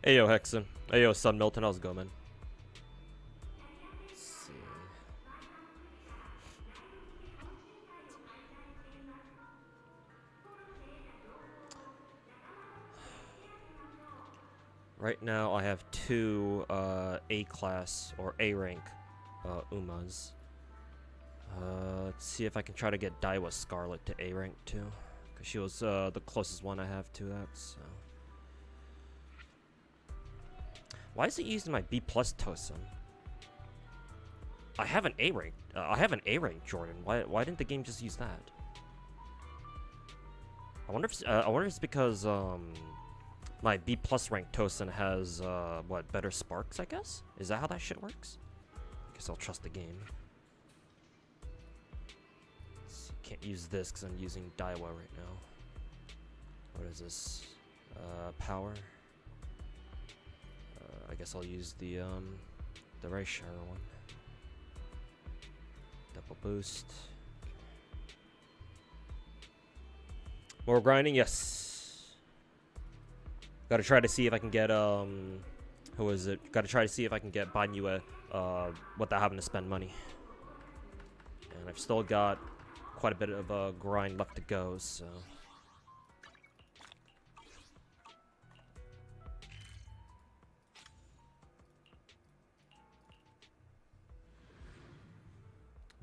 Hey yo, Hexen. Hey yo, Sun Milton, how's it going, man? Let's see. Right now, I have two A class or A rank Umas. Let's see if I can try to get Daiwa Scarlet to A rank too, because she was the closest one I have to that. So, why is it using my B plus Tosun? I have an A rank. I have an A rank Jordan. Why didn't the game just use that? I wonder if it's because my B plus rank Tosun has what, better sparks, I guess? Is that how that shit works? I guess I'll trust the game. Can't use this because I'm using Daiwa right now. What is this? Power. I guess I'll use the Raishara one. Double boost. More grinding, yes. Gotta try to see if I can get who is it? Gotta try to see if I can get Banyue without having to spend money. And I've still got quite a bit of a grind left to go, so.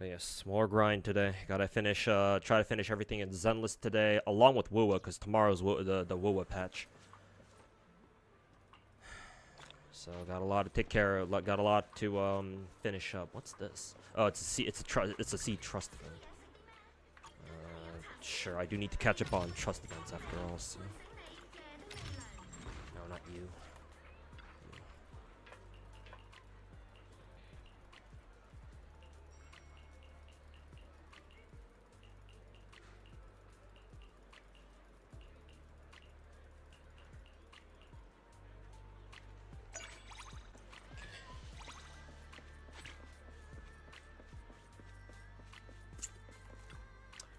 But yes, more grind today. Gotta finish, try to finish everything in Zenless today, along with Wuwa, because tomorrow's the Wuwa patch. So got a lot to take care of. Got a lot to finish up. What's this? Oh, it's a C. It's a C trust event. Sure, I do need to catch up on trust events after all. So. No, not you.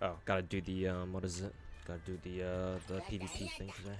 Oh, gotta do the what is it? Gotta do the PvP thing today.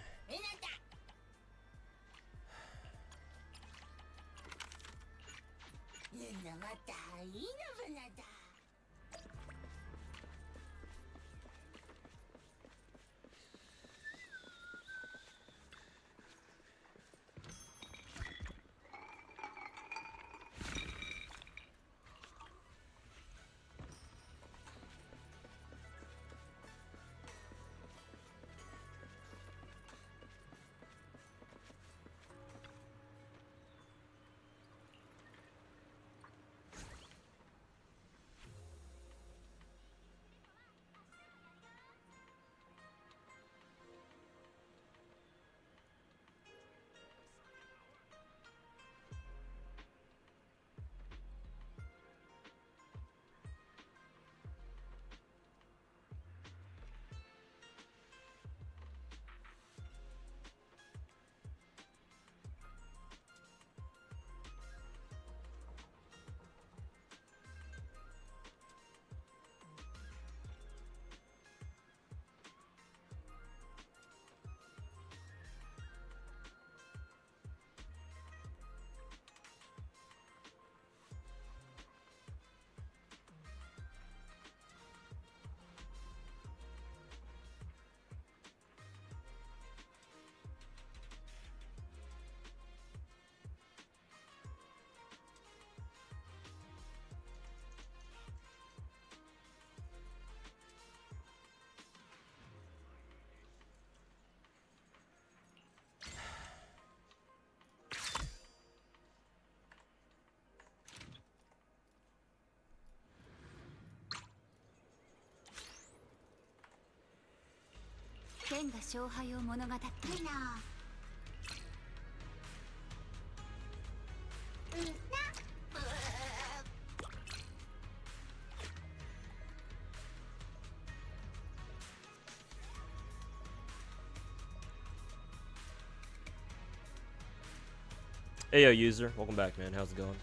Hey yo, user, welcome back, man. How's it going?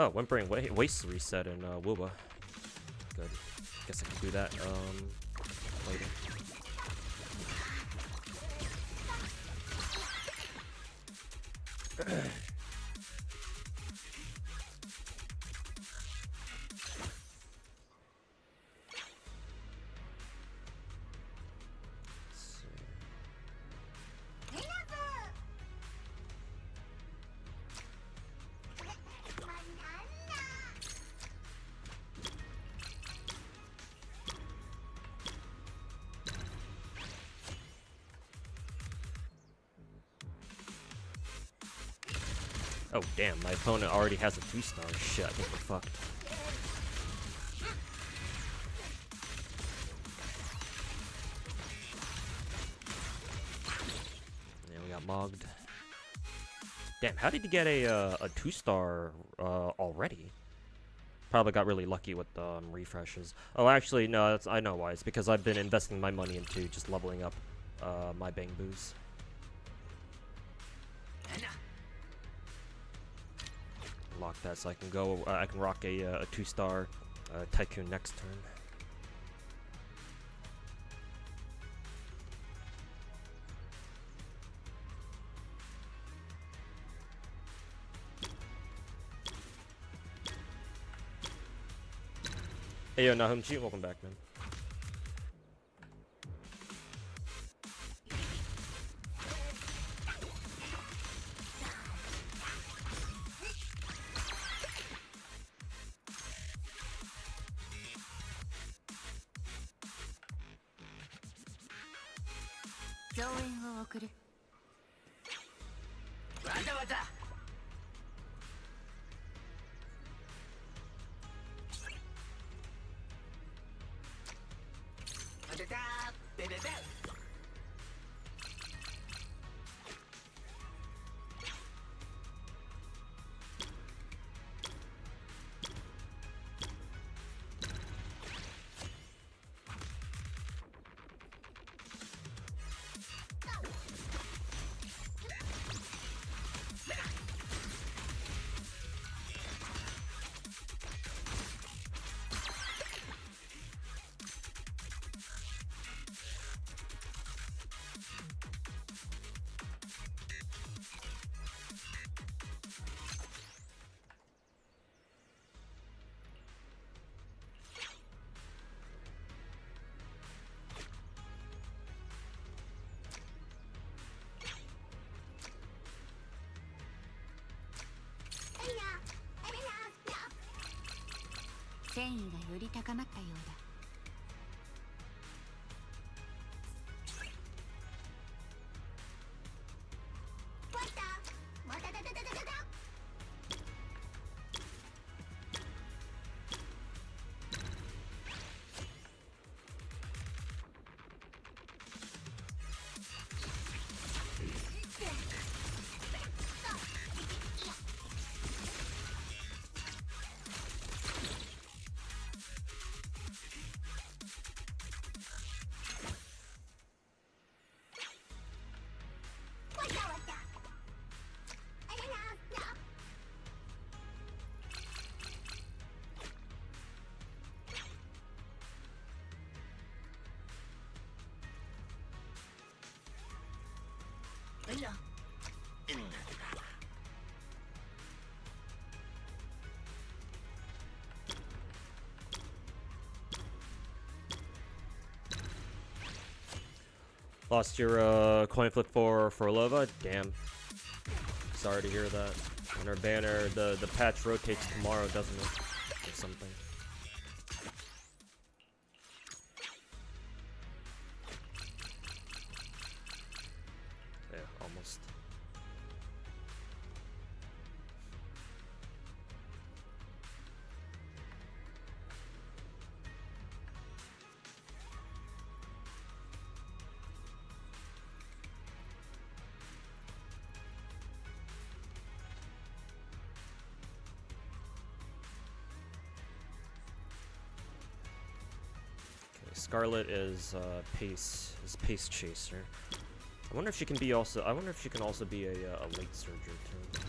Oh, Whimpering Waste reset in Wuwa. Good. Guess I can do that later. Oh damn, my opponent already has a 2-star. Shit, I think we're fucked. Yeah, we got mogged. Damn, how did he get a 2-star already? Probably got really lucky with the refreshes. Oh, actually, no, that's, I know why. It's because I've been investing my money into just leveling up my bang boos. Lock that so I can go. I can rock a 2-star tycoon next turn. Hey yo, Nahumchi, welcome back, man. Lost your coin flip for Lova? Damn. Sorry to hear that. And our banner, the patch rotates tomorrow, doesn't it? Or something. Yeah, almost. Scarlet is pace chaser. I wonder if she can be also. I wonder if she can also be a late surger too.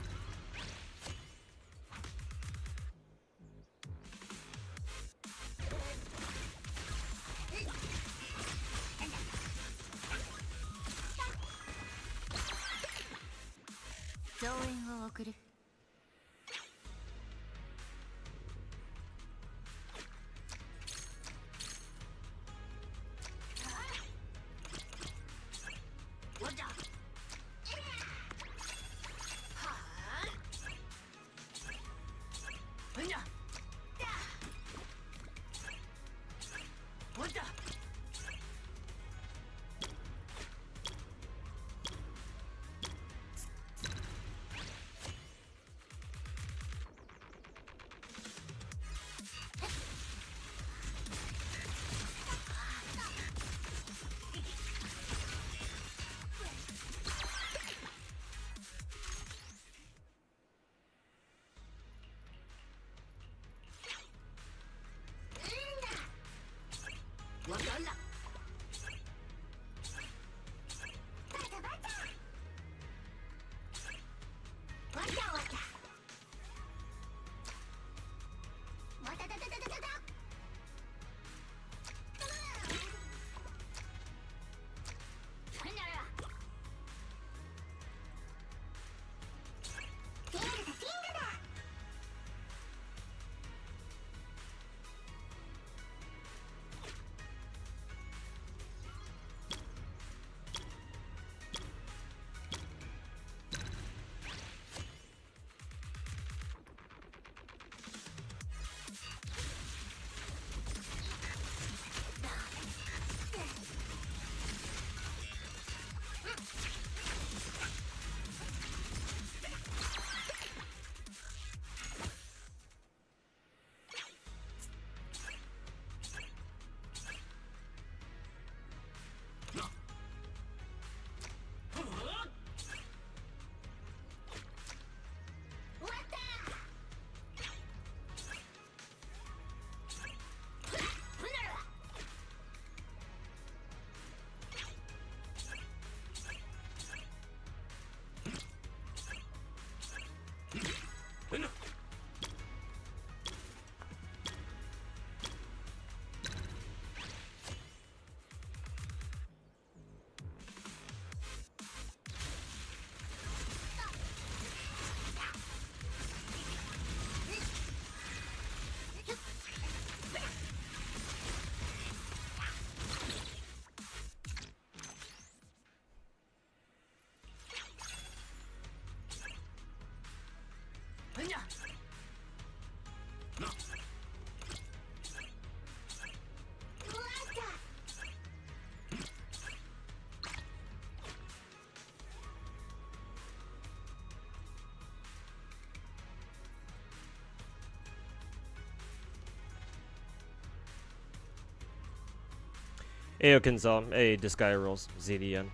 Hey, Okinza. Hey, this guy rolls. ZDN.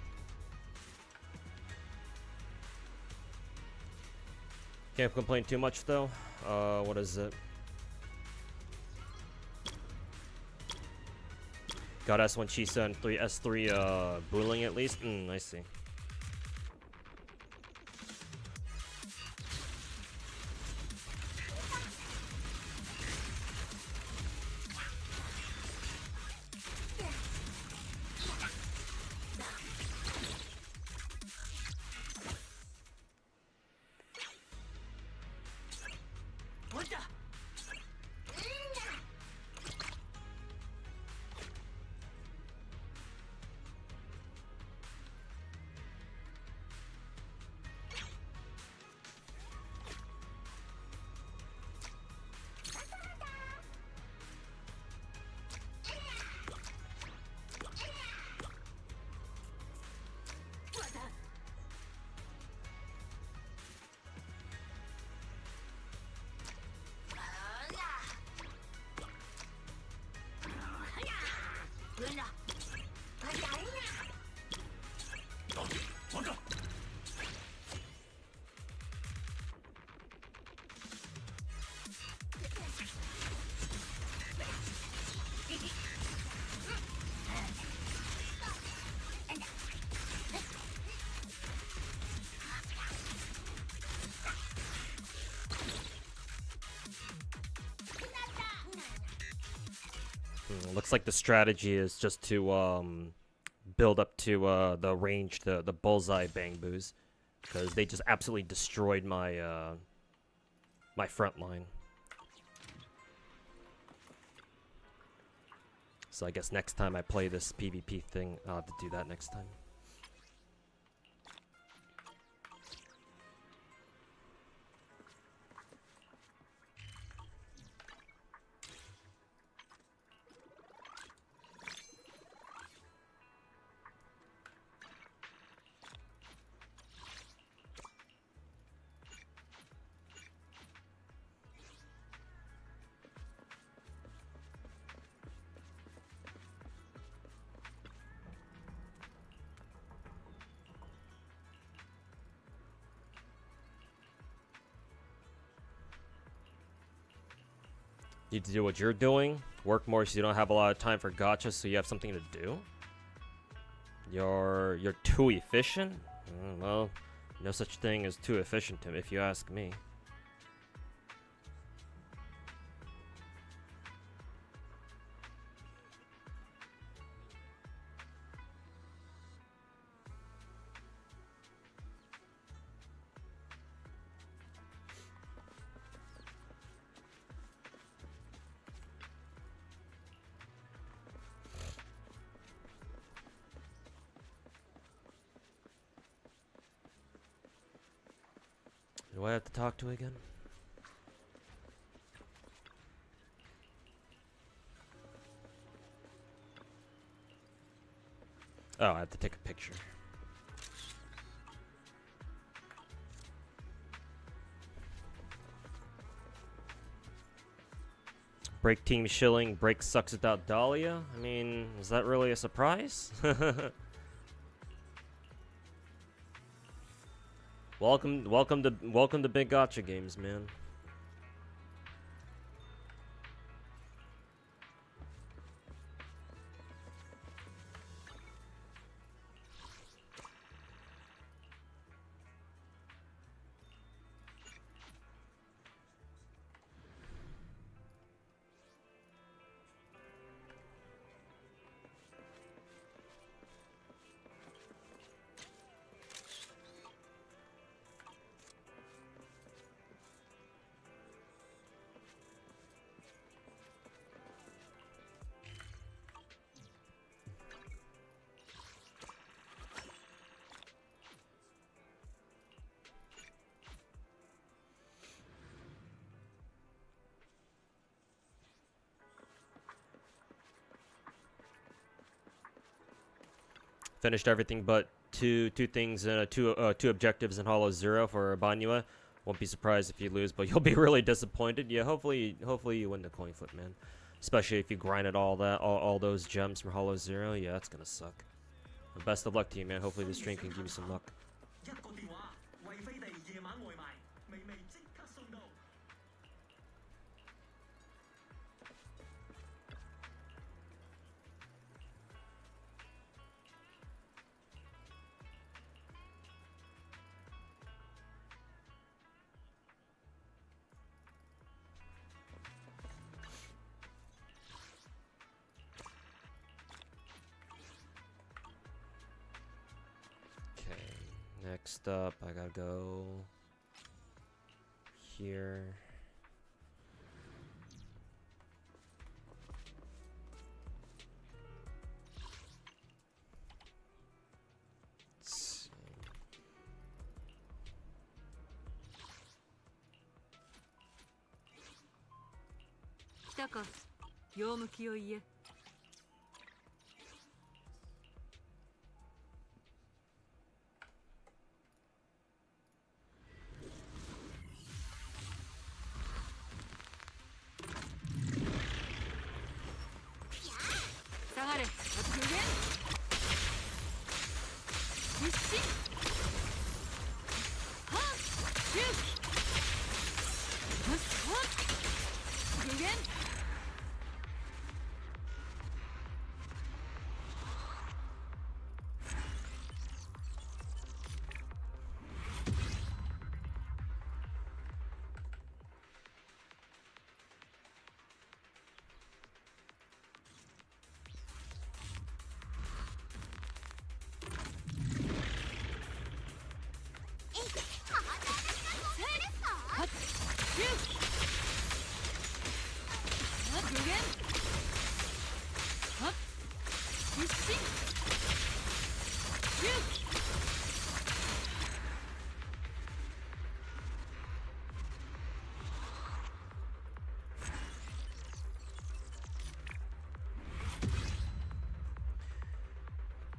Can't complain too much, though. What is it? Got S1 Chisa and S3 Booling at least? I see. Looks like the strategy is just to build up to the range, the bullseye bang boos, because they just absolutely destroyed my my front line. So I guess next time I play this PvP thing, I'll have to do that next time. Need to do what you're doing, work more so you don't have a lot of time for gacha, so you have something to do. You're too efficient? Well, no such thing as too efficient, if you ask me. Who do I have to talk to again? Oh, I have to take a picture. Break team shilling, break sucks without Dahlia? I mean, is that really a surprise? Welcome to big gacha games, man. Finished everything but two things, two objectives in Hollow Zero for Banyue. Won't be surprised if you lose, but you'll be really disappointed. Yeah, hopefully you win the coin flip, man. Especially if you grinded all those gems from Hollow Zero. Yeah, that's gonna suck. But best of luck to you, man. Hopefully this stream can give you some luck. Next up, I gotta go here. Let's see. 来たか、用向きを言え。下がれ、発言。必死。はっ、周期。はっはっ。無限。You see? Shoot!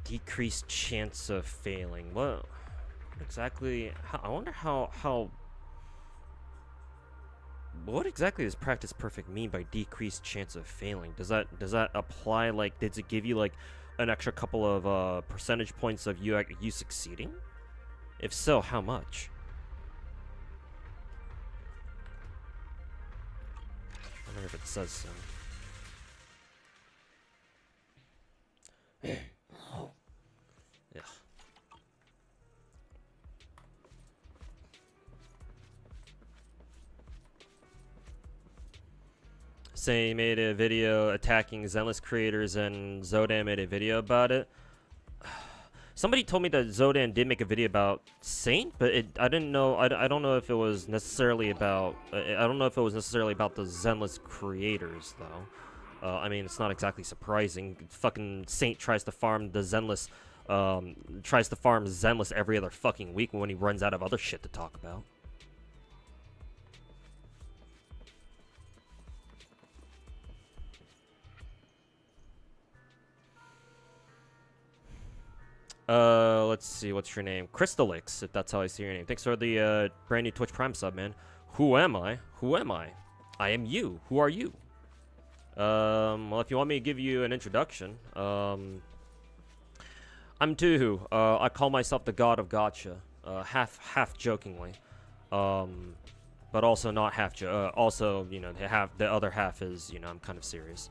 Decreased chance of failing. What exactly? I wonder how. What exactly does practice perfect mean by decreased chance of failing? Does that apply, like, does it give you like an extra couple of percentage points of you succeeding? If so, how much? I wonder if it says so. Yeah. Saying he made a video attacking Zenless creators and Zodan made a video about it. Somebody told me that Zodan did make a video about Saint, but I didn't know. I don't know if it was necessarily about. I don't know if it was necessarily about the Zenless creators though. I mean, it's not exactly surprising. Fucking Saint tries to farm the Zenless. Tries to farm Zenless every other fucking week when he runs out of other shit to talk about. Let's see, what's your name? Crystalix, if that's how I see your name. Thanks for the brand new Twitch Prime sub, man. Who am I? Who am I? I am you. Who are you? Well, if you want me to give you an introduction, I'm Tuhu. I call myself the god of gacha, half jokingly, but also not also, you know, the other half is, you know, I'm kind of serious.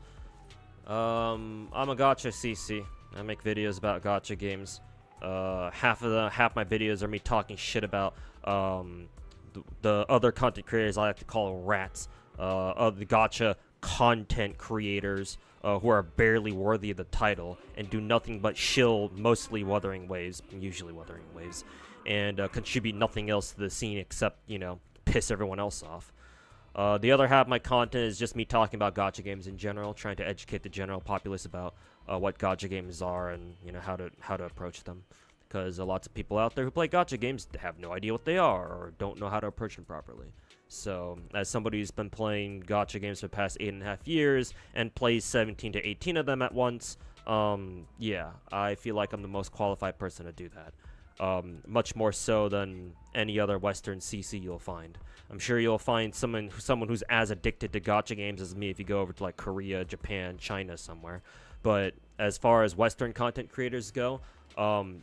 I'm a gacha CC. I make videos about gacha games. Half my videos are me talking shit about the other content creators I like to call rats, of the gacha content creators who are barely worthy of the title and do nothing but shill mostly Wuthering Waves, usually Wuthering Waves, and contribute nothing else to the scene except, you know, piss everyone else off. The other half of my content is just me talking about gacha games in general, trying to educate the general populace about what gacha games are and, you know, how to approach them, because lots of people out there who play gacha games have no idea what they are or don't know how to approach them properly. So, as somebody who's been playing gacha games for the past 8.5 years and plays 17 to 18 of them at once, yeah, I feel like I'm the most qualified person to do that. Much more so than any other Western CC you'll find. I'm sure you'll find someone who's as addicted to gacha games as me if you go over to like Korea, Japan, China somewhere. But as far as Western content creators go,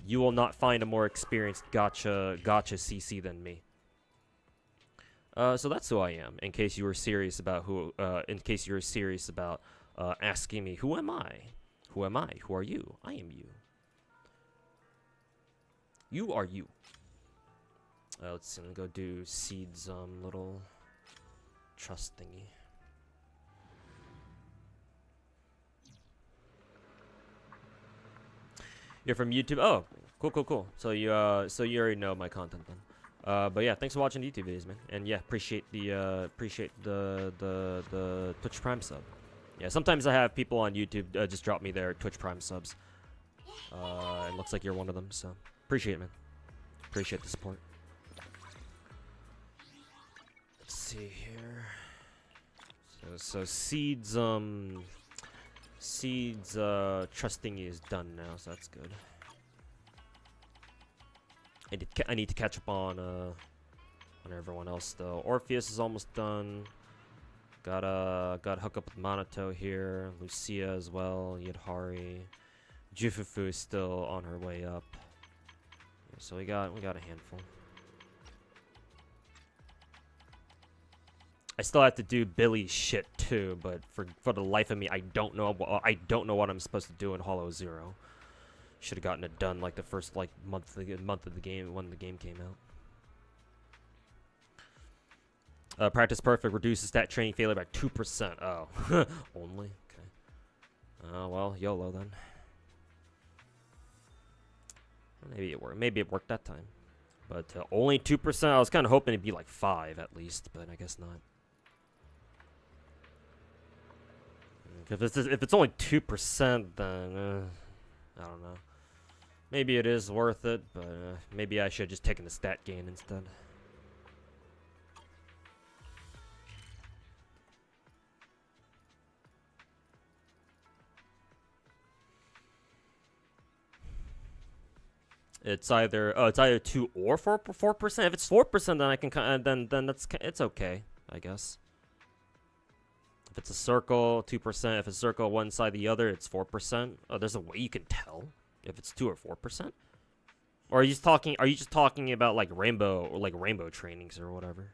you will not find a more experienced gacha CC than me. So that's who I am. In case you were serious about asking me, who am I? Who am I? Who are you? I am you. You are you. Let's see, let me go do Seed's little trust thingy. You're from YouTube? Oh, cool. So you already know my content then. But yeah, thanks for watching the YouTube videos, man. And yeah, appreciate the Twitch Prime sub. Yeah, sometimes I have people on YouTube just drop me their Twitch Prime subs. It looks like you're one of them, so appreciate it, man. Appreciate the support. Let's see here. So Seed's trusting is done now, so that's good. I need to catch up on everyone else though. Orpheus is almost done. Gotta hook up with Monato here. Lucia as well. Yadhari. Jufufu is still on her way up. Yeah, so we got a handful. I still have to do Billy's shit too, but for the life of me, I don't know what I'm supposed to do in Hollow Zero. Should have gotten it done like the first like month of the game when the game came out. Practice Perfect reduces stat training failure by 2%. Oh, only okay. Well, YOLO then. Maybe it worked. Maybe it worked that time, but only 2%. I was kind of hoping it'd be like 5 at least, but I guess not. If it's only 2%, then I don't know. Maybe it is worth it, but maybe I should have just taken the stat gain instead. It's either 2 or 4%. If it's 4%, then I can then it's okay, I guess. If it's a circle, 2%. If it's a circle one side the other, it's 4%. Oh, there's a way you can tell if it's 2 or 4%. Or are you just talking about like rainbow trainings or whatever?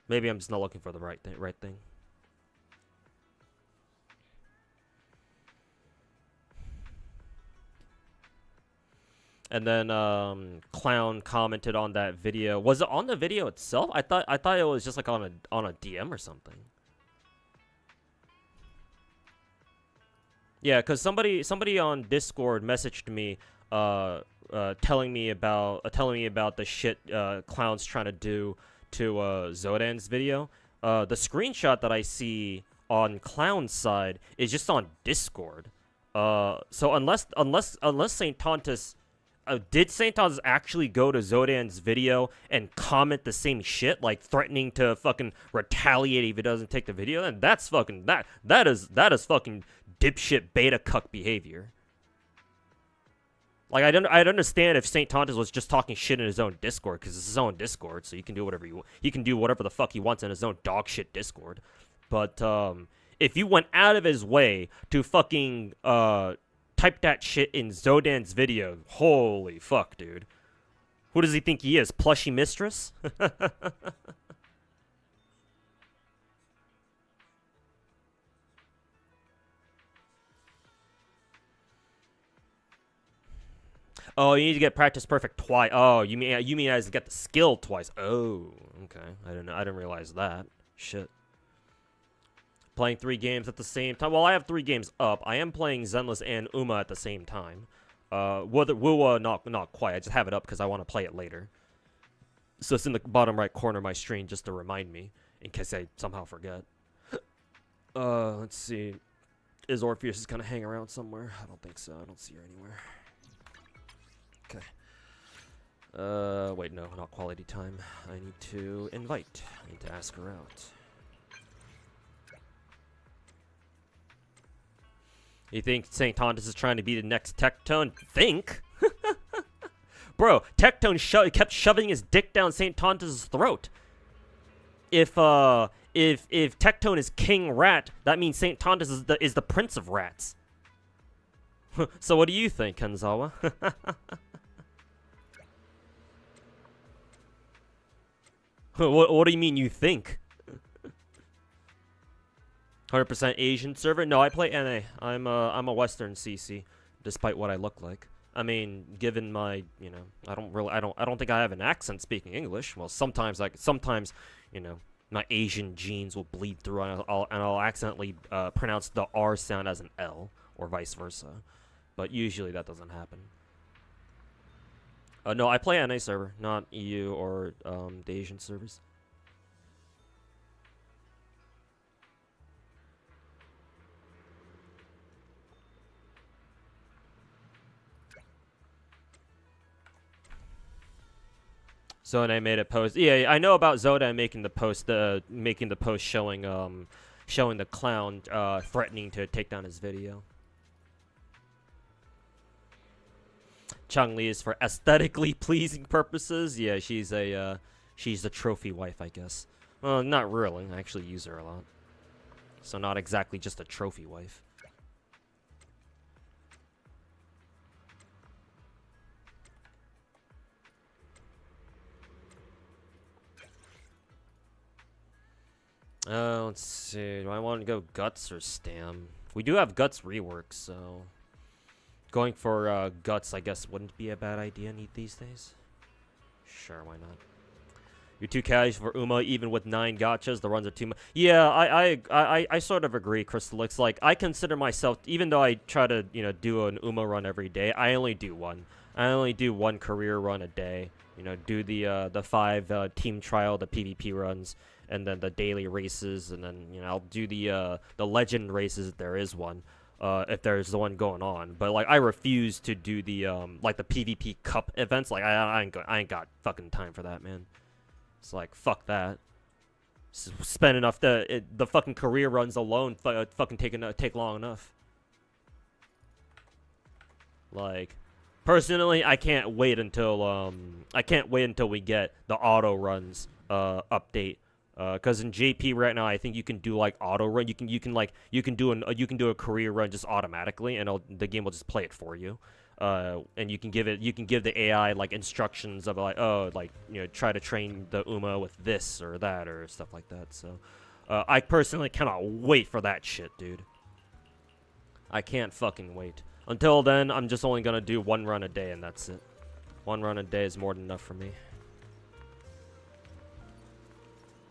Maybe I'm just not looking for the right thing. And then Clown commented on that video. Was it on the video itself? I thought it was just like on a DM or something. Yeah, cause somebody on Discord messaged me, telling me about the shit Clown's trying to do to Zodan's video. The screenshot that I see on Clown's side is just on Discord. So unless Saint Tontus. Did Saint Tontus actually go to Zodan's video and comment the same shit, like threatening to fucking retaliate if he doesn't take the video? And that's fucking that is fucking dipshit beta cuck behavior. Like I'd understand if Saint Tontus was just talking shit in his own Discord, because it's his own Discord, so he can do whatever the fuck he wants in his own dog shit Discord. But if you went out of his way to fucking type that shit in Zodan's video, holy fuck, dude. Who does he think he is? Plushy mistress? Oh, you need to get practice perfect twice. Oh, you mean I have to get the skill twice? Oh, okay. I didn't realize that. Shit. Playing 3 games at the same time. Well, I have 3 games up. I am playing Zenless and Uma at the same time. Wuwa, not quite. I just have it up because I want to play it later. So it's in the bottom right corner of my screen just to remind me in case I somehow forget. Let's see. Is Orpheus just gonna hang around somewhere? I don't think so. I don't see her anywhere. Okay. Wait, no, not quality time. I need to invite. I need to ask her out. You think St. Tontus is trying to be the next Tectone? Think? Bro, Tectone kept shoving his dick down St. Tontus' throat. If Tectone is King Rat, that means St. Tontus is the Prince of Rats. So what do you think, Kenzawa? What do you mean you think? 100% Asian server? No, I play NA. I'm a Western CC, despite what I look like. I mean, given my, you know, I don't think I have an accent speaking English. Well, sometimes, you know, my Asian genes will bleed through, and I'll accidentally pronounce the R sound as an L, or vice versa. But usually that doesn't happen. No, I play NA server, not EU or the Asian servers. Zodan made a post. Yeah, I know about Zodan making the post. Showing the clown threatening to take down his video. Chang-Li is for aesthetically pleasing purposes. Yeah, she's a trophy wife, I guess. Well, not really. I actually use her a lot. So not exactly just a trophy wife. Let's see. Do I want to go Guts or Stam? We do have Guts rework, so going for Guts, I guess, wouldn't be a bad idea these days. Sure, why not? You're too casual for Uma, even with 9 gachas. The runs are too much. Yeah, I sort of agree, Crystalix. Like, I consider myself, even though I try to, you know, do an Uma run every day, I only do one. I only do 1 career run a day. You know, do the 5 team trial, the PvP runs, and then the daily races, and then, you know, I'll do the legend races if there is one. if there's the one going on. But like I refuse to do the like the PvP Cup events. Like I ain't got fucking time for that, man. It's like fuck that. Spend enough the fucking career runs alone fucking take long enough. Like personally, I can't wait until we get the auto runs update. Cause in JP right now, I think you can do like auto run. You can do a career run just automatically, and the game will just play it for you. And you can give the AI like instructions of like, oh, like, you know, try to train the Uma with this or that or stuff like that. So I personally cannot wait for that shit, dude. I can't fucking wait. Until then, I'm just only gonna do one run a day, and that's it. One run a day is more than enough for me.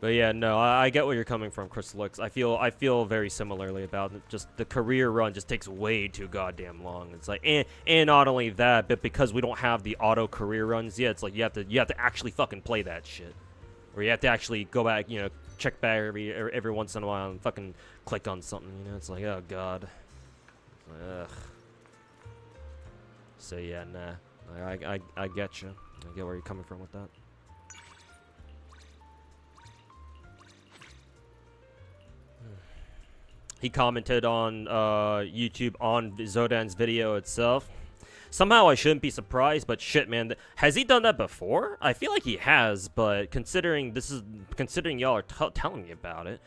But yeah, no, I get where you're coming from, Crystalix. I feel very similarly about it. Just the career run just takes way too goddamn long. It's like, and not only that, but because we don't have the auto career runs yet, it's like you have to actually fucking play that shit, or you have to actually go back, you know, check back every once in a while and fucking click on something. You know, it's like, oh god. Ugh. So yeah, nah, I get you. I get where you're coming from with that. He commented on YouTube on Zodan's video itself. Somehow I shouldn't be surprised, but shit, man, has he done that before? I feel like he has, but considering y'all are telling me about it,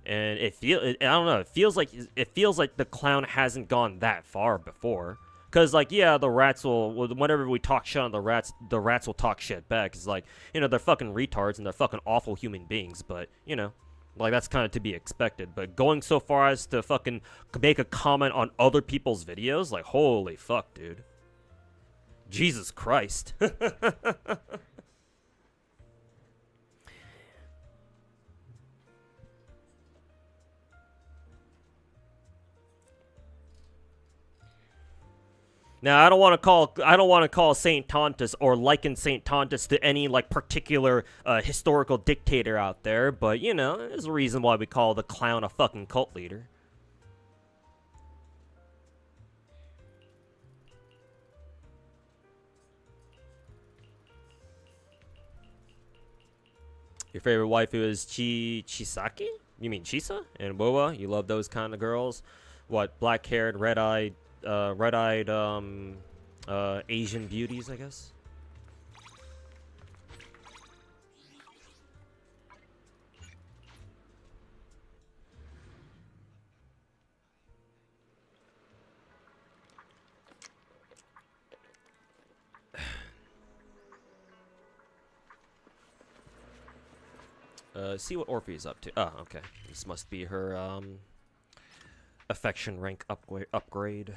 and I don't know, it feels like the clown hasn't gone that far before. Cause like, yeah, the rats will, whenever we talk shit on the rats will talk shit back. It's like, you know, they're fucking retards and they're fucking awful human beings, but you know. Like, that's kind of to be expected. But going so far as to fucking make a comment on other people's videos? Like, holy fuck, dude. Jesus Christ. Now, I don't want to call Saint Tontus or liken Saint Tontus to any like particular historical dictator out there, but you know, there's a reason why we call the clown a fucking cult leader. Your favorite waifu is Chisaki? You mean Chisa? And Wuwa? You love those kind of girls? What, black-haired, red-eyed Asian beauties, I guess. See what Orphe is up to. Oh, okay. This must be her affection rank upgrade.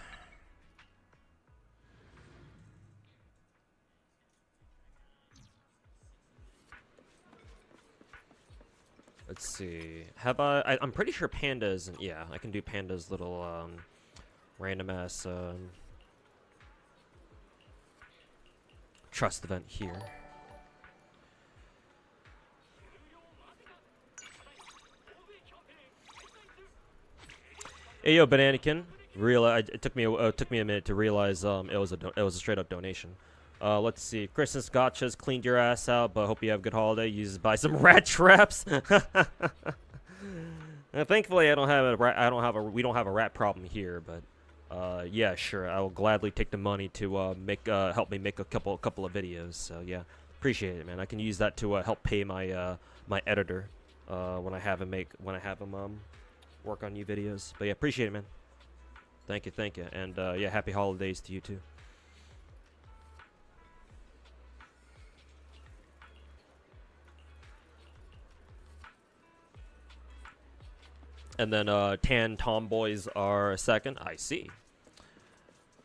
Let's see. I'm pretty sure Panda isn't. Yeah, I can do Panda's little random ass trust event here. Hey yo, Bananakin. It took me a minute to realize it was a straight up donation. Let's see. Christmas gotchas cleaned your ass out, but hope you have a good holiday. Uses buy some rat traps. Thankfully, we don't have a rat problem here, but yeah, sure. I will gladly take the money to help me make a couple of videos. So yeah, appreciate it, man. I can use that to help pay my my editor when I have him work on new videos. But yeah, appreciate it, man. Thank you, and yeah, happy holidays to you too. And then tan tomboys are second. I see.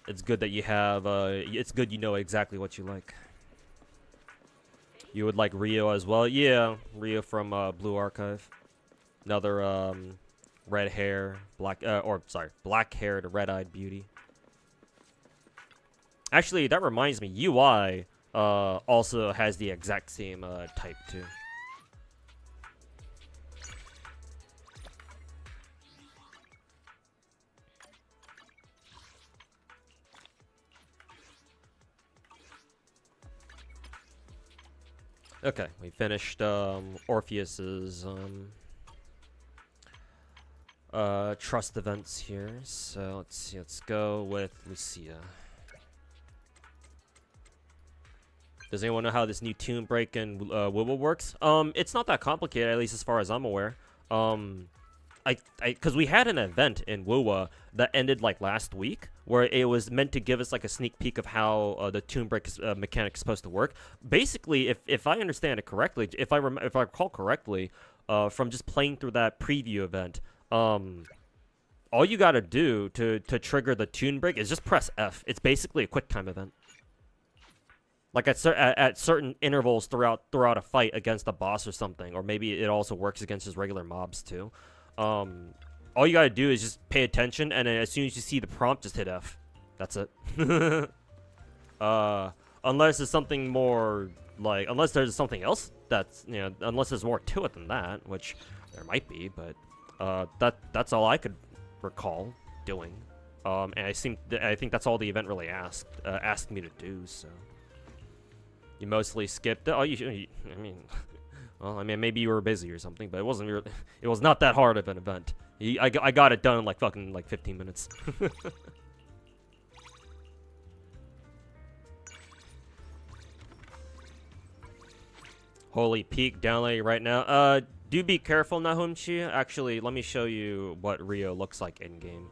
It's good that you have. It's good you know exactly what you like. You would like Rio as well. Yeah, Rio from Blue Archive. Another red hair, black-haired, red-eyed beauty. Actually, that reminds me. UI also has the exact same type too. Okay, we finished Orpheus's trust events here. So let's see, let's go with Lucia. Does anyone know how this new tune break in Wuwa works? It's not that complicated, at least as far as I'm aware. Because we had an event in Wuwa that ended like last week, where it was meant to give us like a sneak peek of how the tune break mechanic is supposed to work. Basically, if I understand it correctly, if I recall correctly, from just playing through that preview event, all you gotta do to trigger the tune break is just press F. It's basically a quick time event. Like at certain intervals throughout a fight against a boss or something, or maybe it also works against his regular mobs too. All you gotta do is just pay attention, and then as soon as you see the prompt, just hit F. That's it. Unless there's something more, like, unless there's something else that's, you know, unless there's more to it than that, which there might be, but that's all I could recall doing. And I think that's all the event really asked me to do. So you mostly skipped it. Oh, I mean. Well, I mean, maybe you were busy or something, but it wasn't. It was not that hard of an event. I got it done in like fucking like 15 minutes. Holy peak downloading right now. Do be careful, Nahumchi. Actually, let me show you what Rio looks like in game.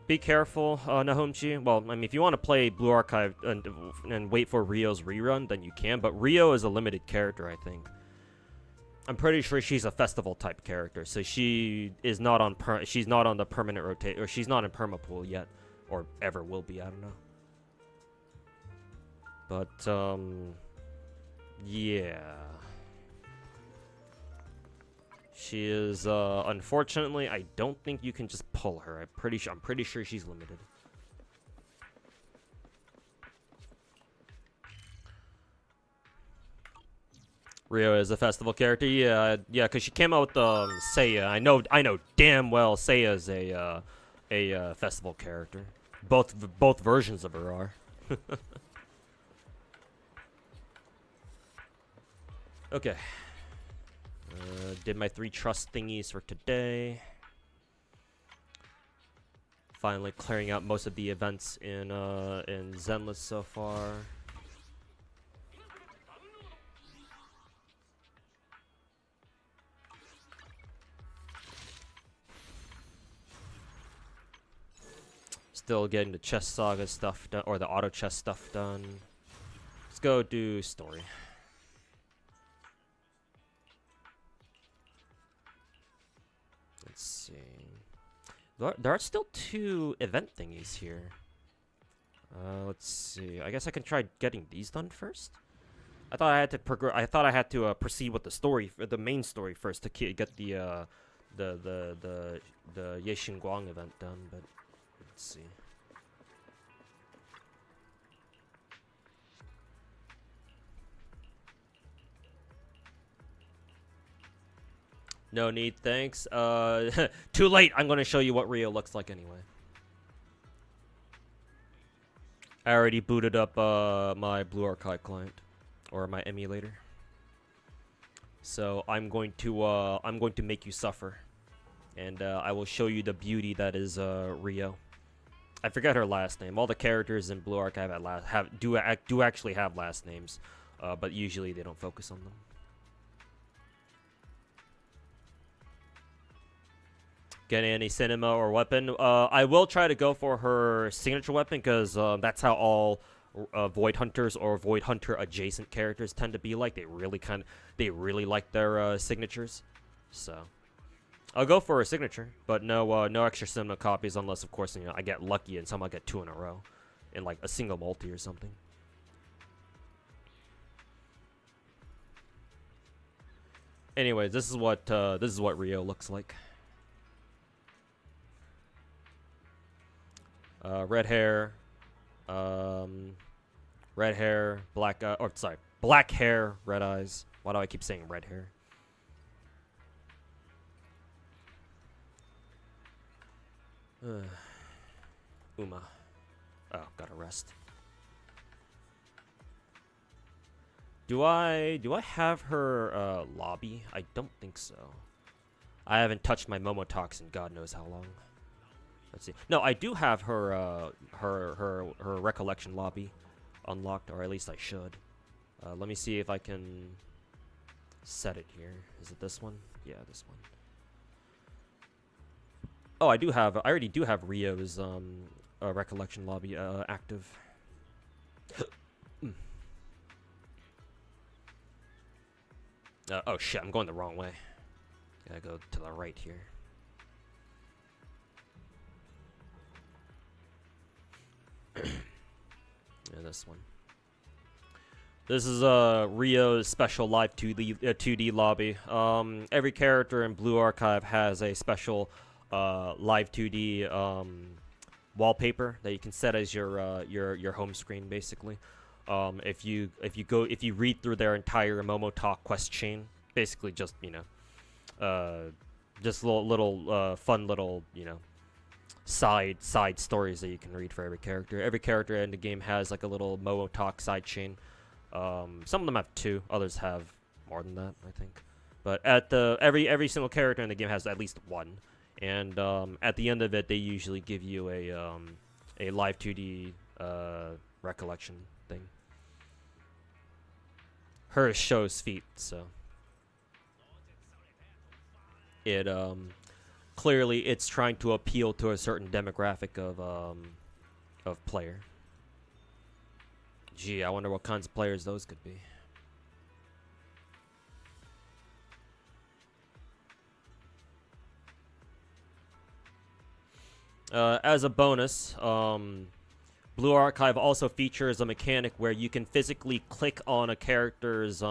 Be careful, Nahumchi. Well, I mean, if you want to play Blue Archive and wait for Rio's rerun, then you can. But Rio is a limited character, I think. I'm pretty sure she's a festival type character, so she is not on she's not on the permanent rotate, or she's not in permapool yet, or ever will be. I don't know. But yeah, she is. Unfortunately, I don't think you can just pull her. I'm pretty sure she's limited. Rio is a festival character, yeah, because she came out with Seiya. I know damn well Seiya's a festival character. Both versions of her are. Okay. Did my 3 trust thingies for today. Finally clearing out most of the events in Zenless so far. Still getting the chess saga stuff done, or the auto chess stuff done. Let's go do story. Let's see. There are still 2 event thingies here. Let's see. I guess I can try getting these done first. I thought I had to I had to proceed with the story, the main story first to get the Yexin Guang event done, but. Let's see. No need, thanks. Too late. I'm going to show you what Rio looks like anyway. I already booted up my Blue Archive client, or my emulator. So I'm going to make you suffer, and I will show you the beauty that is Rio. I forget her last name. All the characters in Blue Archive do actually have last names, but usually they don't focus on them. Getting any cinema or weapon? I will try to go for her signature weapon, because that's how all Void Hunters or Void Hunter adjacent characters tend to be like. They really like their signatures. So I'll go for a signature, but no extra cinema copies, unless of course, you know, I get lucky and somehow get 2 in a row in like a single multi or something. Anyways, this is what Rio looks like. Red hair, black hair, red eyes. Why do I keep saying red hair? Uma. Oh, gotta rest. Do I have her lobby? I don't think so. I haven't touched my Momotox in God knows how long. Let's see. No, I do have her her recollection lobby unlocked, or at least I should. Let me see if I can set it here. Is it this one? Yeah, this one. Oh, I already do have Rio's recollection lobby active. Oh shit, I'm going the wrong way. Gotta go to the right here. Yeah, this one. This is Rio's special live 2D lobby. Every character in Blue Archive has a special live 2D wallpaper that you can set as your home screen, basically. If you read through their entire Momotalk quest chain, basically just just little fun little side stories that you can read for every character. Every character in the game has like a little Momotalk side chain. Some of them have 2, others have more than that, I think. But at every single character in the game has at least 1, and at the end of it, they usually give you a live 2D recollection thing. Hers shows feet, so it clearly it's trying to appeal to a certain demographic of player. Gee, I wonder what kinds of players those could be. As a bonus, Blue Archive also features a mechanic where you can physically click on a character's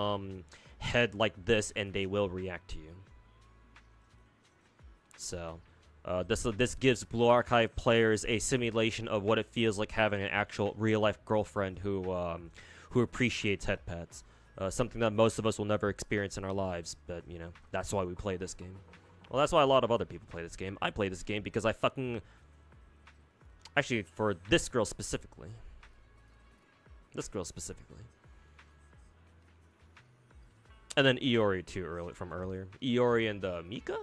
head like this and they will react to you. So, this gives Blue Archive players a simulation of what it feels like having an actual real-life girlfriend who appreciates head pats. Something that most of us will never experience in our lives, but, that's why we play this game. Well, that's why a lot of other people play this game. I play this game because I fucking... Actually, for this girl specifically. This girl specifically. And then Iori, too, from earlier. Iori and Mika?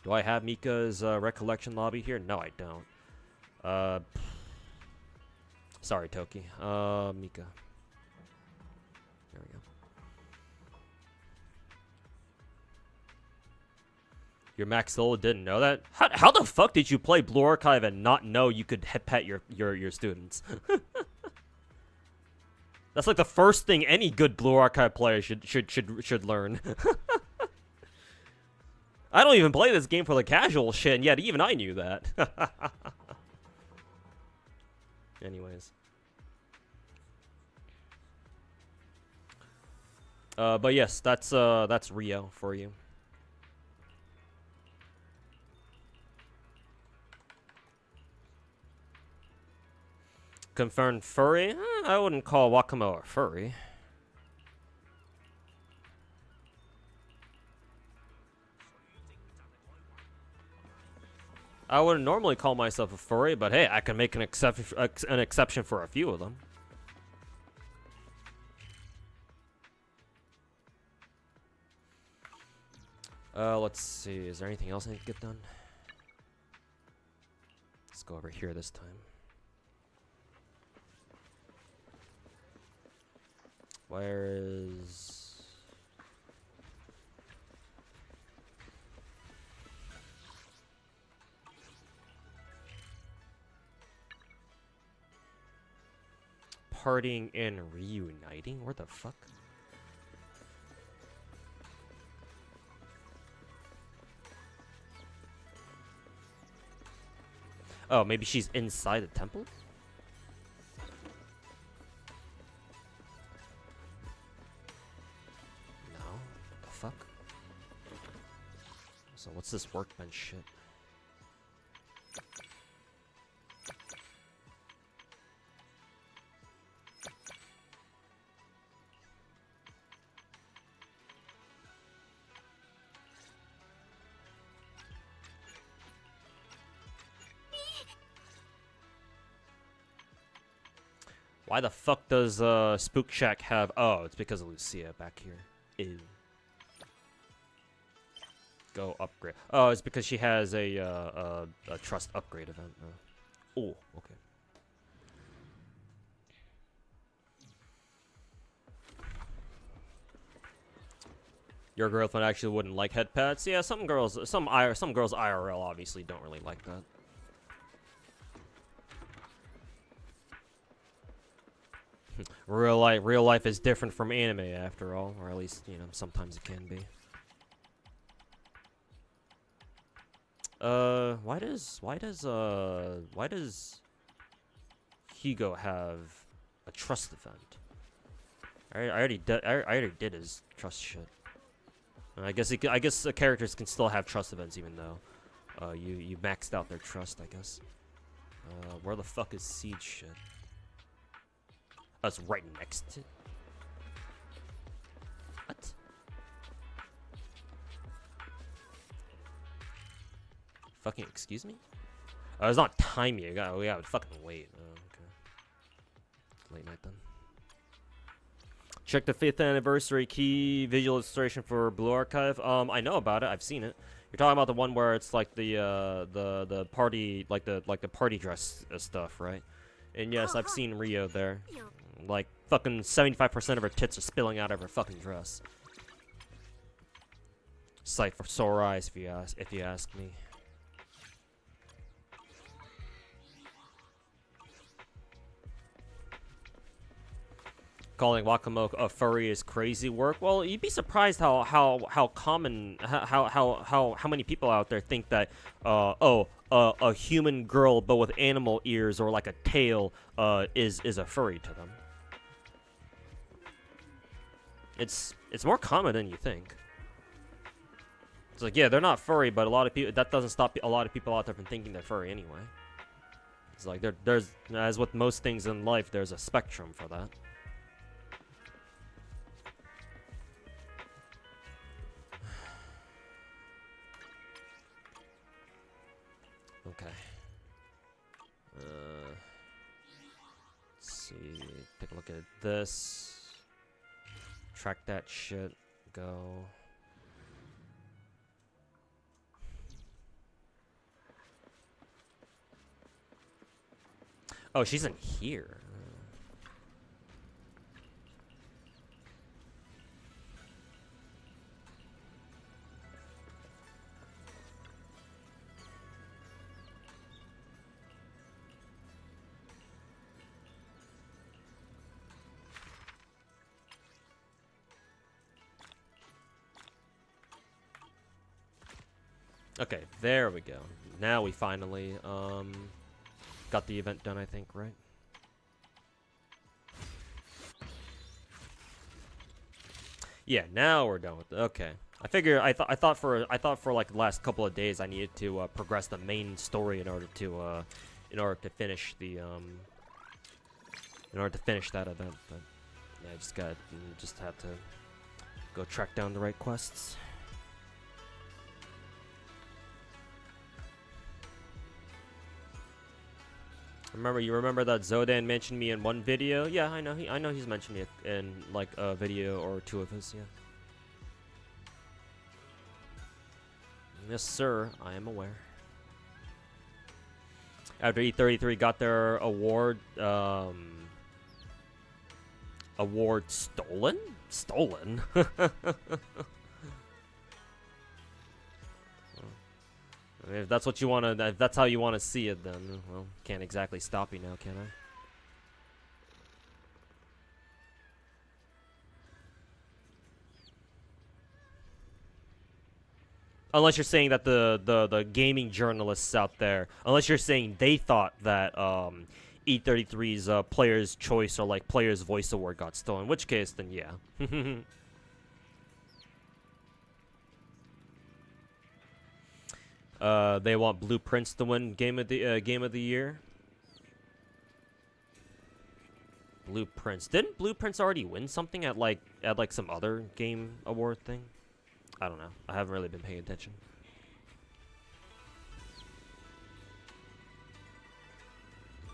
Do I have Mika's recollection lobby here? No, I don't. Sorry, Toki. Mika. There we go. Your Max Solo didn't know that? How the fuck did you play Blue Archive and not know you could head pet your students? That's like the first thing any good Blue Archive player should learn. I don't even play this game for the casual shit, and yet even I knew that. Anyways. But yes, that's Rio for you. Confirmed furry? I wouldn't call Wakamo a furry. I wouldn't normally call myself a furry, but hey, I can make an exception for a few of them. Let's see. Is there anything else I need to get done? Let's go over here this time. Where is... Partying and reuniting? Where the fuck? Oh, maybe she's inside the temple? No. What the fuck? So what's this workbench shit? Why the fuck does Spook Shack have? Oh, it's because of Lucia back here. Ew. Go upgrade. Oh, it's because she has a trust upgrade event. Oh, okay. Your girlfriend actually wouldn't like head pats. Yeah, some girls IRL obviously don't really like that. Real life is different from anime after all, or at least, you know, sometimes it can be. Why does Hugo have a trust event? I already did his trust shit. I guess the characters can still have trust events even though you maxed out their trust, I guess. Where the fuck is Siege shit? Oh, it's right next to. What? Fucking excuse me? Oh, it's not time yet. We gotta fucking wait. Oh, okay. Late night then. Check the 5th anniversary key visual illustration for Blue Archive. I know about it. I've seen it. You're talking about the one where it's like the party, like the party dress stuff, right? And yes, I've seen Rio there. Like fucking 75% of her tits are spilling out of her fucking dress. Sight for sore eyes, if you ask me. Calling Wakamo a furry is crazy work. Well, you'd be surprised how common how many people out there think that a human girl but with animal ears or like a tail is a furry to them. It's more common than you think. It's like, yeah, they're not furry, but a lot of people, that doesn't stop a lot of people out there from thinking they're furry anyway. It's like there's as with most things in life, there's a spectrum for that. Okay. Let's see. Take a look at this. Track that shit. Go. Oh, she's in here. Okay, there we go. Now we finally got the event done, I think, right? Yeah, now we're done with it. Okay. I thought for like the last couple of days I needed to progress the main story in order to finish the in order to finish that event, but yeah, I just had to go track down the right quests. You remember that Zodan mentioned me in one video? Yeah, I know he's mentioned me in like a video or two of his, yeah. Yes, sir, I am aware. After E33 got their award stolen? Stolen? I mean, if that's what you want to, if that's how you want to see it, then, well, can't exactly stop you now, can I? Unless you're saying that the gaming journalists out there, unless you're saying they thought that E33's Player's Choice or like Player's Voice Award got stolen, in which case, then yeah. They want Blueprints to win game of the year. Blueprints. Didn't Blueprints already win something at like some other game award thing? I don't know. I haven't really been paying attention.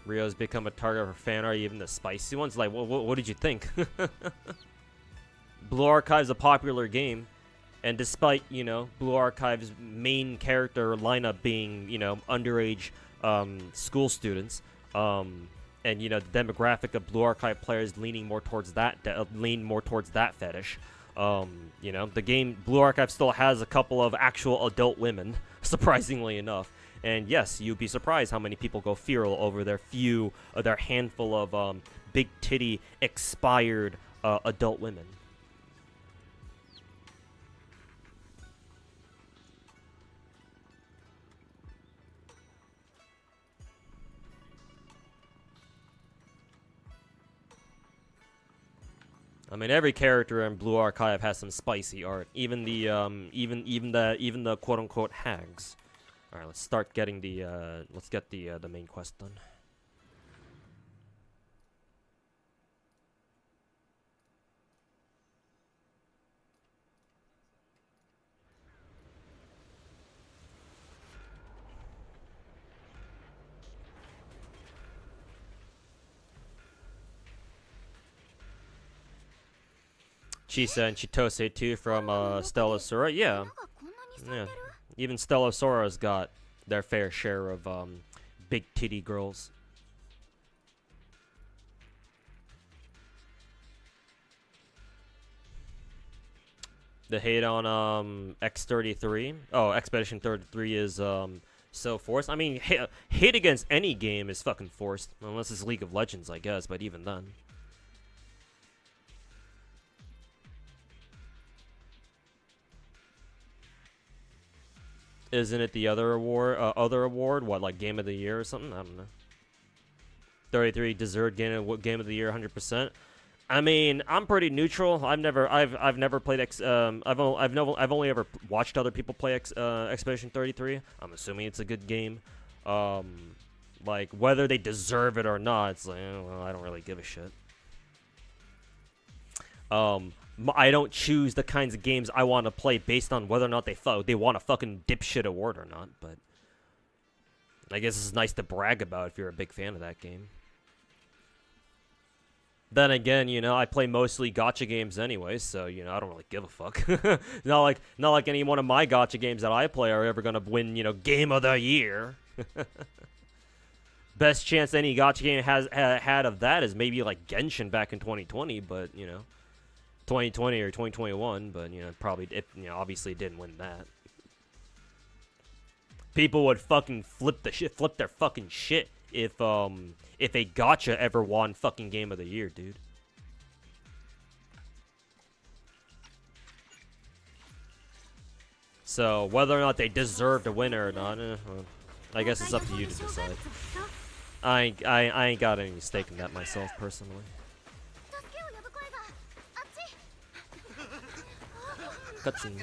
Rio's become a target for fan art, even the spicy ones. Like, what did you think? Blue Archive's a popular game, and despite, you know, Blue Archive's main character lineup being, you know, underage school students, and, you know, the demographic of Blue Archive players leaning more towards that, fetish. You know, the game Blue Archive still has a couple of actual adult women, surprisingly enough. And yes, you'd be surprised how many people go feral over their handful of big titty expired adult women. I mean, every character in Blue Archive has some spicy art. Even the even the quote unquote hags. All right, let's start getting the let's get the main quest done. Chisa and Chitose too from Stellosora. Yeah. Yeah. Even Stellosora's got their fair share of big titty girls. The hate on X33. Oh, Expedition 33 is so forced. I mean, hate against any game is fucking forced, unless it's League of Legends, I guess. But even then. Isn't it the other award? What, like Game of the Year or something? I don't know. 33 deserved Game of the Year, 100%. I mean, I'm pretty neutral. I've never played I've only ever watched other people play Expedition 33. I'm assuming it's a good game. Like whether they deserve it or not, it's like, well, I don't really give a shit. I don't choose the kinds of games I want to play based on whether or not they want a fucking dipshit award or not, but I guess it's nice to brag about if you're a big fan of that game. Then again, you know, I play mostly gacha games anyway, so, you know, I don't really give a fuck. not like any one of my gacha games that I play are ever gonna win, you know, Game of the Year. Best chance any gacha game has had of that is maybe like Genshin back in 2020, but, you know, 2020 or 2021, but, you know, obviously didn't win that. People would fucking flip their fucking shit if a gacha ever won fucking Game of the Year, dude. So whether or not they deserve to win or not, well, I guess it's up to you to decide. I ain't got any stake in that myself personally. Cutscene.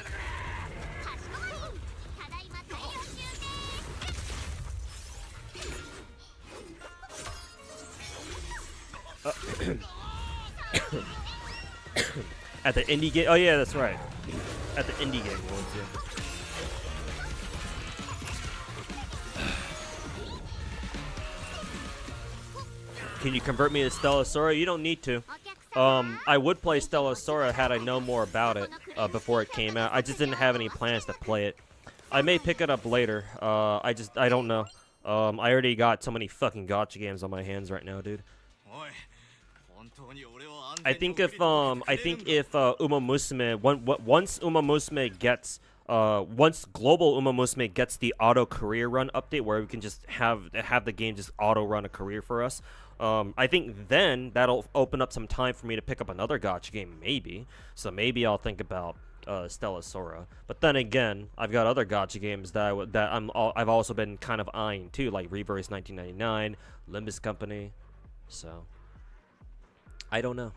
At the indie game. Oh yeah, that's right. At the indie game ones, yeah. Can you convert me to Stellosora? You don't need to. I would play Stellosora had I known more about it before it came out. I just didn't have any plans to play it. I may pick it up later. I don't know. I already got so many fucking gacha games on my hands right now, dude. I think if Uma Musume once Uma Musume gets once global Uma Musume gets the auto career run update where we can just have the game just auto run a career for us, I think then that'll open up some time for me to pick up another gacha game, maybe. So maybe I'll think about Stellosora. But then again, I've got other gacha games I've also been kind of eyeing too, like Reverse 1999, Limbus Company. So I don't know.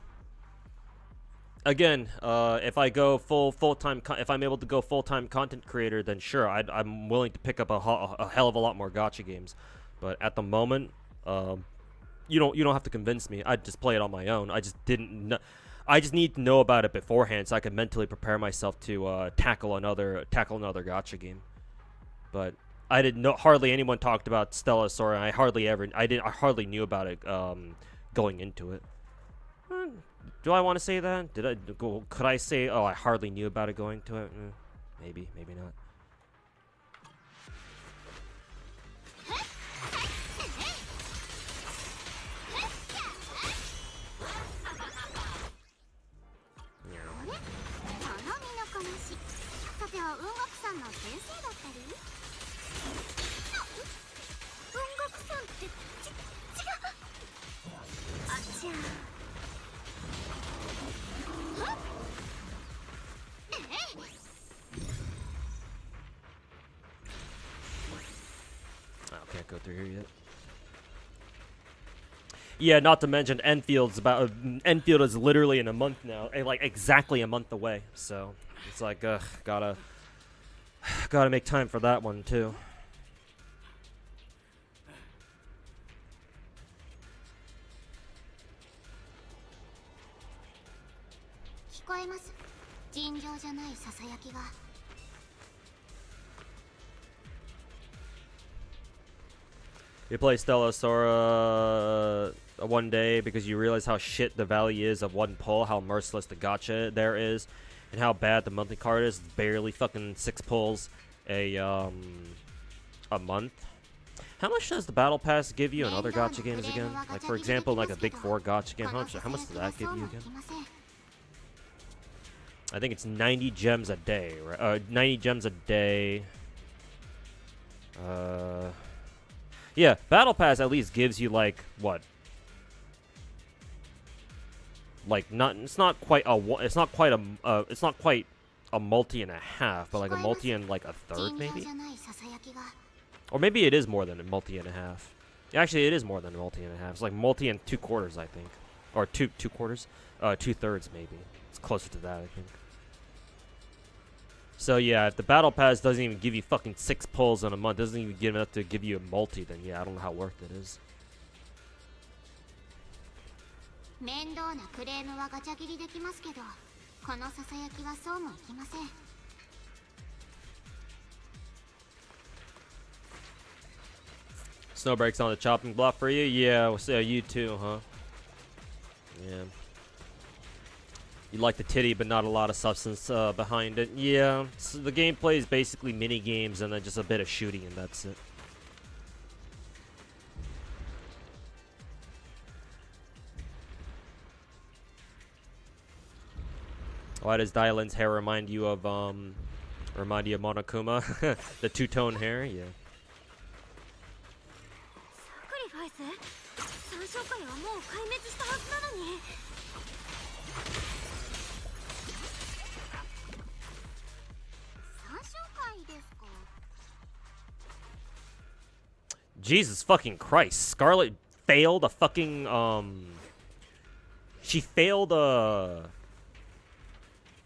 Again, if I go full-time, if I'm able to go full-time content creator, then sure, I'm willing to pick up a hell of a lot more gacha games. But at the moment, you don't have to convince me. I just play it on my own. I just need to know about it beforehand so I can mentally prepare myself to tackle another gacha game. But I didn't know, hardly anyone talked about Stellasaur, and I hardly knew about it going into it. Do I want to say that? Could I say, oh, I hardly knew about it going to it? Maybe, maybe not. Can't go through here yet. Yeah, not to mention Enfield's Enfield is literally in a month now, like exactly a month away. So it's like, gotta make time for that one too. You play Stellasaur one day because you realize how shit the value is of one pull, how merciless the gacha there is, and how bad the monthly card is. It's barely fucking 6 pulls a month. How much does the battle pass give you in other gacha games again? Like for example, like a Big 4 gacha game, how much does that give you again? I think it's 90 gems a day, right? 90 gems a day. Yeah, Battle Pass at least gives you like what? Like it's not quite a multi and a half, but like a multi and like a third maybe. Or maybe it is more than a multi and a half. Actually, it is more than a multi and a half. It's like multi and 2/4, I think, or two quarters, 2/3 maybe. It's closer to that, I think. So yeah, if the battle pass doesn't even give you fucking 6 pulls in a month, doesn't even give enough to give you a multi, then yeah, I don't know how worth it is. Snow breaks on the chopping block for you? Yeah, we'll say you too, huh? Yeah. You like the titty, but not a lot of substance behind it. Yeah, so the gameplay is basically mini games and then just a bit of shooting, and that's it. Why does Dylan's hair remind you of Monokuma? The two-tone hair, yeah. Jesus fucking Christ. Scarlet failed a fucking, she failed, I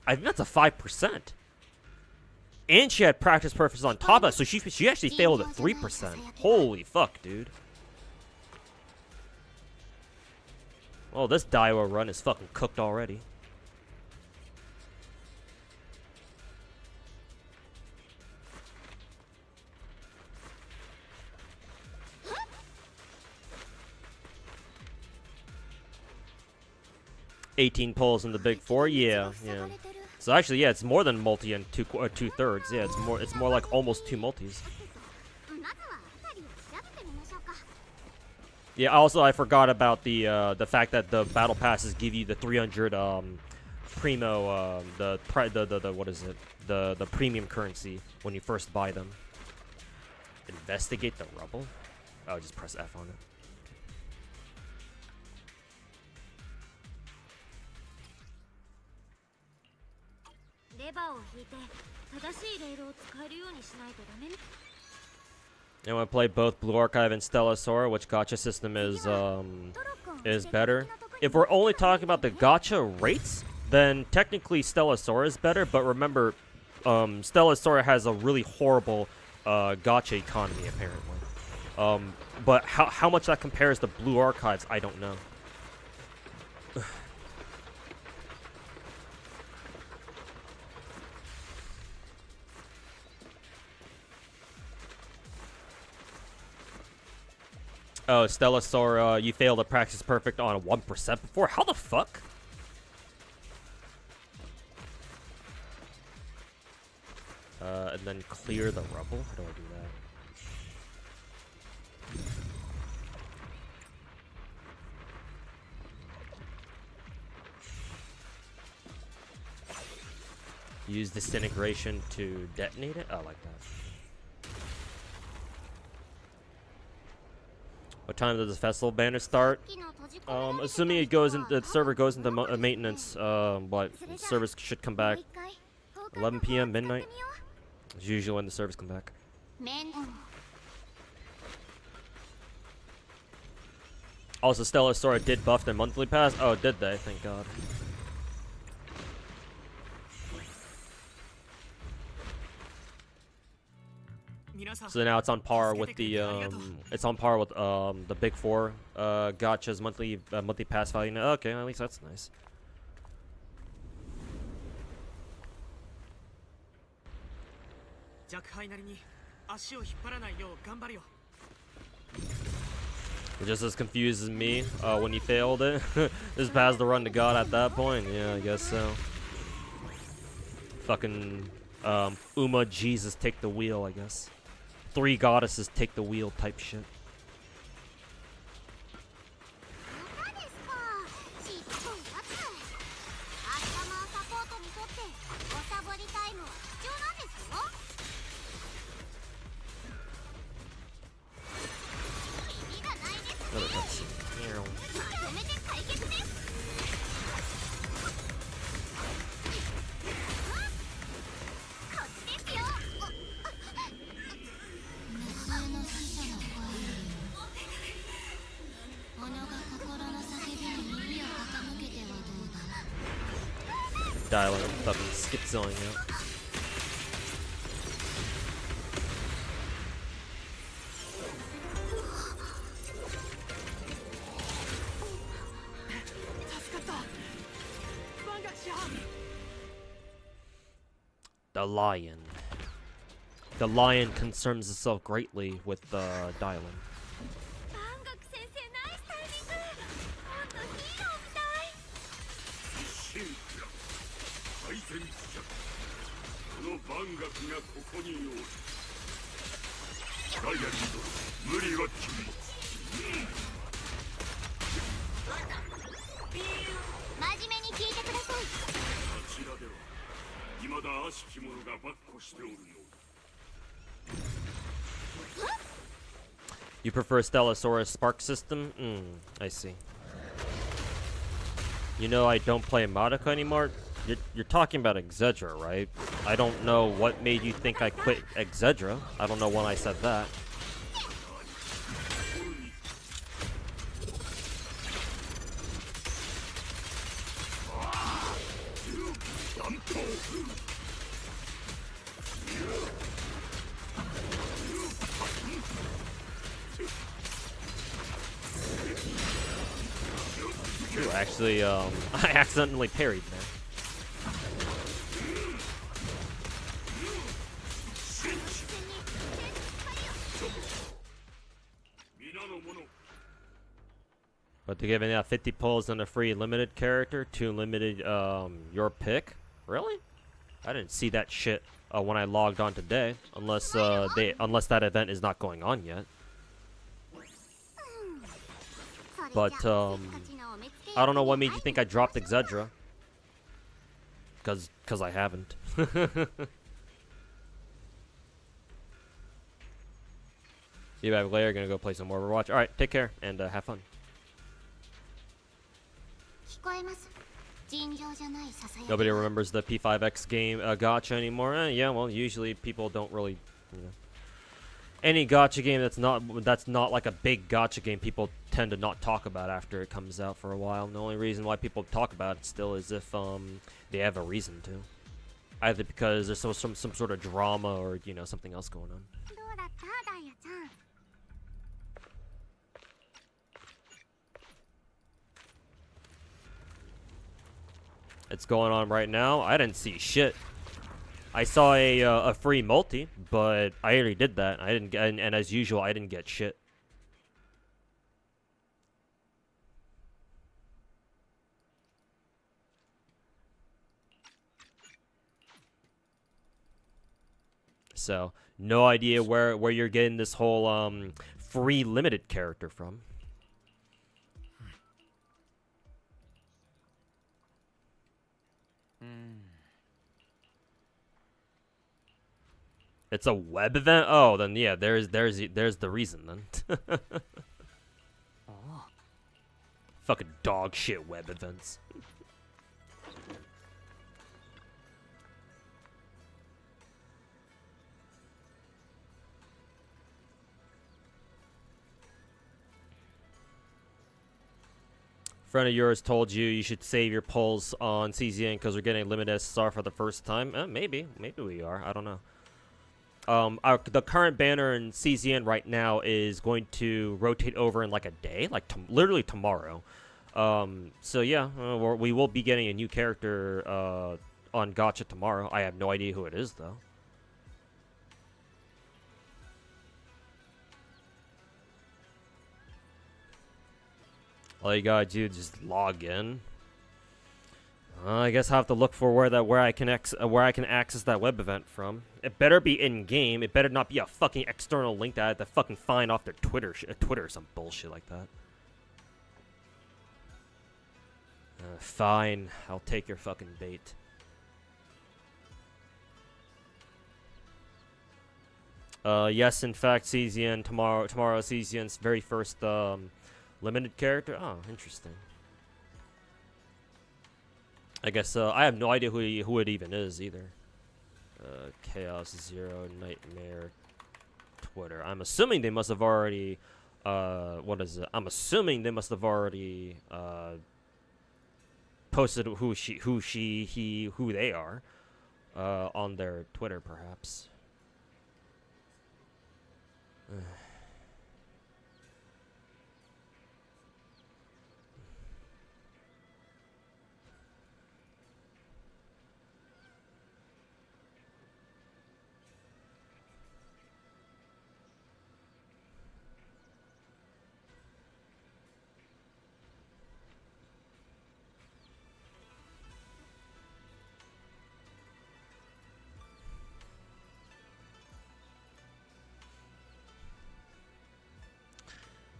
think that's a 5%. And she had practice perfect on top of it, so she actually failed at 3%. Holy fuck, dude. Oh, this Daiwa run is fucking cooked already. $18 pulls in the Big 4, yeah. So actually, yeah, it's more than multi and 2/3. Yeah, it's more like almost 2 multis. Yeah. Also, I forgot about the fact that the battle passes give you the 300 primo what is it? The premium currency when you first buy them. Investigate the rubble. Oh, just press F on it. And when I play both Blue Archive and Stellasaur, which gacha system is better? If we're only talking about the gacha rates, then technically Stellasaur is better. But remember, Stellasaur has a really horrible gacha economy apparently. But how much that compares to Blue Archives, I don't know. Oh, Stellasaur, you failed to practice perfect on 1% before? How the fuck? And then clear the rubble? How do I do that? Use disintegration to detonate it? Oh, like that. What time does the festival banner start? Assuming it goes in, the server goes into maintenance, what? The service should come back 11 p.m. midnight. It's usually when the servers come back. Also, Stellasaur did buff their monthly pass. Oh, did they? Thank God. So now it's on par with the big four gotcha's monthly pass value. Now, okay, at least that's nice. You're just as confused as me when you failed it. Just pass the run to God at that point. Yeah, I guess so. Fucking Uma Jesus take the wheel, I guess. 3 goddesses take the wheel type shit. Another cutscene. Dialing and fucking schizoing out. The lion. The lion concerns itself greatly with dialing. You prefer Stellasaurus Spark system? I see. You know I don't play Madoka anymore? You're talking about Exedra, right? I don't know what made you think I quit Exedra. I don't know when I said that. Ooh, actually, I accidentally parried there. But they're giving out 50 pulls on a free limited character, 2 limited, your pick. Really? I didn't see that shit when I logged on today, unless that event is not going on yet. But I don't know what made you think I dropped Exedra. Cause I haven't. Be back later. Gonna go play some more Overwatch. All right, take care and have fun. Nobody remembers the P5X game gacha anymore. Yeah, well, usually people don't really, you know. Any gacha game that's not like a big gacha game, people tend to not talk about after it comes out for a while. And the only reason why people talk about it still is if they have a reason to, either because there's some sort of drama or something else going on. It's going on right now. I didn't see shit. I saw a free multi, but I already did that. I didn't get, and as usual, I didn't get shit. So no idea where you're getting this whole free limited character from. It's a web event? Oh, then yeah, there's the reason then. Oh. Fucking dog shit web events. Friend of yours told you should save your pulls on CZN because we're getting limited SSR for the first time. Maybe we are. I don't know. The current banner in CZN right now is going to rotate over in like a day, like literally tomorrow. So yeah, we will be getting a new character on Gacha tomorrow. I have no idea who it is though. All you gotta do is just log in. I guess I have to look for where I can access that web event from. It better be in game. It better not be a fucking external link that I have to fucking find off their Twitter or some bullshit like that. Fine, I'll take your fucking bait. Yes, in fact, CZN tomorrow CZN's very first limited character. Oh, interesting. I guess I have no idea who it even is either. Chaos Zero Nightmare Twitter. I'm assuming they must have already. What is it? I'm assuming they must have already posted who they are on their Twitter, perhaps.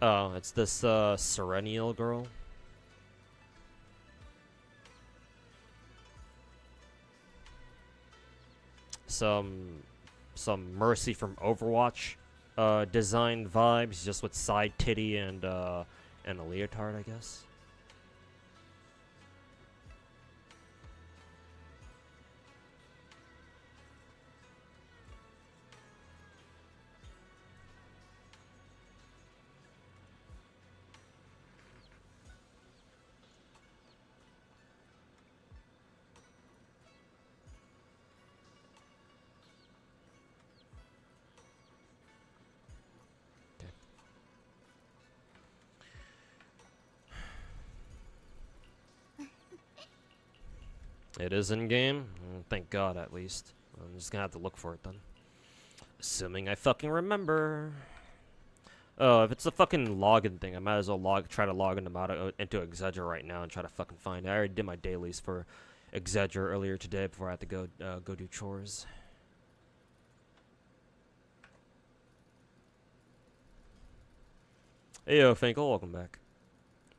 Oh, it's this Serenial girl. Some Mercy from Overwatch design vibes, just with side titty and a leotard, I guess. It is in game? Thank God, at least. I'm just gonna have to look for it then. Assuming I fucking remember. Oh, if it's a fucking login thing, I might as well try to log into Exedra right now and try to fucking find it. I already did my dailies for Exedra earlier today before I had to go do chores. Hey yo, Finkel, welcome back.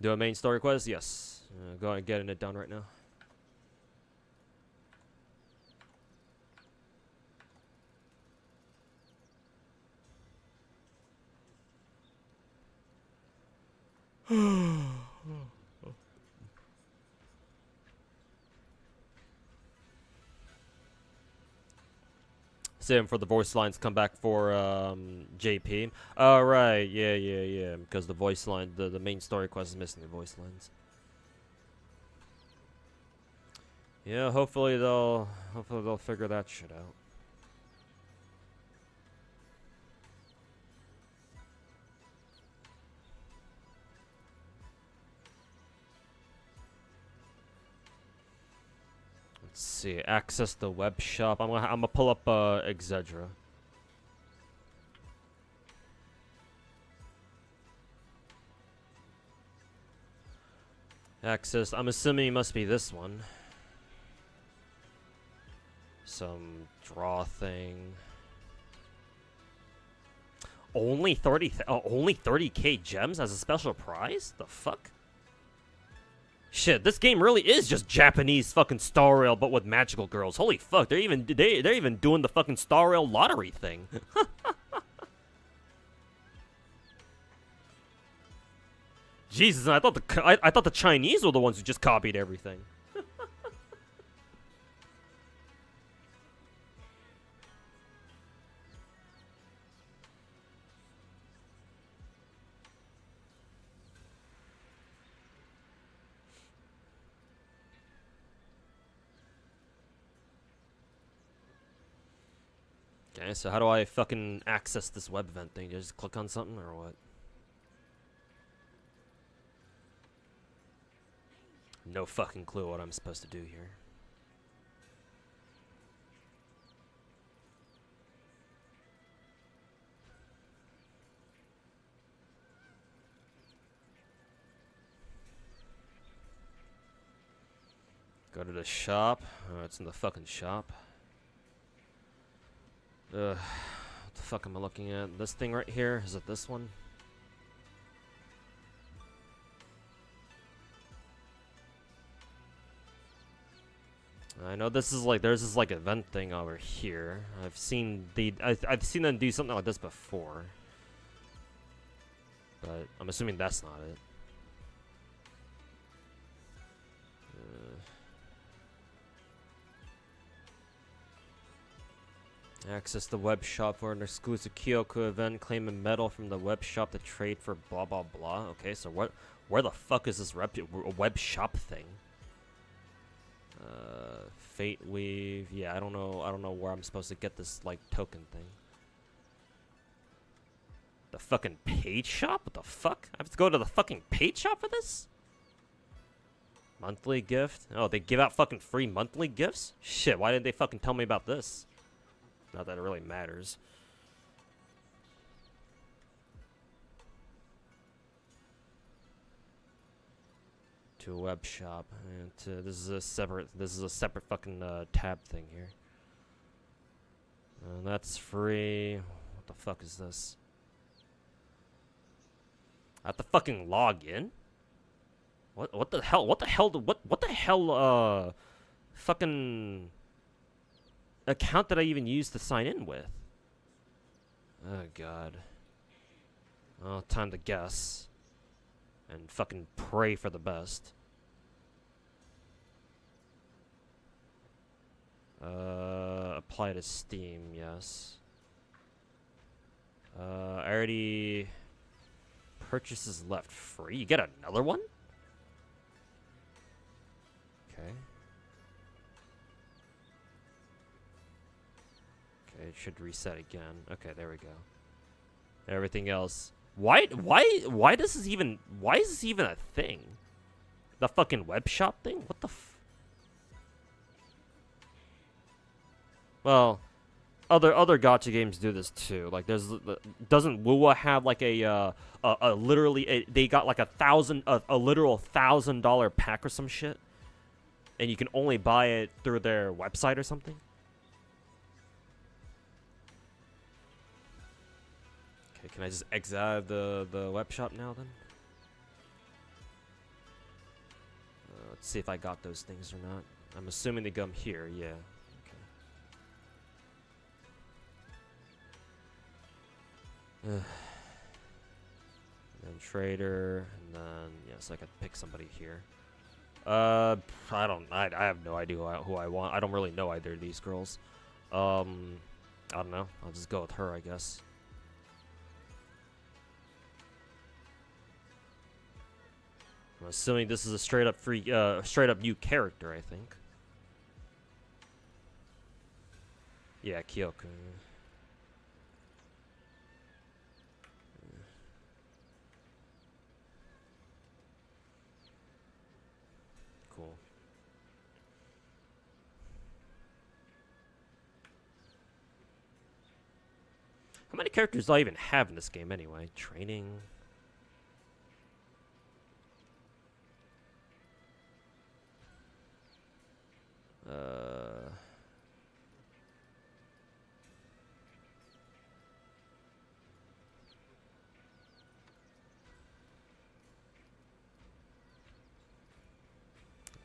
Do a main story quest? Yes. Go ahead and getting it done right now. Same for the voice lines come back for JP. Oh right, yeah. Because the voice line, the main story quest is missing the voice lines. Yeah, hopefully they'll figure that shit out. Let's see. Access the web shop. I'm gonna pull up Exedra. Access. I'm assuming it must be this one. Some draw thing. Only 30k gems as a special prize? The fuck? Shit, this game really is just Japanese fucking Star Rail, but with magical girls. Holy fuck, they're even doing the fucking Star Rail lottery thing. Jesus, I thought the Chinese were the ones who just copied everything. Okay, so how do I fucking access this web event thing? Do I just click on something or what? No fucking clue what I'm supposed to do here. Go to the shop. Oh, it's in the fucking shop. What the fuck am I looking at? This thing right here? Is it this one? I know this is like there's this like event thing over here. I've seen them do something like this before, but I'm assuming that's not it. Access the web shop for an exclusive Kyoku event. Claim a medal from the web shop to trade for blah blah blah. Okay, so where the fuck is this web shop thing? Fate weave. Yeah, I don't know where I'm supposed to get this like token thing. The fucking paid shop? What the fuck? I have to go to the fucking paid shop for this? Monthly gift? Oh, they give out fucking free monthly gifts? Shit, why didn't they fucking tell me about this? Not that it really matters. To a web shop, and this is a separate fucking tab thing here. That's free. What the fuck is this? I have to fucking log in? What the hell fucking account did I even use to sign in with? Oh god. Well, time to guess. And fucking pray for the best. Apply to Steam, yes. I already... Purchases left free? You get another one? Okay. Okay, it should reset again. Okay, there we go. Everything else. Why is this even a thing? The fucking web shop thing? What the f... Well, other gacha games do this too. Like doesn't Wuwa have like a literally they got like a literal $1,000 pack or some shit? And you can only buy it through their website or something? Okay, can I just exit out of the web shop now then? Let's see if I got those things or not. I'm assuming they come here, yeah. Okay. And then trader, and then yes, I could pick somebody here. I have no idea who I want. I don't really know either of these girls. I don't know. I'll just go with her, I guess. I'm assuming this is a straight up new character, I think. Yeah, Kyoko. Cool. How many characters do I even have in this game anyway? Training.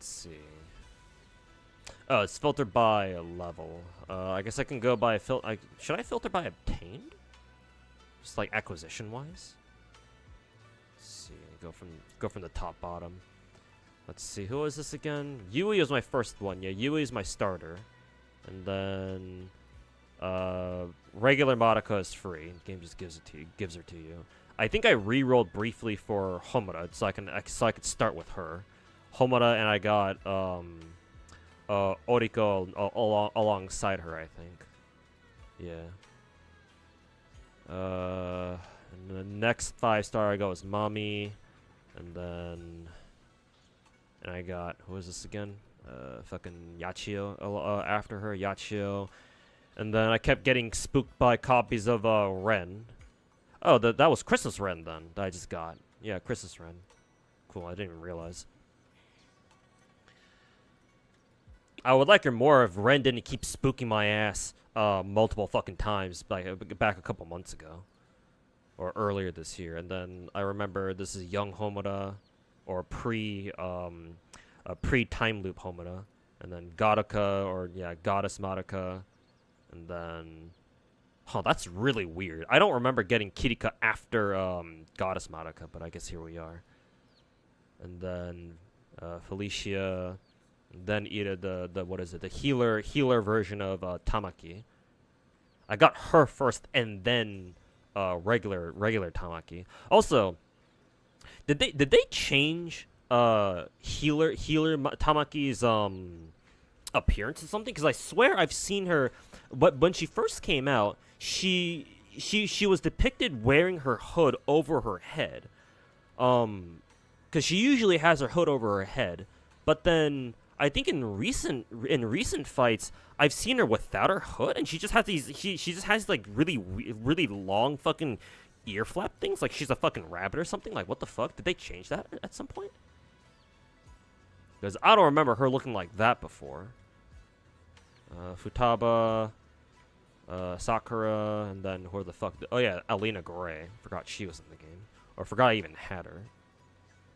Let's see. Oh, it's filtered by a level. I guess I can go by should I filter by obtained? Just like acquisition wise. Let's see. Go from the top bottom. Let's see. Who is this again? Yui was my first one. Yeah, Yui is my starter. And then regular Madoka is free. The game just gives her to you. I think I re-rolled briefly for Homura so I could start with her. Homura, and I got Oriko alongside her, I think. Yeah. And the next 5-star I got was Mami, and then I got, who is this again? Fucking Yachio after her, Yachio. And then I kept getting spooked by copies of Ren. Oh, that was Christmas Ren then that I just got. Yeah, Christmas Ren. Cool, I didn't even realize. I would like her more if Ren didn't keep spooking my ass multiple fucking times like back a couple months ago. Or earlier this year. And then I remember this is young Homura or pre time loop Homura. And then Gattaca or yeah, Goddess Madoka. And then that's really weird. I don't remember getting Kirika after Goddess Madoka, but I guess here we are. And then Felicia. Then either the what is it? The healer version of Tamaki. I got her first and then regular Tamaki. Also, did they change healer Tamaki's appearance or something? Because I swear I've seen her, but when she first came out, she was depicted wearing her hood over her head. Because she usually has her hood over her head, but then I think in recent fights I've seen her without her hood, and she just has she just has like really long fucking ear flap things, like she's a fucking rabbit or something. Like what the fuck? Did they change that at some point? Because I don't remember her looking like that before. Futaba, Sakura, and then who the fuck? Oh yeah, Alina Gray. Forgot she was in the game, or forgot I even had her.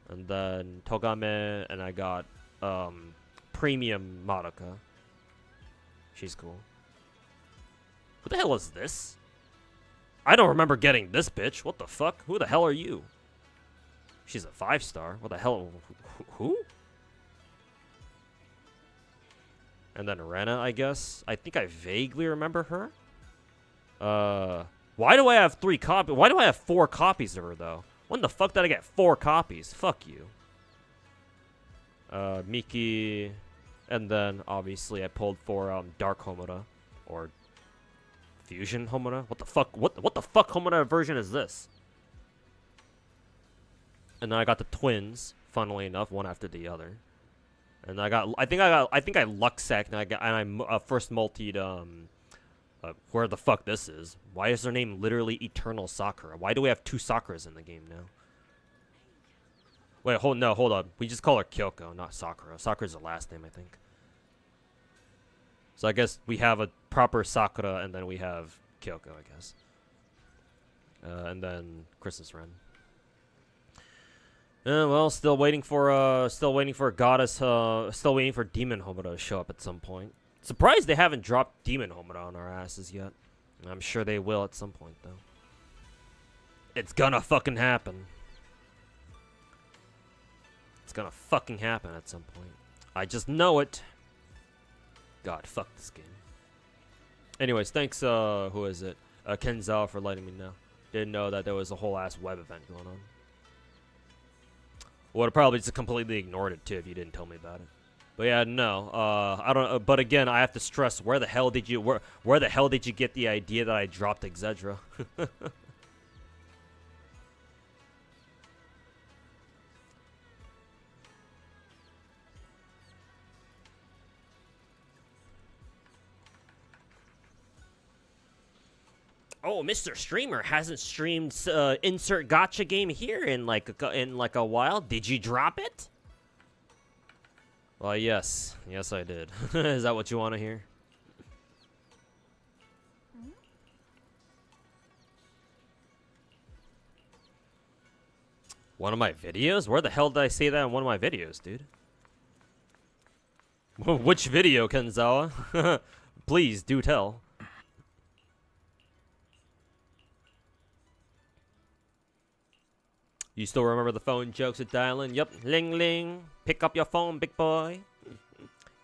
And then Togame, and I got Premium Madoka. She's cool. Who the hell is this? I don't remember getting this bitch. What the fuck? Who the hell are you? She's a 5-star. What the hell? Who? And then Rena, I guess. I think I vaguely remember her. Why do I have 3 copies? Why do I have 4 copies of her, though? When the fuck did I get 4 copies? Fuck you. Miki. And then, obviously, I pulled for Dark Homura. Or Fusion Homura. What the fuck? What the fuck Homura version is this? And then I got the twins, funnily enough, one after the other. And I think I Luxac, and I first multied where the fuck this is. Why is her name literally Eternal Sakura? Why do we have 2 Sakuras in the game now? Wait, hold on. We just call her Kyoko, not Sakura. Sakura's the last name, I think. So I guess we have a proper Sakura, and then we have Kyoko, I guess. And then Christmas Ren. Well, still waiting for Goddess, still waiting for Demon Homura to show up at some point. Surprised they haven't dropped Demon Homura on our asses yet. I'm sure they will at some point, though. It's gonna fucking happen. It's gonna fucking happen at some point. I just know it. God, fuck this game. Anyways, thanks, who is it? Kenzawa for letting me know. Didn't know that there was a whole ass web event going on. Would have probably just completely ignored it too if you didn't tell me about it. But yeah, no. I don't. But again, I have to stress: where the hell did you get the idea that I dropped Exedra? Oh, Mr. Streamer hasn't streamed insert gacha game here in like a while. Did you drop it? Well, yes I did. Is that what you want to hear? One of my videos? Where the hell did I say that in one of my videos, dude? Which video, Kenzawa? Please do tell. You still remember the phone jokes at dialing? Yup, ling ling. Pick up your phone, big boy.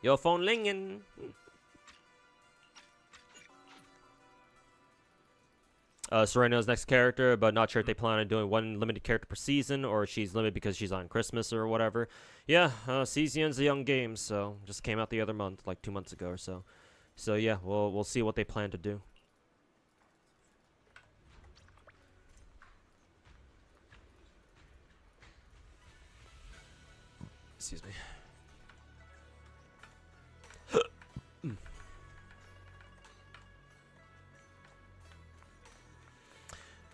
Your phone linging. Serena's next character, but not sure if they plan on doing one limited character per season, or she's limited because she's on Christmas or whatever. Yeah, CZN's a young game, so just came out the other month, like 2 months ago or so. So yeah, we'll see what they plan to do. Excuse me.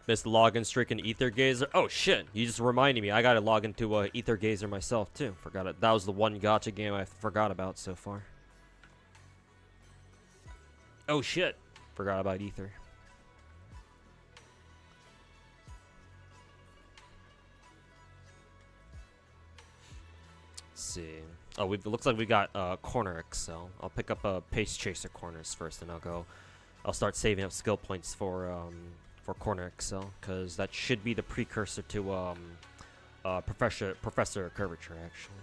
Missed the login streak in Ether Gazer. Oh shit! You just reminded me. I gotta log into Ether Gazer myself too. Forgot it. That was the one gacha game I forgot about so far. Oh shit! Forgot about Ether. Let's see. Oh, it looks like we got corner excel. I'll pick up pace chaser corners first, and I'll start saving up skill points for corner excel, because that should be the precursor to professor curvature actually.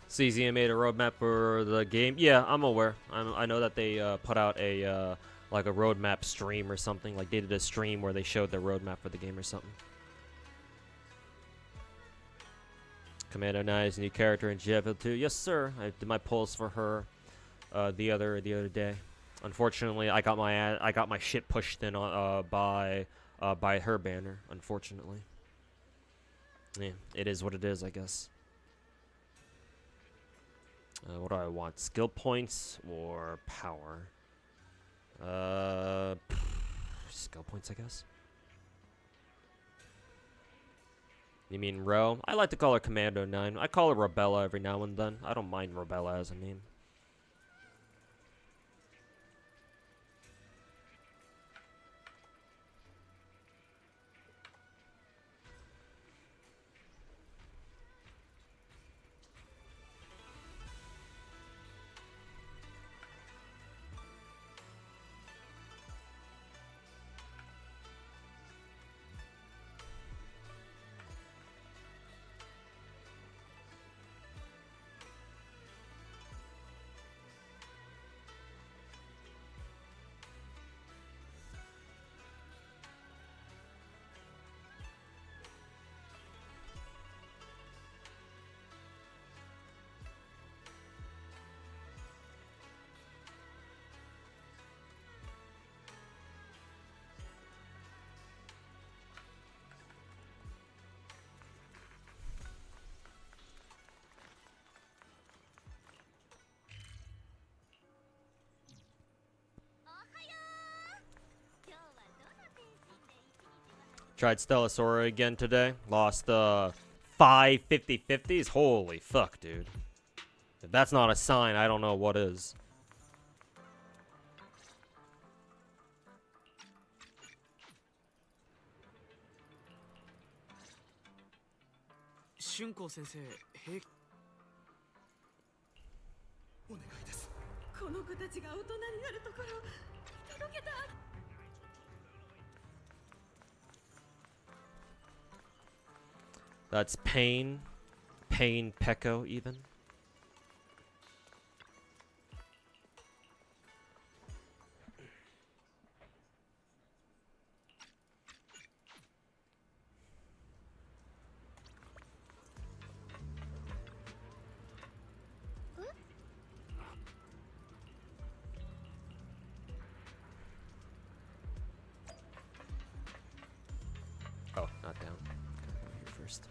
CZM made a roadmap for the game. Yeah, I'm aware. I know that they put out a like a roadmap stream or something. Like they did a stream where they showed their roadmap for the game or something. Commando 9's new character in GFL 2. Yes, sir. I did my polls for her the other day. Unfortunately, I got my shit pushed in by her banner. Unfortunately, yeah, it is what it is, I guess. What do I want? Skill points or power? Skill points, I guess. You mean Ro? I like to call her Commando 9. I call her Rebella every now and then. I don't mind Rebella as a name. Tried Stellasora again today. Lost 5 50-50s. Holy fuck, dude. If that's not a sign, I don't know what is. Shunko sensei, That's Pain Pecco even. Oh, not down. Here first.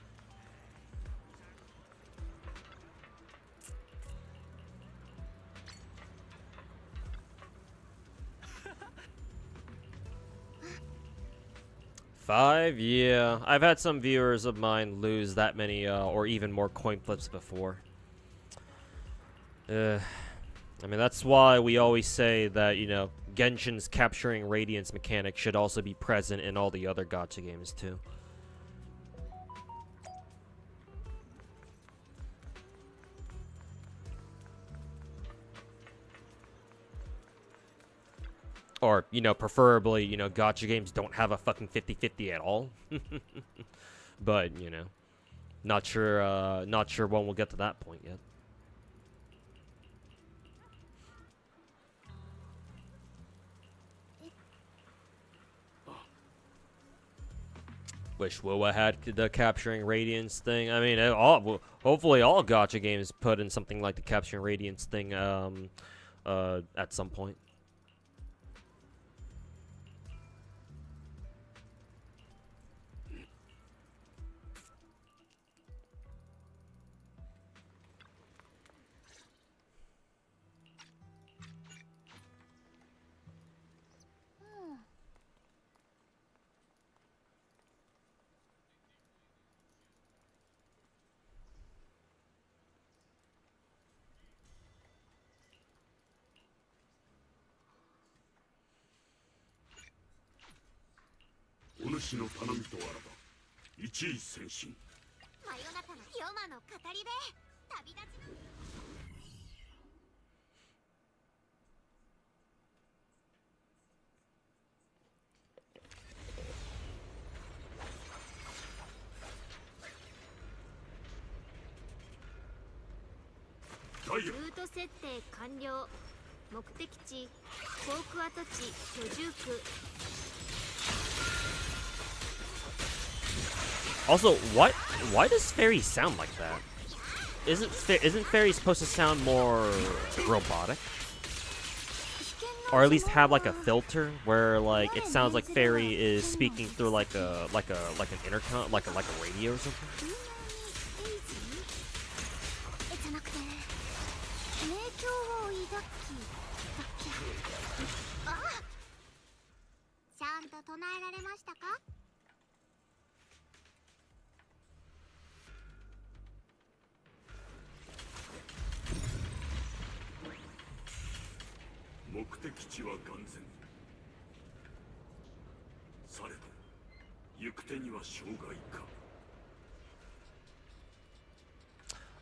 5? Yeah. I've had some viewers of mine lose that many, or even more coin flips before. I mean, that's why we always say that, you know, Genshin's capturing radiance mechanic should also be present in all the other gacha games, too. Or, you know, preferably, you know, gacha games don't have a fucking 50-50 at all. But, you know, not sure when we'll get to that point yet. Wish Wuwa had the capturing radiance thing. I mean, hopefully all gacha games put in something like the capturing radiance thing at some point. Also, why does Fairy sound like that? Isn't Fairy supposed to sound more robotic? Or at least have like a filter where like it sounds like Fairy is speaking through like an intercom, like a radio or something?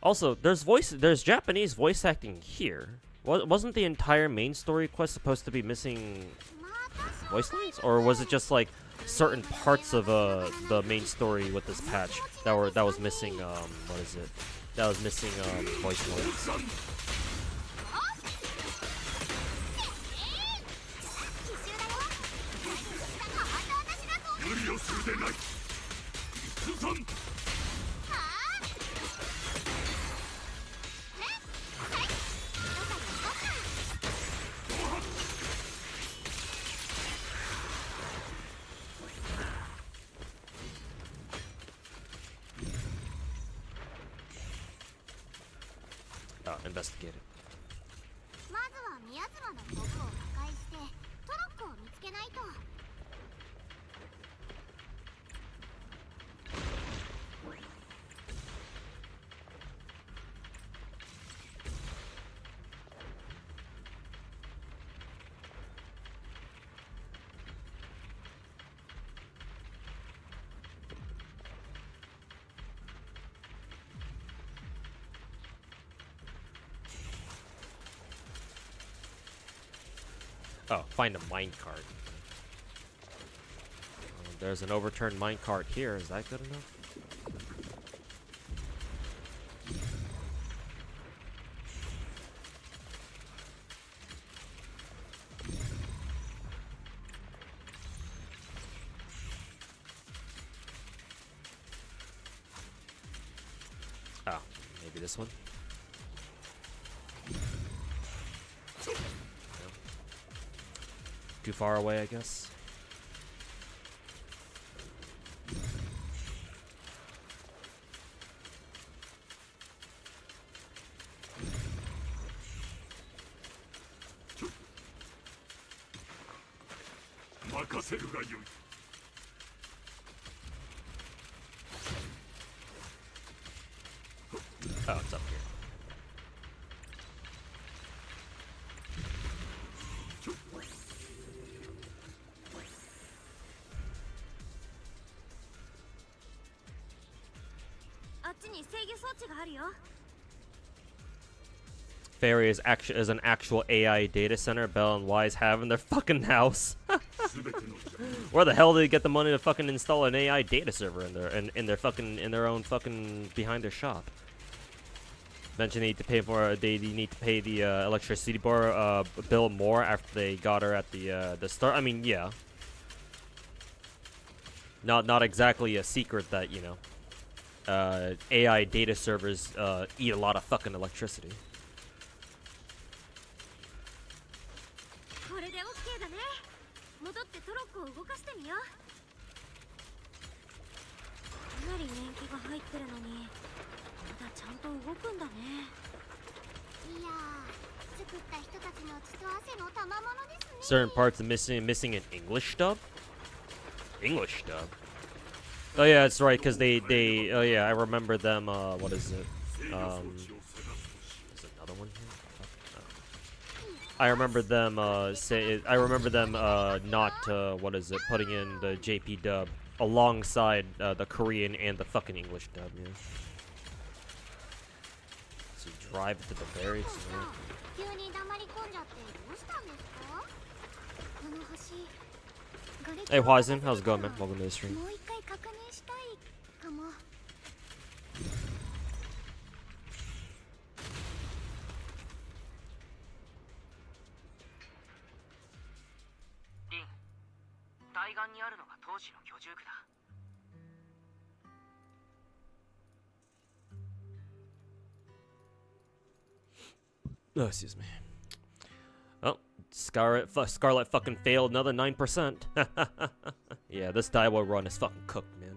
Also, there's Japanese voice acting here. Wasn't the entire main story quest supposed to be missing voice lines, or was it just like certain parts of the main story with this patch that was missing what is it? That was missing voice lines. Investigate it. Oh, find a minecart. There's an overturned minecart here. Is that good enough? Oh, maybe this one? Too far away, I guess. Oh, it's up here. Fairy is an actual AI data center Bell and Wise have in their fucking house. Where the hell did they get the money to fucking install an AI data server in their own fucking behind their shop? Mentioned they need to pay the electricity bill more after they got her at the start. I mean, yeah. Not exactly a secret that, you know, AI data servers eat a lot of fucking electricity. Certain parts are missing an English dub? English dub? Oh yeah, that's right, because oh yeah, I remember them, what is it? Is another one here? I remember them, not, what is it, putting in the JP dub alongside, the Korean and the fucking English dub, yeah. So drive to the barracks, man. Hey, Huazin, how's it going, man? Welcome to the stream. Oh, excuse me. Oh, Scarlet fucking failed another 9%. Yeah, this Daiwa run is fucking cooked, man.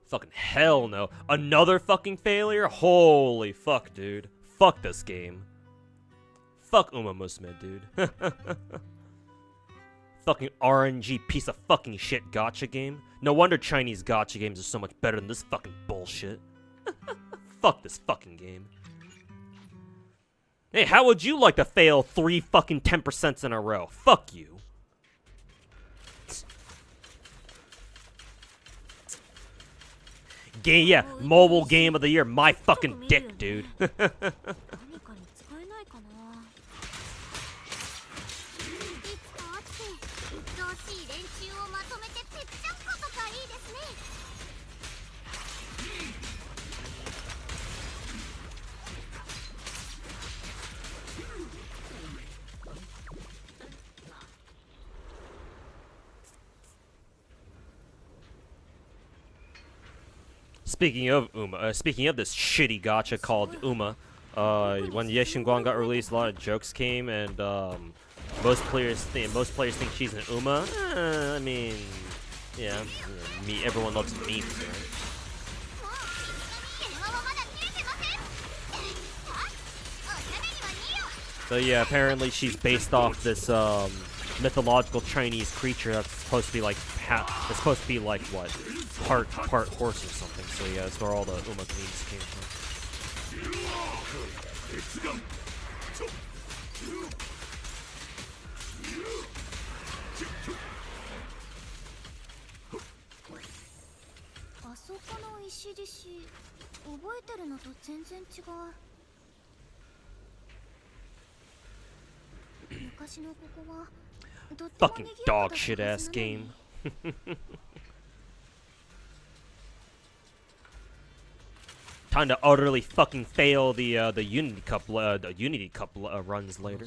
Fucking hell no. Another fucking failure? Holy fuck, dude. Fuck this game. Fuck Uma Musume, dude. Fucking RNG piece of fucking shit gacha game. No wonder Chinese gacha games are so much better than this fucking bullshit. Fuck this fucking game. Hey, how would you like to fail 3 fucking 10% in a row? Fuck you. Yeah, mobile game of the year. My fucking dick, dude. Speaking of Uma, speaking of this shitty gacha called Uma, when Yeshinguang got released, a lot of jokes came, and most players think she's an Uma. I mean, yeah, everyone loves memes, right? So yeah, apparently she's based off this mythological Chinese creature that's supposed to be like what, part horse or something. So yeah, that's where all the Uma memes came from. Fucking dog shit ass game. Time to utterly fucking fail the Unity Cup runs later.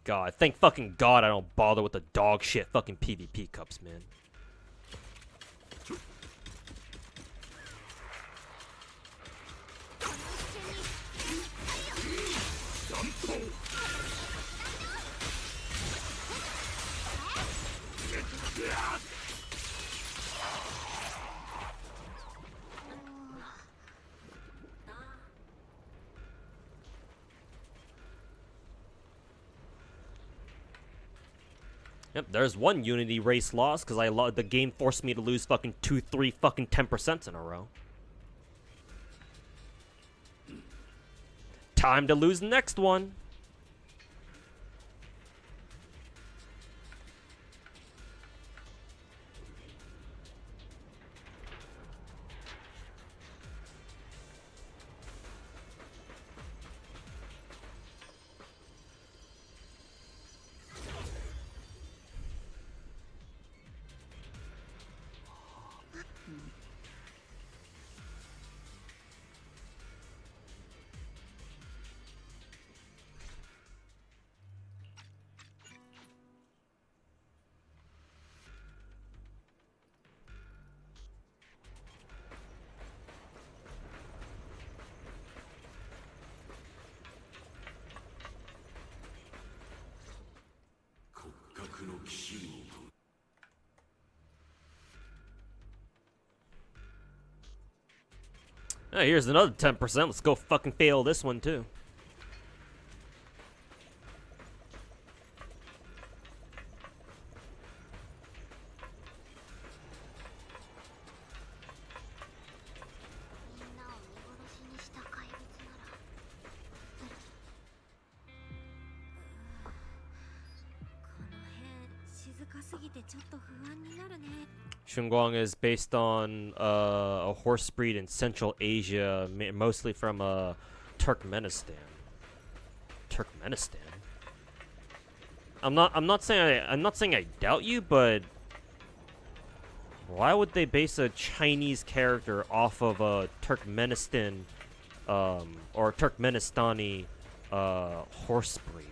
God, thank fucking God I don't bother with the dog shit fucking PvP cups, man. Yep, there's one Unity race loss because the game forced me to lose fucking 2, 3, fucking 10% in a row. Time to lose the next one. Oh, here's another 10%. Let's go fucking fail this one too. Shunguang is based on a horse breed in Central Asia, mostly from Turkmenistan. Turkmenistan. I'm not saying I doubt you, but why would they base a Chinese character off of a Turkmenistan or Turkmenistani horse breed?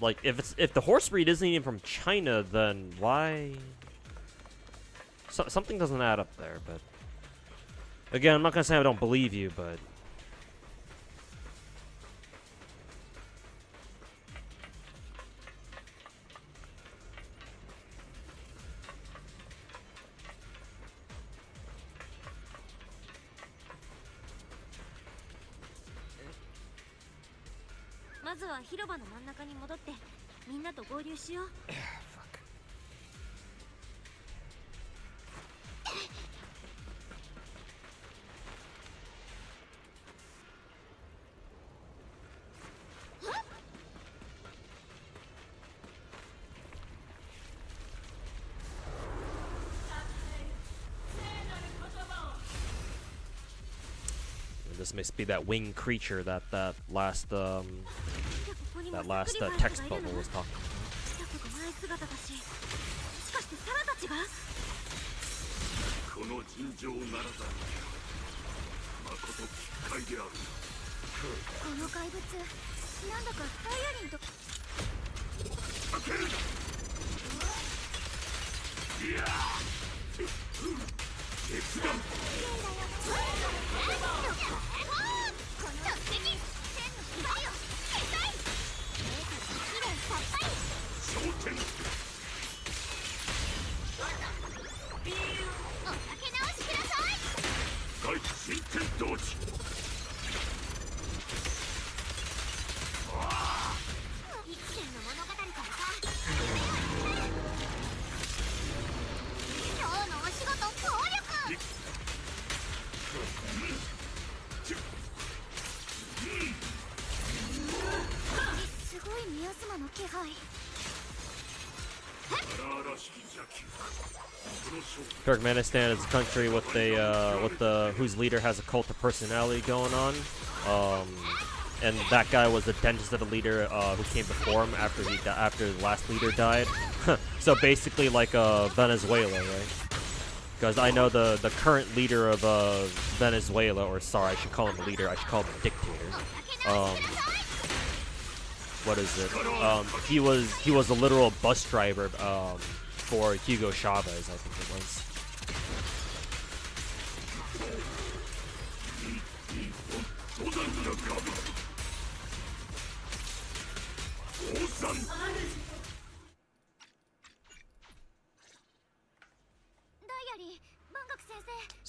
Like, if the horse breed isn't even from China, then why? Something doesn't add up there, but again, I'm not gonna say I don't believe you, but this must be that winged creature that last text bubble was talking about. Turkmenistan is a country with whose leader has a cult of personality going on, and that guy was the dentist of the leader who came before him after the last leader died. So basically, like Venezuela, right? Because I know the current leader of Venezuela, or sorry, I should call him a leader. I should call him a dictator. What is it? He was a literal bus driver for Hugo Chavez, I think it was.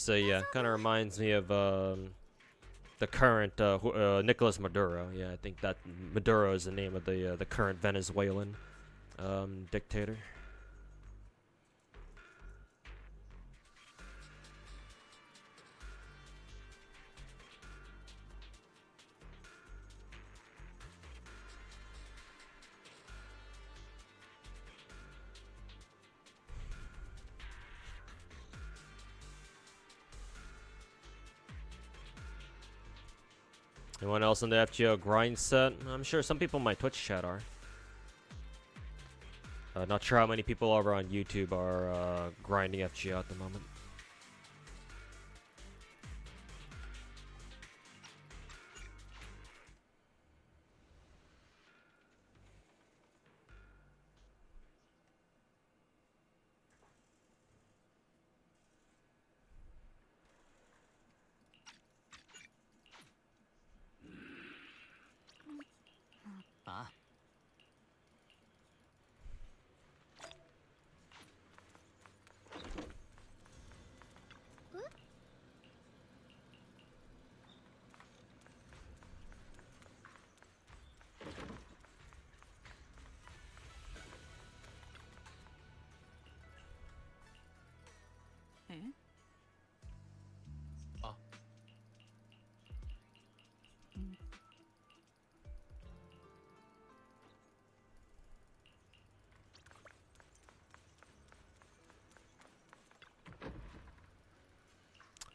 So yeah, kind of reminds me of the current Nicolas Maduro. Yeah, I think that Maduro is the name of the current Venezuelan dictator. Anyone else in the FGO grind set? I'm sure some people in my Twitch chat are. Not sure how many people over on YouTube are grinding FGO at the moment.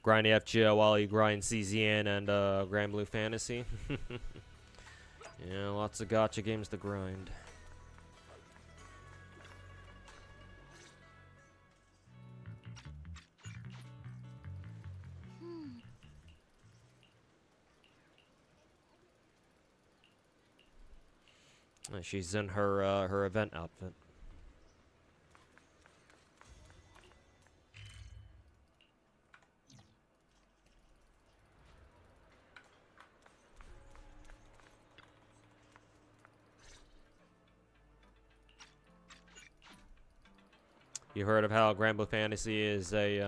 Grind the FGO while you grind CZN and Grand Blue Fantasy. Yeah, lots of gacha games to grind. She's in her her event outfit. You heard of how Grand Blue Fantasy is a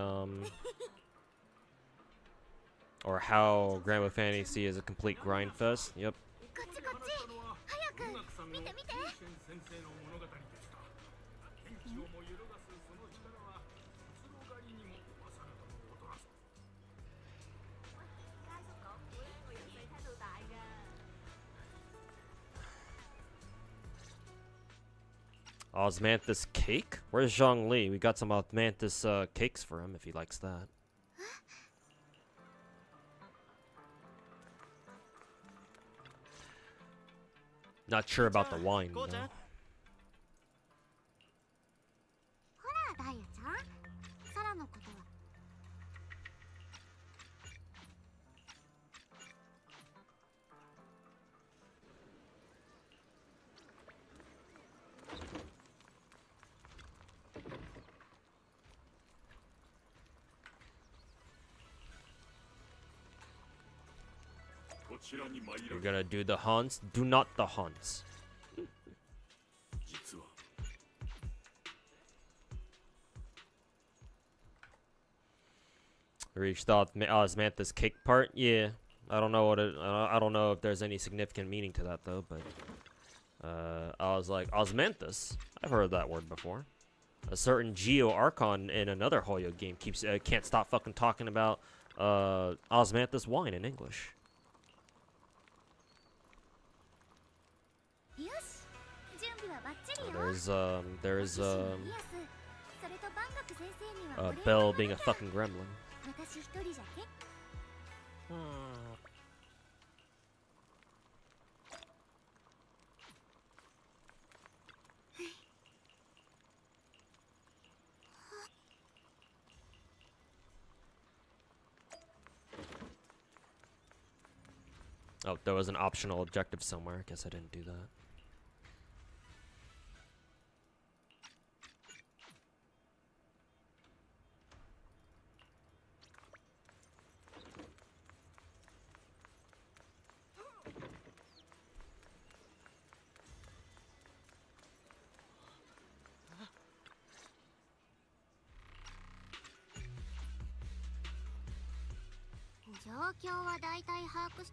or how Grand Blue Fantasy is a complete grind fest? Yep. こっちこっち早く見て見てOsmanthus cake? Where's Zhongli? We got some Osmanthus cakes for him if he likes that. Not sure about the wine though. ほらダイヤちゃんサラのことは You're gonna do the haunts? Do not the haunts. Reached the Osmanthus cake part? Yeah. I don't know what it. I don't know if there's any significant meaning to that though. But I was like, Osmanthus? I've heard that word before. A certain Geo Archon in another Hoyo game keeps can't stop fucking talking about Osmanthus wine in English. よし準備はバッチリよ There's それと万学先生にはお礼が Bell being a fucking gremlin. 私一人じゃけ Oh, there was an optional objective somewhere. I guess I didn't do that. 状況は大体把握し、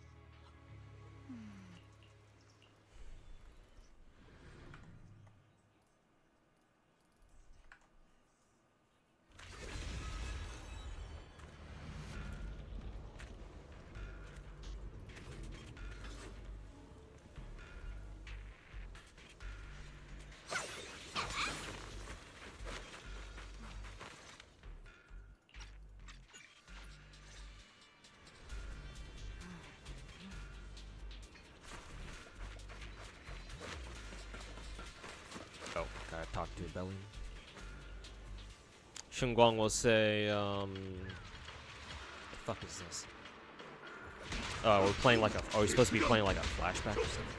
Oh, gotta talk to Belly. Shunguang will say, the fuck is this? Oh, we're playing like a. Oh, we're supposed to be playing like a flashback or something.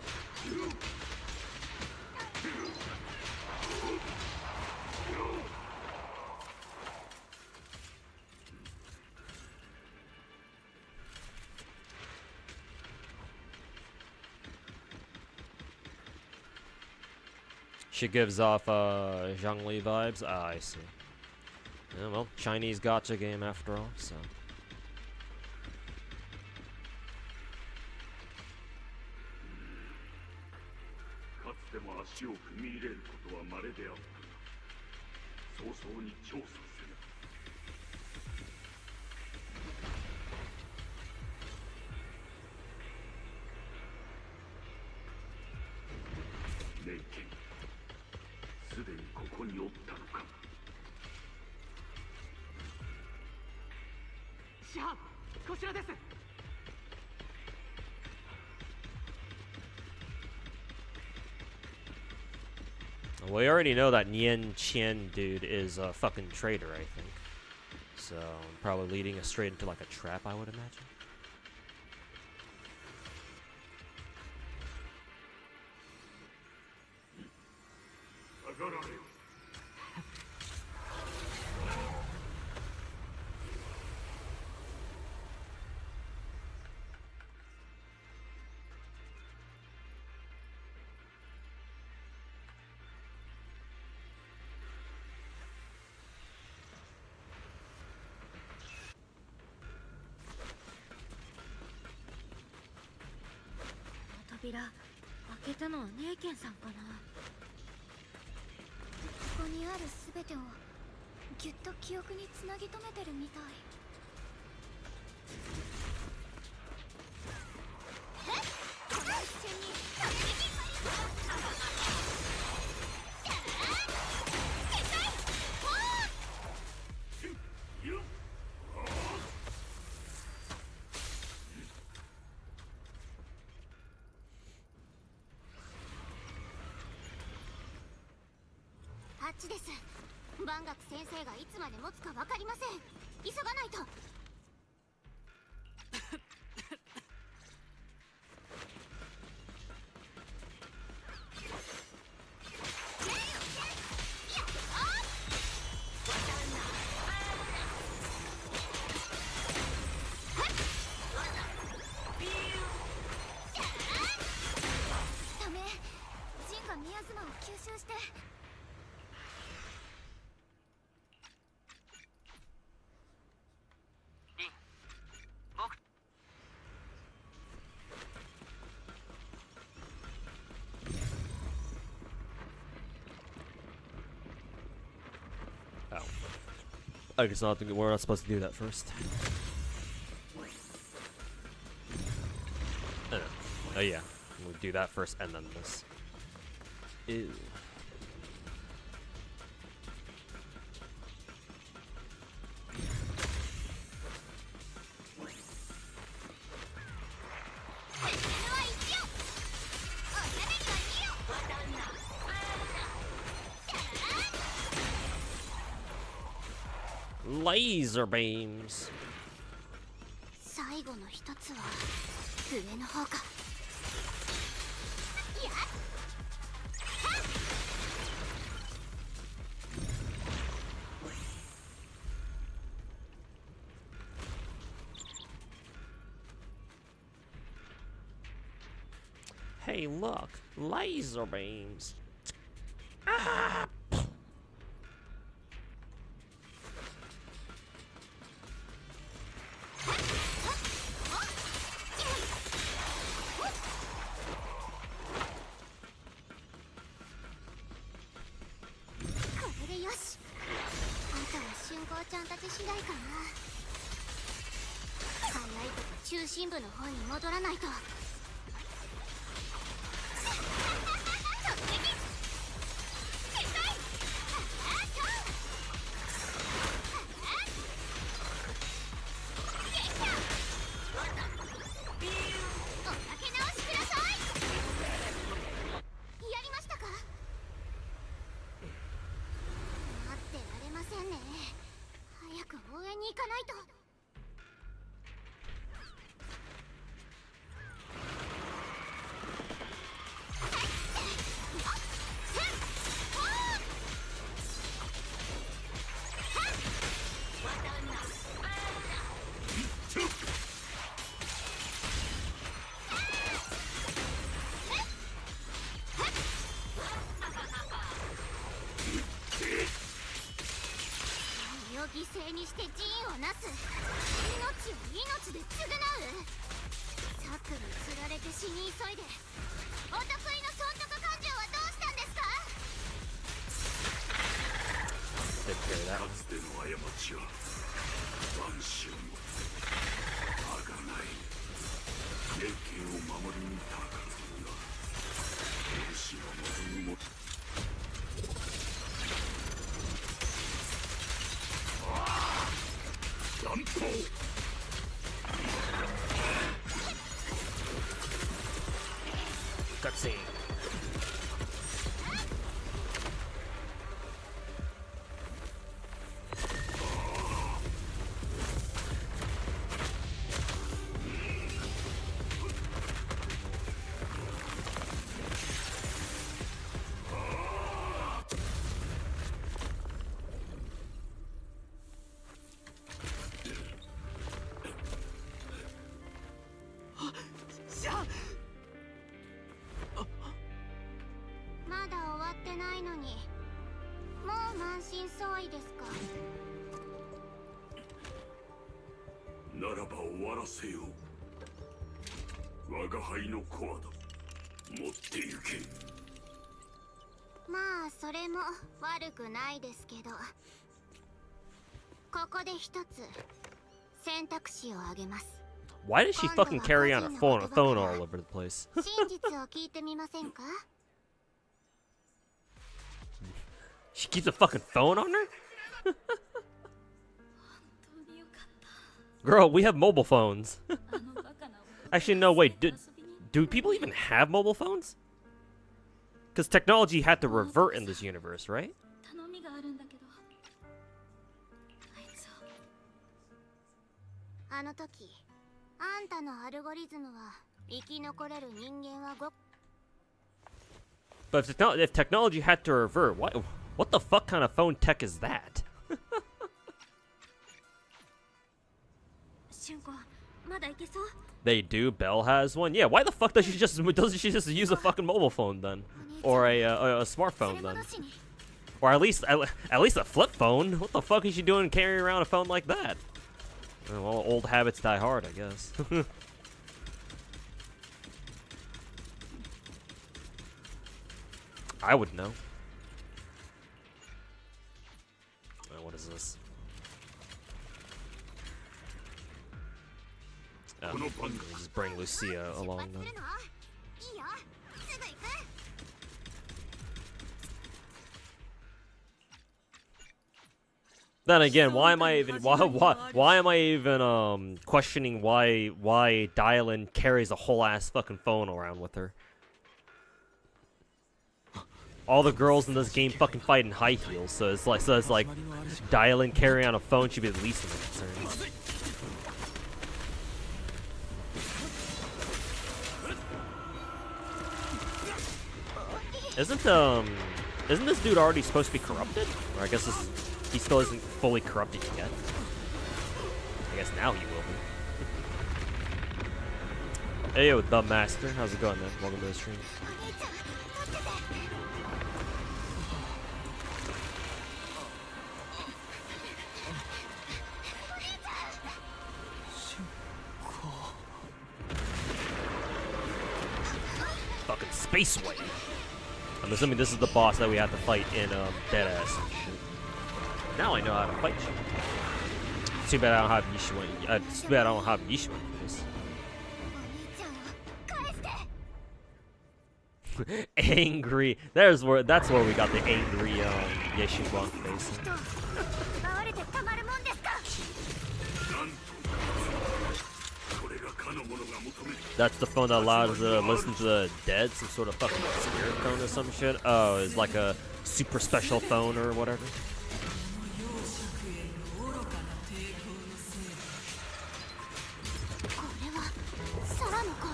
She gives off Zhongli vibes. Ah, I see. Yeah, well, Chinese gacha game after all, so. かつても足を踏み入れることは稀であったが、早々に調査せぬ。メイケン、すでにここにおったのか。師範、こちらです。 We already know that Nian Qian dude is a fucking traitor, I think. So, probably leading us straight into like a trap, I would imagine. ...扉開けたのはネイケンさんかな。ここにある全てをぎゅっと記憶につなぎ止めてるみたい。あっちです。万学先生がいつまで持つか分かりません。急がないと。ダメ。ジンがミヤズマを吸収して。 I guess not. We're not supposed to do that first. Oh yeah, we'll do that first and then this. Ew. Laser beams. 最後の一つは上の方か。やっ。Hey, look, laser beams. Ah! 中心部の方に戻らないと。に行かないと。犠牲にして陣をなす。命を命で償う。策に釣られて死に急いで、お得意の損得感情はどうしたんですか。かつての過ちは万死をもあがない霊剣を守りにたかずには天使の望むも乱闘。Cutscene.ならば終わらせよう。我が輩のコアだ。持って行け。まあそれも悪くないですけど、ここで一つ選択肢をあげます。 Why does she fucking carry on her phone all over the place? 真実を聞いてみませんか。She keeps a fucking phone on her? Girl, we have mobile phones. Actually, no, wait. Do people even have mobile phones? Because technology had to revert in this universe, right? あの時、あんたのアルゴリズムは生き残れる人間はご。 But if technology had to revert, what the fuck kind of phone tech is that? They do. Belle has one. Yeah. Why the fuck doesn't she just use a fucking mobile phone then, or a smartphone then, or at least a flip phone? What the fuck is she doing carrying around a phone like that? Well, old habits die hard, I guess. I would know. What is this? Oh, we'll just bring Lucia along then. Then again, why am I even questioning why Dylan carries a whole ass fucking phone around with her? All the girls in this game fucking fight in high heels, so it's like Dylan carrying on a phone should be the least of my concerns. Isn't this dude already supposed to be corrupted? Or I guess he still isn't fully corrupted yet. I guess now he will be. Hey yo, the master, how's it going, man? Welcome to the stream. Fucking space wave. I'm assuming this is the boss that we have to fight in Deadass and shit. Now I know how to fight you. Too bad I don't have Yishun. Too bad I don't have Yishun for this. Angry. That's where we got the angry Yeshiwan face. 奪われてたまるもんですか。なんとこれがかの者が求める That's the phone that allows to listen to the dead, some sort of fucking spirit phone or some shit. Oh, it's like a super special phone or whatever. これは空の声。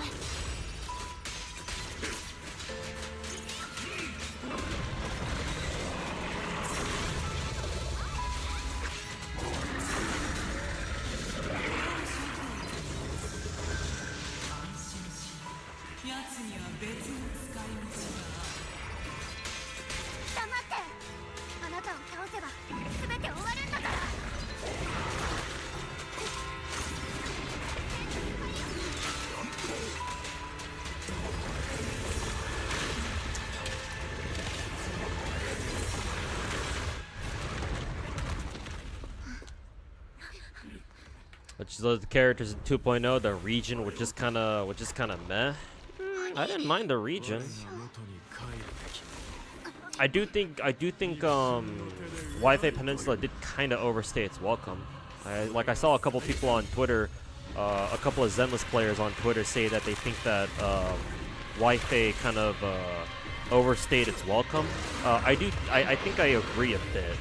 黙ってあなたを倒せば全て終わるんだから。 Which is the characters in 2.0, the region which is kind of meh. I didn't mind the region. I do think Wi-Fi Peninsula did kind of overstay its welcome. I saw a couple people on Twitter, a couple of Zenless players on Twitter say that they think that Wi-Fi kind of overstayed its welcome. I think I agree a bit.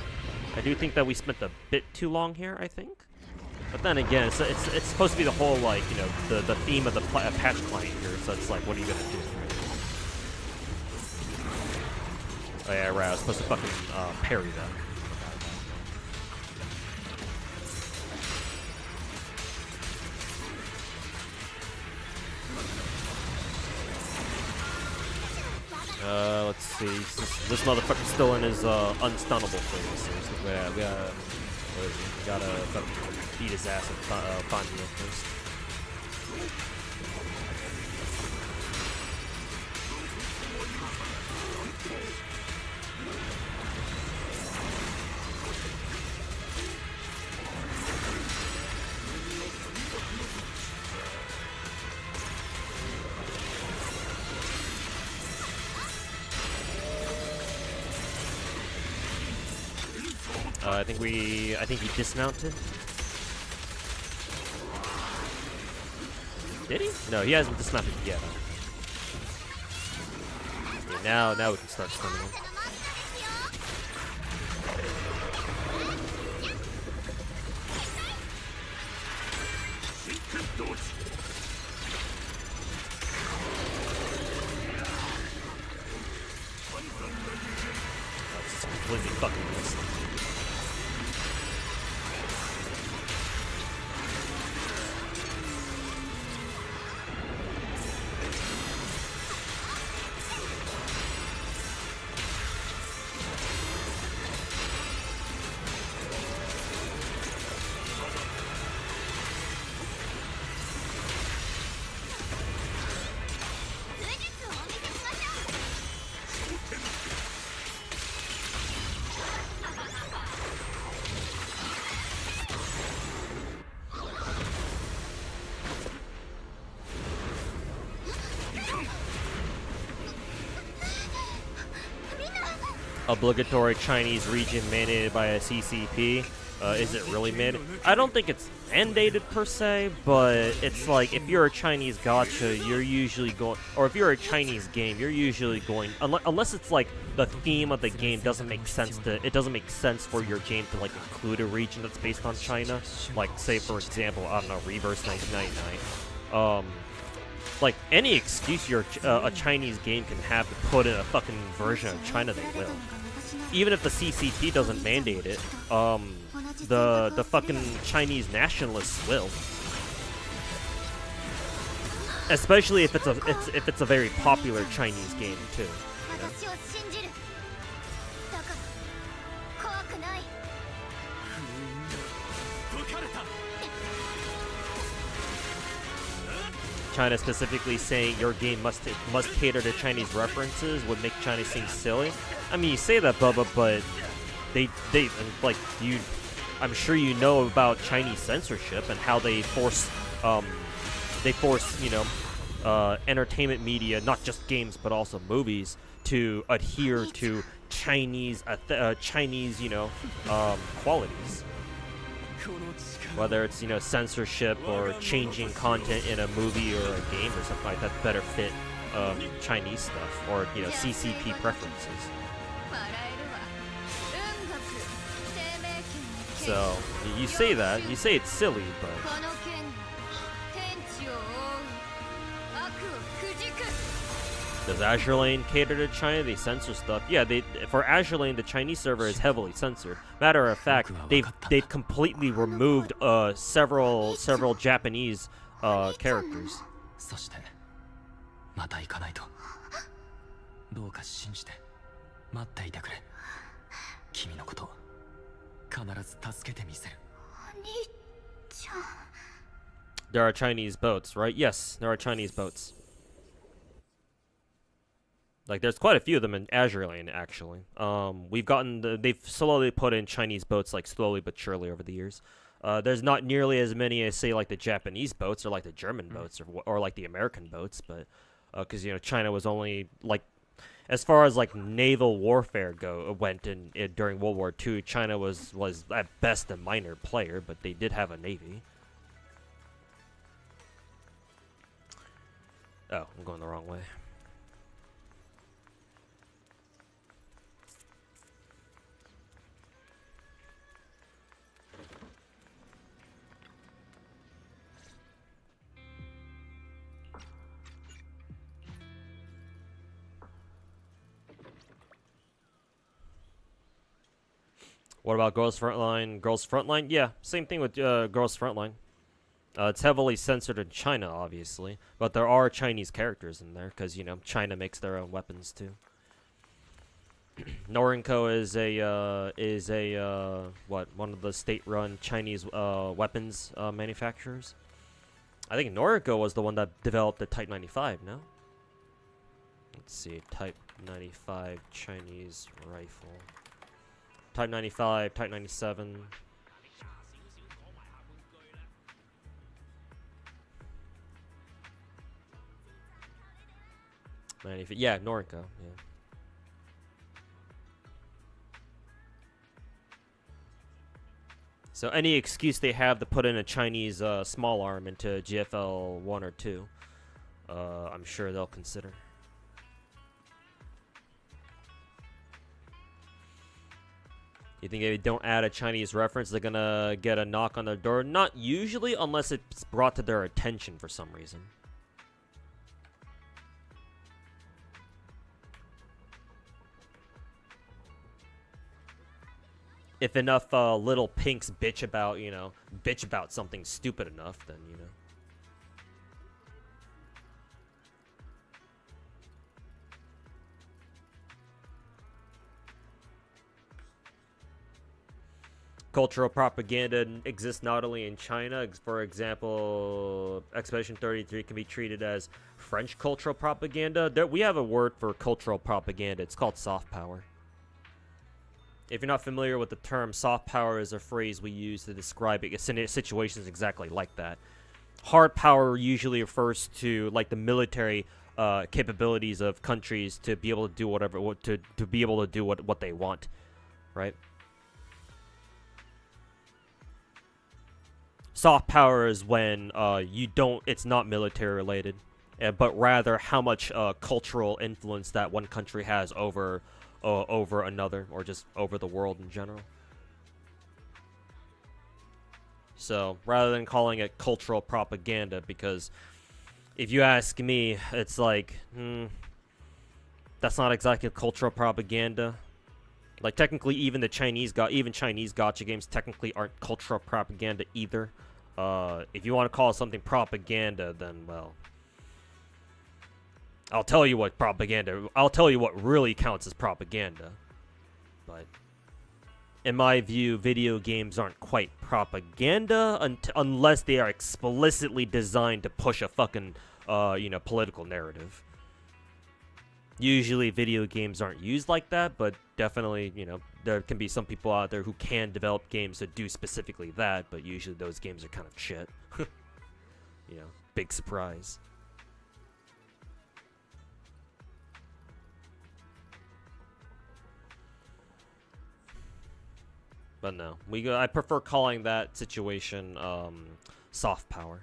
I do think that we spent a bit too long here, I think. But then again, it's supposed to be the whole, like, you know, the theme of the patch client here, so it's like, what are you gonna do? Oh yeah, right, I was supposed to fucking parry that. Let's see, this motherfucker's still in his unstunnable phase, so we gotta fucking beat his ass and find him first. I think he dismounted. Did he? No, he hasn't dismounted yet. Okay, now we can start stunning him. That's just completely fucking missed. Obligatory Chinese region mandated by a CCP. Is it really mandated? I don't think it's mandated per se, but it's like if you're a Chinese gacha, you're usually going, or if you're a Chinese game, you're usually going, unless it's like the theme of the game doesn't make sense it doesn't make sense for your game to like include a region that's based on China. Like say for example, I don't know, Reverse 1999. Like any excuse a Chinese game can have to put in a fucking version of China, they will. Even if the CCP doesn't mandate it, the fucking Chinese nationalists will. Especially if it's a very popular Chinese game too. You know? China specifically saying your game must cater to Chinese references would make China seem silly. I mean, you say that, Bubba, but they like you. I'm sure you know about Chinese censorship and how they force you know, entertainment media, not just games but also movies, to adhere to Chinese, qualities. Whether it's, censorship or changing content in a movie or a game or something like that better fit Chinese stuff, or, CCP preferences. So, you say that, you say it's silly, but... Does Azure Lane cater to China? They censor stuff. Yeah, for Azure Lane, the Chinese server is heavily censored. Matter of fact, they've completely removed several Japanese characters. There are Chinese boats, right? Yes, there are Chinese boats. Like, there's quite a few of them in Azure Lane, actually. They've slowly put in Chinese boats, like, slowly but surely over the years. There's not nearly as many as, say, like, the Japanese boats, or, like, the German boats, or like, the American boats, but, because, China was only, like, as far as, like, naval warfare went during World War II, China was at best a minor player, but they did have a navy. Oh, I'm going the wrong way. What about Girls Frontline? Girls Frontline? Yeah, same thing with Girls Frontline. It's heavily censored in China, obviously, but there are Chinese characters in there because China makes their own weapons too. Norinco is one of the state-run Chinese weapons manufacturers. I think Norinco was the one that developed the Type 95. No. Let's see, Type 95 Chinese rifle. Type 95, Type 97. Yeah, Norinco, yeah. So any excuse they have to put in a Chinese small arm into GFL 1 or 2, I'm sure they'll consider. You think if they don't add a Chinese reference, they're gonna get a knock on their door? Not usually, unless it's brought to their attention for some reason. If enough little pinks bitch about something stupid enough, then Cultural propaganda exists not only in China. For example, Expedition 33 can be treated as French cultural propaganda. We have a word for cultural propaganda. It's called soft power. If you're not familiar with the term, soft power is a phrase we use to describe situations exactly like that. Hard power usually refers to like the military capabilities of countries to be able to do to be able to do what they want, right? Soft power is when it's not military related, but rather how much cultural influence that one country has over another, or just over the world in general. So rather than calling it cultural propaganda, because if you ask me, it's like, that's not exactly cultural propaganda. Like, technically, even Chinese gacha games technically aren't cultural propaganda either. If you want to call something propaganda, then, well, I'll tell you what really counts as propaganda. But in my view, video games aren't quite propaganda unless they are explicitly designed to push a fucking, political narrative. Usually video games aren't used like that, but definitely, there can be some people out there who can develop games that do specifically that, but usually those games are kind of shit. Big surprise. But no, I prefer calling that situation soft power.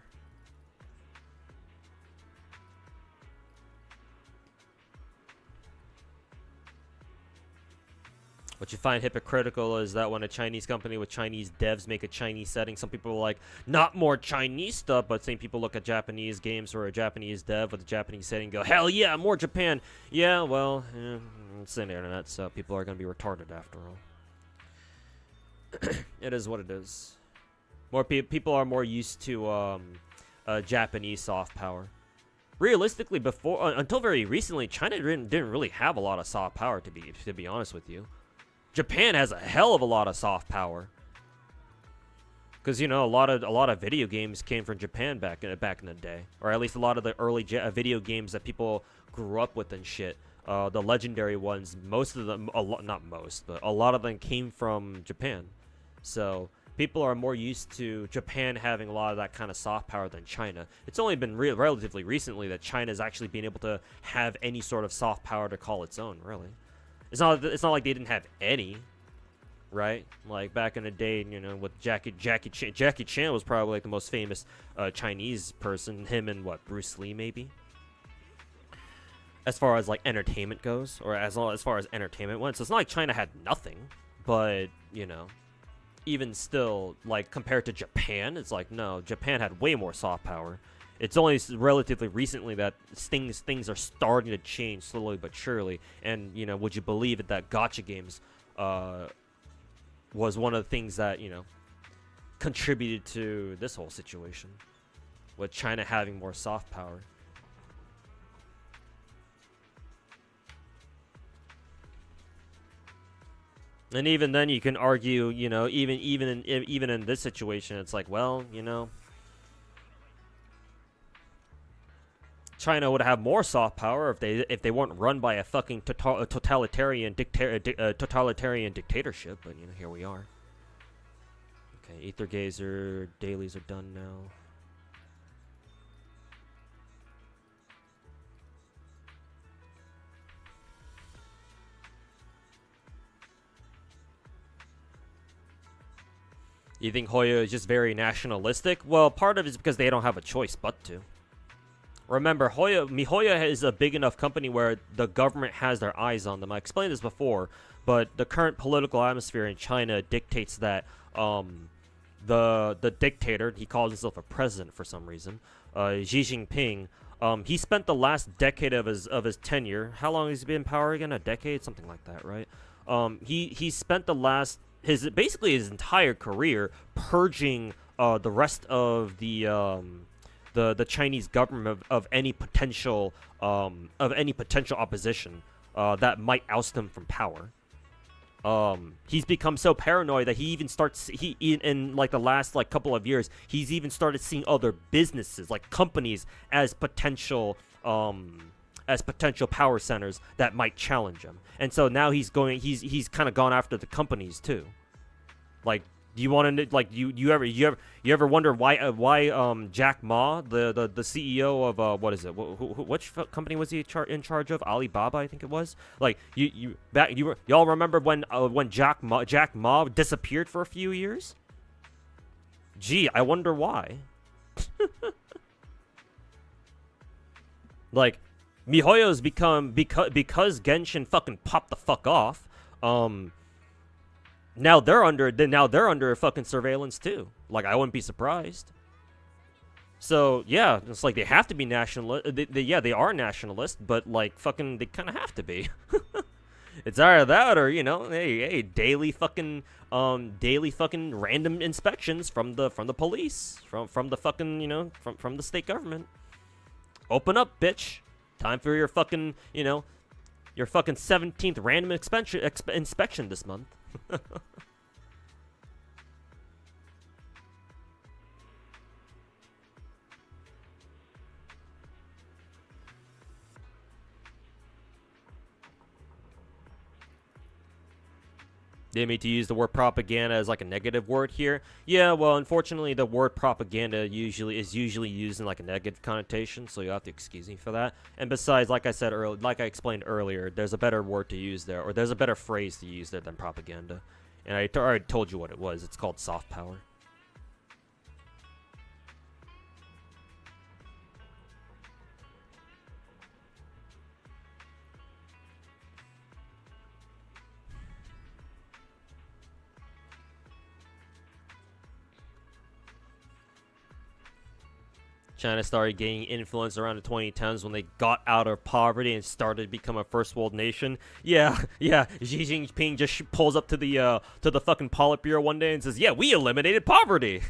What you find hypocritical is that when a Chinese company with Chinese devs make a Chinese setting, some people are like, not more Chinese stuff, but same people look at Japanese games or a Japanese dev with a Japanese setting and go, hell yeah, more Japan. Yeah, well, it's the internet, so people are going to be retarded after all. It is what it is. More people are more used to Japanese soft power. Realistically, until very recently, China didn't really have a lot of soft power, to be honest with you. Japan has a hell of a lot of soft power, because you know a lot of video games came from Japan back in the day, or at least a lot of the early video games that people grew up with and shit. The legendary ones, most of them, not most, but a lot of them came from Japan. So people are more used to Japan having a lot of that kind of soft power than China. It's only been relatively recently that China's actually been able to have any sort of soft power to call its own, really. It's not like they didn't have any, right? Like back in the day, you know, with Jackie Chan was probably like the most famous Chinese person. Him and Bruce Lee maybe. As far as like entertainment goes, or as far as entertainment went, so it's not like China had nothing, but you know, even still, like compared to Japan, it's like no, Japan had way more soft power. It's only relatively recently that things are starting to change slowly but surely. And, you know, would you believe it that gacha games was one of the things that, you know, contributed to this whole situation with China having more soft power. And even then you can argue, you know, even in this situation, it's like, well, you know, China would have more soft power if they weren't run by a fucking totalitarian dictatorship. But you know, here we are. Okay, Ether Gazer dailies are done now. You think Hoya is just very nationalistic? Well, part of it is because they don't have a choice but to. Remember, MiHoYo is a big enough company where the government has their eyes on them. I explained this before, but the current political atmosphere in China dictates that the dictator, he calls himself a president for some reason, Xi Jinping, he spent the last decade of his tenure. How long has he been in power again? A decade, something like that, right? He spent basically his entire career purging the rest of the Chinese government of any potential opposition that might oust him from power. He's become so paranoid that he even starts in like the last like couple of years, he's even started seeing other businesses like companies as potential power centers that might challenge him. And so now he's kind of gone after the companies too. Like, do you want to like you ever wonder why Jack Ma, the CEO of what is it, which company was he in charge of? Alibaba, I think it was. Like y'all remember when Jack Ma disappeared for a few years? Gee, I wonder why. Like, MiHoYo's become because Genshin fucking popped the fuck off. Now they're under fucking surveillance too. Like, I wouldn't be surprised. So yeah, it's like they have to be nationalist. They are nationalist, but like fucking they kind of have to be. It's either that or, you know, hey, daily fucking random inspections from the police, from the fucking, you know, from the state government. Open up, bitch. Time for your fucking, you know, your fucking 17th random inspection this month. They mean to use the word propaganda as like a negative word here. Yeah, well, unfortunately, the word propaganda is usually used in like a negative connotation, so you have to excuse me for that. And besides, like I explained earlier, there's a better word to use there, or there's a better phrase to use there than propaganda. And I already told you what it was. It's called soft power. China started gaining influence around the 2010s when they got out of poverty and started to become a first world nation. Yeah, Xi Jinping just pulls up to the fucking Politburo one day and says, "Yeah, we eliminated poverty."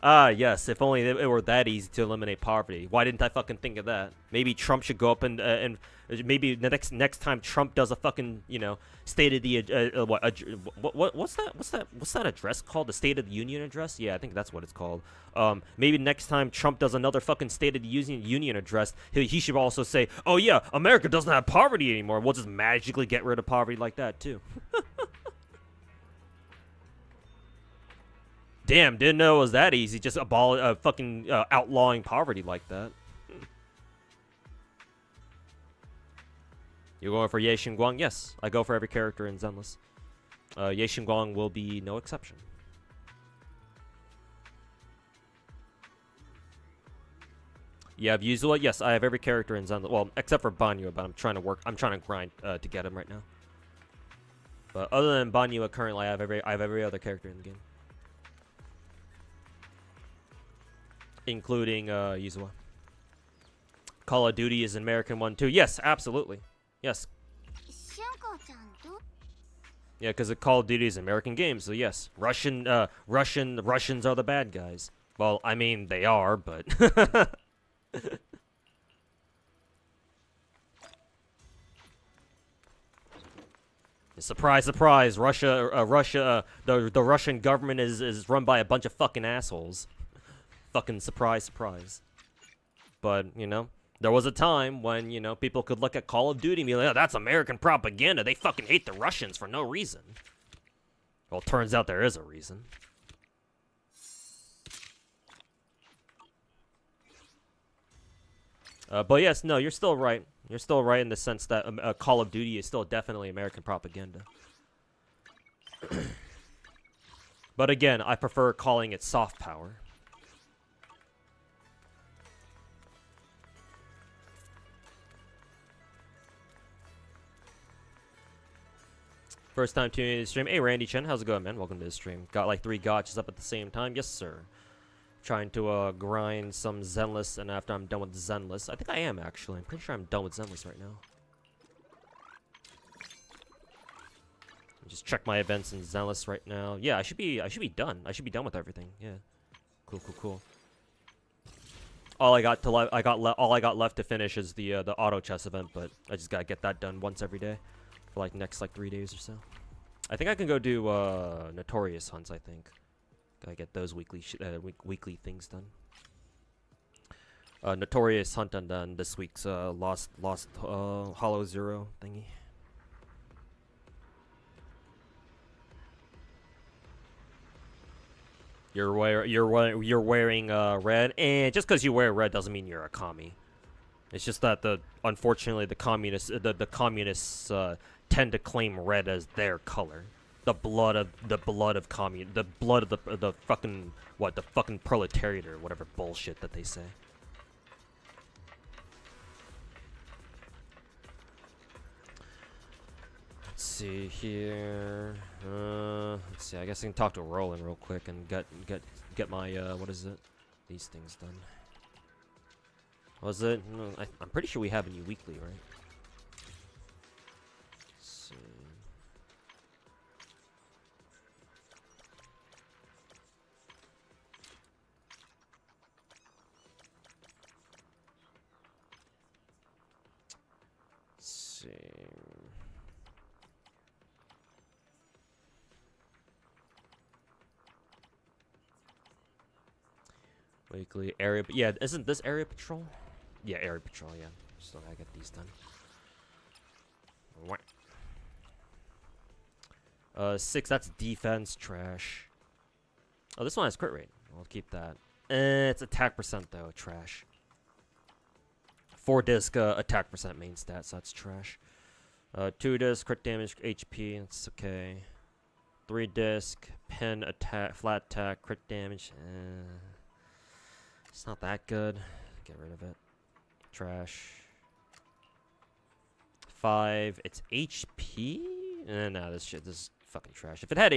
Yes, if only it were that easy to eliminate poverty. Why didn't I fucking think of that? Maybe Trump should go up and maybe the next time Trump does a fucking, you know, state of the what's that address called? The State of the Union address? Yeah, I think that's what it's called. Maybe next time Trump does another fucking State of the Union address, he should also say, "Oh yeah, America doesn't have poverty anymore. We'll just magically get rid of poverty like that too." Damn, didn't know it was that easy. Just fucking outlawing poverty like that. You're going for Ye Xingguang? Yes, I go for every character in Zenless. Ye Xingguang will be no exception. You have Yuzula? Yes, I have every character in Zenless. Well, except for Banyua, but I'm trying to grind to get him right now. But other than Banyua, currently I have every other character in the game. Including Yuzula. Call of Duty is an American one too. Yes, absolutely. Yes. Yeah, because Call of Duty is an American game, so yes. Russians are the bad guys. Well, I mean they are, but surprise, surprise. The Russian government is run by a bunch of fucking assholes. Fucking surprise, surprise. But, you know, there was a time when, you know, people could look at Call of Duty and be like, "Oh, that's American propaganda. They fucking hate the Russians for no reason." Well, it turns out there is a reason. But yes, no, you're still right. You're still right in the sense that Call of Duty is still definitely American propaganda. But again, I prefer calling it soft power. First time tuning in to the stream. Hey, Randy Chen, how's it going, man? Welcome to the stream. Got like 3 gotchas up at the same time. Yes, sir. Trying to grind some Zenless, and after I'm done with Zenless, I think I am actually. I'm pretty sure I'm done with Zenless right now. Just check my events in Zenless right now. Yeah, I should be done. I should be done with everything. Yeah. Cool. All I got left to finish is the auto chess event, but I just gotta get that done once every day. For like next 3 days or so. I think I can go do Notorious hunts. I think gotta get those weekly things done. Notorious hunt, and then this week's lost Hollow Zero thingy. You're wearing red, and just because you wear red doesn't mean you're a commie. It's just that unfortunately the communists tend to claim red as their color. The blood of the fucking the fucking proletariat or whatever bullshit that they say. Let's see here. Let's see. I guess I can talk to Roland real quick and get my what is it? These things done. Was it? No, I'm pretty sure we have a new weekly, right? Let's see. Let's see. Weekly area, yeah, isn't this area patrol? Yeah, area patrol, yeah. Still gotta get these done. 6, that's defense, trash. Oh, this one has crit rate. I'll keep that. It's attack percent, though, trash. 4 disc attack percent main stats, so that's trash. 2 disc crit damage, HP, that's okay. 3 disc, pen attack, flat attack, crit damage. It's not that good. Get rid of it. Trash. 5. It's HP. No, this is fucking trash. If it had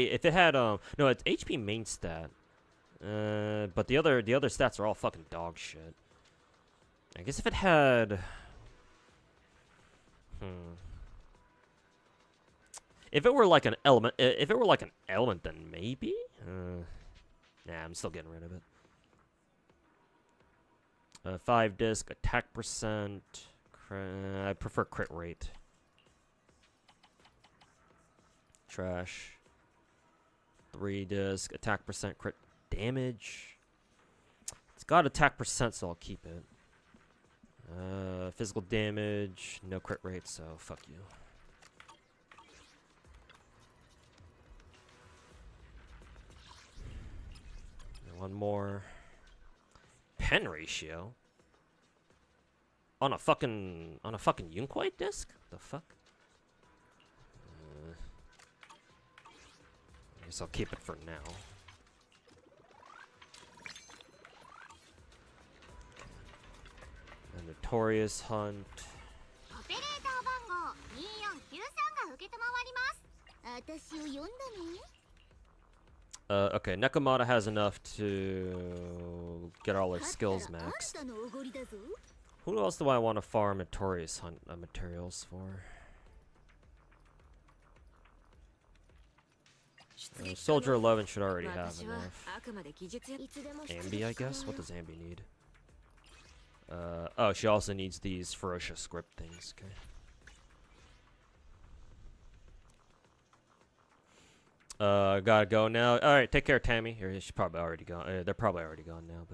no, it's HP main stat. But the other stats are all fucking dog shit. I guess if it had, if it were like an element, then maybe. Nah, I'm still getting rid of it. 5 disc, attack percent. I prefer crit rate. Trash. 3 disc, attack percent, crit damage. It's got attack percent, so I'll keep it. Physical damage, no crit rate, so fuck you. And one more. Pen ratio on a fucking Yunquite disc? The fuck? I guess I'll keep it for now. A notorious hunt. オペレーター番号2493が受けたまわります。私を呼んだね。Okay, Nekomata has enough to get all her skills maxed. Who else do I want to farm notorious hunt materials for? Soldier 11 should already have enough. Ambi, I guess? What does Ambi need? Oh, she also needs these ferocious script things. Okay. Gotta go now. Alright, take care, Tammy. She's probably already gone. They're probably already gone now,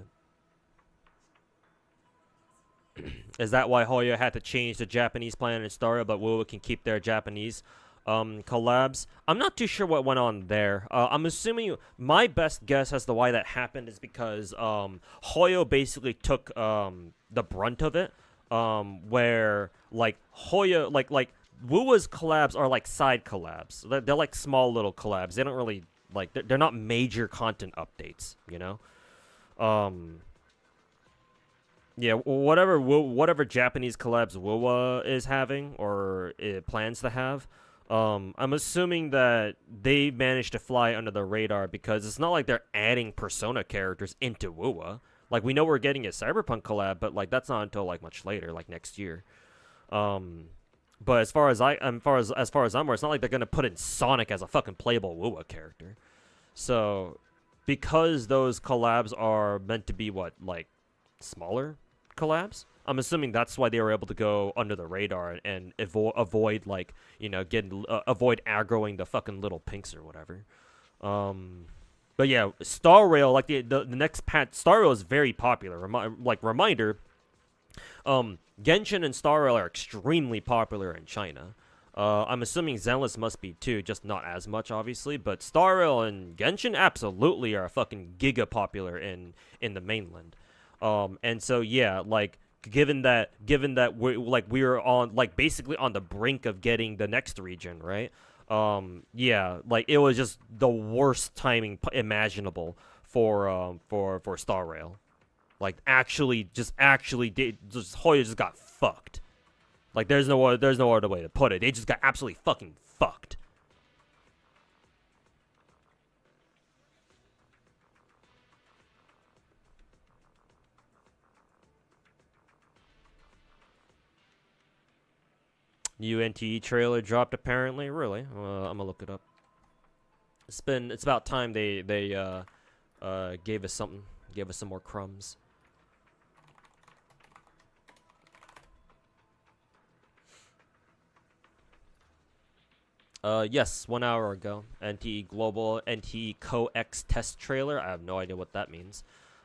but... Is that why Hoyo had to change the Japanese plan in Staria, but Wuwa can keep their Japanese collabs? I'm not too sure what went on there. I'm assuming... My best guess as to why that happened is because Hoyo basically took the brunt of it. Where, like, Hoyo... Like Wuwa's collabs are like side collabs. They're like small little collabs. They don't really like. They're not major content updates. You know. Yeah. Whatever Japanese collabs Wuwa is having or it plans to have. I'm assuming that they managed to fly under the radar because it's not like they're adding Persona characters into Wuwa. Like we know we're getting a Cyberpunk collab, but like that's not until like much later, like next year. But as far as I'm aware, it's not like they're gonna put in Sonic as a fucking playable Wuwa character. So, because those collabs are meant to be like smaller collabs, I'm assuming that's why they were able to go under the radar and avoid like avoid aggroing the fucking little pinks or whatever. But yeah, Star Rail, like the next patch, Star Rail is very popular. Reminder. Genshin and Star Rail are extremely popular in China. I'm assuming Zenless must be too, just not as much, obviously. But Star Rail and Genshin absolutely are fucking giga popular in the mainland. And so yeah, like given that we're on like basically on the brink of getting the next region, right? Yeah, like it was just the worst timing imaginable for Star Rail. Like Hoya just got fucked. Like there's no other way to put it. They just got absolutely fucking fucked. New NTE trailer dropped apparently. Really? I'm gonna look it up. It's about time they gave us something. Gave us some more crumbs. Yes, 1 hour ago. NTE Global NTE Co-X test trailer. I have no idea what that means.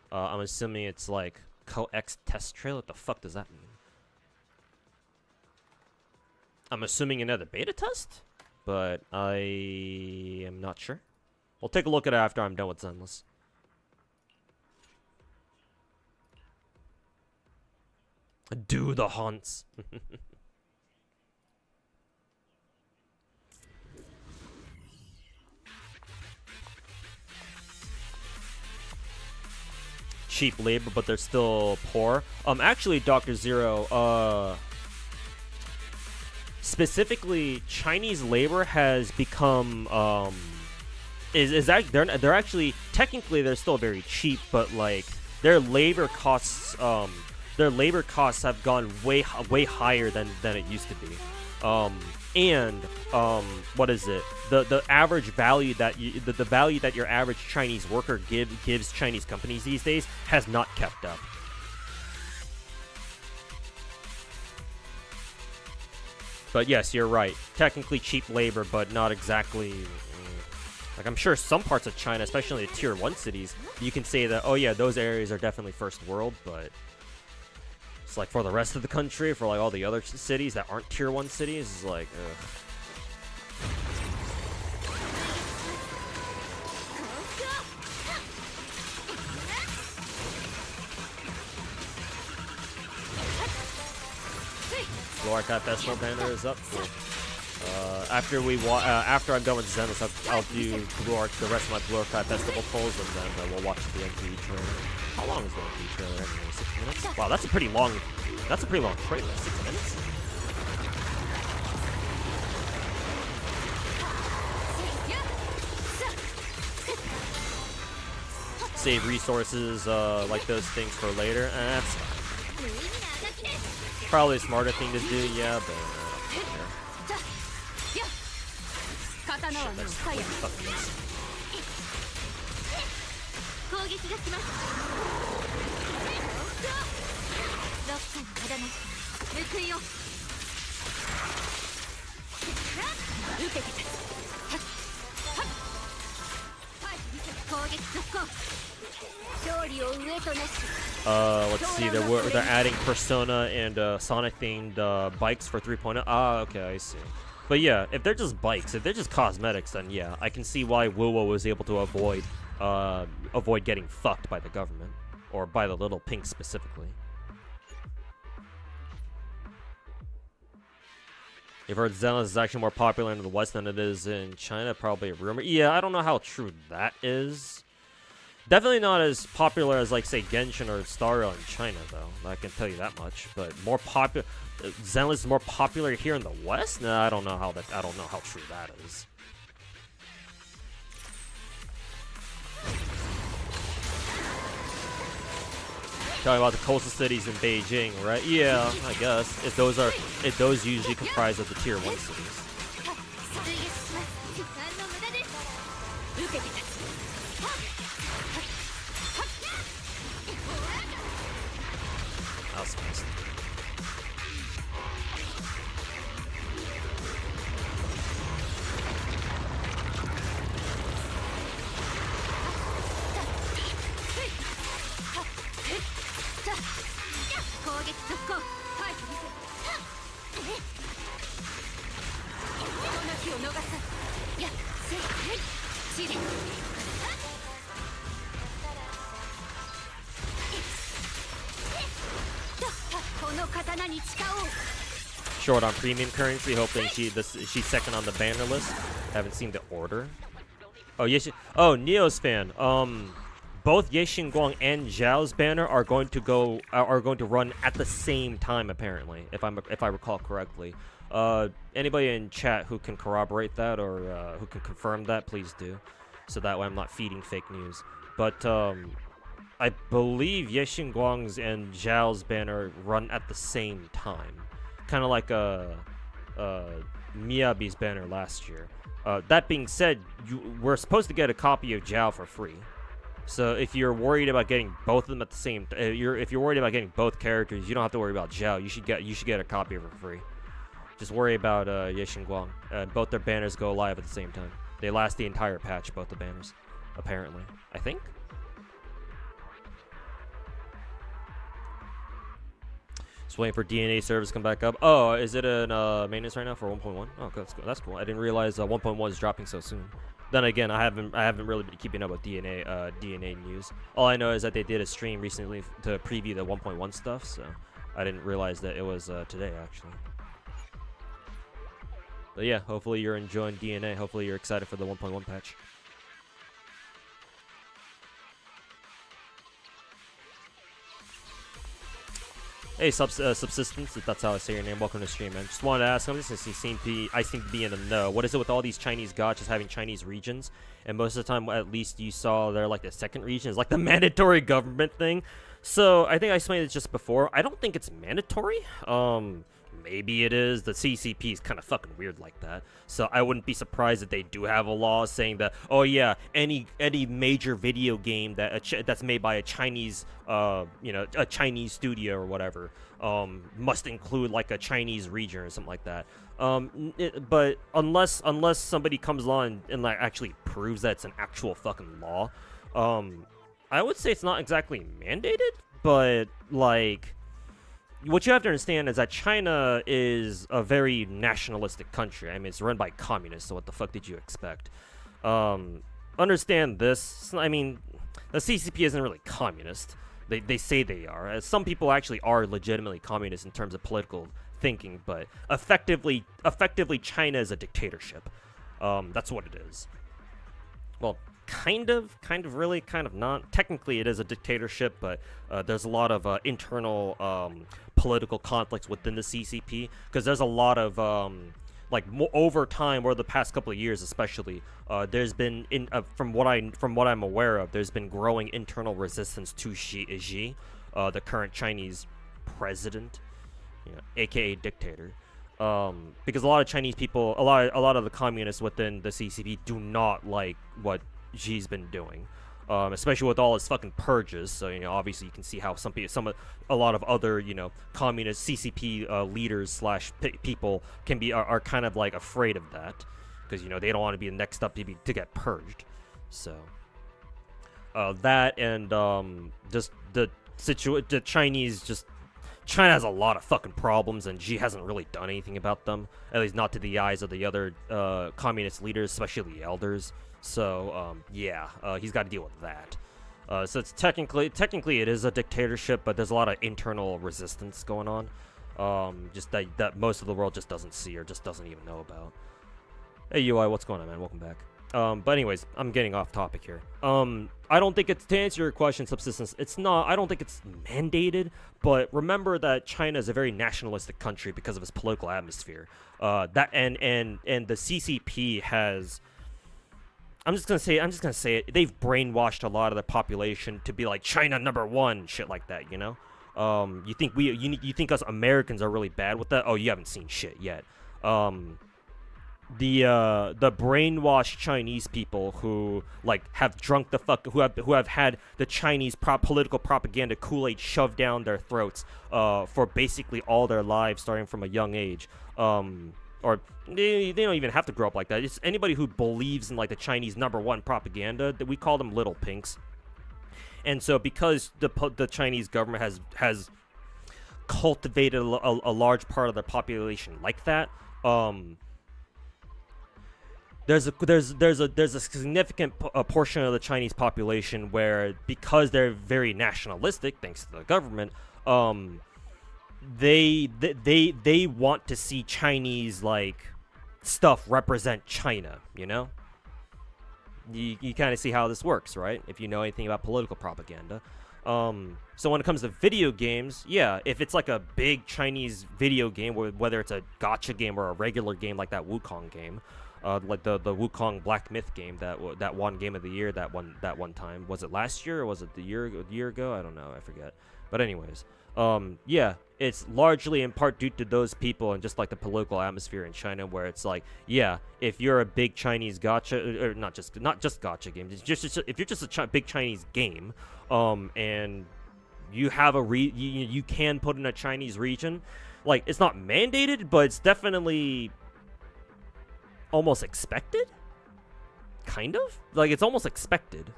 I'm assuming it's like Co-X test trailer. What the fuck does that mean? I'm assuming another beta test, but I am not sure. We'll take a look at it after I'm done with Zenless. Do the hunts. cheap labor, but they're still poor. Actually, Dr. Zero, specifically Chinese labor has become they're actually technically they're still very cheap, but like their labor costs have gone way higher than it used to be. What is it? The average value that the value that your average Chinese worker gives Chinese companies these days has not kept up. But yes, you're right. Technically cheap labor, but not exactly. Like, I'm sure some parts of China, especially the tier 1 cities, you can say that, oh yeah, those areas are definitely first world, but it's like for the rest of the country, for like all the other cities that aren't tier 1 cities, it's like, ugh. Blue Archive Festival banner is up. Cool. After I'm done with Zenless, I'll do the rest of my Blue Archive Festival polls, and then we'll watch the MTV trailer. How long is the MTV trailer anyway? 6 minutes? Wow, that's a pretty long trailer. 6 minutes? Save resources, like those things for later. That's probably a smarter thing to do, yeah, but I don't care. Shit, that's fucking easy. Let's see, they're adding Persona and Sonic themed bikes for 3.0. Ah, okay, I see. But yeah, if they're just bikes, if they're just cosmetics, then yeah, I can see why Wuwa was able to avoid getting fucked by the government, or by the little pink specifically. You've heard Zenless is actually more popular in the West than it is in China. Probably a rumor. Yeah, I don't know how true that is. Definitely not as popular as, like, say, Genshin or Starro in China, though. I can tell you that much. But more popular, Zenless is more popular here in the West. No, I don't know how true that is. Talking about the coastal cities in Beijing, right? Yeah, I guess if those usually comprise of the tier 1 cities. That was fast. Short on premium currency, hoping she's second on the banner list. Haven't seen the order. Oh, Neo's fan. Both Ye Xinguang and Zhao's banner are going to run at the same time, apparently, if I recall correctly. Anybody in chat who can corroborate that or who can confirm that, please do, so that way I'm not feeding fake news. But I believe Ye Xinguang's and Zhao's banner run at the same time, kind of like Miyabi's banner last year. That being said, we're supposed to get a copy of Zhao for free. So if you're worried about getting both of them at the same, if you're worried about getting both characters, you don't have to worry about Zhao. You should get a copy of it for free. Just worry about Ye Xinguang. Both their banners go live at the same time. They last the entire patch, both the banners, apparently. I think. Just waiting for DNA service to come back up. Oh, is it in maintenance right now for 1.1? Oh, that's cool. That's cool. I didn't realize 1.1 is dropping so soon. Then again, I haven't really been keeping up with DNA news. All I know is that they did a stream recently to preview the 1.1 stuff, so I didn't realize that it was today actually. But yeah, hopefully you're enjoying DNA. Hopefully you're excited for the 1.1 patch. Hey, Subsistence, if that's how I say your name, welcome to the stream, man. Just wanted to ask, I seem to be in the know. What is it with all these Chinese gachas having Chinese regions? And most of the time, at least you saw they're like the second region is like the mandatory government thing. So I think I explained it just before. I don't think it's mandatory. Maybe it is. The CCP is kind of fucking weird like that. So I wouldn't be surprised if they do have a law saying that, oh yeah, any major video game that that's made by a Chinese, a Chinese studio or whatever, must include like a Chinese region or something like that. But unless somebody comes along and like actually proves that it's an actual fucking law, I would say it's not exactly mandated, but like. What you have to understand is that China is a very nationalistic country. I mean, it's run by communists, so what the fuck did you expect? Understand this. I mean, the CCP isn't really communist. They say they are. Some people actually are legitimately communist in terms of political thinking, but effectively China is a dictatorship. That's what it is. Well, kind of really, kind of not. Technically, it is a dictatorship, but there's a lot of internal political conflicts within the CCP, because there's a lot of over time, or the past couple of years especially, there's been from what I'm aware of, there's been growing internal resistance to Xi, the current Chinese president, aka dictator. Because a lot of Chinese people, a lot of the communists within the CCP do not like what Xi's been doing, especially with all his fucking purges. So obviously you can see how a lot of other communist CCP leaders / people are kind of like afraid of that, because they don't want to be the next up to get purged. So that and just the Chinese China has a lot of fucking problems, and Xi hasn't really done anything about them, at least not to the eyes of the other communist leaders, especially the elders. So he's got to deal with that. So it's technically it is a dictatorship, but there's a lot of internal resistance going on, just that most of the world just doesn't see or just doesn't even know about. Hey UI, what's going on, man? Welcome back. But anyways, I'm getting off topic here. I don't think it's, to answer your question, Subsistence, it's not, I don't think it's mandated, but remember that China is a very nationalistic country because of its political atmosphere. And the CCP has, I'm just gonna say it, they've brainwashed a lot of the population to be like China #1, shit like that, You think us Americans are really bad with that? Oh, you haven't seen shit yet. The brainwashed Chinese people who have drunk the fuck, who have had the Chinese political propaganda Kool-Aid shoved down their throats for basically all their lives, starting from a young age. Or they don't even have to grow up like that. It's anybody who believes in the Chinese #1 propaganda, that we call them little pinks. And so because the Chinese government has cultivated a large part of their population like that, there's a significant portion of the Chinese population where, because they're very nationalistic, thanks to the government, they want to see Chinese stuff represent China. You kind of see how this works, right? If you know anything about political propaganda. So when it comes to video games, yeah, if it's like a big Chinese video game, whether it's a gacha game or a regular game like that Wukong game, like the Wukong Black Myth game that won Game of the Year that one time. Was it last year or was it the year ago? I don't know, I forget. But anyways, yeah, it's largely in part due to those people and just the political atmosphere in China, where it's yeah, if you're a big Chinese gacha, or not just gacha games, if you're just a big Chinese game, and you have you can put in a Chinese region, it's not mandated, but it's definitely almost expected, kind of. It's almost expected.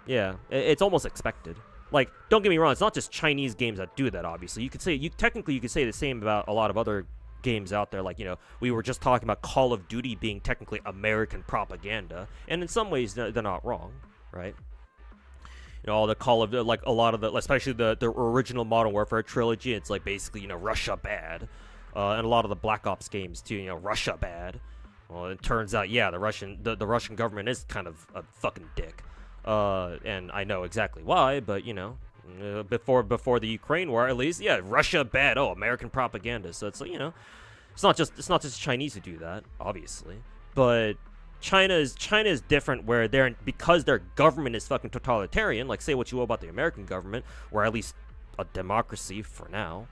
Yeah, it's almost expected. Don't get me wrong, it's not just Chinese games that do that, obviously. Technically you could say the same about a lot of other games out there. We were just talking about Call of Duty being technically American propaganda, and in some ways they're not wrong, right? All the Call of, a lot of the, especially the original Modern Warfare trilogy, it's basically, Russia bad. And a lot of the Black Ops games too, Russia bad. Well, it turns out, yeah, the Russian government is kind of a fucking dick. And I know exactly why, but before the Ukraine war, at least. Yeah, Russia bad. Oh, American propaganda. So it's like, it's not just Chinese who do that, obviously, but China is different, where because their government is fucking totalitarian. Like, say what you will about the American government, or at least a democracy for now.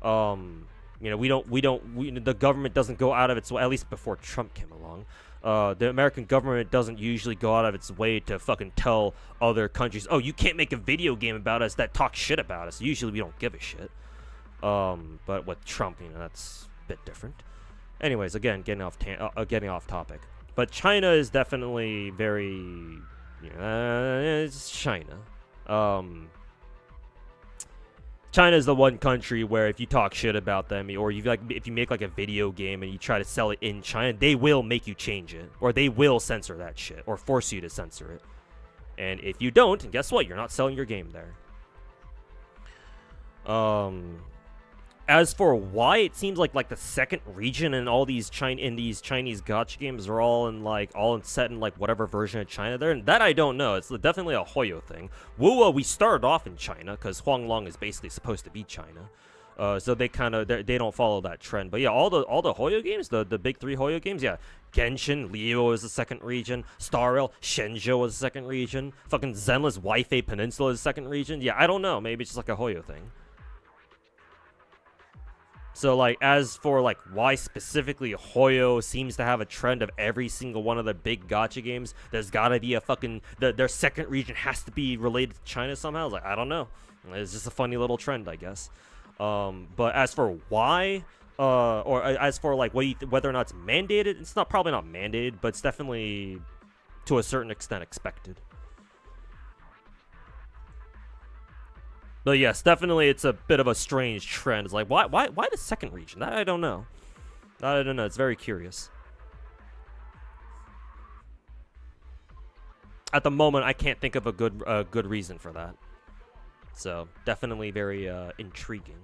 The government doesn't go out of its way, at least before Trump came along. The American government doesn't usually go out of its way to fucking tell other countries, oh, you can't make a video game about us that talks shit about us. Usually we don't give a shit. But with Trump, that's a bit different. Anyways, again, getting off topic. But China is definitely very, it's China. China is the one country where if you talk shit about them, or if you make like a video game and you try to sell it in China, they will make you change it, or they will censor that shit, or force you to censor it. And if you don't, guess what? You're not selling your game there. As for why it seems like the second region in all these Chinese gacha games are all set in whatever version of China they're in, that I don't know. It's definitely a Hoyo thing. Wuwa, we started off in China because Huanglong is basically supposed to be China, so they don't follow that trend. But yeah, all the Hoyo games, the big 3 Hoyo games, yeah, Genshin, Leo is the second region, Star Rail, Shenzhou is the second region, fucking Zenless Wuwa Peninsula is the second region. Yeah, I don't know. Maybe it's just like a Hoyo thing. So, as for, why specifically Hoyo seems to have a trend of every single one of the big gacha games, there's gotta be a fucking... Their second region has to be related to China somehow. I don't know. It's just a funny little trend, I guess. But as for why, or as for, whether or not it's mandated, it's probably not mandated, but it's definitely, to a certain extent, expected. But yes, definitely it's a bit of a strange trend. It's why the second region? That I don't know. I don't know. It's very curious. At the moment, I can't think of a good reason for that. So definitely very intriguing.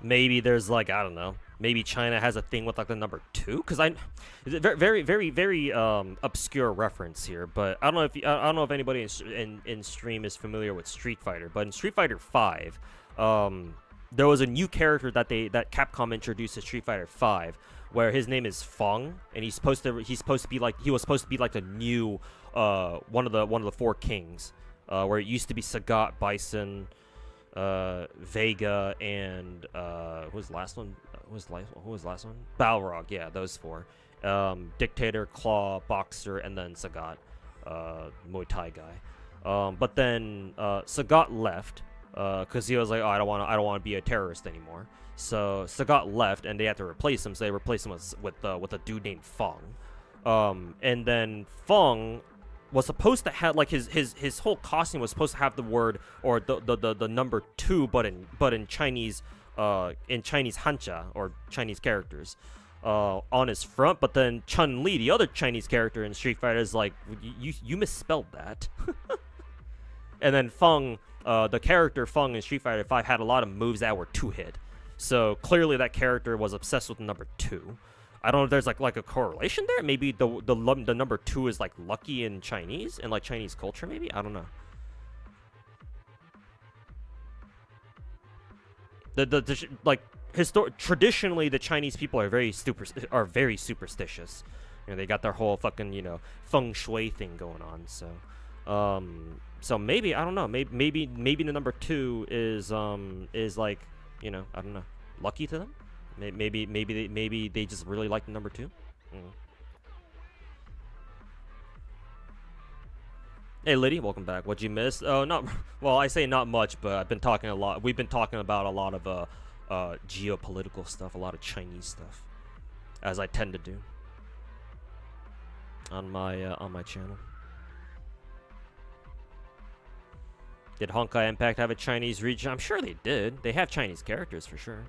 Maybe there's I don't know. Maybe China has a thing with the number 2, because it's a very, very, very obscure reference here. But I don't know if anybody in stream is familiar with Street Fighter. But in Street Fighter 5, there was a new character that Capcom introduced to Street Fighter 5, where his name is Feng, and he was supposed to be the new one of the 4 kings, where it used to be Sagat, Bison, Vega, and who was the last one? Who was the last one? Balrog, yeah, those 4. Dictator, Claw, Boxer, and then Sagat, Muay Thai guy. But then Sagat left because he was like, oh, I don't want to be a terrorist anymore. So Sagat left, and they had to replace him. So they replaced him with a dude named Feng. And then Feng was supposed to have his whole costume was supposed to have the word or the number 2, but in Chinese Hanja, or Chinese characters, on his front. But then Chun-Li, the other Chinese character in Street Fighter, is like, you misspelled that. And then Feng, the character Feng in Street Fighter 5 had a lot of moves that were 2-hit. So clearly that character was obsessed with number 2. I don't know if there's like a correlation there. Maybe the number 2 is lucky in Chinese and Chinese culture. Maybe, I don't know. Traditionally the Chinese people are very superstitious. They got their whole fucking feng shui thing going on. So maybe, I don't know. Maybe the number 2 is I don't know, lucky to them. Maybe they just really like the number 2. Hey Liddy, welcome back. What'd you miss? Oh, well, I say not much, but I've been talking a lot. We've been talking about a lot of geopolitical stuff, a lot of Chinese stuff, as I tend to do on my channel. Did Honkai Impact have a Chinese region? I'm sure they did. They have Chinese characters for sure.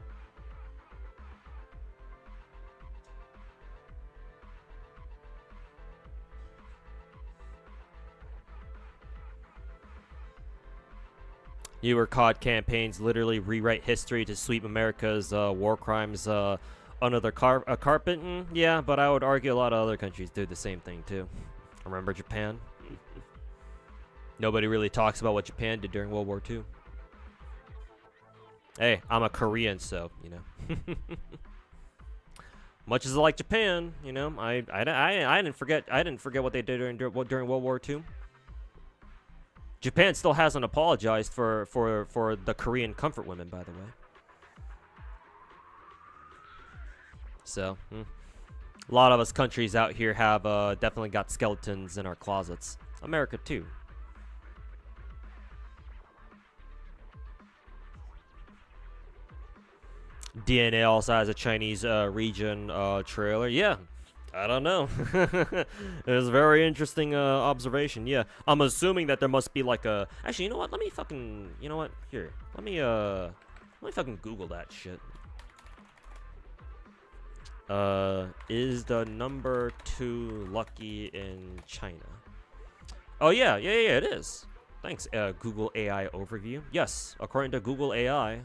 Newer COD campaigns literally rewrite history to sweep America's war crimes under the carpet. Yeah, but I would argue a lot of other countries do the same thing too. Remember Japan? Nobody really talks about what Japan did during World War II. Hey, I'm a Korean, so, you know. Much as I like Japan, you know, I didn't forget what they did during World War II. Japan still hasn't apologized for the Korean comfort women, by the way. So, a lot of us countries out here have definitely got skeletons in our closets. America too. DNA also has a Chinese region trailer. Yeah, I don't know. It was a very interesting observation. Yeah, I'm assuming that there must be like a. Actually, you know what? Let me fucking. You know what? Here, let me fucking Google that shit. Is the number 2 lucky in China? Oh yeah, it is. Thanks, Google AI overview. Yes, according to Google AI,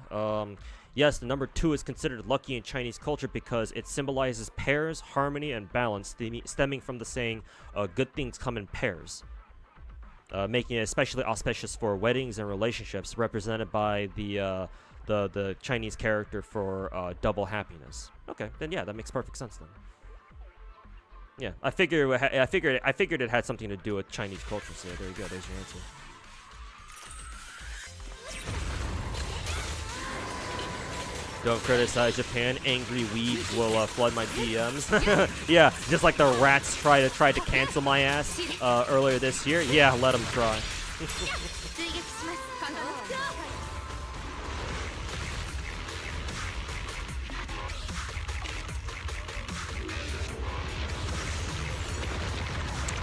yes, the number 2 is considered lucky in Chinese culture because it symbolizes pairs, harmony, and balance, stemming from the saying, good things come in pairs. Making it especially auspicious for weddings and relationships, represented by the Chinese character for double happiness. Okay, then yeah, that makes perfect sense then. Yeah, I figured it had something to do with Chinese culture. So there you go. There's your answer. Don't criticize Japan. Angry weebs will flood my DMs. Yeah, just like the rats tried to cancel my ass earlier this year. Yeah, let them try.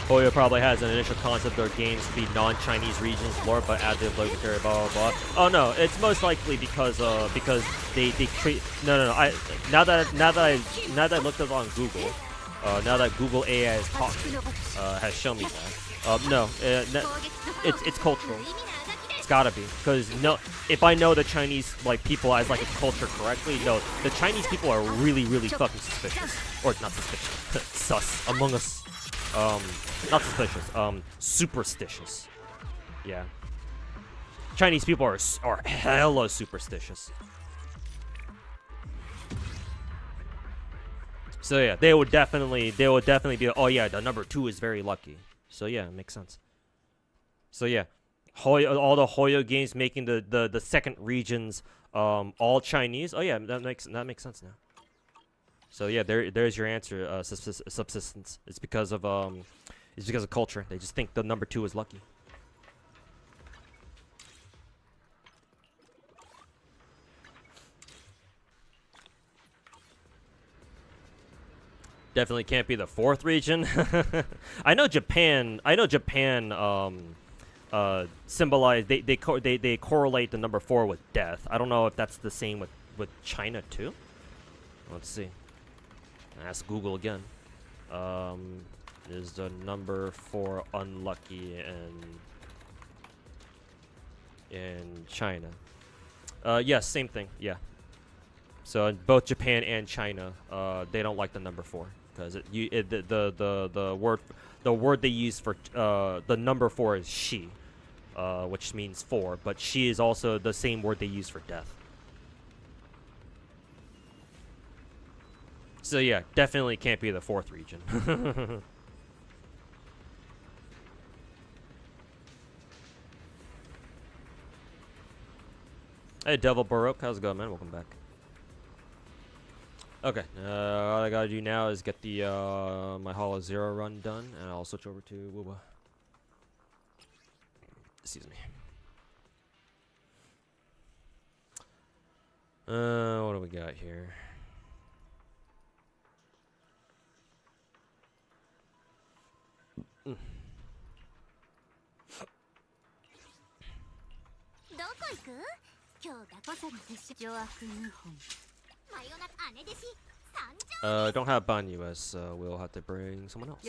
Hoyo probably has an initial concept of games to be non-Chinese regions lore, but add the obligatory blah blah blah. Oh no, it's most likely because they treat no. Now that I looked up on Google, now that Google AI has shown me that. It's cultural. It's gotta be, because no, if I know the Chinese like people as like a culture correctly, no, the Chinese people are really fucking suspicious, or not suspicious, sus, among us. Not suspicious, superstitious. Yeah. Chinese people are hella superstitious. So yeah, they would definitely be, oh yeah, the number 2 is very lucky. So yeah, it makes sense. So yeah, all the Hoyo games making the second regions all Chinese. Oh yeah, that makes sense now. So yeah, there's your answer. Subsistence. It's because of culture. They just think the number 2 is lucky. Definitely can't be the 4th region. I know Japan. Symbolize they correlate the number 4 with death. I don't know if that's the same with China too. Let's see. Ask Google again. Is the number 4 unlucky in China? Yes, same thing. Yeah. So in both Japan and China, they don't like the number 4 because the word they use for the number 4 is shi, which means 4, but shi is also the same word they use for death. So yeah, definitely can't be the 4th region. Hey, Devil Baroque, how's it going, man? Welcome back. Okay, all I gotta do now is get the my Hollow Zero run done, and I'll switch over to Wuwa. Excuse me. What do we got here? Don't have Banyu, so we'll have to bring someone else.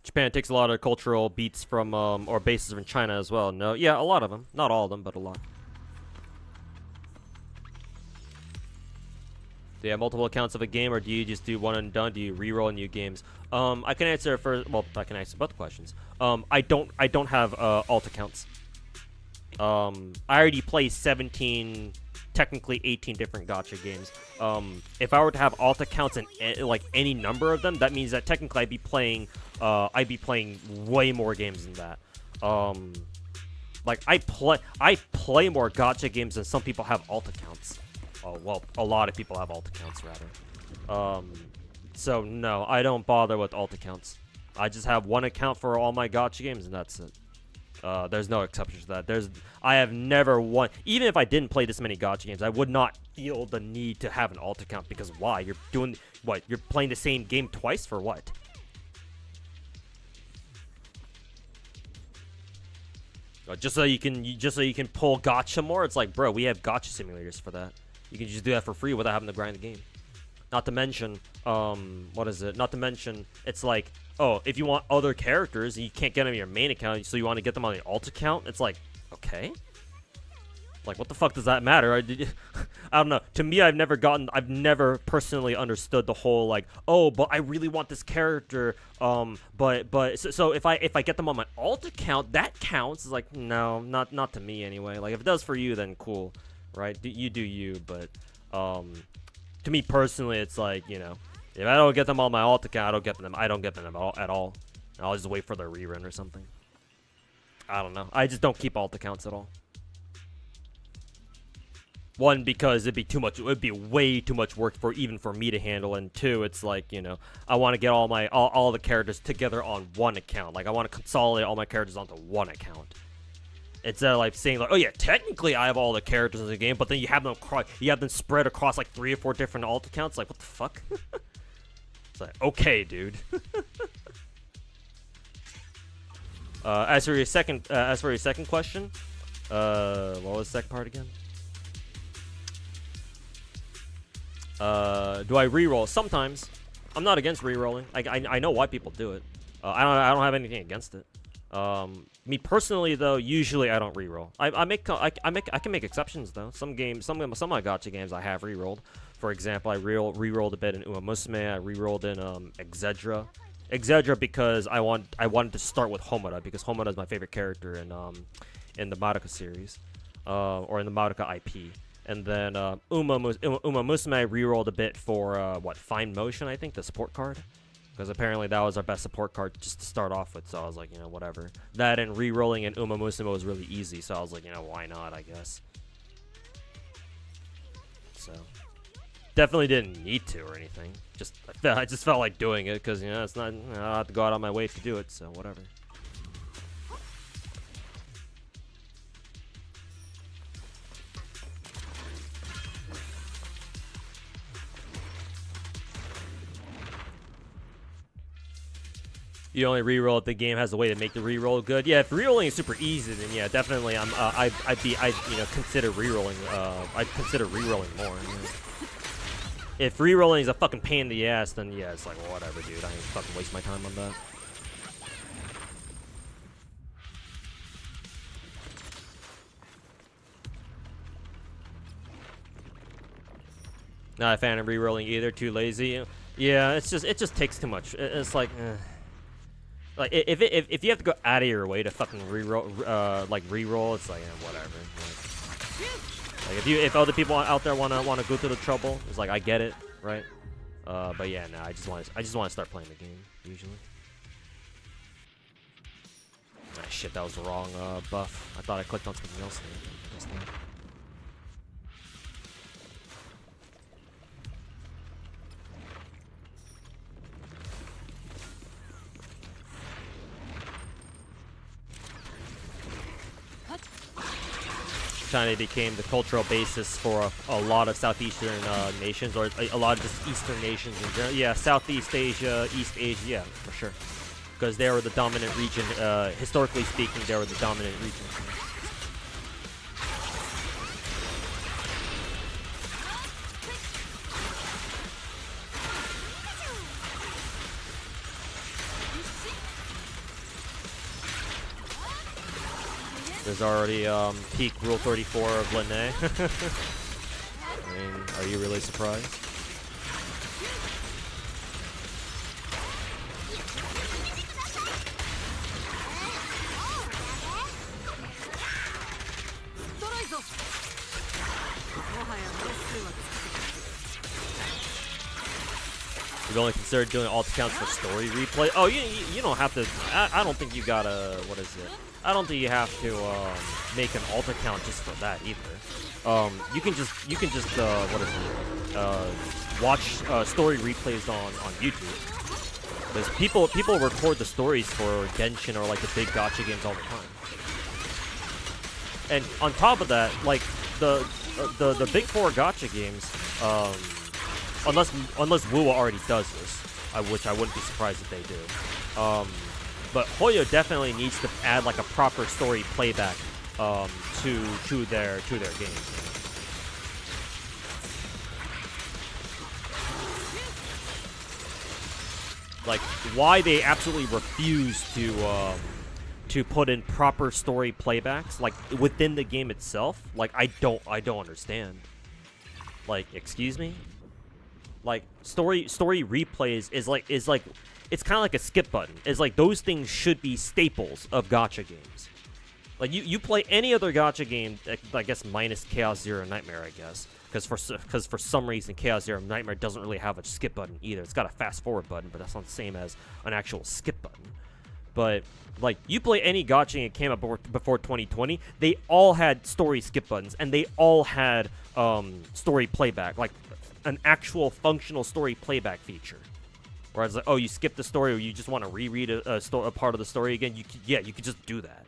Japan takes a lot of cultural beats from or bases from China as well. No, yeah, a lot of them. Not all of them, but a lot. Do you have multiple accounts of a game, or do you just do one and done? Do you re-roll new games? I can answer first. Well, I can answer both questions. I don't have alt accounts. I already play 17, technically 18 different gacha games. If I were to have alt accounts in like any number of them, that means that technically I'd be playing way more games than that. Like I play more gacha games than some people have alt accounts. Oh, well, a lot of people have alt accounts rather. So no, I don't bother with alt accounts. I just have one account for all my gacha games, and that's it. There's no exceptions to that. I have never won. Even if I didn't play this many gacha games, I would not feel the need to have an alt account, because why? You're doing what? You're playing the same game twice for what? Just so you can pull gacha more. It's like, bro, we have gacha simulators for that. You can just do that for free without having to grind the game. Not to mention, what is it? Not to mention, it's like, oh, if you want other characters, you can't get them on your main account, so you want to get them on the alt account. It's like, okay, like what the fuck does that matter? I don't know. To me, I've never personally understood the whole like, oh, but I really want this character, so if I get them on my alt account, that counts. It's like, no, not to me anyway. Like if it does for you, then cool, right? You do you, but to me personally, it's like, you know, if I don't get them on my alt account, I don't get them at all. I'll just wait for their rerun or something. I don't know. I just don't keep alt accounts at all. One, because it'd be too much. It would be way too much work even for me to handle. And two, it's like, you know, I want to get all the characters together on one account. Like I want to consolidate all my characters onto one account. Instead of like saying like, oh yeah, technically I have all the characters in the game, but then you have them spread across like 3 or 4 different alt accounts. Like what the fuck? It's like, okay, dude. As for your second question, what was the second part again? Do I reroll? Sometimes. I'm not against rerolling. I know why people do it. I don't have anything against it. Me personally though, usually I don't reroll. I can make exceptions though. Some of my gacha games I have rerolled. For example, I rerolled a bit in Uma Musume. I rerolled in Exedra because I wanted to start with Homura, because Homura is my favorite character in the Madoka series, or in the Madoka IP. And then Uma Musume I rerolled a bit for Fine Motion, I think, the support card, because apparently that was our best support card just to start off with. So I was like, you know, whatever. That and rerolling in Uma Musume was really easy, so I was like, you know, why not? I guess. So definitely didn't need to or anything. I just felt like doing it because, you know, it's not. I don't have to go out on my way to do it, so whatever. You only reroll if the game has a way to make the reroll good. Yeah, if rerolling is super easy, then yeah, definitely I'd consider rerolling. I'd consider rerolling more. Yeah. If rerolling is a fucking pain in the ass, then yeah, it's like, well, whatever, dude. I ain't fucking waste my time on that. Not a fan of rerolling either. Too lazy. Yeah, it just takes too much. It's like. Like if you have to go out of your way to fucking reroll, reroll, it's like, whatever. Like if other people out there wanna go through the trouble, it's like, I get it, right? But yeah, no, I just want to start playing the game usually. Ah, shit, that was the wrong buff. I thought I clicked on something else. China became the cultural basis for a lot of southeastern nations, or a lot of just eastern nations in general. Yeah, Southeast Asia, East Asia, yeah, for sure. Because they were the dominant region, historically speaking, they were the dominant region. There's already peak Rule 34 of Linnae. I mean, are you really surprised? ぞ。もはやメスはつく。 You've only considered doing alt accounts for story replay. Oh, you don't have to. I don't think you gotta. What is it? I don't think you have to make an alt account just for that either. You can just what is it? Watch story replays on YouTube. Because people record the stories for Genshin or like the big gacha games all the time. And on top of that, like the big four gacha games, unless Wuwa already does this, which I wouldn't be surprised if they do. But Hoyo definitely needs to add like a proper story playback to their game. Like why they absolutely refuse to put in proper story playbacks like within the game itself, like I don't understand. Like, excuse me? Like story replays is like it's kind of like a skip button. It's like those things should be staples of gacha games. Like you play any other gacha game, I guess minus Chaos Zero Nightmare, I guess, because for some reason Chaos Zero Nightmare doesn't really have a skip button either. It's got a fast forward button, but that's not the same as an actual skip button. But like you play any gacha game that came out before 2020, they all had story skip buttons and they all had story playback, like an actual functional story playback feature. Whereas like, oh, you skip the story or you just want to reread a part of the story again, you could just do that.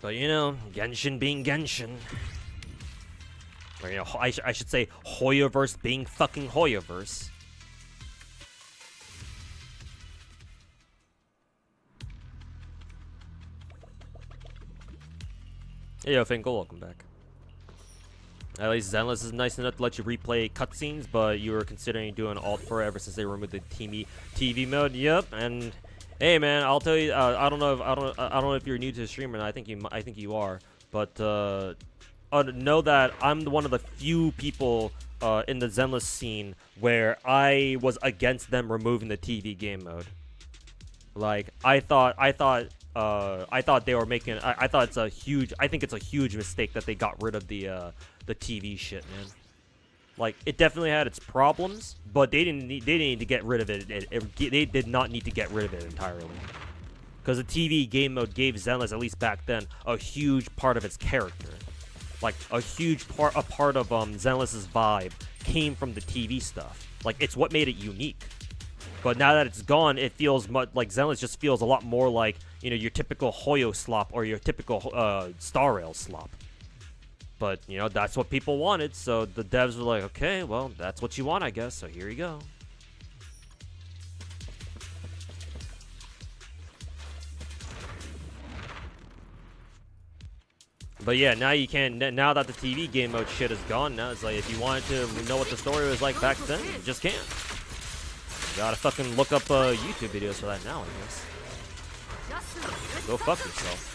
But you know, Genshin being Genshin, or you know, I should say Hoyoverse being fucking Hoyoverse. Hey yo, Finkel, welcome back. At least Zenless is nice enough to let you replay cutscenes, but you were considering doing alt for it ever since they removed the TV mode. Yep, and hey man, I'll tell you, I don't know if you're new to the stream or not. I think you are, but know that I'm one of the few people in the Zenless scene where I was against them removing the TV game mode. Like I thought they were making. I think it's a huge mistake that they got rid of the TV shit, man. Like it definitely had its problems, but they didn't need to get rid of it. They did not need to get rid of it entirely, because the TV game mode gave Zenless, at least back then, a huge part of its character. Like a part of Zenless's vibe came from the TV stuff. Like it's what made it unique. But now that it's gone, it feels much like Zenless just feels a lot more like, you know, your typical Hoyo slop or your typical Star Rail slop. But, you know, that's what people wanted, so the devs were like, okay, well, that's what you want, I guess, so here you go. But yeah, now you can, now that the TV game mode shit is gone, now it's like, if you wanted to know what the story was like back then, you just can't. You gotta fucking look up YouTube videos for that now, I guess. Go fuck yourself.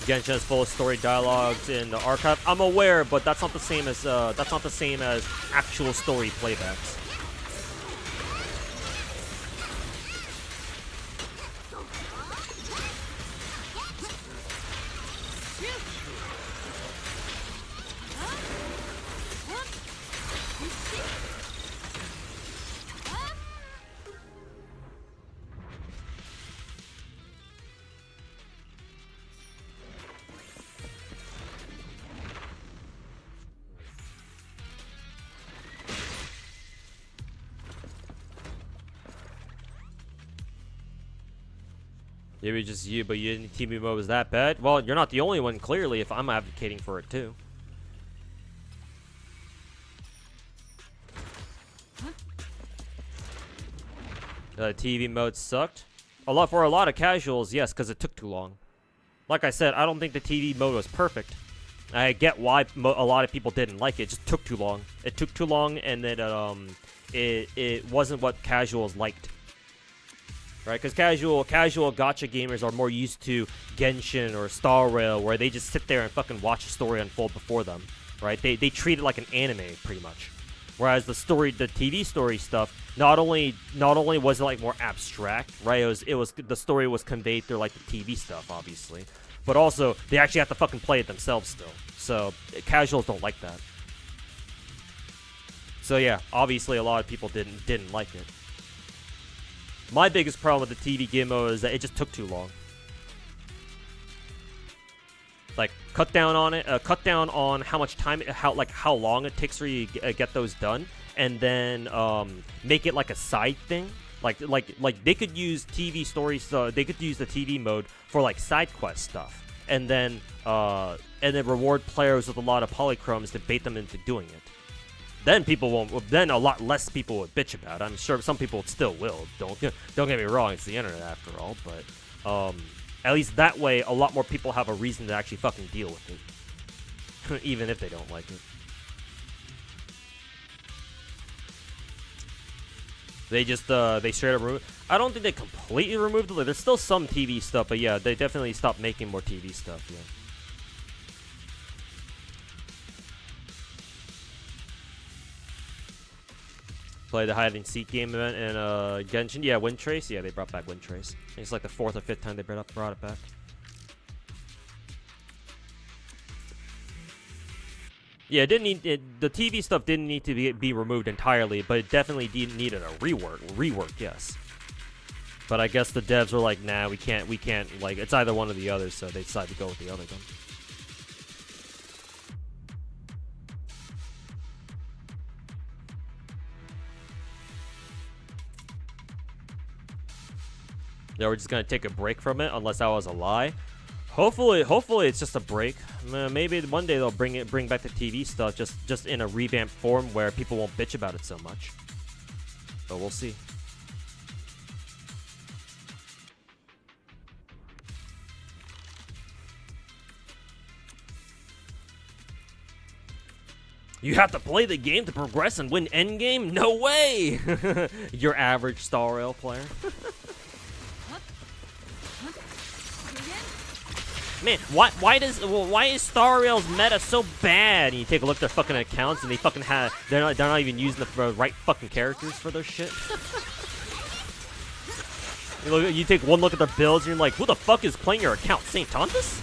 Genshin is full of story dialogues in the archive. I'm aware, but that's not the same as actual story playbacks. Maybe just you, but you didn't TV mode was that bad? Well, you're not the only one, clearly, if I'm advocating for it too. TV mode sucked. For a lot of casuals, yes, because it took too long. Like I said, I don't think the TV mode was perfect. I get why a lot of people didn't like it. It just took too long. It took too long, and then it wasn't what casuals liked. Right, because casual gacha gamers are more used to Genshin or Star Rail, where they just sit there and fucking watch a story unfold before them. Right, they treat it like an anime, pretty much. Whereas the TV story stuff, not only was it like more abstract, right? It was the story was conveyed through like the TV stuff, obviously, but also they actually have to fucking play it themselves still. So casuals don't like that. So yeah, obviously a lot of people didn't like it. My biggest problem with the TV game mode is that it just took too long. Like, cut down on it, cut down on how much time, how long it takes for you to get those done, and then make it like a side thing. Like they could use TV stories, they could use the TV mode for like side quest stuff, and then reward players with a lot of polychromes to bait them into doing it. Then people won't. Then a lot less people would bitch about it. I'm sure some people still will. Don't get me wrong. It's the internet after all, but at least that way, a lot more people have a reason to actually fucking deal with it. Even if they don't like it. They just, they straight up removed. I don't think they completely removed it. Like, there's still some TV stuff, but yeah, they definitely stopped making more TV stuff, yeah. Play the hide and seek game event in Genshin. Yeah, Wind Trace. Yeah, they brought back Wind Trace. I think it's like the 4th or 5th time they brought it back. Yeah, it didn't need the TV stuff didn't need to be removed entirely, but it definitely needed a rework. Yes. But I guess the devs were like, nah, we can't. Like, it's either one or the other, so they decided to go with the other one. Yeah, we're just gonna take a break from it, unless that was a lie. Hopefully it's just a break. Maybe one day they'll bring back the TV stuff, just in a revamped form where people won't bitch about it so much. But we'll see. You have to play the game to progress and win endgame? No way! Your average Star Rail player. Man, why is Star Rail's meta so bad? And you take a look at their fucking accounts, and they're not even using the right fucking characters for their shit. You take one look at their builds, and you're like, who the fuck is playing your account? St. Thomas?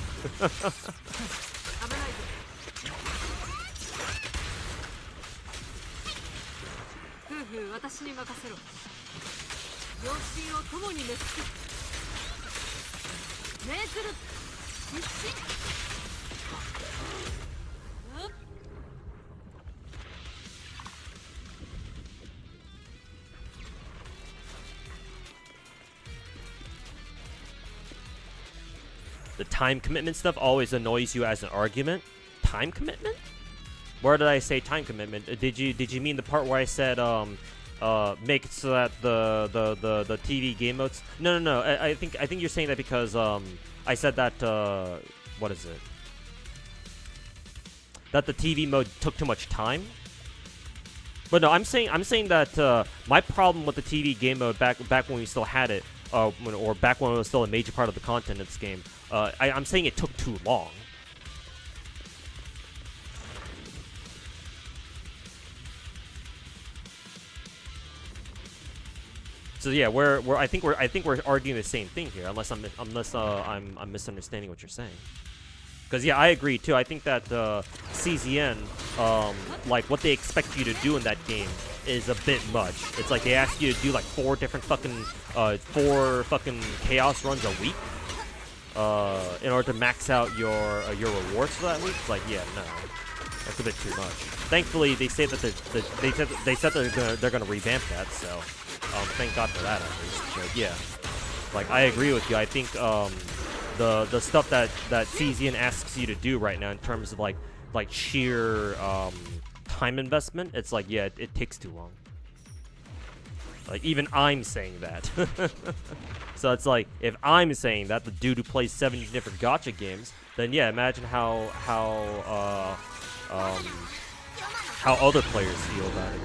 The time commitment stuff always annoys you as an argument. Time commitment? Where did I say time commitment? Did you mean the part where I said make it so that the TV game modes? No. I think you're saying that because I said that what is it? That the TV mode took too much time. But no, I'm saying that my problem with the TV game mode back when we still had it, or back when it was still a major part of the content of this game, I'm saying it took too long. So yeah, I think we're arguing the same thing here, unless I'm misunderstanding what you're saying. Because yeah, I agree too. I think that CZN, like what they expect you to do in that game is a bit much. It's like they ask you to do like 4 fucking chaos runs a week, in order to max out your rewards for that week. It's like, yeah, no, that's a bit too much. Thankfully, they say that they're gonna revamp that. So, thank God for that at least. But yeah, like I agree with you. I think the stuff that CZN asks you to do right now in terms of like sheer time investment, it's like, yeah, it takes too long. Like even I'm saying that. So it's like, if I'm saying that, the dude who plays 70 different gacha games, then yeah, imagine how other players feel about it.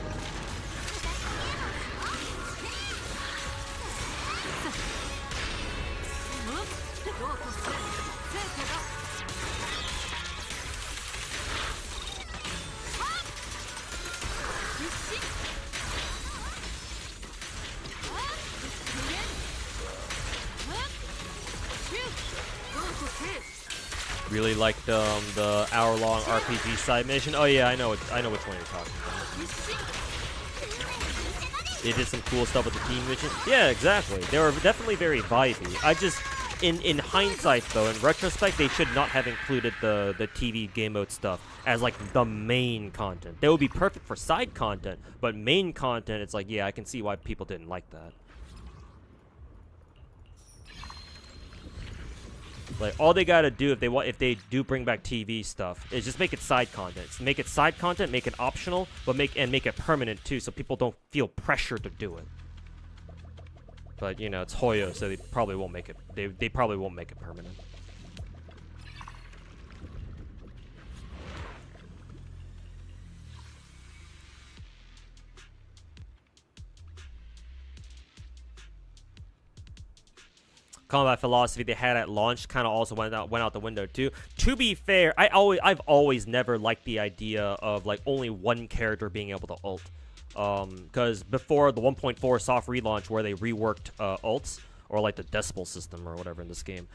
Really liked the hour-long RPG side mission. Oh yeah, I know which one you're talking about. They did some cool stuff with the team mission. Yeah, exactly. They were definitely very vibey. I just, in hindsight though, in retrospect, they should not have included the TV game mode stuff as like the main content. They would be perfect for side content, but main content, it's like, yeah, I can see why people didn't like that. Like, all they gotta do if they do bring back TV stuff is just make it side content. Make it side content, make it optional, but make it permanent too, so people don't feel pressure to do it. But you know, it's Hoyo, so they probably won't make it. They probably won't make it permanent. Combat philosophy they had at launch kind of also went out the window too. To be fair, I've always never liked the idea of like only one character being able to ult. Because before the 1.4 soft relaunch where they reworked ults, or like the decimal system or whatever in this game,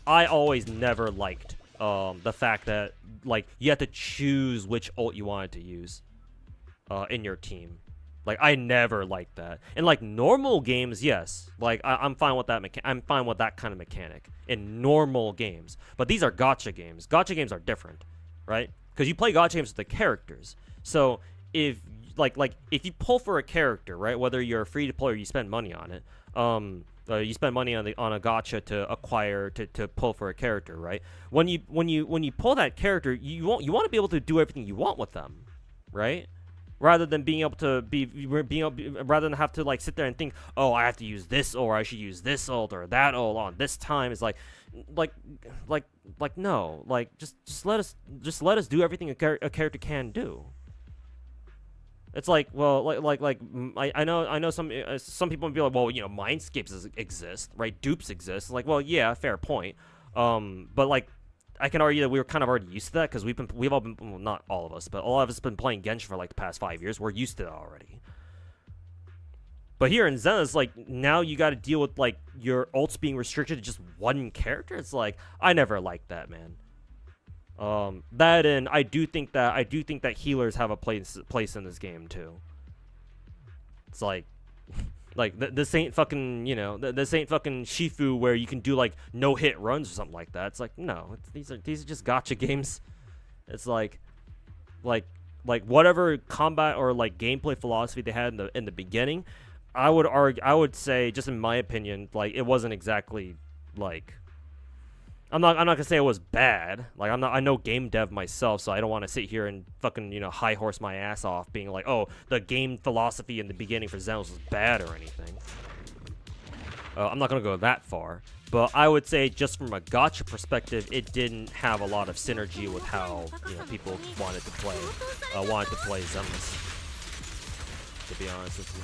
I always never liked the fact that like you have to choose which ult you wanted to use in your team. Like, I never liked that. In like normal games, yes. Like I'm fine with that. I'm fine with that kind of mechanic in normal games. But these are gacha games. Gacha games are different, right? Because you play gacha games with the characters. So if if you pull for a character, right, whether you're free to play or you spend money on it, you spend money on a gacha to acquire to pull for a character, right? When you pull that character, you want to be able to do everything you want with them, right? Rather than being able to rather than have to like sit there and think, oh, I have to use this or I should use this ult or that ult on this time. It's like no, like just let us do everything a character can do. It's like, well, I know some people would be like, well, you know, mindscapes exist, right? Dupes exist. It's like, well, yeah, fair point. But like, I can argue that we were kind of already used to that because we've all been, well, not all of us, but a lot of us been playing Genshin for like the past 5 years. We're used to that already. But here in Zenless, like now you got to deal with like your ults being restricted to just one character. It's like I never liked that, man. That and I do think that healers have a place in this game too. It's like. Like, this ain't fucking, you know, this ain't fucking Shifu where you can do, like, no-hit runs or something like that. It's like, no, these are just gacha games. It's like whatever combat or, like, gameplay philosophy they had in the beginning, I would say, just in my opinion, like, it wasn't exactly, like... I'm not gonna say it was bad. Like I know game dev myself, so I don't want to sit here and fucking, you know, high horse my ass off being like, oh, the game philosophy in the beginning for Zenless was bad or anything. I'm not gonna go that far, but I would say just from a gacha perspective, it didn't have a lot of synergy with how, you know, people wanted to play Zenless. To be honest with you.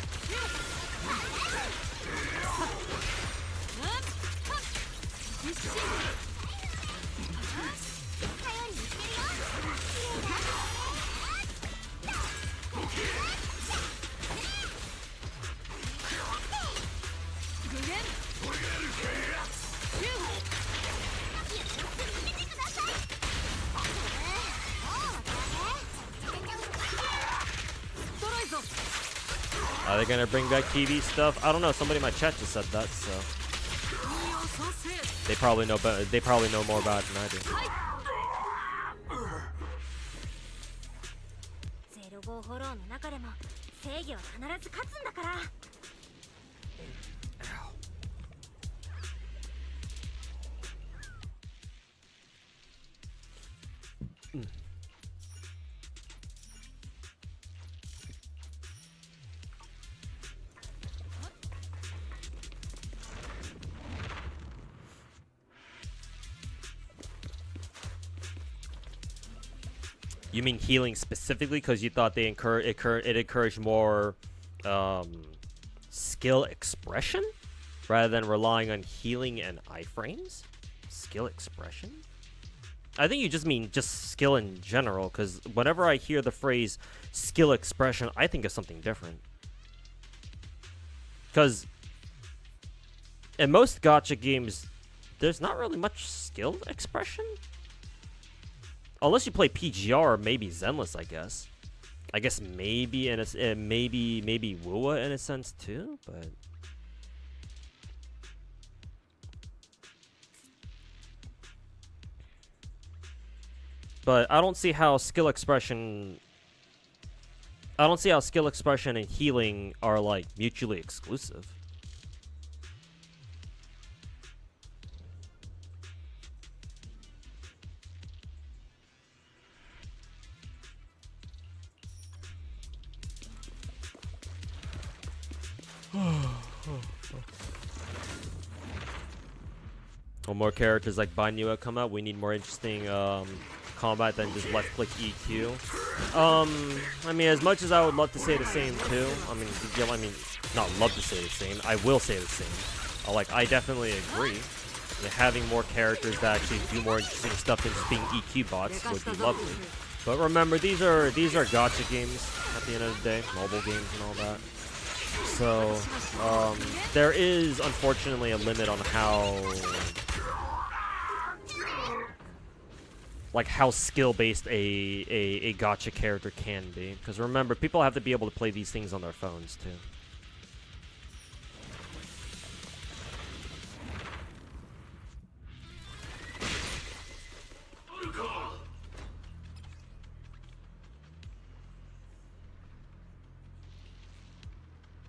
Are they gonna bring back TV stuff? I don't know. Somebody in my chat just said that, so they probably know better. They probably know more about it than I do. You mean healing specifically because you thought it encouraged more skill expression rather than relying on healing and iframes? Skill expression? I think you just mean just skill in general, because whenever I hear the phrase skill expression, I think of something different. Because in most gacha games, there's not really much skill expression. Unless you play PGR or maybe Zenless, I guess. I guess maybe in a maybe Wuwa in a sense too, but I don't see how skill expression. I don't see how skill expression and healing are like mutually exclusive. When more characters like Banyua come out, we need more interesting combat than just left click EQ. I mean, as much as I would love to say the same too, I mean, not love to say the same, I will say the same. I definitely agree. I mean, having more characters that actually do more interesting stuff than just being EQ bots would be lovely. But remember, these are gacha games at the end of the day, mobile games and all that. So there is unfortunately a limit on how skill-based a gacha character can be. Because remember, people have to be able to play these things on their phones too.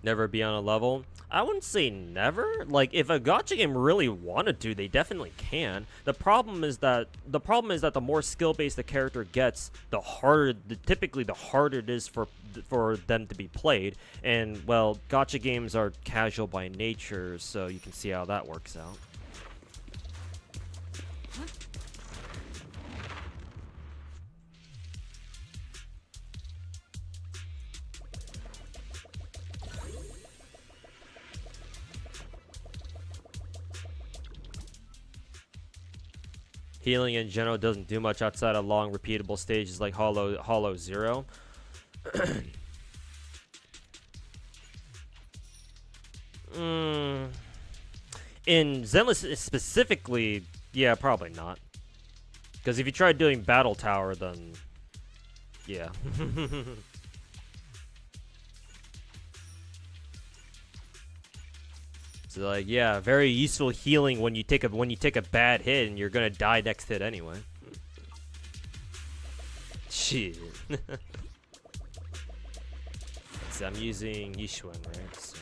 Never be on a level. I wouldn't say never. Like, if a gacha game really wanted to, they definitely can. The problem is that the more skill-based the character gets, typically the harder it is for them to be played. And well, gacha games are casual by nature, so you can see how that works out. Healing in general doesn't do much outside of long, repeatable stages like Hollow Zero. In Zenless specifically, yeah, probably not. Because if you try doing Battle Tower, then yeah. So like, yeah, very useful healing when you take a bad hit and you're gonna die next hit anyway. Shit. So I'm using Yishuan, right? So.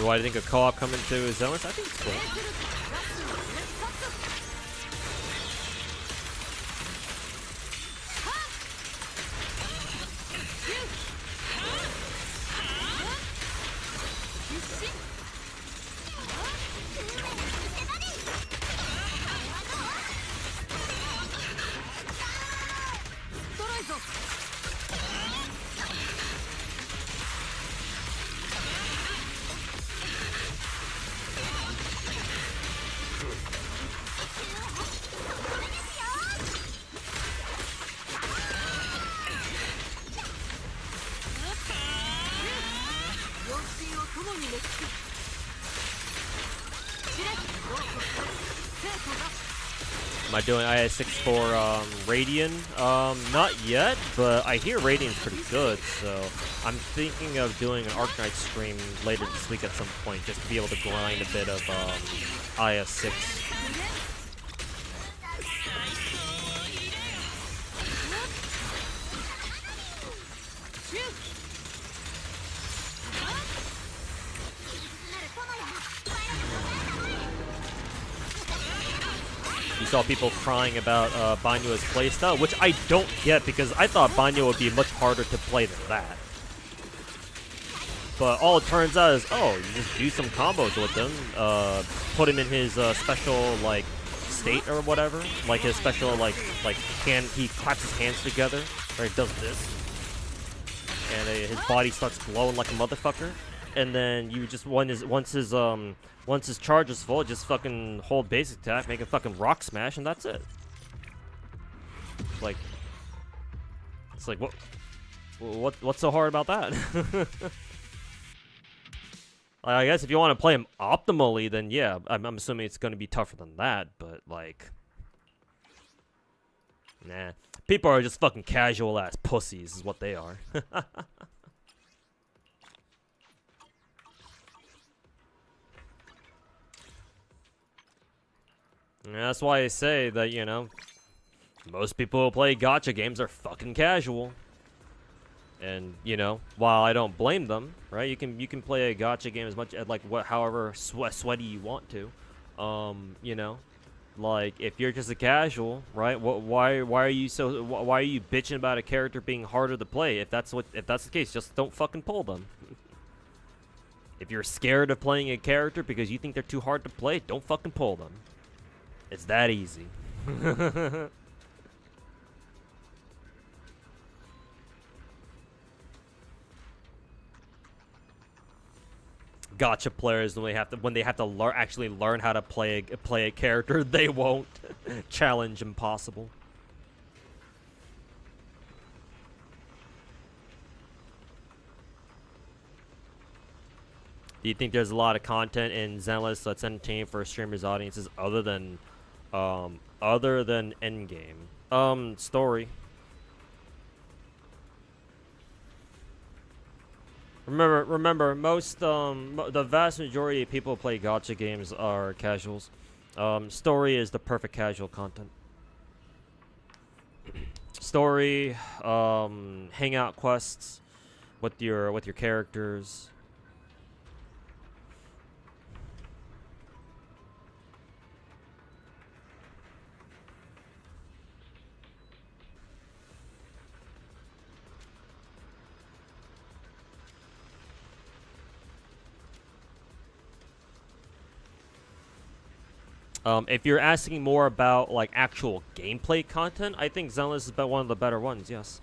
Why do you think a co-op coming to Zenless? I think it's cool. Am I doing IS6 for Radiant? Not yet, but I hear Radiant's pretty good, so I'm thinking of doing an Arknight stream later this week at some point, just to be able to grind a bit of IS6. Saw people crying about Banyua's playstyle, which I don't get because I thought Banyua would be much harder to play than that. But all it turns out is, oh, you just do some combos with him, put him in his special like state or whatever, like his special like hand, he claps his hands together, or he does this, and his body starts glowing like a motherfucker. And then you just once his charge is full, just fucking hold basic attack, make a fucking rock smash, and that's it. Like, it's like what's so hard about that? I guess if you want to play him optimally, then yeah, I'm assuming it's going to be tougher than that. But like, nah, people are just fucking casual ass pussies, is what they are. And that's why I say that, you know, most people who play gacha games are fucking casual. And, you know, while I don't blame them, right? You can play a gacha game as much like however sweaty you want to. You know, like if you're just a casual, right? Why are you bitching about a character being harder to play? If that's the case, just don't fucking pull them. If you're scared of playing a character because you think they're too hard to play, don't fucking pull them. It's that easy. Gacha players, when they have to actually learn how to play a character, they won't. Challenge impossible. Do you think there's a lot of content in Zenless that's entertaining for streamers' audiences other than endgame? Story. Remember, most the vast majority of people who play gacha games are casuals. Story is the perfect casual content. Story, hangout quests with your characters. If you're asking more about like actual gameplay content, I think Zenless is one of the better ones. Yes,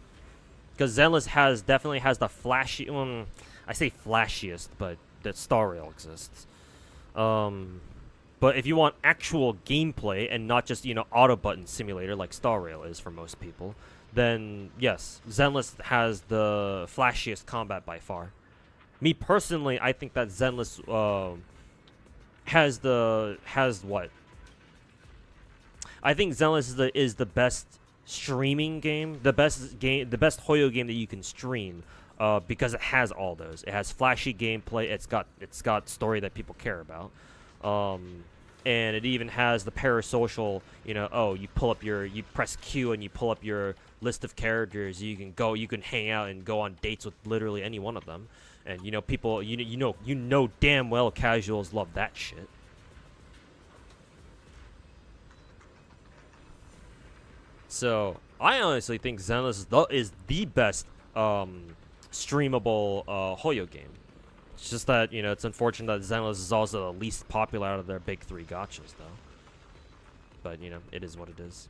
because Zenless definitely has the flashy. I say flashiest, but that Star Rail exists. But if you want actual gameplay and not just auto button simulator like Star Rail is for most people, then yes, Zenless has the flashiest combat by far. Me personally, I think that Zenless has what. I think Zenless is the best streaming game, the best Hoyo game that you can stream, because it has all those. It has flashy gameplay. It's got story that people care about, and it even has the parasocial. You press Q and you pull up your list of characters. You can hang out and go on dates with literally any one of them, and people damn well casuals love that shit. So I honestly think Zenless is the best streamable Hoyo game. It's just that it's unfortunate that Zenless is also the least popular out of their big three gachas, though. But it is what it is.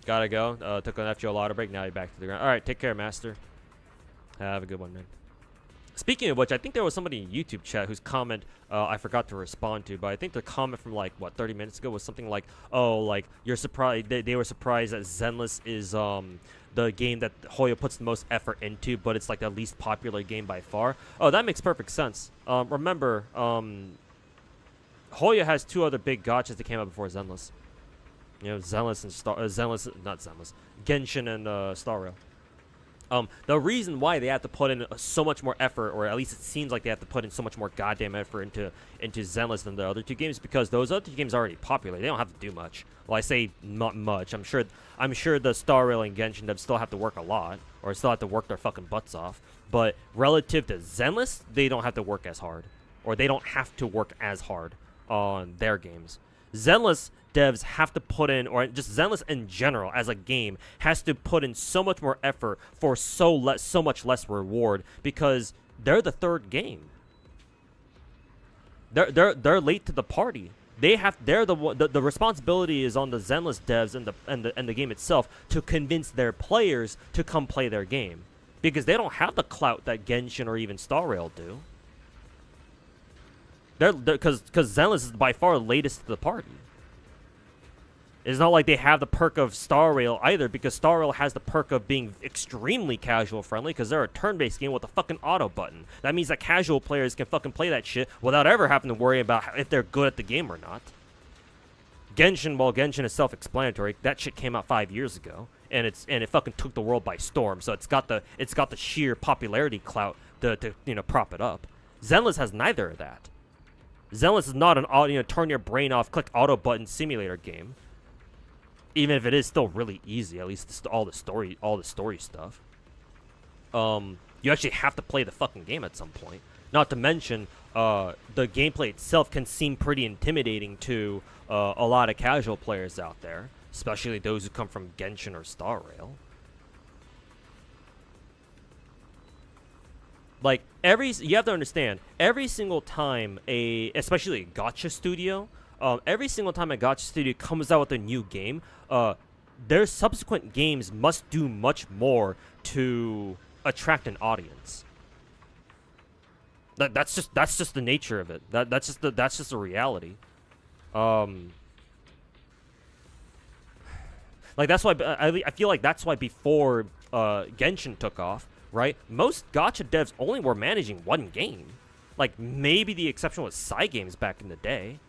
Gotta go. Took an FGO lotto break. Now you're back to the ground. All right, take care, Master. Have a good one, man. Speaking of which, I think there was somebody in YouTube chat whose comment I forgot to respond to, but I think the comment from 30 minutes ago was something like, "Oh, like you're surprised." They were surprised that Zenless is the game that Hoyo puts the most effort into, but it's like the least popular game by far. Oh, that makes perfect sense. Remember, Hoyo has two other big gachas that came out before Zenless. Zenless and Genshin and Star Rail. The reason why they have to put in so much more effort, or at least it seems like they have to put in so much more goddamn effort into Zenless than the other two games, because those other two games are already popular. They don't have to do much. Well, I say not much. I'm sure the Star Rail and Genshin devs still have to work a lot, or still have to work their fucking butts off. But relative to Zenless, they don't have to work as hard, or they don't have to work as hard on their games. Zenless devs have to put in, or just Zenless in general as a game has to put in so much more effort for so much less reward, because they're the third game. They're late to the party. they're the responsibility is on the Zenless devs and the game itself to convince their players to come play their game, because they don't have the clout that Genshin or even Star Rail do. Because Zenless is by far the latest to the party. It's not like they have the perk of Star Rail either, because Star Rail has the perk of being extremely casual friendly, because they're a turn-based game with a fucking auto button. That means that casual players can fucking play that shit without ever having to worry about if they're good at the game or not. Genshin, while Genshin is self-explanatory, that shit came out 5 years ago, and it fucking took the world by storm. So it's got the sheer popularity clout to prop it up. Zenless has neither of that. Zenless is not an turn your brain off, click auto button simulator game. Even if it is still really easy, at least all the story stuff. You actually have to play the fucking game at some point. Not to mention, the gameplay itself can seem pretty intimidating to a lot of casual players out there, especially those who come from Genshin or Star Rail. Like, you have to understand, every single time especially a gacha studio, every single time a gacha studio comes out with a new game, their subsequent games must do much more to attract an audience. That's just the nature of it. That's just the reality. Like, that's why I feel like that's why before Genshin took off, right? Most gacha devs only were managing one game. Like, maybe the exception was Cygames back in the day.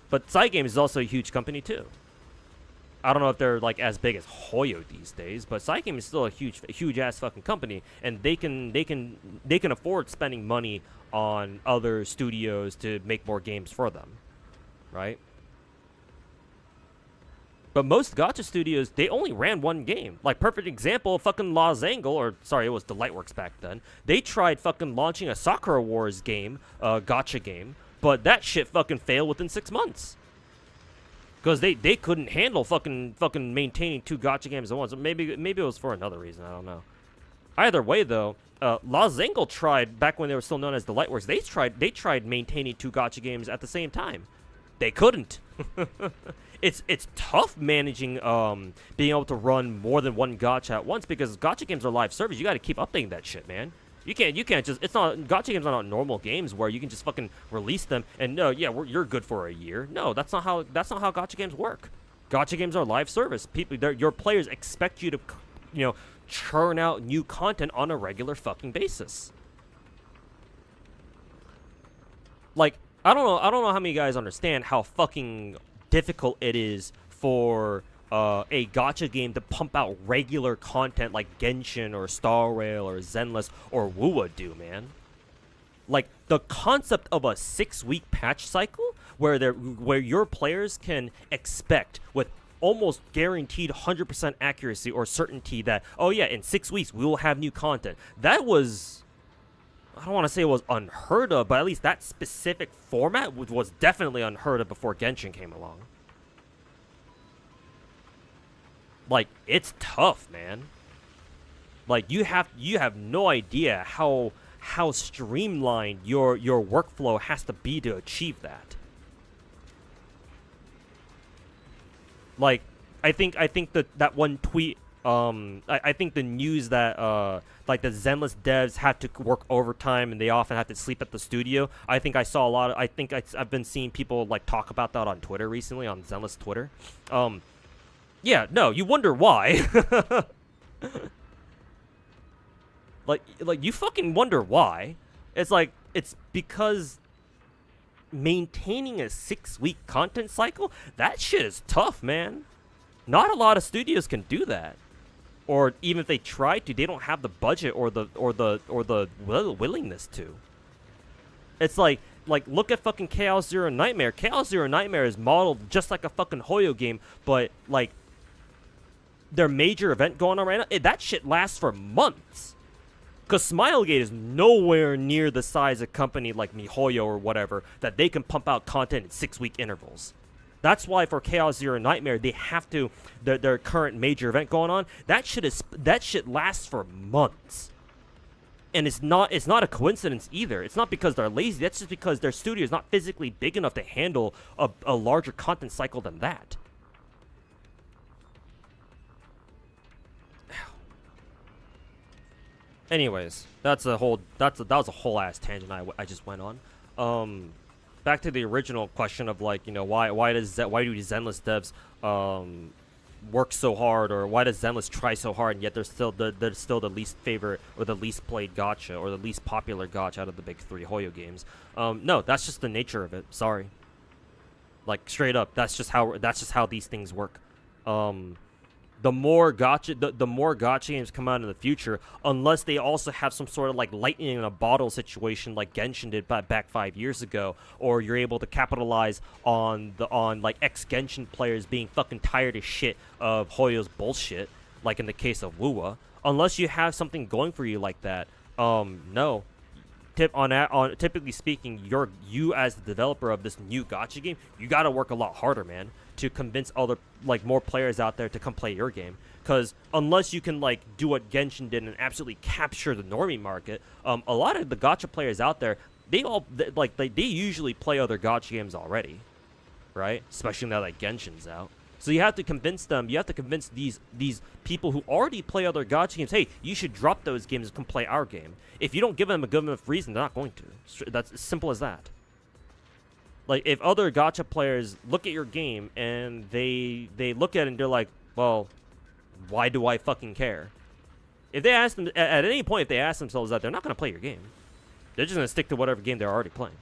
But Cygames is also a huge company too. I don't know if they're like as big as Hoyo these days, but Cygames is still a huge ass fucking company, and they can afford spending money on other studios to make more games for them, right? But most gacha studios, they only ran one game. Like, perfect example, fucking Angle, or sorry, it was Delightworks back then. They tried fucking launching a Sakura Wars game, gacha game, but that shit fucking failed within 6 months. Because they couldn't handle fucking maintaining 2 gacha games at once. Maybe it was for another reason, I don't know. Either way though, Angle tried, back when they were still known as Delightworks, they tried maintaining 2 gacha games at the same time. They couldn't. It's tough managing being able to run more than one gacha at once, because gacha games are live service. You got to keep updating that shit, man. You can't just, it's not, gacha games are not normal games where you can just fucking release them and no, yeah, you're good for a year. No, that's not how gacha games work. Gacha games are live service. Your players expect you to, churn out new content on a regular fucking basis. Like, I don't know how many guys understand how fucking difficult it is for a gacha game to pump out regular content like Genshin or Star Rail or Zenless or Wuwa do, man. Like, the concept of a 6-week patch cycle where your players can expect with almost guaranteed 100% accuracy or certainty that, oh yeah, in 6 weeks we will have new content. That was, I don't want to say it was unheard of, but at least that specific format was definitely unheard of before Genshin came along. Like, it's tough, man. Like, you have no idea how streamlined your workflow has to be to achieve that. Like, I think that one tweet, I think the news that like the Zenless devs have to work overtime and they often have to sleep at the studio. I think I saw a lot of, I've been seeing people like talk about that on Twitter recently, on Zenless Twitter. Yeah, no, you wonder why. like you fucking wonder why. It's like, it's because maintaining a 6-week content cycle, that shit is tough, man. Not a lot of studios can do that. Or even if they try to, they don't have the budget or the willingness to. It's like look at fucking Chaos Zero Nightmare. Chaos Zero Nightmare is modeled just like a fucking Hoyo game, but like their major event going on right now, that shit lasts for months. Because Smilegate is nowhere near the size of company like MiHoYo or whatever that they can pump out content in 6-week intervals. That's why for Chaos Zero Nightmare, they have to, their current major event going on, that shit lasts for months. And it's not a coincidence either. It's not because they're lazy. That's just because their studio is not physically big enough to handle a larger content cycle than that. Anyways, that was a whole ass tangent I just went on. Back to the original question of, like, you know, why do Zenless devs work so hard, or why does Zenless try so hard, and yet they're still the least favorite or the least played gacha or the least popular gacha out of the big three Hoyo games? No, that's just the nature of it. Sorry. Like, straight up, that's just how these things work. The more gacha games come out in the future, unless they also have some sort of like lightning in a bottle situation like Genshin did back 5 years ago, or you're able to capitalize on like ex-Genshin players being fucking tired as shit of Hoyo's bullshit, like in the case of Wuwa. Unless you have something going for you like that, no. Typically speaking, you as the developer of this new gacha game, you gotta work a lot harder, man, to convince other, like, more players out there to come play your game. Because unless you can, like, do what Genshin did and absolutely capture the normie market, a lot of the gacha players out there, they usually play other gacha games already, right? Especially now that Genshin's out. So you have to convince them. You have to convince these people who already play other gacha games, hey, you should drop those games and come play our game. If you don't give them a good enough reason, they're not going to. That's as simple as that. Like, if other gacha players look at your game and they look at it and they're like, well, why do I fucking care? If they ask them at any point, if they ask themselves that, they're not going to play your game. They're just going to stick to whatever game they're already playing.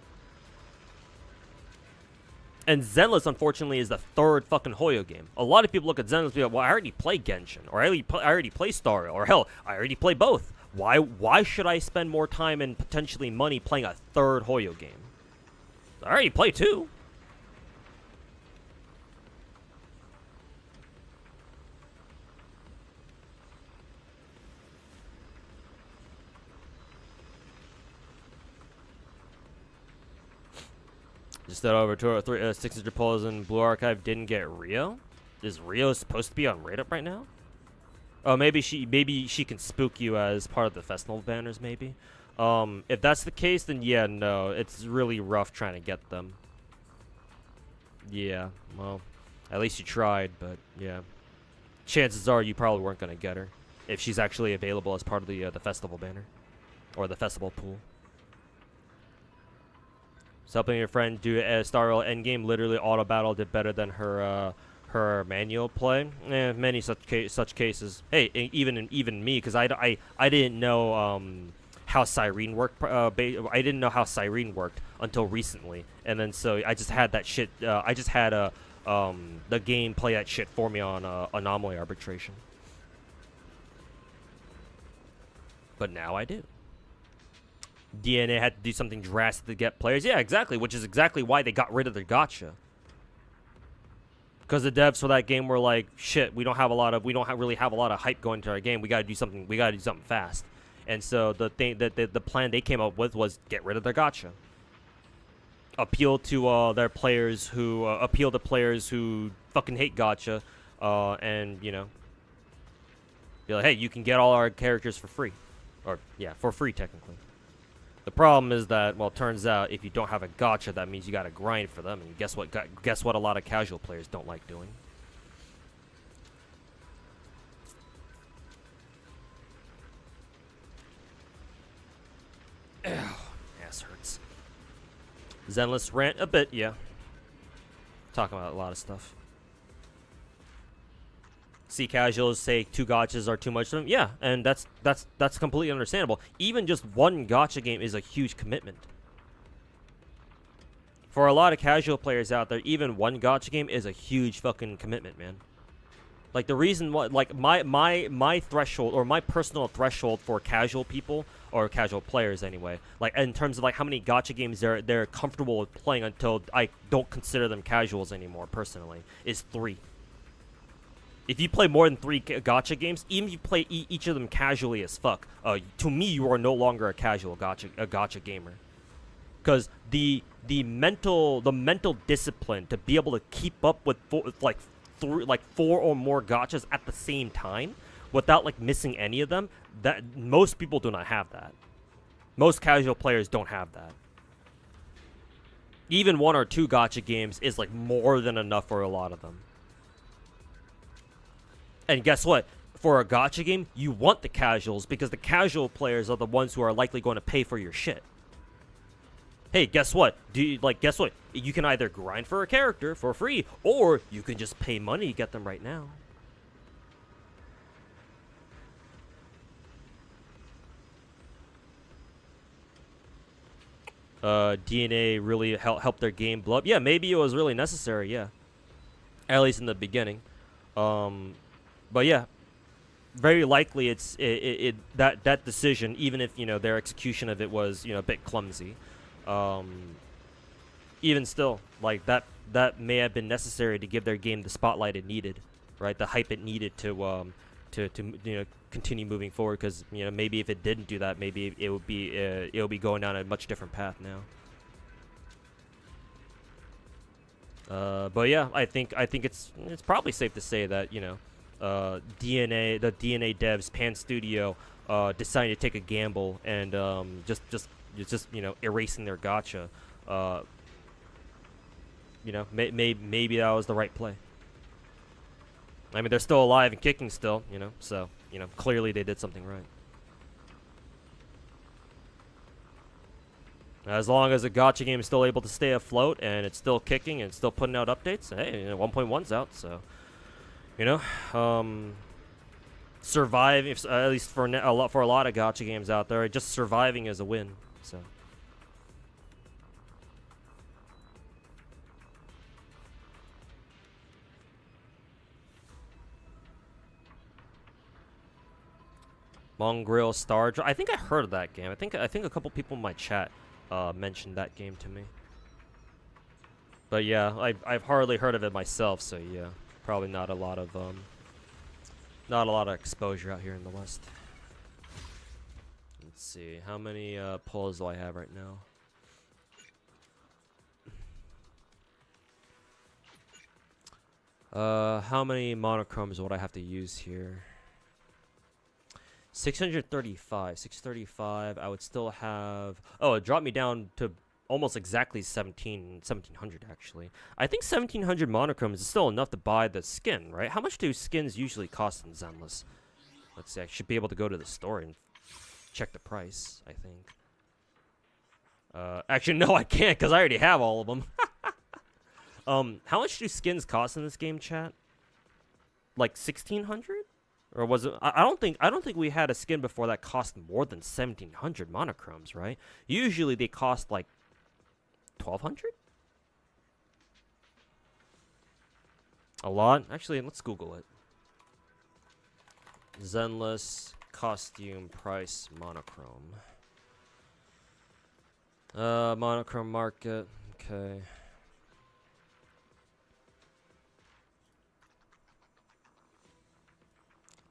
And Zenless, unfortunately, is the third fucking Hoyo game. A lot of people look at Zenless and be like, well, I already play Genshin, or I already play Star Rail, or hell, I already play both. Why should I spend more time and potentially money playing a third Hoyo game? I already play two. Just that over 600 polls in Blue Archive didn't get Rio. Is Rio supposed to be on Rate Up right now? Oh, maybe she can spook you as part of the festival banners. Maybe. If that's the case, then yeah, no, it's really rough trying to get them. Yeah, well, at least you tried, but yeah, chances are you probably weren't gonna get her if she's actually available as part of the festival banner or the festival pool. So helping your friend do a Star Rail endgame, literally auto battle did better than her manual play. Many such cases. Hey, even me, because I didn't know how Cyrene worked. I didn't know how Cyrene worked until recently, and then so I just had that shit. I just had the game play that shit for me on anomaly arbitration. But now I do. DNA had to do something drastic to get players. Yeah, exactly, which is exactly why they got rid of their gacha. Because the devs for that game were like, shit, we don't really have a lot of hype going to our game. We gotta do something fast. And so the plan they came up with was get rid of their gacha. Appeal to their players who fucking hate gacha, and you know, be like, hey, you can get all our characters for free, or yeah, for free technically. The problem is that, well, it turns out if you don't have a gacha, that means you gotta grind for them, and guess what a lot of casual players don't like doing. Ass hurts. Zenless rant a bit, yeah. Talking about a lot of stuff. See casuals say 2 gachas are too much for them. Yeah, and that's completely understandable. Even just one gacha game is a huge commitment. For a lot of casual players out there, even one gacha game is a huge fucking commitment, man. Like the reason why, like my threshold, or my personal threshold for casual people, or casual players anyway, like in terms of like how many gacha games they're comfortable with playing until I don't consider them casuals anymore personally, is 3. If you play more than 3 gacha games, even if you play each of them casually as fuck, to me you are no longer a casual gacha gamer, because the mental discipline to be able to keep up with 4 or more gachas at the same time without like missing any of them, that most people do not have that. Most casual players don't have that. Even 1 or 2 gacha games is like more than enough for a lot of them. And guess what? For a gacha game, you want the casuals because the casual players are the ones who are likely going to pay for your shit. Hey, guess what? Guess what? You can either grind for a character for free, or you can just pay money to get them right now. DNA really helped their game blow up. Yeah, maybe it was really necessary, yeah. At least in the beginning. But yeah, very likely that decision, even if, you know, their execution of it was, you know, a bit clumsy. Even still, like, that may have been necessary to give their game the spotlight it needed, right? The hype it needed to you know, continue moving forward. Because, you know, maybe if it didn't do that, maybe it would be going down a much different path now. But yeah, I think it's probably safe to say that, you know, the DNA devs, Pan Studio, decided to take a gamble and just you know, erasing their gacha. You know, maybe that was the right play. I mean, they're still alive and kicking still, you know, so, you know, clearly they did something right. As long as the gacha game is still able to stay afloat and it's still kicking and still putting out updates, hey, you know, 1.1's out, so, you know, survive, at least for a lot of gacha games out there, just surviving is a win, so. Mongrel Star. I think I heard of that game. I think a couple people in my chat mentioned that game to me. But yeah, I've hardly heard of it myself, so yeah, probably not a lot of exposure out here in the West. Let's see, how many polls do I have right now? How many monochromes would I have to use here? 635. 635. I would still have. Oh, it dropped me down to almost exactly 1700 actually. I think 1700 monochromes is still enough to buy the skin, right? How much do skins usually cost in Zenless? Let's see. I should be able to go to the store and check the price, I think. Actually, no, I can't because I already have all of them. How much do skins cost in this game, chat? Like 1600? Or was it? I don't think we had a skin before that cost more than 1700 monochromes, right? Usually they cost like 1200. A lot. Actually, let's Google it. Zenless costume price monochrome. Monochrome market. Okay.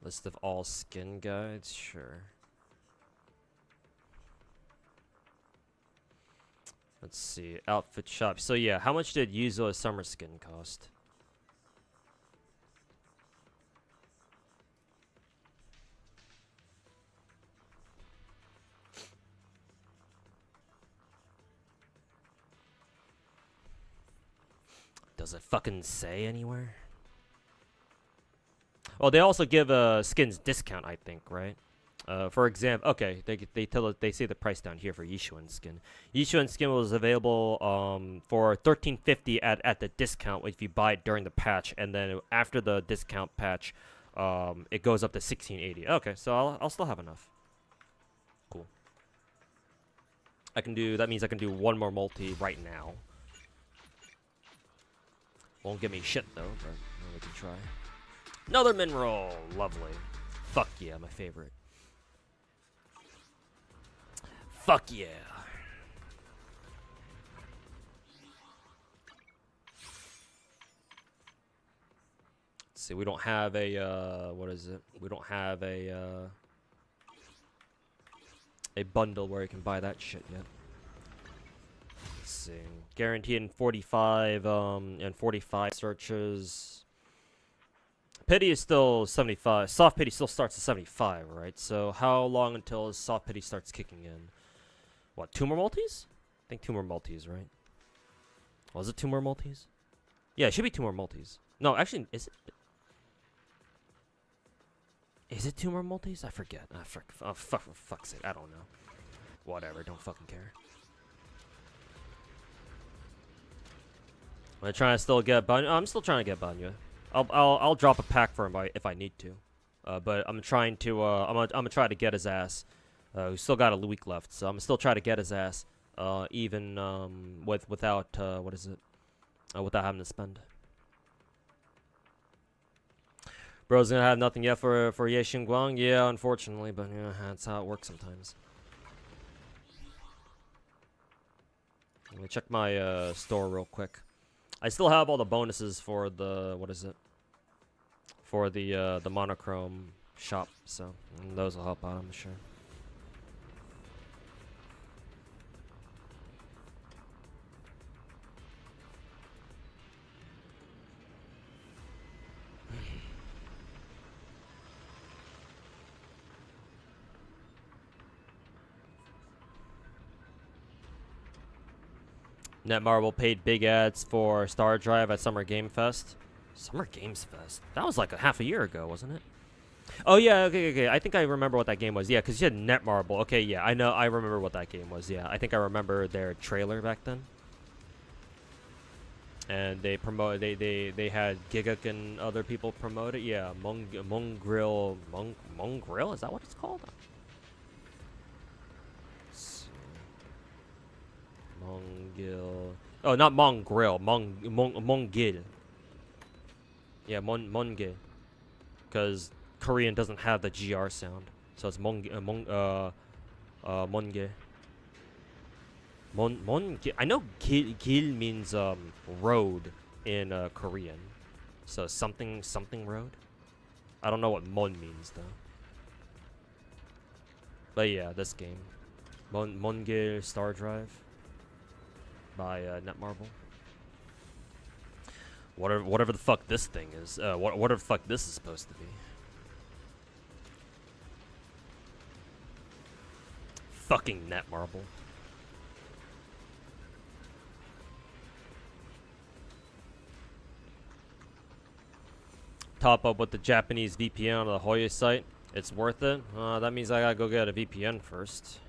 List of all skin guides, sure. Let's see, outfit shop. So yeah, how much did Yuzo's summer skin cost? Does it fucking say anywhere? Well, they also give skins discount, I think, right? For example, okay, they say the price down here for Yishuan skin. Yishuan skin was available for $13.50 at the discount if you buy it during the patch, and then after the discount patch, it goes up to $16.80. Okay, so I'll still have enough. Cool. That means I can do one more multi right now. Won't give me shit though, but we can try. Another mineral, lovely. Fuck yeah, my favorite. Fuck yeah. Let's see, we don't have a what is it? We don't have a bundle where you can buy that shit yet. Let's see. Guaranteed in 45 and 45 searches. Pity is still 75. Soft pity still starts at 75, right? So how long until soft pity starts kicking in? What, 2 more multis? I think 2 more multis, right? Was it 2 more multis? Yeah, it should be 2 more multis. No, actually, is it? Is it 2 more multis? I forget. Oh, for fuck's sake, I don't know. Whatever, don't fucking care. I'm trying to still get Banyu. I'm still trying to get Banyu. I'll drop a pack for him if I need to. But I'm trying to I'm gonna try to get his ass. We still got a week left, so I'm still trying to get his ass. Even without what is it? Without having to spend. Bro's gonna have nothing yet for Ye Xingguang. Yeah, unfortunately, but yeah, that's how it works sometimes. Let me check my store real quick. I still have all the bonuses for the what is it? For the monochrome shop, so those will help out, I'm sure. Netmarble paid big ads for Star Drive at Summer Game Fest. Summer Games Fest? That was like a half a year ago, wasn't it? Oh, yeah, okay. I think I remember what that game was. Yeah, because you had Netmarble. Okay, yeah, I know. I remember what that game was. Yeah, I think I remember their trailer back then. And they promoted, they had Gigak and other people promote it. Yeah, Mongrel, is that what it's called? Mongil. Oh, not Mongrel. Mongil. Yeah, Mongil. Because Korean doesn't have the GR sound, so it's Mongil. I know Gil means road in Korean, so something road. I don't know what Mon means though. But yeah, this game, Mongil Star Drive by Netmarble. Whatever the fuck this thing is. Whatever the fuck this is supposed to be. Fucking Netmarble. Top up with the Japanese VPN on the Hoya site. It's worth it. That means I gotta go get a VPN first.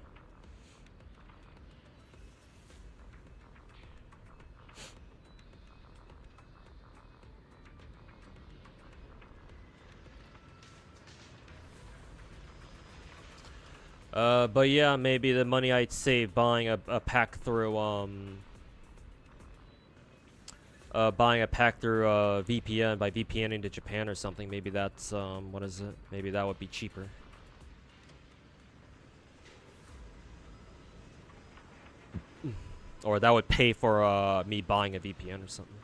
But yeah, maybe the money I'd save buying a pack through VPN by VPNing to Japan or something. Maybe that's what is it? Maybe that would be cheaper. Or that would pay for me buying a VPN or something.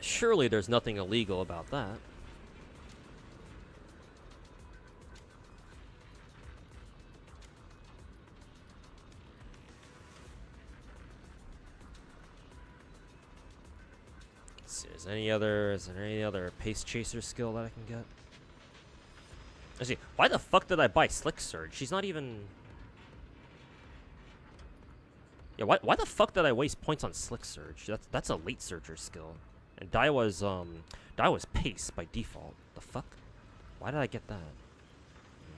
Surely there's nothing illegal about that. Let's see, is there any other pace chaser skill that I can get? Let's see, why the fuck did I buy Slick Surge? She's not even... Yeah, why the fuck did I waste points on Slick Surge? That's a late surger skill. And Daiwa's pace by default. The fuck? Why did I get that?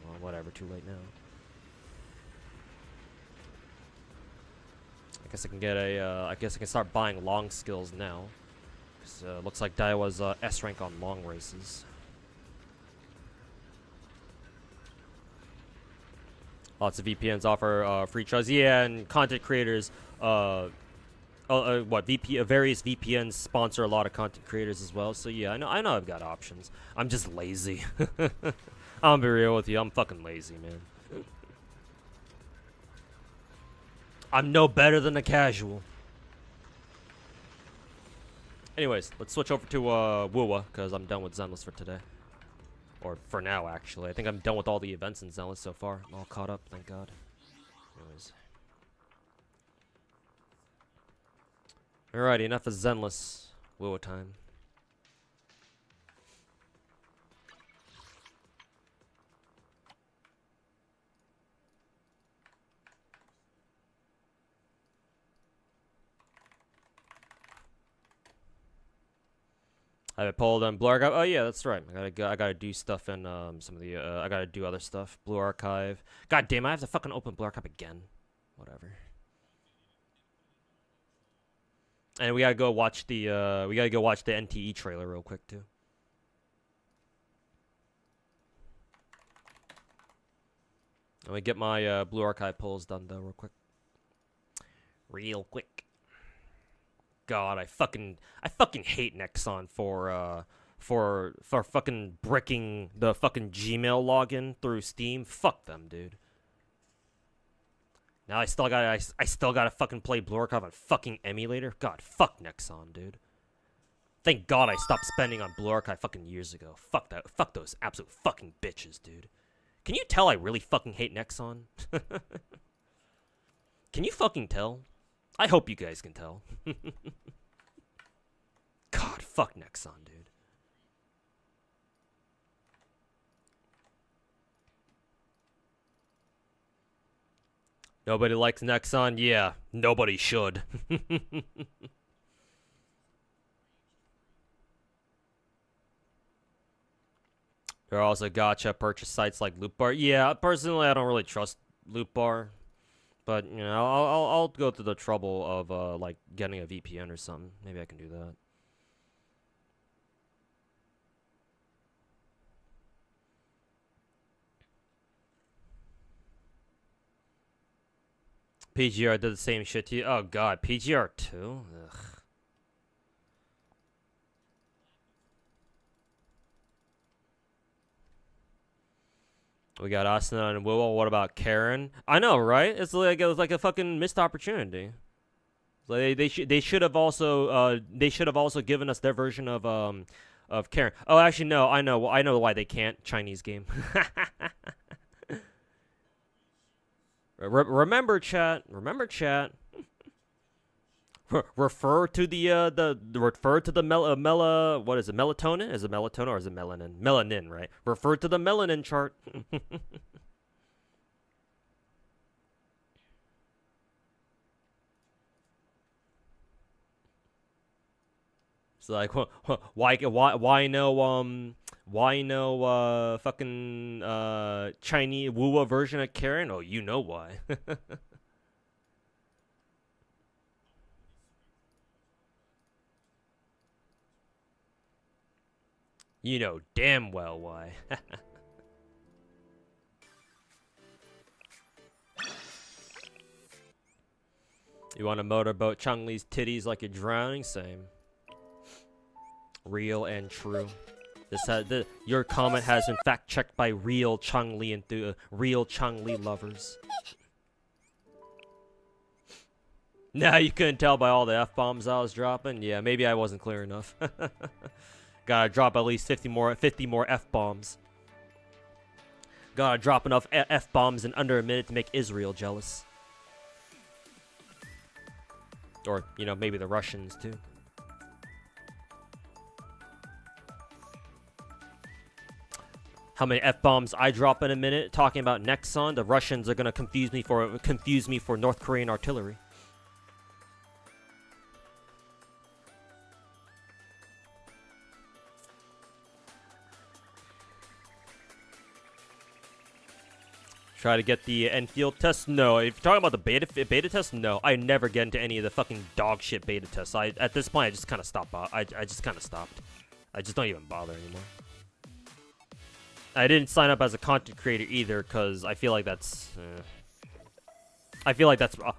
Well, whatever, too late now. I guess I can get a I guess I can start buying long skills now. Cause looks like Daiwa's S rank on long races. Lots of VPNs offer free trials. Yeah, and content creators various VPNs sponsor a lot of content creators as well. So yeah, I know I've got options. I'm just lazy. I'll be real with you. I'm fucking lazy, man. I'm no better than a casual. Anyways, let's switch over to Wuwa, because I'm done with Zenless for today. Or for now, actually. I think I'm done with all the events in Zenless so far. I'm all caught up, thank God. Anyways. Alrighty, enough of Zenless. Wuwa time. I pulled on Blue Archive. Oh yeah, that's right. I gotta do stuff in some of the I gotta do other stuff. Blue Archive. God damn, I have to fucking open Blue Archive again. Whatever. And we gotta go watch the NTE trailer real quick too. Let me get my Blue Archive pulls done though real quick. Real quick. God, I fucking hate Nexon for fucking bricking the fucking Gmail login through Steam. Fuck them, dude. Now I still gotta fucking play Blue Archive on fucking emulator. God, fuck Nexon, dude. Thank God I stopped spending on Blue Archive fucking years ago. Fuck that. Fuck those absolute fucking bitches, dude. Can you tell I really fucking hate Nexon? Can you fucking tell? I hope you guys can tell. God, fuck Nexon, dude. Nobody likes Nexon? Yeah, nobody should. There are also gacha purchase sites like Loot Bar. Yeah, personally, I don't really trust Loot Bar. But, you know, I'll go through the trouble of, like, getting a VPN or something. Maybe I can do that. PGR did the same shit to you? Oh, God. PGR 2? Ugh. We got Asuna and Wuwa. What about Karen? I know, right? It's like a fucking missed opportunity. Like they should have also given us their version of Karen. Oh, actually no, I know why they can't. Chinese game. Remember chat. Refer to the what is it, melatonin? Is it melatonin or is it melanin? Melanin, right? Refer to the melanin chart. It's like why no fucking Chinese Wuwa version of Karen? Oh, you know why. You know damn well why. You want to motorboat Chun-Li's titties like you're drowning? Same. Real and true. Your comment has been fact-checked by real Chun-Li and real Chun-Li lovers. Nah, you couldn't tell by all the F-bombs I was dropping? Yeah, maybe I wasn't clear enough. Gotta drop at least 50 more F-bombs. Gotta drop enough F-bombs in under a minute to make Israel jealous. Or, you know, maybe the Russians, too. How many F-bombs I drop in a minute talking about Nexon? The Russians are gonna confuse me for North Korean artillery. Try to get the Enfield test? No. If you're talking about the beta test, no. I never get into any of the fucking dog shit beta tests. At this point, I just kind of stopped. I just kind of stopped. I just don't even bother anymore. I didn't sign up as a content creator either, because I feel like that's...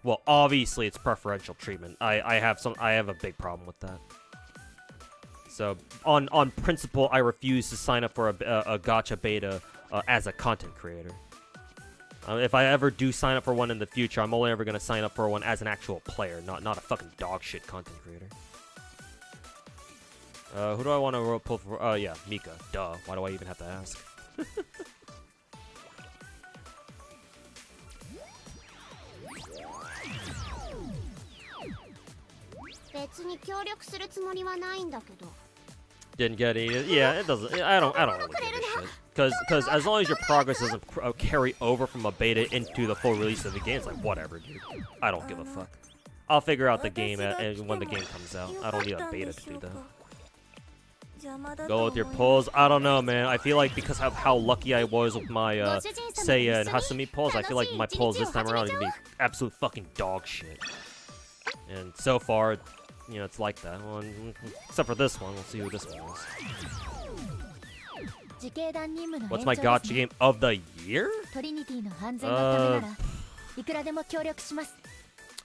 well, obviously it's preferential treatment. I have a big problem with that. So, on principle, I refuse to sign up for a gacha beta as a content creator. If I ever do sign up for one in the future, I'm only ever going to sign up for one as an actual player, not a fucking dog shit content creator. Who do I want to pull for? Oh, yeah, Mika. Duh. Why do I even have to ask? 別に協力するつもりはないんだけど。 Didn't get any. Yeah, it doesn't. I don't really give a shit. Because as long as your progress doesn't carry over from a beta into the full release of the game, it's like whatever, dude. I don't give a fuck. I'll figure out the game when the game comes out. I don't need a beta to do that. Go with your pulls. I don't know, man. I feel like because of how lucky I was with my Seiya and Hasumi pulls, I feel like my pulls this time around are gonna be absolute fucking dog shit. And so far, you know, it's like that. Well, except for this one. We'll see who this one is. What's my gacha game of the year?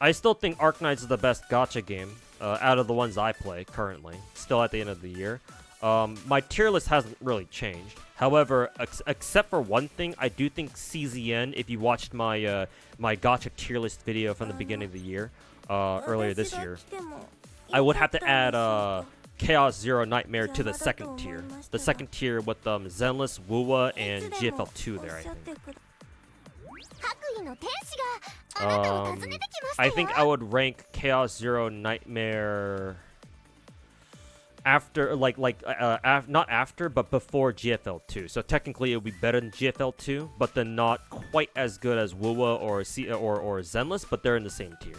I still think Arknights is the best gacha game out of the ones I play currently. Still at the end of the year. My tier list hasn't really changed. However, except for one thing, I do think CZN, if you watched my my gacha tier list video from the beginning of the year, earlier this year, I would have to add Chaos Zero Nightmare to the second tier. The second tier with Zenless Wuwa and GFL 2 there, I think. I think I would rank Chaos Zero Nightmare after, not after, but before GFL 2. So technically, it would be better than GFL 2, but then not quite as good as Wuwa or Zenless, but they're in the same tier.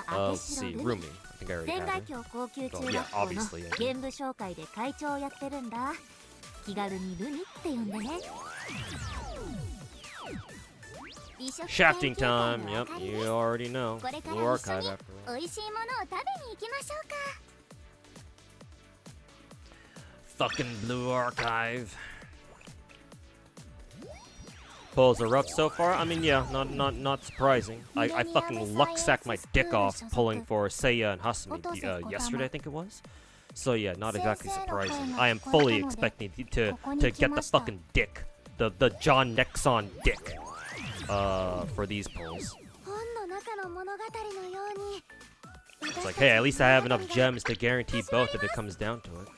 Let's see, Rumi. I think I already have her. Oh, yeah, obviously. Shafting time. Yep, you already know. Blue Archive after all. Fucking Blue Archive. Pulls are rough so far. I mean, yeah, not surprising. I fucking luck sacked my dick off pulling for Seiya and Hasumi yesterday, I think it was. So yeah, not exactly surprising. I am fully expecting to get the fucking dick, the John Nexon dick, for these pulls. It's like, hey, at least I have enough gems to guarantee both if it comes down to it.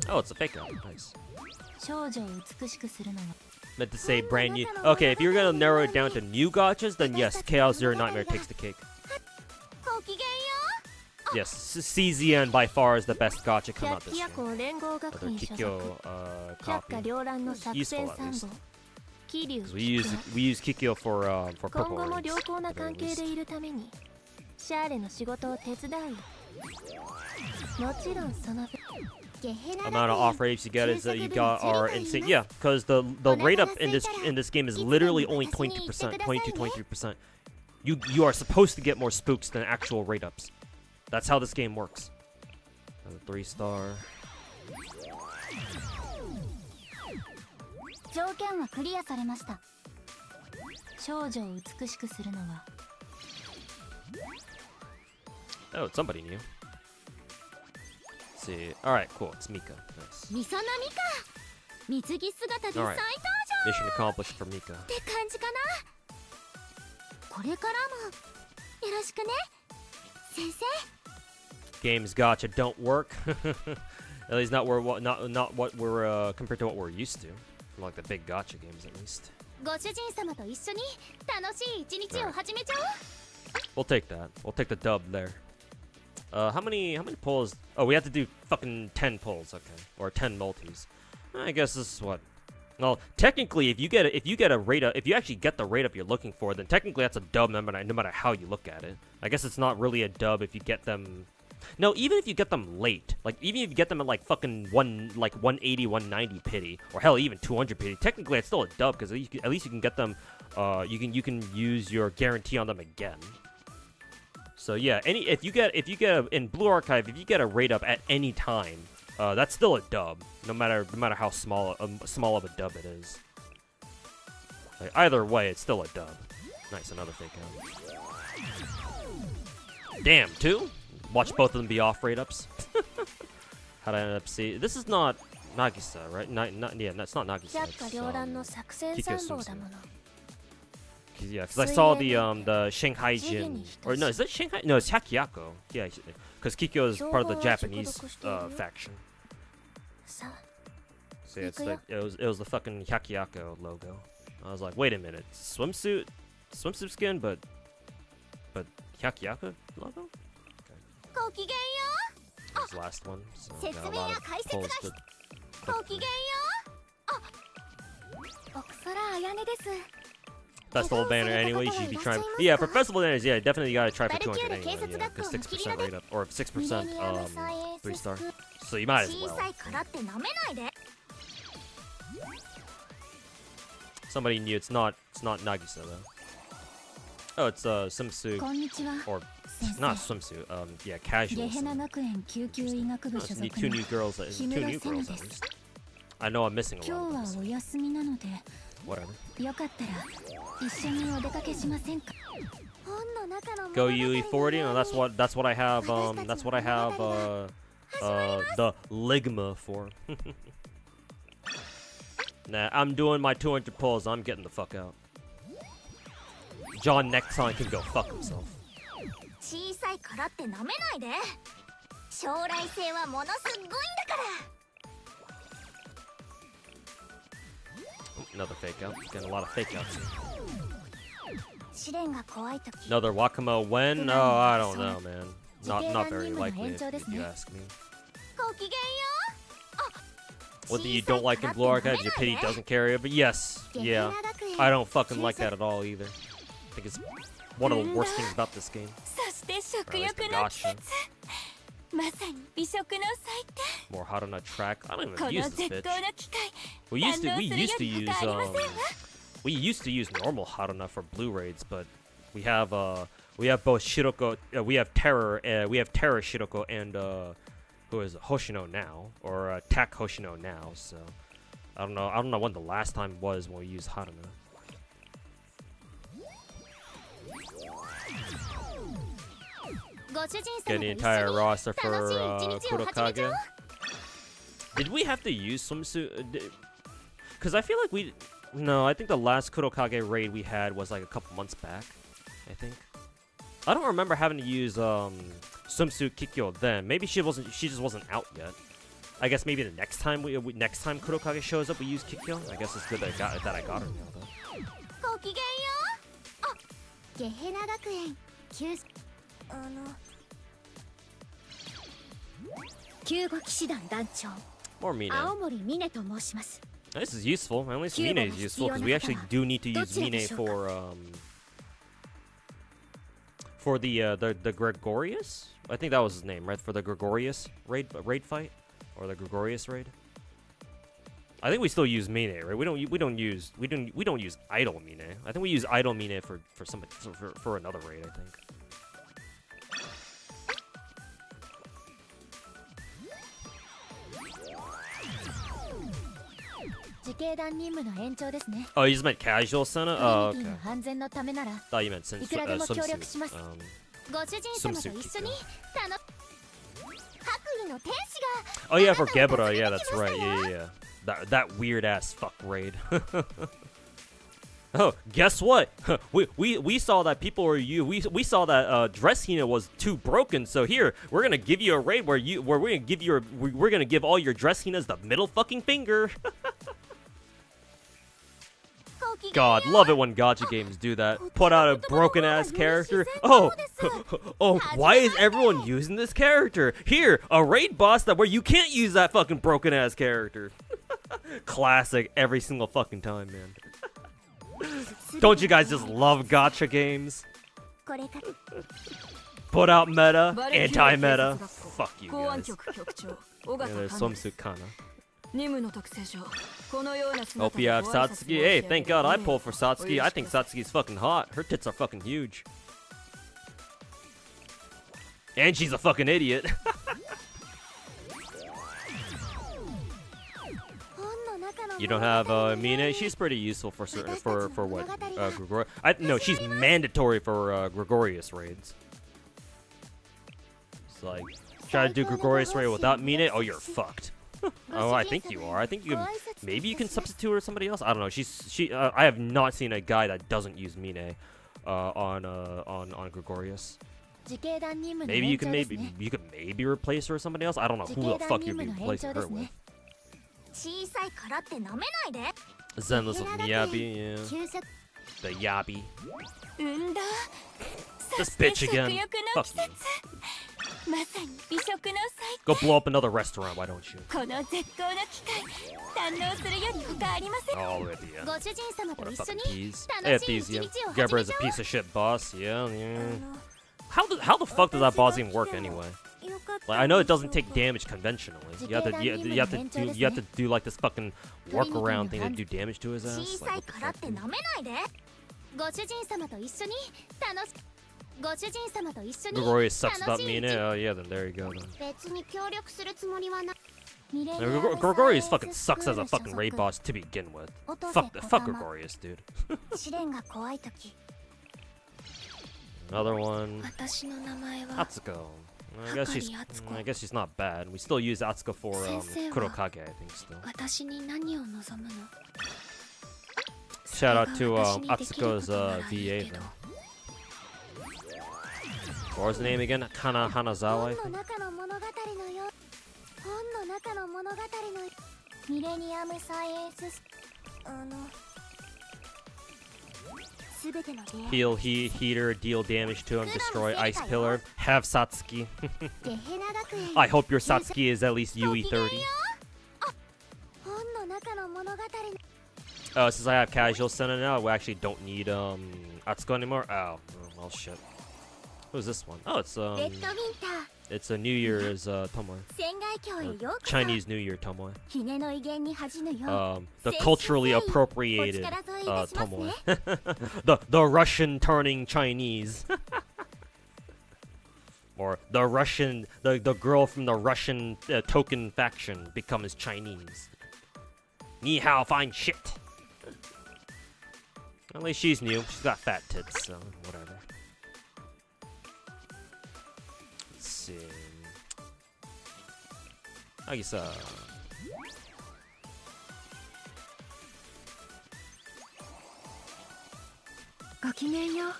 Oh, it's a fake out. Nice. Meant to say brand new. Okay, if you're gonna narrow it down to new gachas, then yes, Chaos Zero Nightmare takes the cake. Yes, CZN by far is the best gacha come out this year. Other Kikyo copy. Useful at least. Because we use Kikyo for purple rings, amount of off rapes you get is that you got are insane. Yeah, because the rate up in this game is literally only 22%, 23%. You are supposed to get more spooks than actual rate ups. That's how this game works. Another 3-star. Oh, it's somebody new. See. Alright, cool. It's Mika. Nice. Alright. Mission accomplished for Mika. Games gacha don't work. At least not what we're compared to what we're used to. From like the big gacha games at least. Right. We'll take that. We'll take the dub there. How many pulls? Oh, we have to do fucking 10 pulls, okay, or 10 multis. I guess this is what. Well, technically, if you get a rate up, if you actually get the rate up you're looking for, then technically that's a dub no matter how you look at it. I guess it's not really a dub if you get them. No, even if you get them late, like even if you get them at like fucking 180, 190 pity, or hell, even 200 pity, technically it's still a dub because at least you can get them. You can use your guarantee on them again. So yeah, if you get in Blue Archive, if you get a rate up at any time, that's still a dub, no matter how small of a dub it is. Like, either way, it's still a dub. Nice, another fake out. Damn, 2? Watch both of them be off rate ups. How'd I end up see? This is not Nagisa, right? Yeah, that's not Nagisa. It's, Kikyo. Yeah, because I saw the Shanghai Jin, or no, is that Shanghai? No, it's Hakyako. Yeah, because Kikyo is part of the Japanese faction. さ So yeah, it's like it was the fucking Hyakyako logo. I was like, wait a minute, swimsuit skin, but Hyakyako logo. ごきげんよ That was the last one. So う got 説 a 明 lot や of 解説 polls が to ごきげんようあ奥空あやねです festival banner anyway. You should be trying. Yeah, for festival banners, yeah, definitely gotta try for 200 anyway. Yeah, because 6% rate up or 6% 3-star. So you might as 小 well. さいからってなめないで Somebody new. It's not Nagisa though. Oh, it's swimsuit こんにちは or 先 not 生 swimsuit. Yeah, casual. ゲヘナ学園救急医学部所 Need 属 two の new girls. Two new girls at least. I know I'm missing a 今 lot 日 of は them. お休みなので Whatever. よかったら一緒にお出かけしませんか本の中の Go 物語の UE40. よ No, うに that's what I have. That's what I have. The ligma for. Nah, I'm doing my 200 pulls. I'm getting the fuck out. John Nexon can go fuck himself. 小さいからってなめないで将来性はものすっごいんだから Another fake out. Getting a lot of fake outs. 試練が怖いとき Another Wakamo when? Oh, I don't know, man. Not very likely if you ask me. ごきげんよ What do you don't like in Blue Archives? Your pity doesn't carry it, but yes, yeah. I don't fucking like that at all either. I think it's one of the worst things about this game. そして食 Or at least 欲 the の季 gacha. 節まさに美食の祭典 More hot on a track. I don't こ even の use this 絶 bitch. 好の機会 We 堪 used to 能 we する used よ to り use 他ありませんわ we used to use normal hot enough for blue raids, but we have both Shiroko we have Terror Shiroko and who is it? Hoshino now or Tak Hoshino now. So I don't know when the last time was when we used hot enough. ご主人 Get 様 the と一 entire 緒に roster 楽 for しい一日を始めちゃ Kurokage. おう Did we have to use swimsuit? Because I feel like we. No, I think the last Kurokage raid we had was like a couple months back. I think. I don't remember having to use swimsuit Kikyo then. Maybe she just wasn't out yet. I guess maybe the next time next time Kurokage shows up, we use Kikyo. I guess it's good that I got her now though. ごきげんようあゲヘナ学園救護騎士団団長 More Mine. 青森峰と申します This is useful. At least Mine is useful because we actually do need to use Mine for the Gregorius. I think that was his name, right? For the Gregorius raid fight or the Gregorius raid. I think we still use Mine, right? We don't use idle Mine. I think we use idle Mine for another raid. I think. Oh, you just meant casual Senna? Oh, okay. の安全のためなら Thought you meant swimsuit. ご主人様と一緒に白衣の天使が Oh yeah, for Gebra. Yeah, that's right. Yeah. That weird ass fuck raid. Oh, guess what? we saw that people were we saw that Dress Hina was too broken. So here we're gonna give you a raid where we're gonna give all your Dress Hinas the middle fucking finger. God, love it when gacha games do that. Put out a broken ass character. Oh, why is everyone using this character? Here, a raid boss where you can't use that fucking broken ass character. Classic every single fucking time, man. Don't you guys just love gacha games? Put out meta, anti-meta. Fuck you guys. Yeah, there's swimsuit Kana. Hope you have Satsuki. Hey, thank God I pulled for Satsuki. I think Satsuki's fucking hot. Her tits are fucking huge. And she's a fucking idiot. You don't have Mine? She's pretty useful for certain for what? Gregorius. No, she's mandatory for Gregorius raids. It's like try to do Gregorius raid without Mine. Oh, you're fucked. Oh, I think you are. I think you can. Maybe you can substitute her with somebody else. I don't know. I have not seen a guy that doesn't use Mine on Gregorius. Maybe you can maybe replace her with somebody else. I don't know who the fuck you'd be replacing her with. 小さいからって舐めないで。 Zenless with Miyabi, yeah. 給食 The Yabi. 運動 This bitch again. 食欲の季 Fuck you. 節まさに美食の最 Go blow up another restaurant, why don't you? この絶好の機会堪能するより他ありません。 All the way at the end. ご主人様 What と a 一緒 fucking に tease. 楽 If しい these, 一 yeah. 日を Gerber 始 is め a ちゃ piece of shit boss, yeah, yeah. How the fuck does that boss even work anyway? Like, I know it doesn't take damage conventionally. You have to do like this fucking workaround thing to do damage to his 小 ass. さい Like, か what らっ the て fuck? 舐めないで。ご主人様と一緒に楽しご主人様と一緒に Gregorius sucks about 楽しい me 一 now. 日 Oh yeah, then there you go then. 別に協力するつもりはな。 Gregorius fucking sucks as a fucking raid boss to begin with. Fuck Gregorius, dude. 試練が怖い時 Another one. 私の名前は Atsuko. I guess she's not bad. We still use Atsuko for Kurokage, I think still. 私に何を望むの Shout out to Atsuko's VA though. What was the name again? Hanazawa, I 本 think. の中の物語のよ本の中の物語のミレニアムサイエンス全ての出会い Heal heater, deal damage to him, destroy ice pillar. Have Satsuki. ゲヘナ学園 I hope your Satsuki is at least UE 30. 本の中の物語の Since I have casual Senna now, we actually don't need Atsuko anymore. Oh, well shit. Who's this one? Oh, it's レッドウィンター it's a New Year's Tomoe. 船外橋へようこそ Chinese New Year Tomoe. ひげの威厳に恥じぬよ The culturally appropriated Tomoe. the Russian turning Chinese. Or the girl from the Russian token faction becomes Chinese. Ni hao, fine shit. At least she's new. She's got fat tits, so whatever. Let's see. I guess, ごきげんよう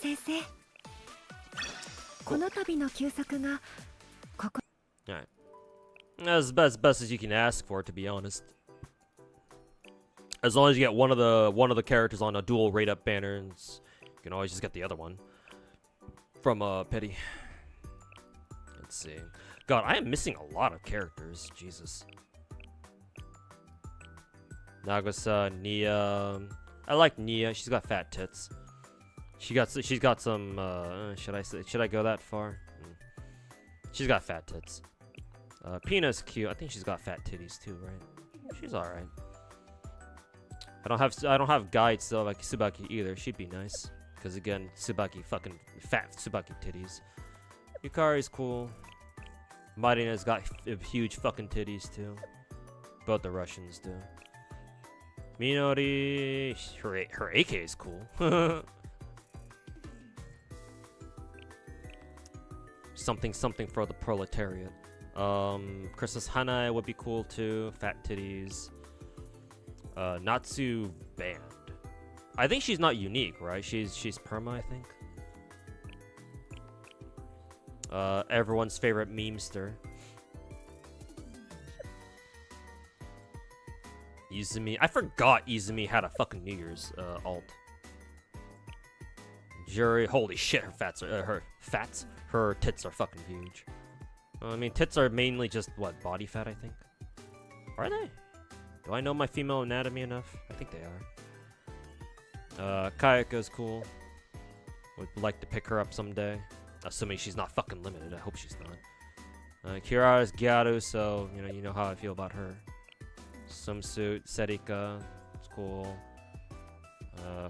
先生この度の休息がここ Alright. As best as you can ask for, to be honest. As long as you get one of the characters on a dual rate up banner, you can always just get the other one from Pity. Let's see. God, I am missing a lot of characters. Jesus. Nagasa, Nia. I like Nia. She's got fat tits. She's got some. Should I go that far? She's got fat tits. Pina's cute. I think she's got fat titties too, right? She's all right. I don't have guides still like Tsubaki either. She'd be nice, cause again, Tsubaki fucking fat Tsubaki titties. Yukari's cool. Marina's got huge fucking titties too. Both the Russians do. Minori, her AK is cool. Something for the proletariat. Christmas Hanae would be cool too. Fat titties. Natsu banned. I think she's not unique, right? She's perma, I think. Everyone's favorite memester. Izumi. I forgot Izumi had a fucking New Year's alt. Jury. Holy shit, her tits are fucking huge. I mean, tits are mainly just what, body fat, I think. Are they? Do I know my female anatomy enough? I think they are. Kayaka's cool. Would like to pick her up someday. Assuming she's not fucking limited. I hope she's not. Kirara's Gyaru, so you know how I feel about her. Swimsuit, Serika, it's cool.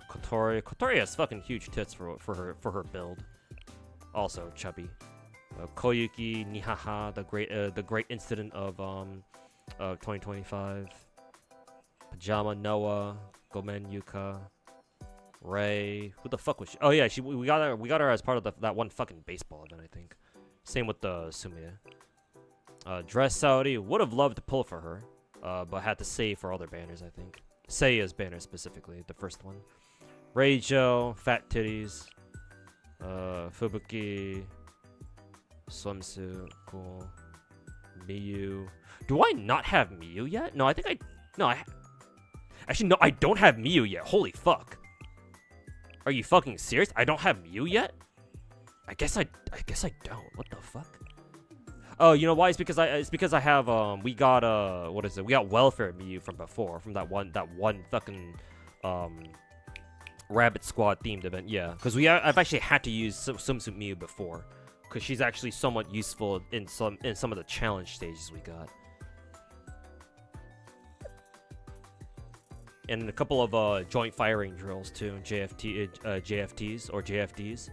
Kotori has fucking huge tits for her build. Also chubby. Koyuki, Nihaha, the great incident of 2025. Pajama, Noah, Gomen, Yuka, Ray. Who the fuck was she? Oh yeah, we got her as part of that one fucking baseball event, I think. Same with the Sumiya. Dress Saudi, would have loved to pull for her, but had to save for other banners, I think. Seiya's banner specifically, the first one. Reijo, fat titties. Fubuki, swimsuit, cool. Miyu. Do I not have Miyu yet? No, I think I... No, actually, no, I don't have Miyu yet. Holy fuck. Are you fucking serious? I don't have Miyu yet? I guess I don't. What the fuck? Oh, you know why? It's because I have we got what is it? We got welfare Miyu from before, from that one fucking Rabbit Squad themed event. Yeah, because I've actually had to use Swimsuit Miyu before, because she's actually somewhat useful in some of the challenge stages we got. And a couple of joint firing drills too, JFTs or JFDs.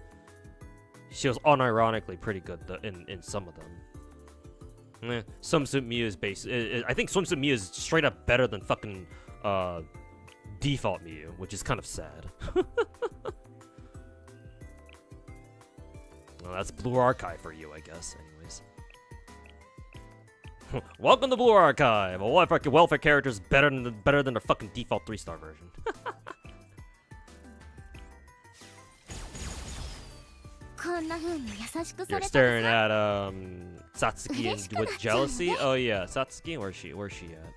She was unironically pretty good in some of them. Swimsuit Miyu is I think Swimsuit Miyu is straight up better than fucking default Miyu, which is kind of sad. Well, that's Blue Archive for you, I guess. Anyways. Welcome to Blue Archive. A welfare character is better than the fucking default 3-star version. You're staring at Satsuki with jealousy. Oh yeah, Satsuki. Where's she at?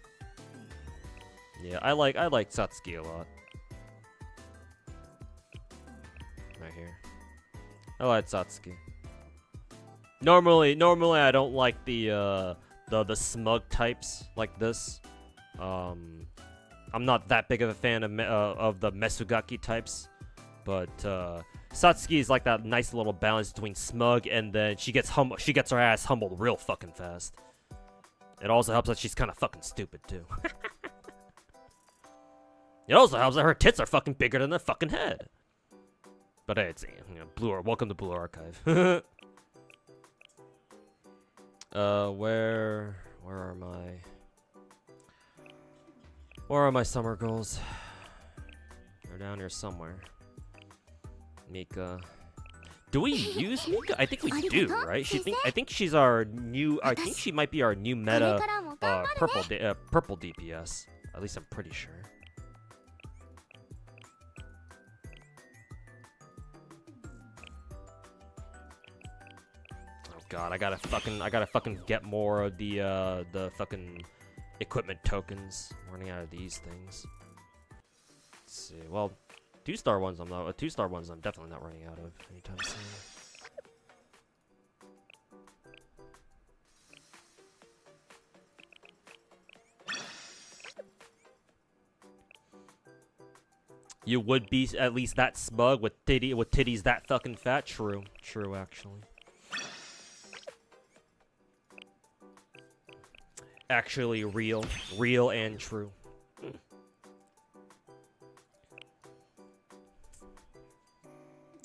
Yeah, I like Satsuki a lot. Right here. I like Satsuki. Normally I don't like the smug types like this. I'm not that big of a fan of the Mesugaki types, but Satsuki is like that nice little balance between smug and then she gets her ass humbled real fucking fast. It also helps that she's kind of fucking stupid too. It also helps that her tits are fucking bigger than their fucking head. But hey, it's welcome to Blue Archive. Where are my summer goals? They're down here somewhere. Mika. Do we use Mika? I think we do, right? I think she's our new. I think she might be our new meta purple DPS. At least I'm pretty sure. Oh god, I gotta fucking get more of the fucking equipment tokens. I'm running out of these things. Let's see. Well, 2-star ones I'm definitely not running out of anytime soon. You would be at least that smug with titties that fucking fat. True, actually. Actually, real and true.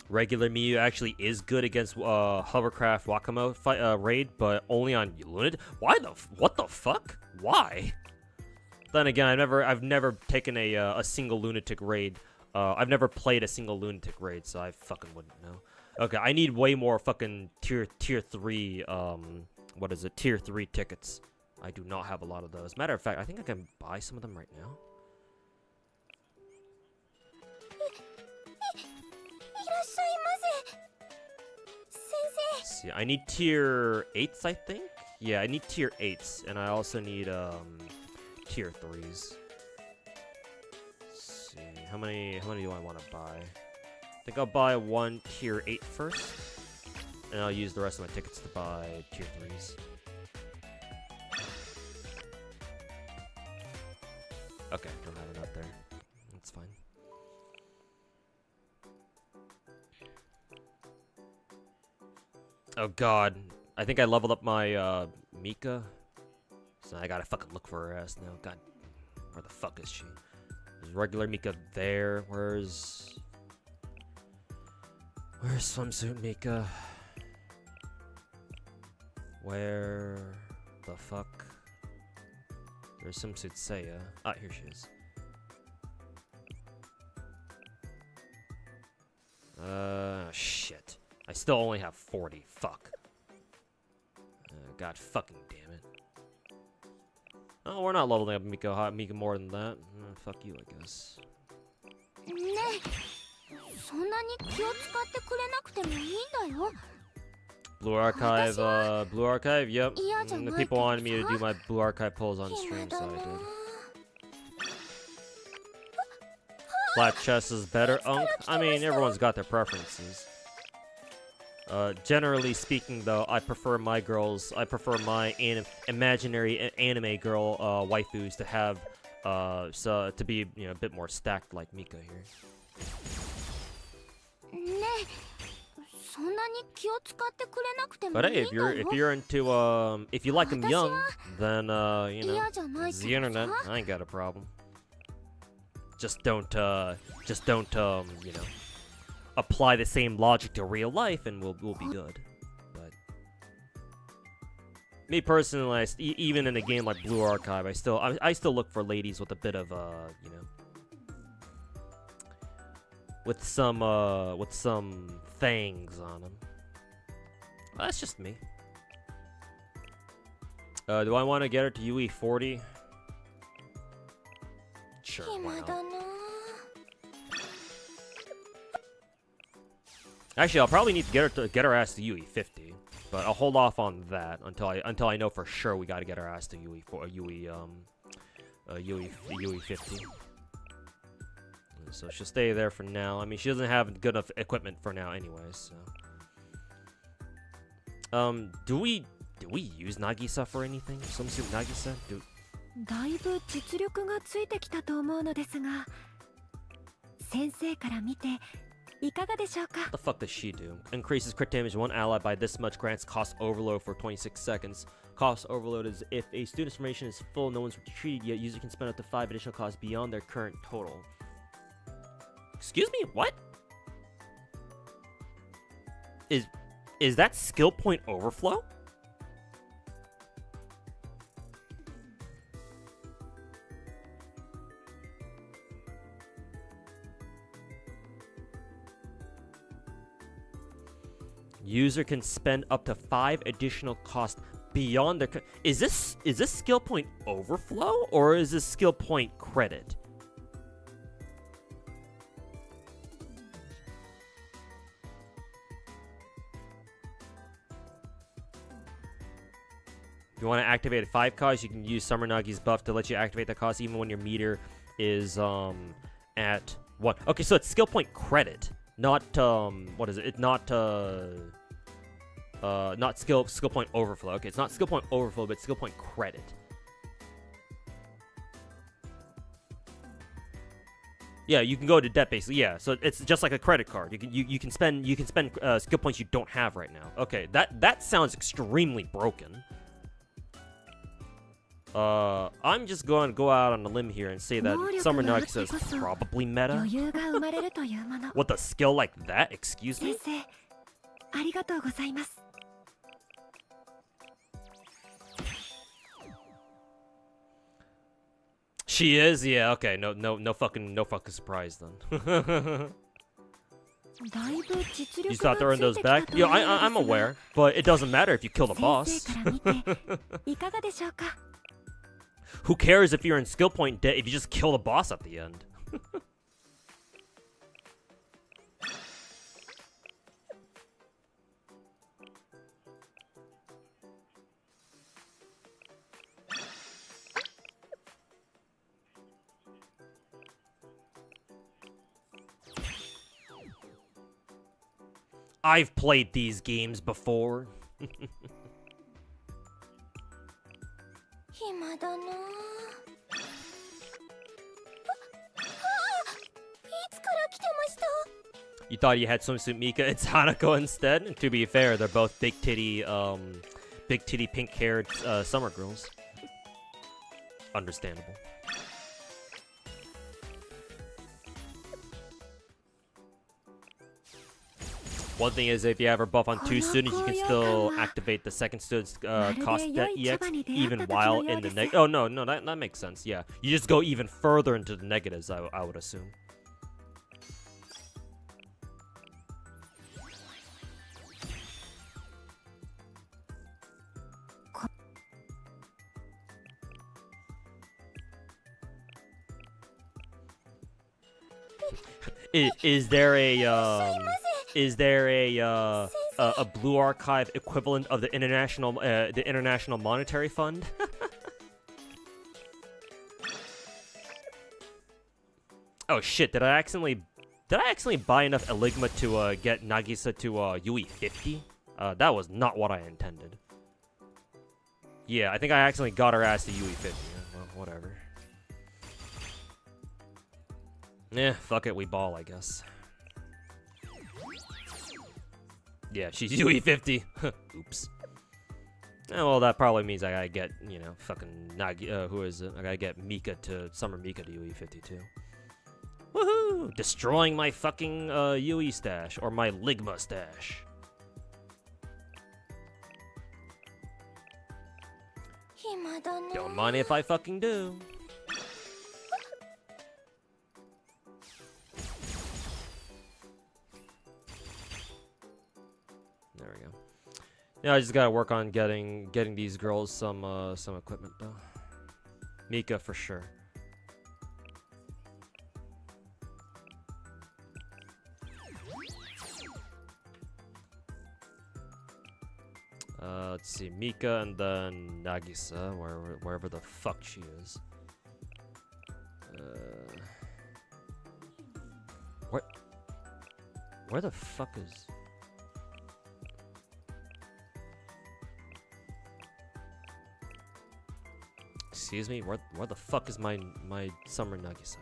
Regular Miyu actually is good against Hovercraft Wakamo raid, but only on Lunatic. What the fuck? Why? Then again, I've never taken a single Lunatic raid. I've never played a single Lunatic raid, so I fucking wouldn't know. Okay, I need way more fucking tier 3 what is it? Tier 3 tickets. I do not have a lot of those. Matter of fact, I think I can buy some of them right now. See, I need tier 8s, I think. Yeah, I need tier 8s, and I also need tier 3s. Let's see, how many do I want to buy? I think I'll buy one tier 8 first, and I'll use the rest of my tickets to buy tier 3s. Okay, don't have enough there. That's fine. Oh god, I think I leveled up my Mika, so I gotta fucking look for her ass now. God, where the fuck is she? There's regular Mika there. Where's swimsuit Mika? Where the fuck? There's swimsuit Seiya. Ah, here she is. Shit. I still only have 40. Fuck. God fucking damn it. Oh, we're not leveling up Mika more than that. Fuck you, I guess. Blue Archive, yep. Yeah, The people wanted me to do my Blue Archive polls on stream, so I did. Flat chest is better, Unk. I mean, everyone's got their preferences. Generally speaking, though, I prefer my imaginary anime girl waifus to have, to be, you know, a bit more stacked like Mika here. But hey, if you're into if you like them young, then you know, it's the internet. I ain't got a problem. Just don't you know, apply the same logic to real life, and we'll be good. But me personally, even in a game like Blue Archive, I still look for ladies with a bit of you know, with some things on them. Well, that's just me. Do I want to get her to UE 40? Sure, why not? Actually, I'll probably need to get her ass to UE 50, but I'll hold off on that until I know for sure we got to get her ass to UE 50. So she'll stay there for now. I mean, she doesn't have good enough equipment for now, anyways. So, do we use Nagisa for anything? Swimsuit Nagisa? だいぶ実力がついてきたと思うのですが、先生から見ていかがでしょうか? What the fuck does she do? Increases crit damage one ally by this much, grants cost overload for 26 seconds. Cost overload is if a student's formation is full, no one's retreated yet, user can spend up to 5 additional costs beyond their current total. Excuse me, what? Is that skill point overflow? User can spend up to 5 additional costs beyond their... Is this skill point overflow, or is this skill point credit? If you want to activate a 5 cost, you can use Summer Nagi's buff to let you activate the cost even when your meter is at 1. Okay, so it's skill point credit, not what is it? It's not skill point overflow. Okay, it's not skill point overflow, but skill point credit. Yeah, you can go to debt basically. Yeah, so it's just like a credit card. You can spend skill points you don't have right now. Okay, that sounds extremely broken. I'm just going to go out on a limb here and say that Summer Nagisa is probably meta. With a skill like that, excuse me? She is? Yeah, okay. No fucking surprise then. You thought they were in those back? Yeah, I'm aware, but it doesn't matter if you kill the boss. Who cares if you're in skill point debt if you just kill the boss at the end? I've played these games before. You thought you had swimsuit Mika? It's Hanako instead. And to be fair, they're both big titty, pink-haired summer girls. Understandable. One thing is, if you have her buff on 2 students, you can still activate the second student's cost EX even while in the neg. Oh no, that makes sense. Yeah, you just go even further into the negatives. I would assume. Is there a Is there a Blue Archive equivalent of the International Monetary Fund? Oh shit! Did I accidentally buy enough Eligma to get Nagisa to UE 50? That was not what I intended. Yeah, I think I accidentally got her ass to UE 50. Well, whatever. Yeah, fuck it, we ball, I guess. Yeah, she's UE 50. Oops. Well, that probably means I gotta get, you know, fucking Nagi. Who is it? I gotta get Mika to Summer Mika to UE 52. Woohoo! Destroying my fucking UE stash or my Ligma stash. Don't mind if I fucking do. There we go. Yeah, I just gotta work on getting these girls some equipment though. Mika for sure. Let's see, Mika and then Nagisa, wherever the fuck she is. Where the fuck is? Excuse me, where the fuck is my Summer Nagisa?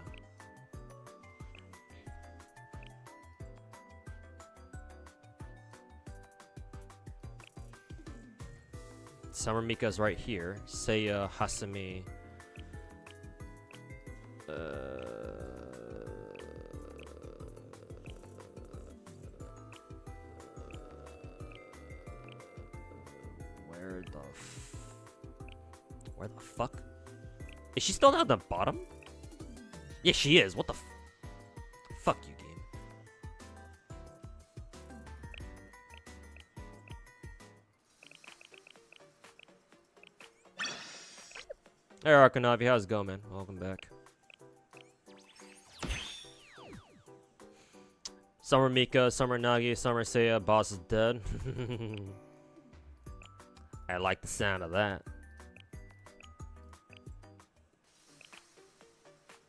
Summer Mika's right here. Seiya, Hasumi. Where the fuck? Is she still down at the bottom? Yeah, she is. What the fuck you, game. Hey, Arcanavi, how's it going, man? Welcome back. Summer Mika, Summer Nagi, Summer Seiya, boss is dead. I like the sound of that.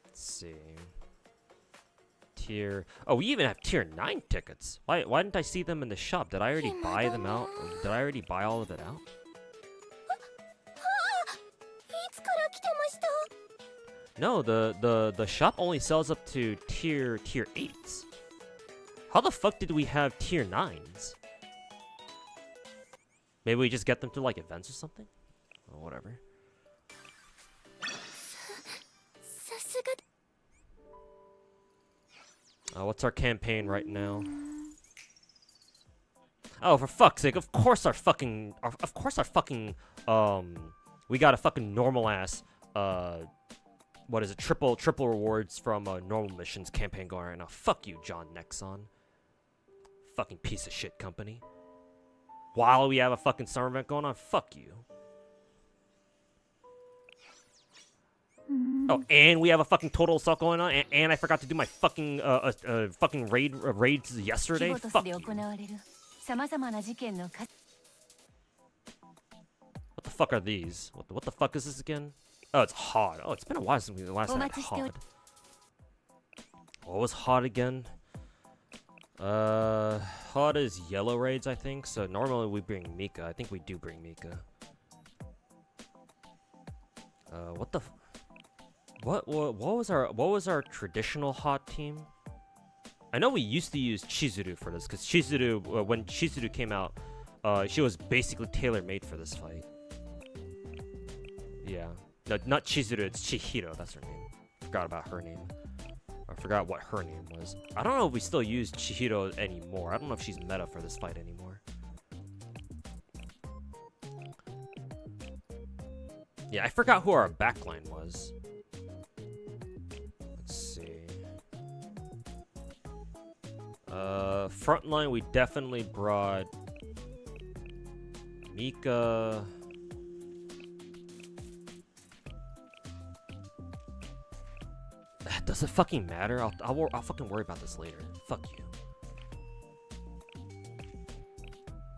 Let's see. Tier... Oh, we even have tier 9 tickets. Why didn't I see them in the shop? Did I already buy them out? Did I already buy all of it out? No, the shop only sells up to tier 8s. How the fuck did we have tier 9s? Maybe we just get them through like events or something? Or whatever. What's our campaign right now? Oh, for fuck's sake! Of course our fucking, we got a fucking normal ass, what is it? Triple rewards from normal missions campaign going right now. Fuck you, John Nexon. Fucking piece of shit company. While we have a fucking summer event going on, fuck you. Oh, and we have a fucking total assault going on, and I forgot to do my fucking fucking raids yesterday. Fuck you. What the fuck are these? What the fuck is this again? Oh, it's hot. Oh, it's been a while since we last had hot. What was hot again? Hot is yellow raids, I think. So normally we bring Mika. I think we do bring Mika. What was our traditional hot team? I know we used to use Chizuru for this, because Chizuru, when Chizuru came out, she was basically tailor-made for this fight. Yeah. No, not Chizuru, it's Chihiro, that's her name. Forgot about her name. I forgot what her name was. I don't know if we still use Chihiro anymore. I don't know if she's meta for this fight anymore. Yeah, I forgot who our backline was. Let's see. Frontline, we definitely brought Mika. Does it fucking matter? I'll fucking worry about this later. Fuck you.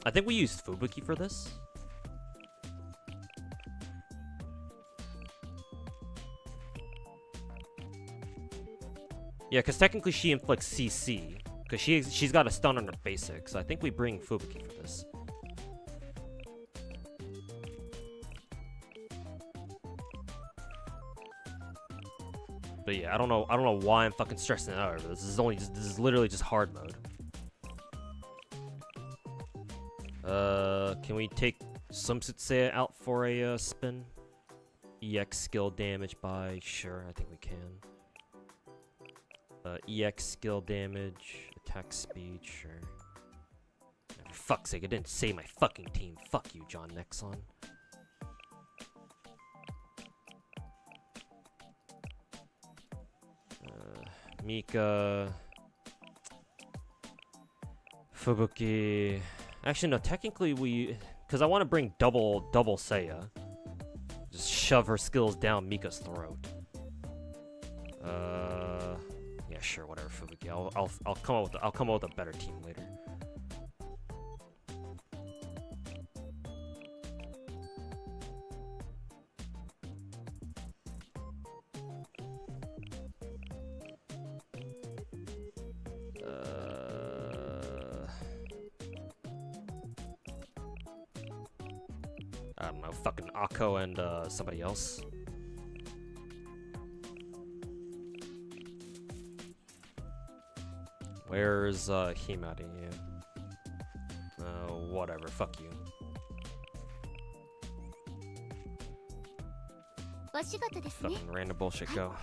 I think we used Fubuki for this. Yeah, because technically she inflicts CC. Because she's got a stun on her basic. So I think we bring Fubuki for this. But yeah, I don't know why I'm fucking stressing it out over this. This is literally just hard mode. Can we take Sumsutse out for a spin? EX skill damage by sure, I think we can. EX skill damage, attack speed, sure. For fuck's sake, I didn't say my fucking team. Fuck you, John Nexon. Mika, Fubuki. Actually, no. Technically, because I want to bring double Seiya. Just shove her skills down Mika's throat. Yeah, sure, whatever, Fubuki. I'll come up with a better team later. I don't know, fucking Akko and somebody else. Where's Himari? Whatever, fuck you. Fucking random bullshit go.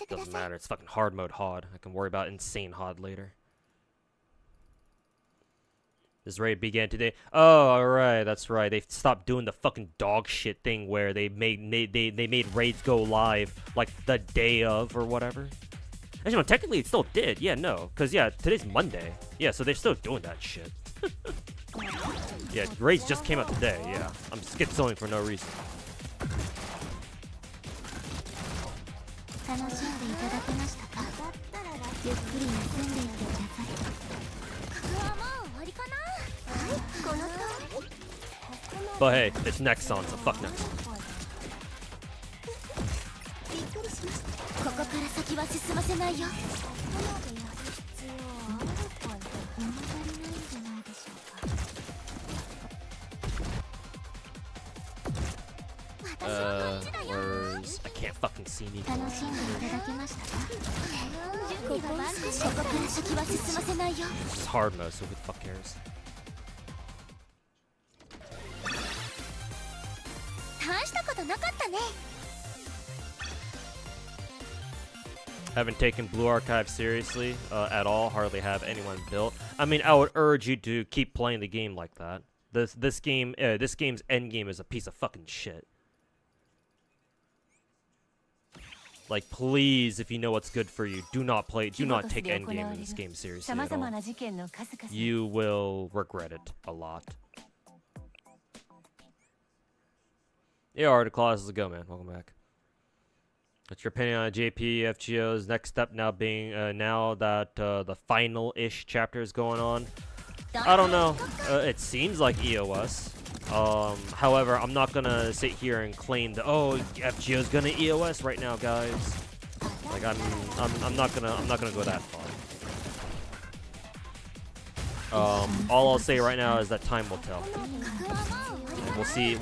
Doesn't matter, it's fucking hard mode HOD. I can worry about insane HOD later. This raid began today. Oh, alright, that's right. They stopped doing the fucking dog shit thing where they made raids go live like the day of or whatever. Actually, no, technically it still did. Yeah, no, because yeah, today's Monday. Yeah, so they're still doing that shit. Yeah, raids just came out today. Yeah, I'm skip sewing for no reason. But hey, it's Nexon, so fuck Nexon. Where's... I can't fucking see me. It's hard mode, so who the fuck cares? Haven't taken Blue Archive seriously at all. Hardly have anyone built. I mean, I would urge you to keep playing the game like that. This game's end game is a piece of fucking shit. Like, please, if you know what's good for you, do not take end game in this game seriously at all. You will regret it a lot. Yeah, Art of Claws, go, man. Welcome back. What's your opinion on JP FGO's next step now being now that the final-ish chapter is going on? I don't know. It seems like EOS. However, I'm not gonna sit here and claim that FGO's gonna EOS right now, guys. Like I'm not gonna go that far. All I'll say right now is that time will tell. And we'll see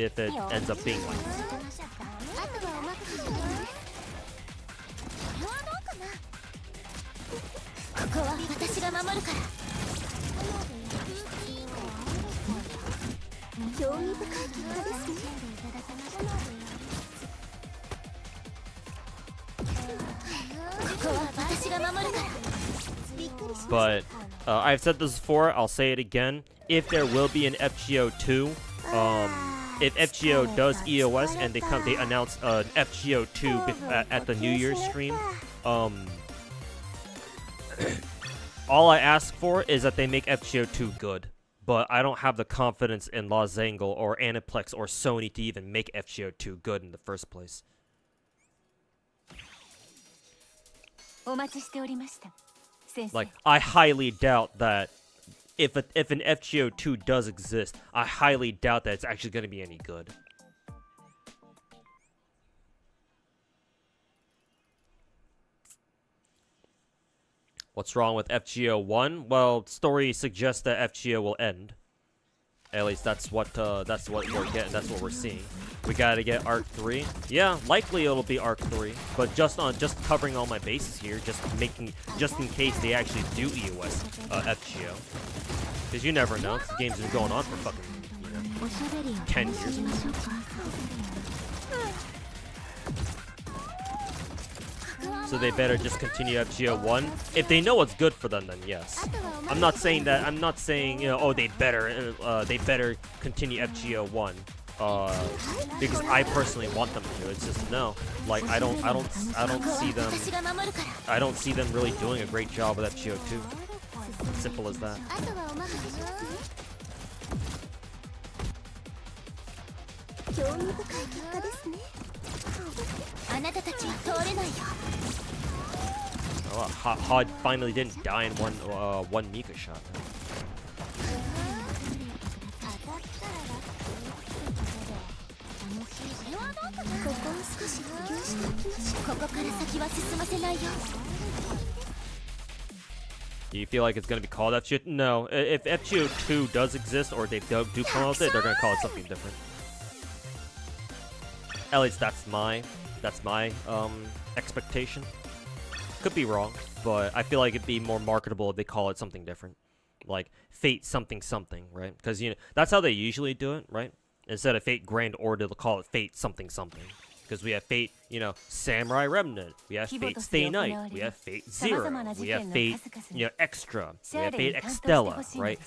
if it ends up being like that. But I've said this before, I'll say it again. If there will be an FGO2, if FGO does EOS and they announce an FGO2 at the New Year's stream, all I ask for is that they make FGO2 good. But I don't have the confidence in Los Angeles or Aniplex or Sony to even make FGO2 good in the first place. Like, I highly doubt that if an FGO2 does exist, I highly doubt that it's actually going to be any good. What's wrong with FGO1? Well, story suggests that FGO will end. At least that's what we're getting. That's what we're seeing. We gotta get Arc 3. Yeah, likely it'll be Arc 3, but just covering all my bases here, just in case they actually do EOS FGO. Because you never know. This game's been going on for fucking 10 years. So they better just continue FGO1. If they know what's good for them, then yes. I'm not saying oh they better continue FGO1 because I personally want them to. It's just no. Like I don't see them really doing a great job with FGO2. Simple as that. Oh, Hod finally didn't die in one Mika shot. Do you feel like it's gonna be called FGO? No. If FGO2 does exist, or they do come out with it, they're gonna call it something different. At least that's my expectation. Could be wrong, but I feel like it'd be more marketable if they call it something different, like Fate something something, right? Because that's how they usually do it, right? Instead of Fate Grand Order, they'll call it Fate something something. Because we have Fate, Samurai Remnant, we have Fate Stay Night, we have Fate Zero, we have Fate, Extra, we have Fate Extella, right?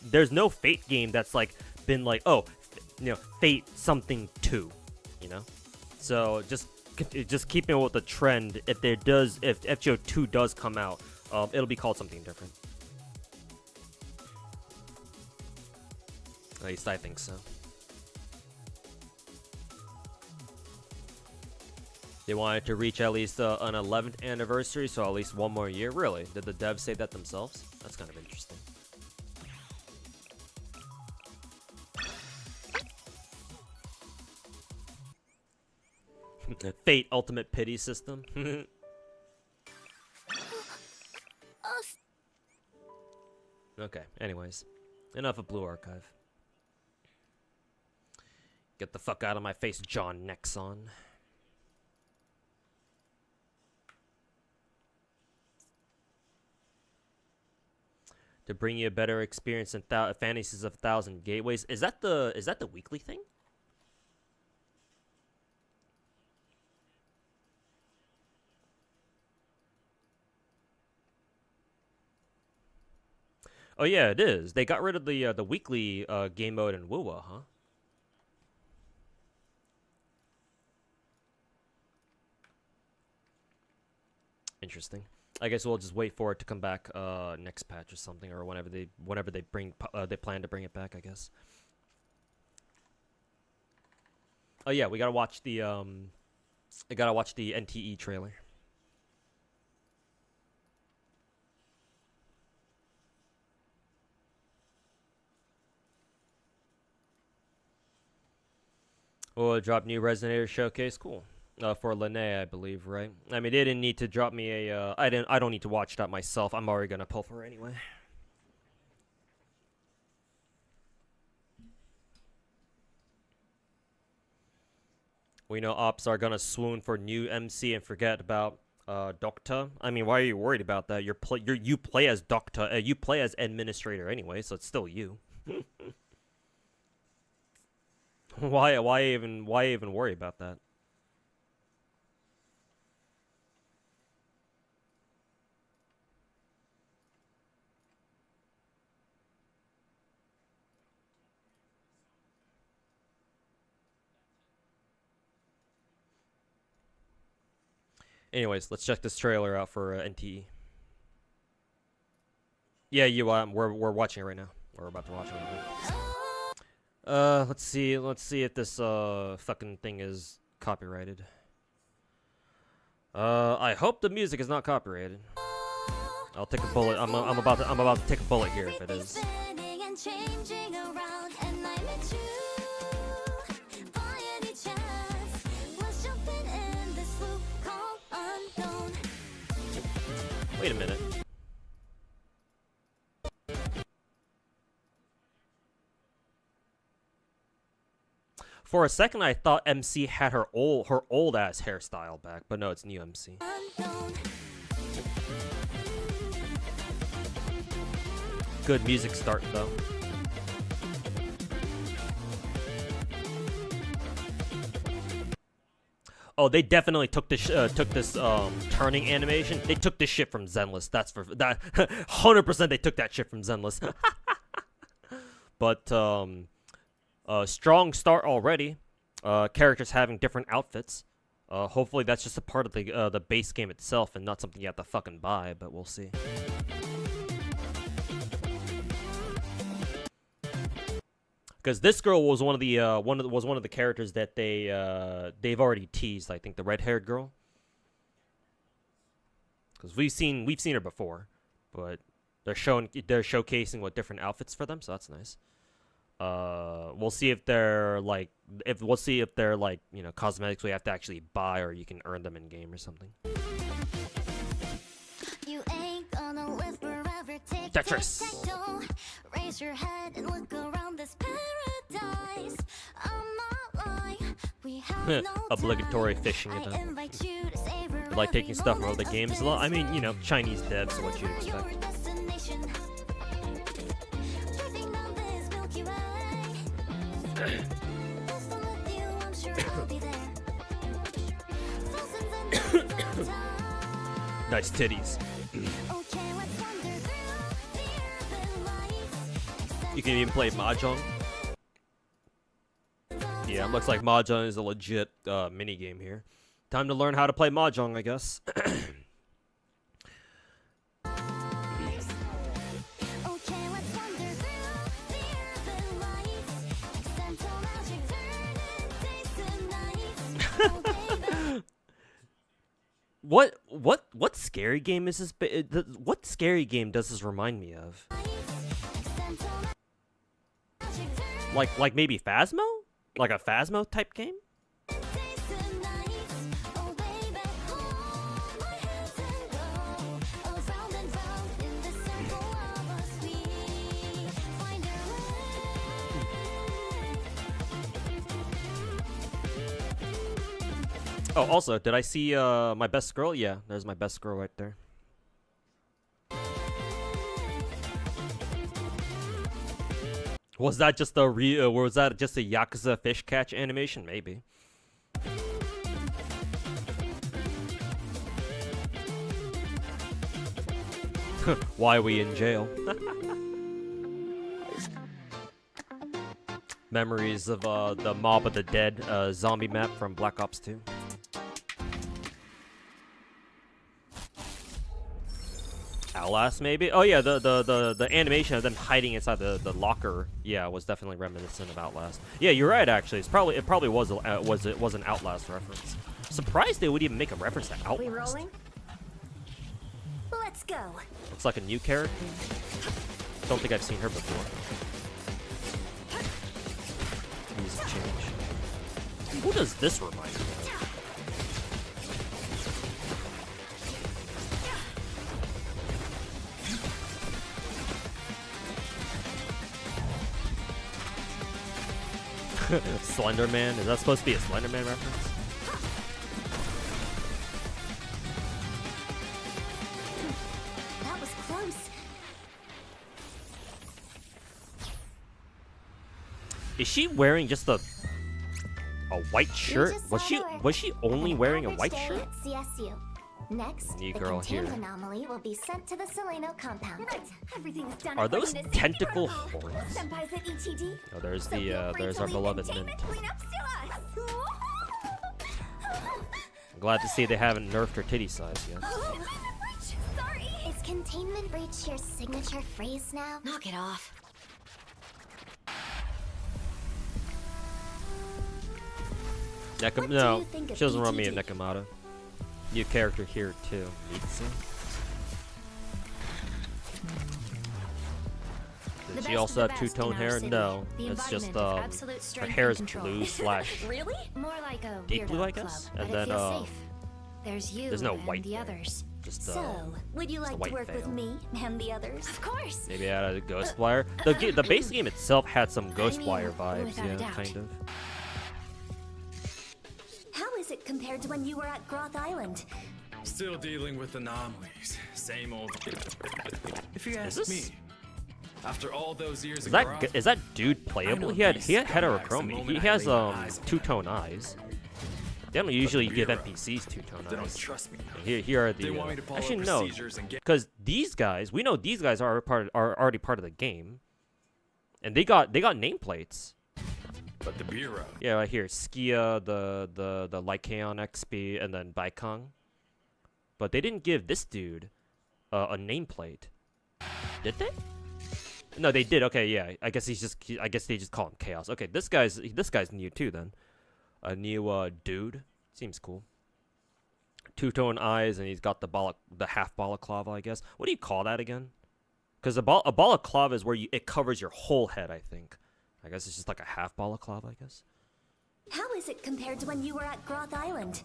There's no Fate game that's like been like, oh, Fate something 2, So just keeping with the trend. If FGO2 does come out, it'll be called something different. At least I think so. They wanted to reach at least an 11th anniversary, so at least one more year. Really? Did the devs say that themselves? That's kind of interesting. Fate Ultimate Pity System. Okay, anyways. Enough of Blue Archive. Get the fuck out of my face, John Nexon. To bring you a better experience in Fantasies of 1,000 Gateways. Is that the weekly thing? Oh yeah, it is. They got rid of the weekly game mode in Wuwa, huh? Interesting. I guess we'll just wait for it to come back next patch or something, or whenever they plan to bring it back, I guess. Oh yeah, we gotta watch the NTE trailer. Oh, drop new Resonator showcase, cool. For Lene, I believe, right? I mean, they didn't need to drop me a. I don't need to watch that myself. I'm already gonna pull for her anyway. We know ops are gonna swoon for new MC and forget about Doctor. I mean, why are you worried about that? You play as Doctor. You play as administrator anyway, so it's still you. Why even worry about that? Anyways, let's check this trailer out for NTE. Yeah, we're watching it right now. We're about to watch it right now. Let's see if this fucking thing is copyrighted. I hope the music is not copyrighted. I'll take a bullet. I'm about to take a bullet here if it is. Wait a minute. For a second, I thought MC had her old ass hairstyle back, but no, it's new MC. Good music start though. Oh, they definitely took this turning animation. They took this shit from Zenless. That's for that. 100% they took that shit from Zenless. But strong start already. Characters having different outfits. Hopefully that's just a part of the base game itself and not something you have to fucking buy. But we'll see. Because this girl was one of the characters that they've already teased. I think the red-haired girl. Because we've seen her before, but they're showcasing what different outfits for them, so that's nice. We'll see if they're like you know, cosmetics we have to actually buy or you can earn them in game or something. You ain't gonna live forever. Tetris. Raise your head and look around this paradise. I'm not lying. We have no obligatory time. fishing I event. invite you to savor Like taking every stuff from moment other games a of lot. I this mean, you know, Chinese devs, so what you'd Your expect. destination. Drifting down this Milky Way. Lost on with you, I'm sure I'll be there. Thousands and thousands of times. Nice titties. Okay, let's wander through the urban lights. You can even play mahjong. Yeah, looks like mahjong is a legit mini game here. Time to learn how to play mahjong, I guess. Okay, let's wander through the urban lights. Accidental magic turning days to nights. Oh, baby. What scary game is this? What scary game does this remind me of? Accidental magic turning Like maybe Phasmo? Like a Phasmo type game? days to nights. Oh, baby, hold my hands and go around and round in the circle of us. We find our way. Oh, also, did I see my best girl? Yeah, there's my best girl right there. Was that just a was that just a Yakuza fish catch animation? Maybe. Why are we in jail? Memories of the Mob of the Dead zombie map from Black Ops 2. Outlast, maybe? Oh yeah, the animation of them hiding inside the locker, yeah, was definitely reminiscent of Outlast. Yeah, you're right. Actually, it probably was an Outlast reference. Surprised they would even make a reference to Outlast. We rolling? Let's go. Looks like a new character. Don't think I've seen her before. Music change. Who does this remind me of? Slender Man? Is that supposed to be a Slender Man reference? That was close. Is she wearing just a white shirt? just Was saw she her. was she only wearing a Average white day shirt? at CSU. Next, New the girl containment here. anomaly will be sent to the Seleno compound. Right, everything's done. Are according those to tentacle safety protocol. horns? Senpai's at ETD. Oh, there's So feel free there's to our leave beloved Mint. containment cleanups to us. I'm glad to see they haven't nerfed her titty size yet. Sorry. Is containment breach your signature phrase now? Knock it off. What do No, you think of she doesn't remind me of ETD? Nekomata. New character here too. Mitsu. Does she best also of have the best two-tone in our hair? city. No, The it's just embodiment of absolute her strength hair and is control. blue slash Really? More like a deep weirdo blue, I club, guess. but And it then feels safe. There's you there's no and white the there. others. Just So, would you it's a like white to work with veil. me and the others? Of course. Maybe add a ghost wire. The base game itself had some ghost wire vibes, without a yeah, doubt. kind of. How is it compared to when you were at Groth Island? Still dealing with anomalies. Same old. If you ask this- me, after all those years Is that Groth, is that dude playable? know He had these heterochromy. scumbags the He moment has I lay my eyes on two-tone eyes. They don't usually give Bureau, NPCs two-tone they don't eyes. trust me. Here are They the want me to follow actually no, procedures and get. because these guys, we know these guys are already part of the game, and they got nameplates. But the Bureau, Yeah, right here, Skia, the Lycaon XP, and then Baikong. But they didn't give this dude a nameplate, did they? No, they did. Okay, yeah. I guess I guess they just call him Chaos. Okay, this guy's new too then. A new dude. Seems cool. Two-tone eyes, and he's got the half balaclava, I guess. What do you call that again? Because a balaclava is where it covers your whole head, I think. I guess it's just like a half balaclava, I guess. How is it compared to when you were at Groth Island?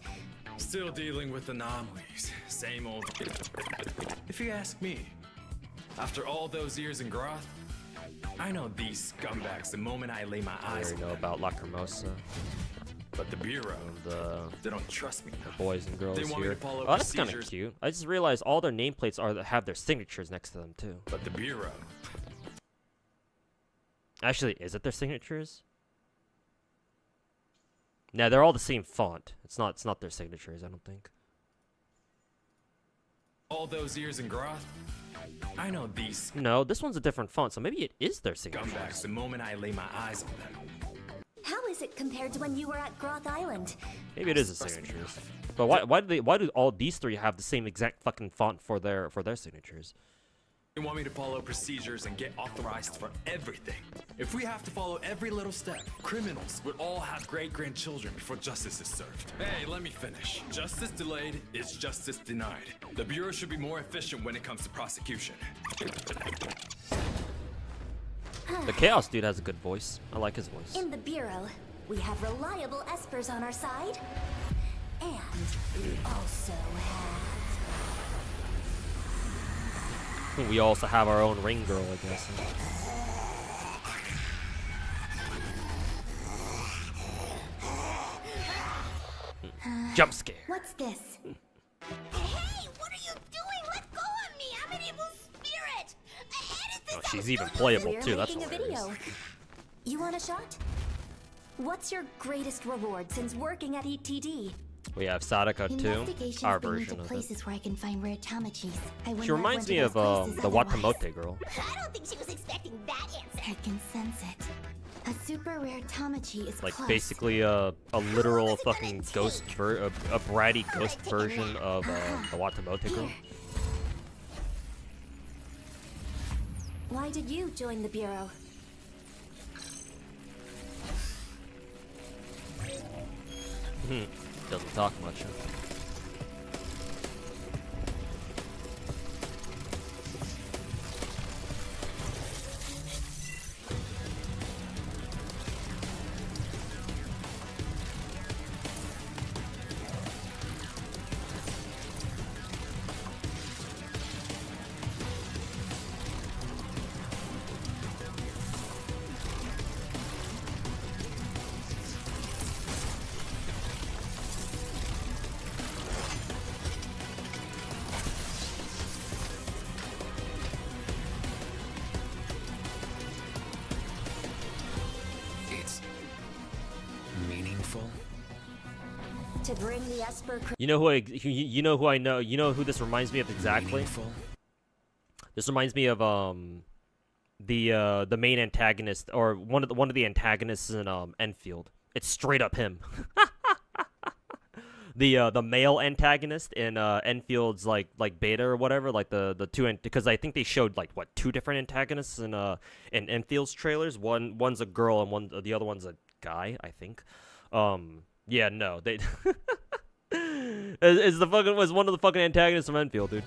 still dealing with anomalies. Same old. If you ask me, after all those years in Groth, I know these scumbags the moment I lay my I eyes already on know them. about Lacrimosa But the Bureau, and they don't trust me. boys and girls They want me here. to follow Oh, that's kind of procedures. cute. I just realized all their nameplates have their signatures next to them too. But the Bureau, Actually, is it their signatures? No, they're all the same font. It's not their signatures, I don't think. all those years in Groth, I know these No, this one's a different font, so maybe it is their signatures. scumbags the moment I lay my eyes on them. How is it compared to when you were at Groth Island? Maybe it is the signatures. But why do all these three have the same exact fucking font for their signatures? They want me to follow procedures and get authorized for everything. If we have to follow every little step, criminals would all have great-grandchildren before justice is served. Hey, let me finish. Justice delayed is justice denied. The Bureau should be more efficient when it comes to prosecution. The Chaos dude has a good voice. I like his voice. In the Bureau, we have reliable espers on our side. And we also have... We also have our own ring girl, I guess. Jump scare. What's this? Hey, what are you doing? Let go of me! I'm an evil spirit! I edit this Oh, she's out even so playable We're too. That's making a hilarious. video. You want a shot? What's your greatest reward since working at ETD? We have Sadaka too, Investigations our bring me version to of it. places where I can find rare tamachis. I wouldn't She have reminds went me to of those places the otherwise. Watamote girl. I don't think she was expecting that answer. I can sense it. A super rare tamachi is Like close. basically a literal is it gonna fucking take? ghost a bratty ghost version of the Watamote girl. Why did you join the Bureau? Doesn't talk much. Huh? It's meaningful. To bring the Esper You know who you know who I know. You know who this reminds me of exactly. Meaningful. This reminds me of the main antagonist or one of the antagonists in Enfield. It's straight up him. The male antagonist in Enfield's like beta or whatever, like the two because I think they showed like what two different antagonists in Enfield's trailers. One's a girl and the other one's a guy, I think. Yeah, no, they was one of the fucking antagonists from Enfield, dude.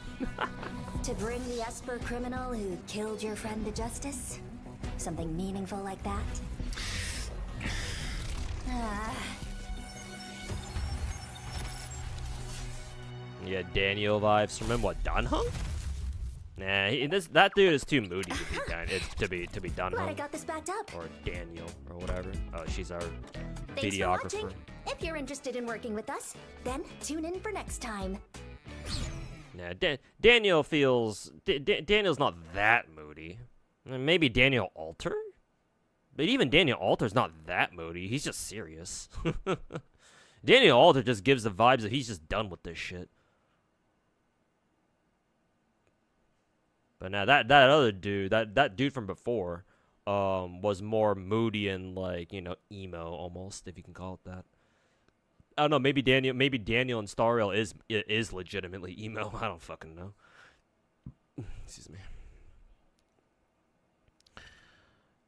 to bring the Esper criminal who killed your friend to justice? Something meaningful like that? Yeah, Daniel vibes from him. What, Dunhung? Nah, that dude is too moody to be done. It's to be Glad I Dunhung got this backed up. or Daniel or whatever. Oh, she's our Thanks for videographer. watching. If you're interested in working with us, then tune in for next time. Nah, Daniel feels Daniel's not that moody. Maybe Daniel Alter, but even Daniel Alter's not that moody. He's just serious. Daniel Alter just gives the vibes that he's just done with this shit. But now that other dude, that dude from before, was more moody and like, you know, emo almost, if you can call it that. I don't know. Maybe Daniel and Stariel is legitimately emo. I don't fucking know. Excuse me.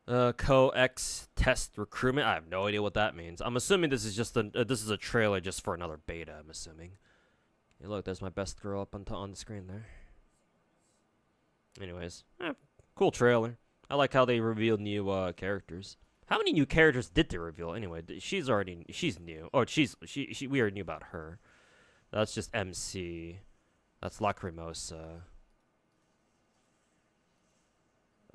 Co-X test recruitment. I have no idea what that means. I'm assuming this is just this is a trailer just for another beta. I'm assuming. Hey, look, there's my best girl up on the screen there. Anyways, cool trailer. I like how they revealed new characters. How many new characters did they reveal anyway? She's new. Oh, we already knew about her. That's just MC. That's Lacrimosa.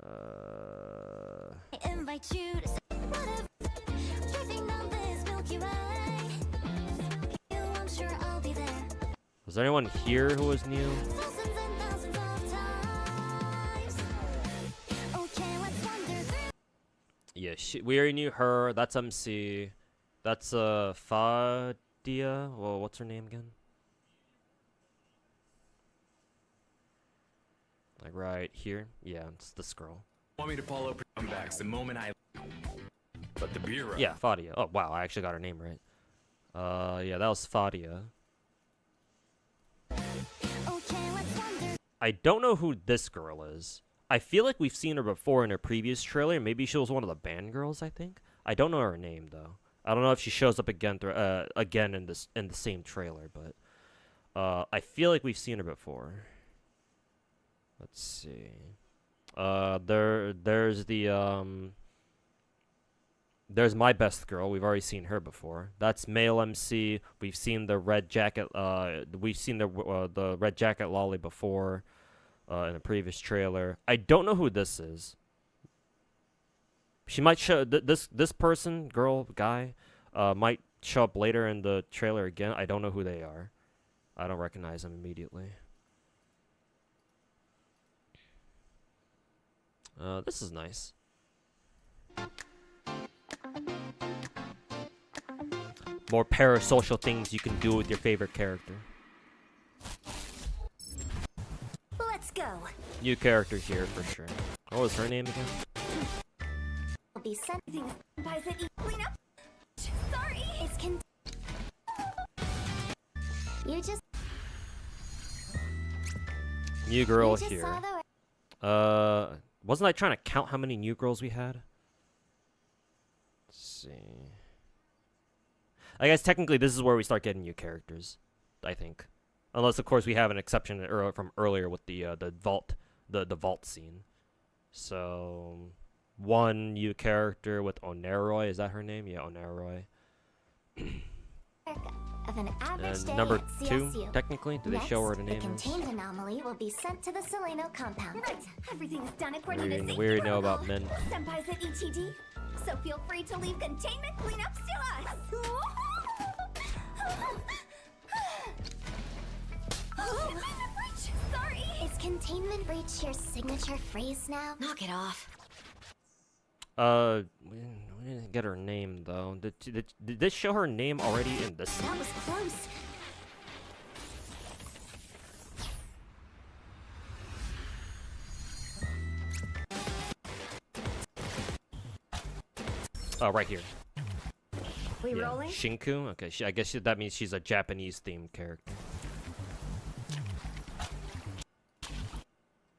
I invite you to say whatever. Drifting down this Milky Way. You, I'm sure I'll be there. Was there anyone here who was new? Thousands and thousands of times. Okay, let's wander through. Yeah, we already knew her. That's MC. That's Fadia. Well, what's her name again? Like right here. Yeah, it's this girl. Want me to follow comebacks the moment I. But the bureau. Yeah, Fadia. Oh wow, I actually got her name right. Yeah, that was Fadia. Okay, let's wander. I don't know who this girl is. I feel like we've seen her before in a previous trailer. Maybe she was one of the band girls, I think. I don't know her name though. I don't know if she shows up again in the same trailer, but I feel like we've seen her before. Let's see. There's my best girl. We've already seen her before. That's male MC. We've seen the red jacket. We've seen the red jacket lolly before, in a previous trailer. I don't know who this is. She might show this person, girl, guy, might show up later in the trailer again. I don't know who they are. I don't recognize them immediately. This is nice. More parasocial things you can do with your favorite character. Let's go. New character here for sure. What was her name again? I'll be sent things by the clean up. Sorry, it's You just New girl you just here. saw the Wasn't I trying to count how many new girls we had? Let's see. I guess technically this is where we start getting new characters, I think. Unless of course we have an exception from earlier with the vault scene. So one new character with Oneroy, is that her name? Yeah, Oneroy. of an average day And number at 2, CSU. technically, do they show her the name The is? contained anomaly will be sent to the Seleno compound. Right, everything's done according to safety We already know protocol. about men. Senpai's at ETD, so feel free to leave containment cleanup to us. Sorry. Is containment breach your signature phrase now? Knock it off. We didn't get her name though. Did this show her name already in this? That was close. Oh, right here. We Yeah, rolling? Shinku. Okay, I guess that means she's a Japanese themed character.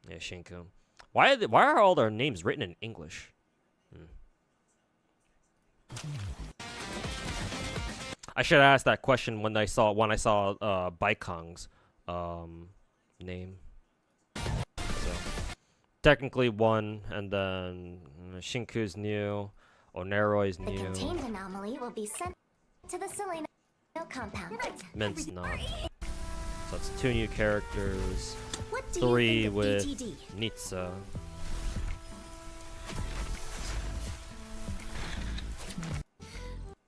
Yeah, Shinku. Why are all their names written in English? I should have asked that question when I saw Baikong's name. So technically one, and then Shinku's new, Oneroi's The new, contained anomaly will be sent to the Seleno compound. Mint's not. So it's 2 new characters, What do 3 you think with of DTD? Nitsa.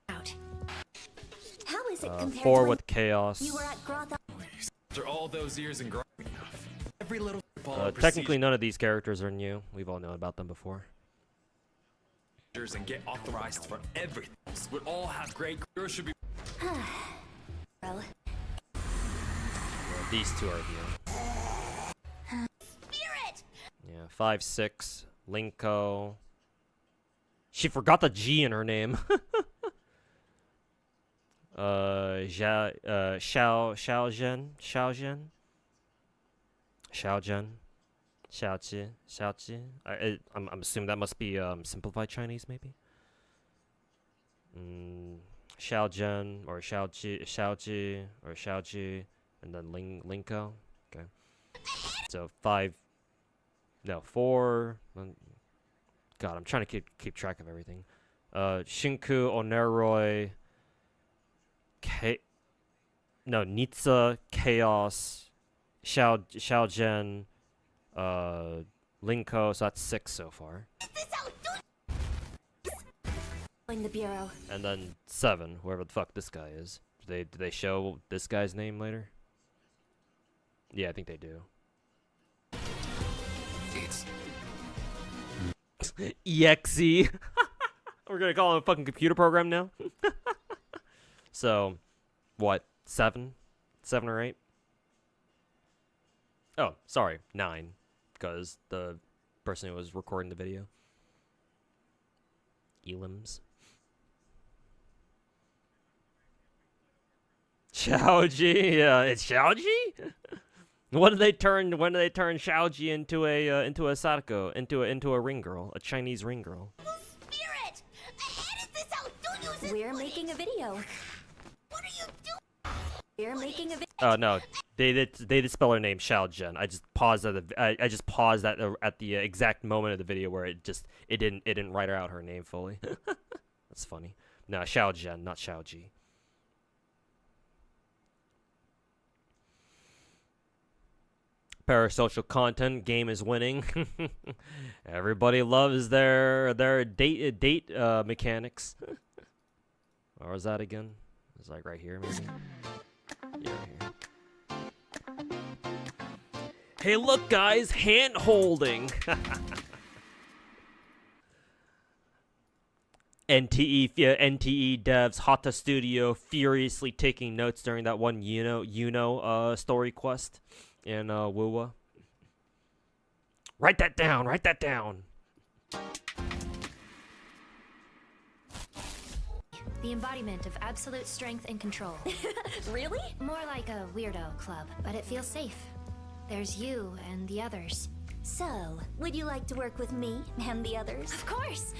Out. How is it compared 4 to with Chaos. when you were at Groth? After all those years in grinding enough, every little follow Technically, none of these characters are new. We've all known about them before. procedures and get authorized for everything. Would all have great. There should be. Well, These 2 are new. Spirit! Yeah, 5, 6, Linko. She forgot the G in her name. Xiaojian, Xiaoji. I'm assuming that must be simplified Chinese, maybe. Xiaojian or Xiaoji or Xiaoji, and then Linko. Okay. So 4. God, I'm trying to keep track of everything. Shinku, Oneroi, Nitsa, Chaos, Xiaojian, Linko, so that's 6 so far. In the bureau. And then 7, whoever the fuck this guy is. Do they show this guy's name later? Yeah, I think they do. It's EXE. We're gonna call him a fucking computer program now. So, what? 7 or 8? Oh, sorry, 9, because the person who was recording the video. Elims. Xiaoji, yeah, it's Xiaoji. When did they turn Xiaoji into a Sadako, into a ring girl, a Chinese ring girl? Spirit! Edit this out! Don't use it! We're making a video. What are you doing? We're making a video. Oh no, they did spell her name Xiaojian. I just paused I just paused at the exact moment of the video where it didn't write out her name fully. That's funny. No, Xiaojian, not Xiaoji. Parasocial content, game is winning. Everybody loves their date mechanics. Or is that again? It's like right here, maybe. Yeah, right here. Hey, look, guys, hand holding. NTE devs, Hata Studio furiously taking notes during that one story quest in Wuwa. Write that down. Write that down. The embodiment of absolute strength and control. Really? More like a weirdo club, but it feels safe. There's you and the others. So, would you like to work with me and the others? Of course!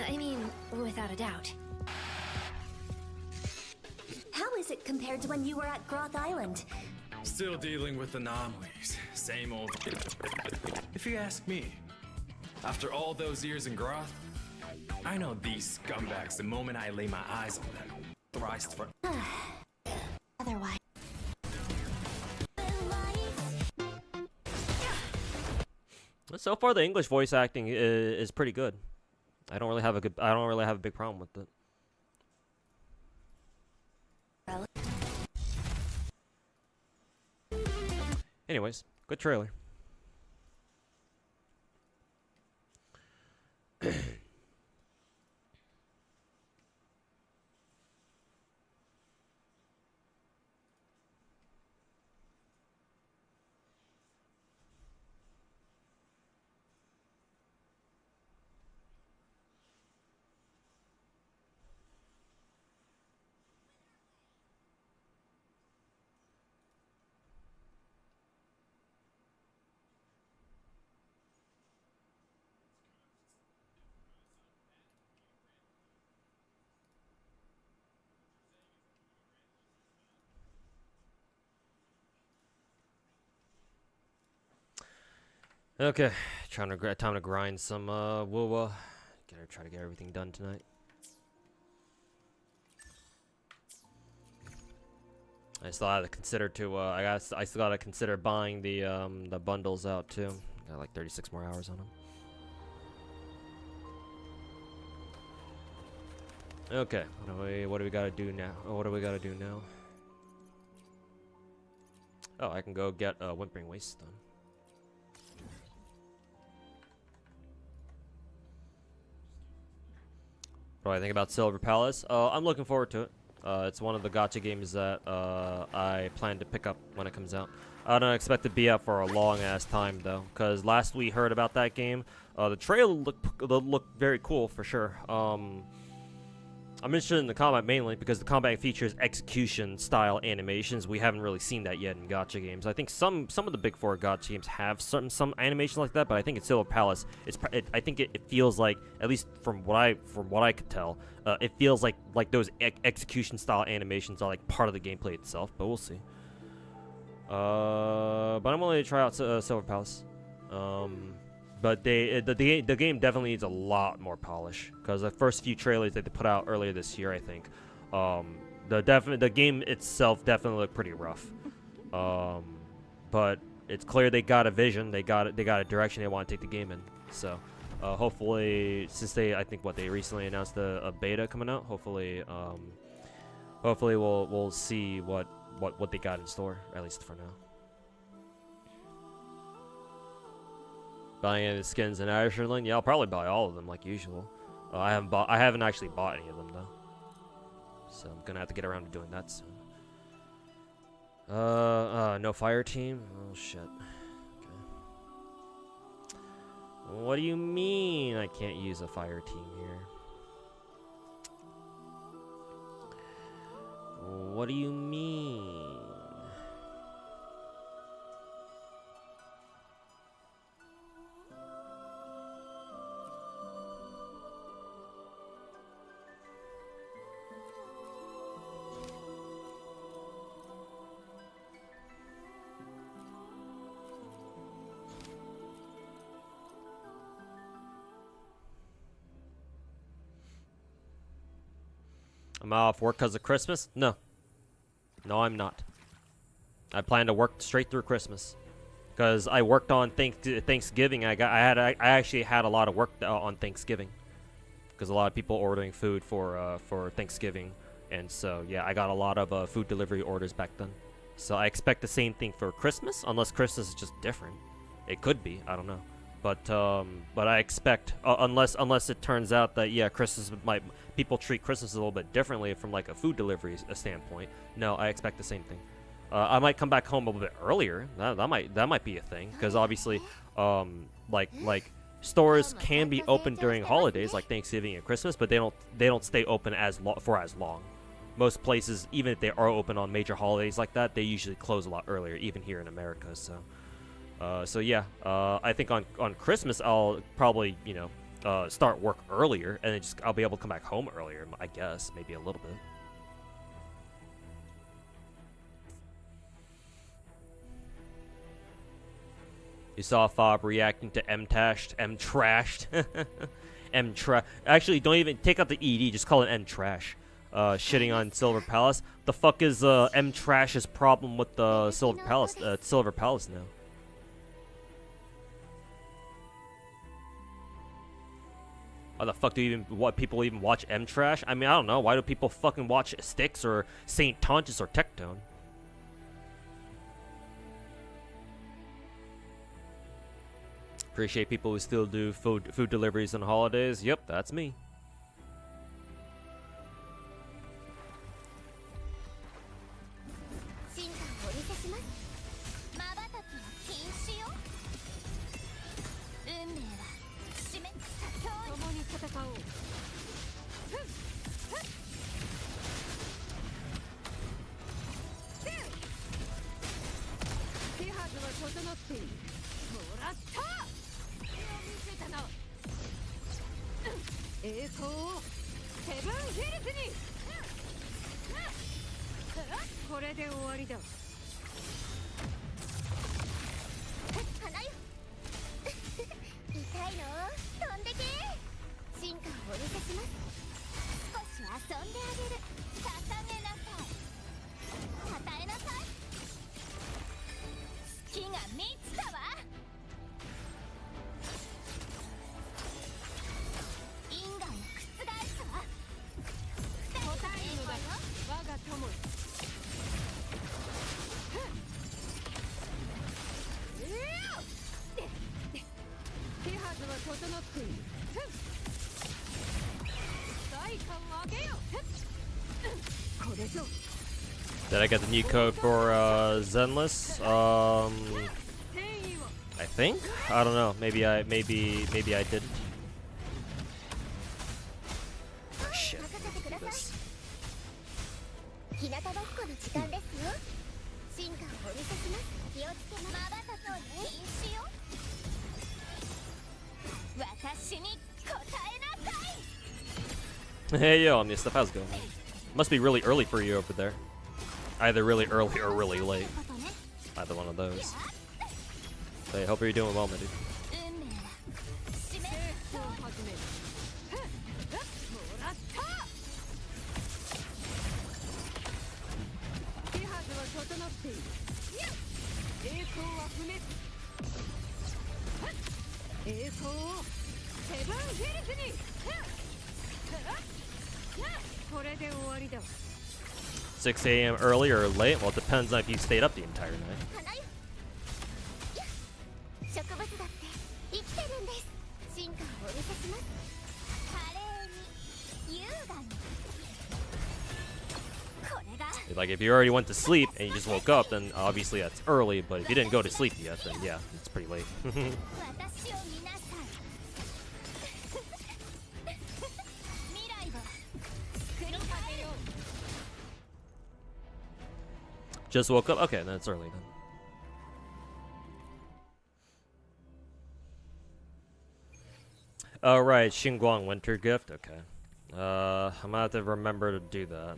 I mean, without a doubt. How is it compared to when you were at Groth Island? Still dealing with anomalies. Same old. If you ask me, after all those years in Groth, I know these scumbags the moment I lay my eyes on them. Thrice for. Otherwise. So far, the English voice acting is pretty good. I don't really have a big problem with it. Anyways, good trailer. Okay, time to grind some Wuwa. Gotta try to get everything done tonight. I still have to consider I still gotta consider buying the bundles out too. Got like 36 more hours on them. Okay, what do we gotta do now? Oh, what do we gotta do now? Oh, I can go get Whimpering Waste done. What do I think about Silver Palace? I'm looking forward to it. It's one of the gacha games that I plan to pick up when it comes out. I don't expect to be out for a long ass time though, because last we heard about that game, the trailer looked very cool for sure. I'm interested in the combat mainly because the combat features execution style animations. We haven't really seen that yet in gacha games. I think some of the big four gacha games have some animation like that, but I think in Silver Palace, I think it feels like, at least from what I could tell, it feels like those execution style animations are like part of the gameplay itself. But we'll see. But I'm willing to try out Silver Palace. But the game definitely needs a lot more polish because the first few trailers that they put out earlier this year, I think, the game itself definitely looked pretty rough. But it's clear they got a vision, they got a direction they want to take the game in. So hopefully, since I think they recently announced a beta coming out, hopefully we'll see what they got in store, at least for now. Buying any of the skins in Asherland? Yeah, I'll probably buy all of them like usual. I haven't actually bought any of them though, so I'm gonna have to get around to doing that soon. No fire team? Oh shit. Okay. What do you mean I can't use a fire team here? What do you mean? Am I off work because of Christmas? No. No, I'm not. I plan to work straight through Christmas, because I worked on Thanksgiving. I actually had a lot of work on Thanksgiving, because a lot of people ordering food for Thanksgiving, and so yeah, I got a lot of food delivery orders back then. So I expect the same thing for Christmas, unless Christmas is just different. It could be, I don't know. But I expect, unless it turns out that yeah, people treat Christmas a little bit differently from like a food delivery standpoint. No, I expect the same thing. I might come back home a little bit earlier. That might be a thing, because obviously, like stores can be open during holidays like Thanksgiving and Christmas, but they don't stay open for as long. Most places, even if they are open on major holidays like that, they usually close a lot earlier, even here in America. So yeah, I think on Christmas I'll probably start work earlier, and then I'll be able to come back home earlier. I guess maybe a little bit. You saw Fob reacting to M-trashed. Actually, don't even take out the ED. Just call it M-trash. Shitting on Silver Palace. The fuck is M-trash's problem with the Silver Palace now? Why the fuck do people even watch M-Trash? I mean, I don't know. Why do people fucking watch Styx or Saint Tonches or Tectone? Appreciate people who still do food deliveries on holidays. Yep, that's me. します。少し遊んであげる。捧げなさい。たたえなさい。月が満ちたわ。因果を覆すわ。答えるのだよ。我が友よ。手はずは整っている。代価を上げよ。これぞ。 Did I get the new code for Zenless? I think. I don't know. Maybe I didn't. Oh, shit. This. 日向ぼっこの時間ですよ。進化をお見せします。気をつけまばたきを禁止よ。私に答えなさい。 Hey yo, Omnia stuff. How's it going? Must be really early for you over there. Either really early or really late. Either one of those. Hey, hope you're doing well, my dude. 運命だ。締めを始める。もらった。手はずは整っている。栄光は不滅。栄光をセブンヒルズに。これで終わりだ。 6 a.m. early or late? Well, it depends on if you stayed up the entire night. 植物だって生きてるんです。進化をお見せします。華麗に優雅に。これが Like, if you already went to sleep and you just woke up, then obviously that's early. But if you didn't go to sleep yet, then yeah, it's pretty late. 私を見なさい。未来は作り変えよう。 Just woke up? Okay, then it's early then. Alright, Xingguang Winter Gift. Okay. I'm gonna have to remember to do that.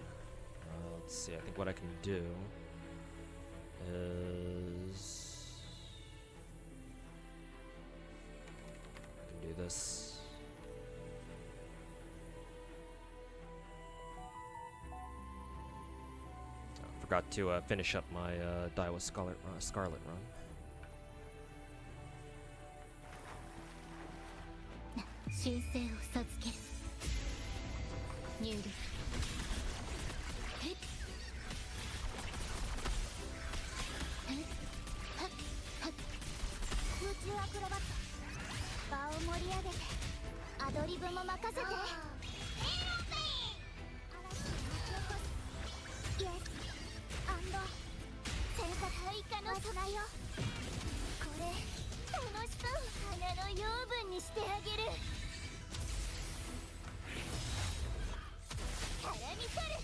Let's see, I think what I can do is I can do this. Forgot to finish up my Daiwa Scarlet run. 神聖を授ける。入力。空中アクロバット。場を盛り上げてアドリブも任せて。イエスアンド戦作以下の備えよ。これ楽しそう。花の養分にしてあげる。からみ取る。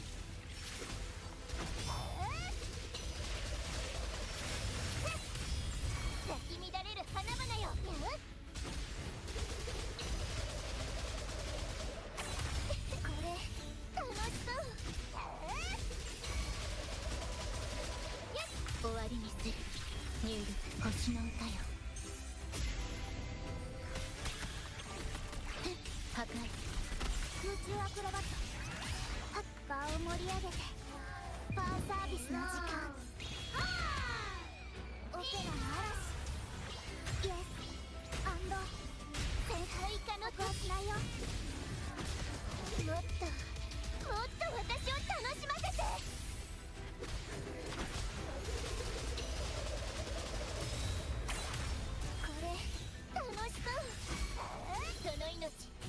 咲き乱れる花々よ。これ楽しそう。終わりにする。入力星の歌よ。破壊。空中アクロバット。場を盛り上げてファンサービスの時間。オペラの嵐。イエスアンド戦争以下のコース内よ。もっと私を楽しませて。これ楽しそう。その命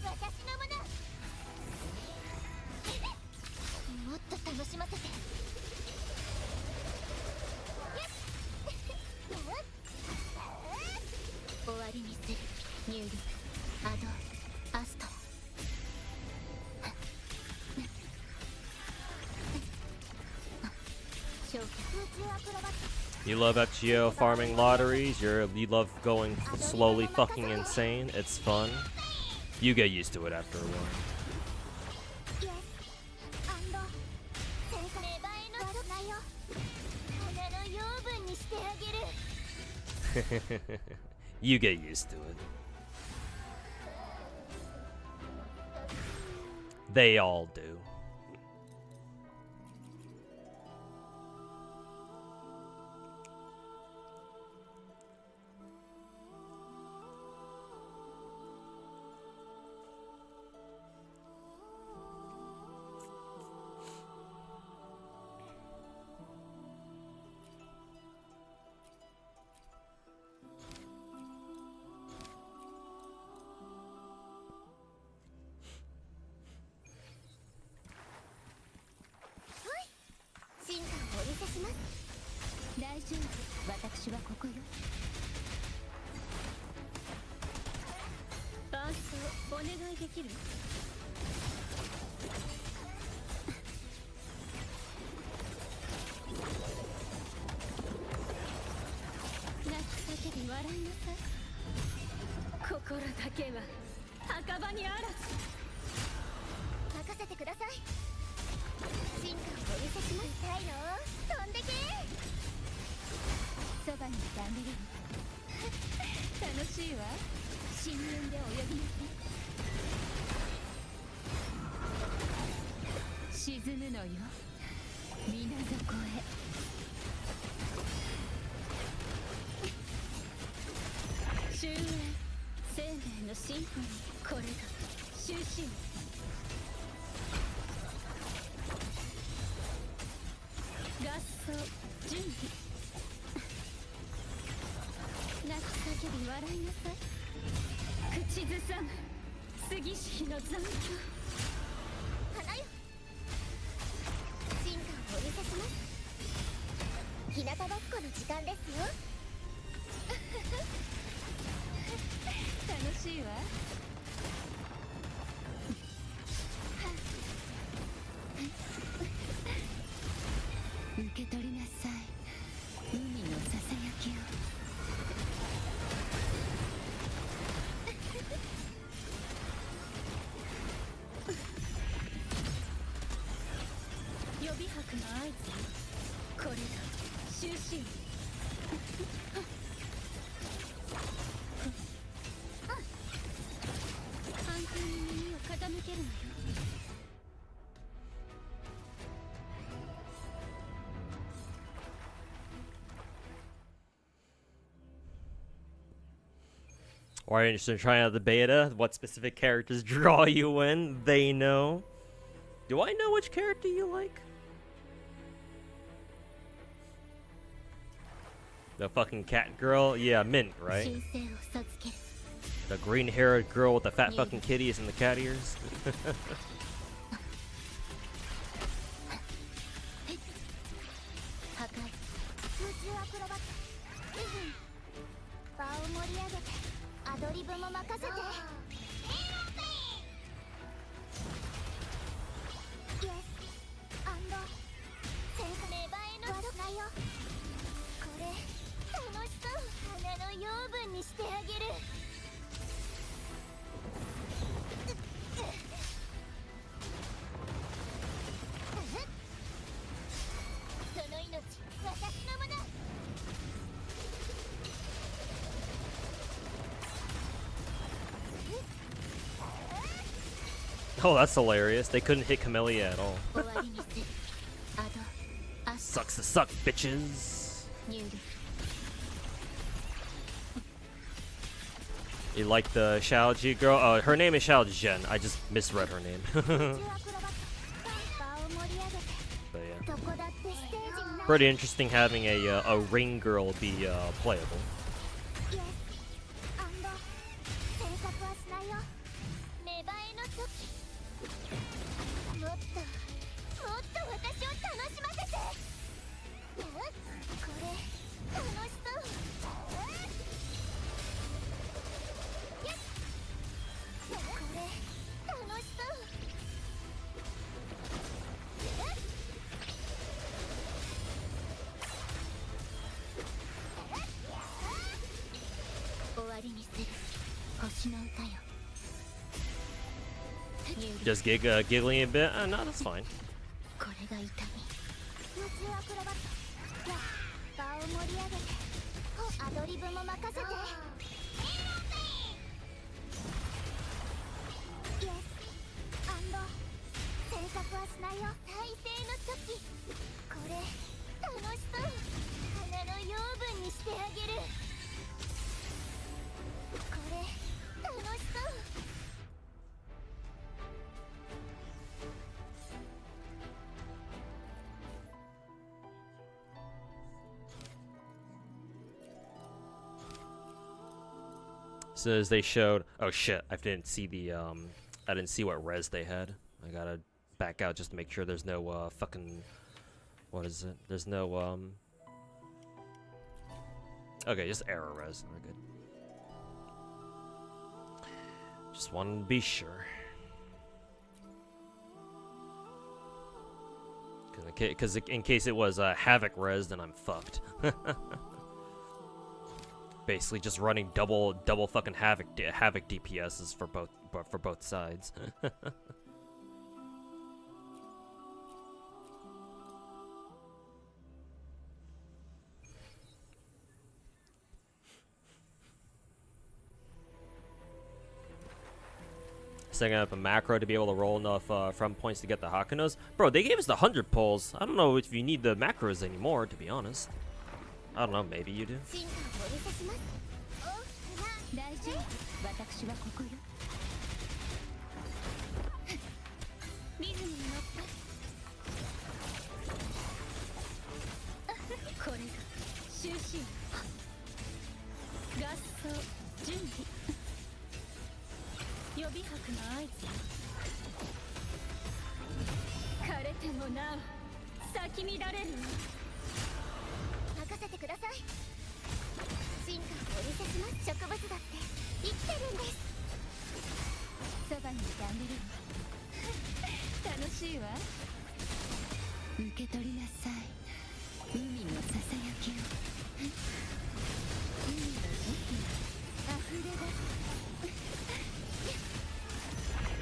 私のもの。もっと楽しませて。終わりにする。入力アドアスト。 You love FGO farming lotteries, you love going slowly fucking insane, it's fun. You get used to it after a while. You get used to it. They all do. Or are you interested in trying out the beta? What specific characters draw you in? They know. Do I know which character you like? The fucking cat girl? Yeah, Mint, right? The green-haired girl with the fat fucking kitties and the cat ears? Oh, that's hilarious. They couldn't hit Camellia at all. Sucks to suck, bitches. You like the Xiaoji girl? Oh, her name is Xiao Zhen. I just misread her name. But yeah. Pretty interesting having a ring girl be playable. Just giggling a bit? No, that's fine. しなよ再生の時これ楽しそう花の養分にしてあげるこれ楽しそう Says they showed. Oh shit! I didn't see the I didn't see what res they had. I gotta back out just to make sure there's no fucking. What is it? There's no Okay, just error res. We're good. Just wanted to be sure. Cause in case it was Havoc res, then I'm fucked. Basically, just running double fucking Havoc DPSs for both sides. Setting up a macro to be able to roll enough from points to get the Hakunos. Bro, they gave us the 100 pulls. I don't know if you need the macros anymore, to be honest. I don't know, maybe you do. 大丈夫私はここよリズムに乗ったこれが終止合奏準備予備拍の合図枯れてもなお咲き乱れる任せてください進化をお見せします植物だって生きてるんですそばにいてあげる楽しいわ受け取りなさい海のささやきを海の息が溢れ出す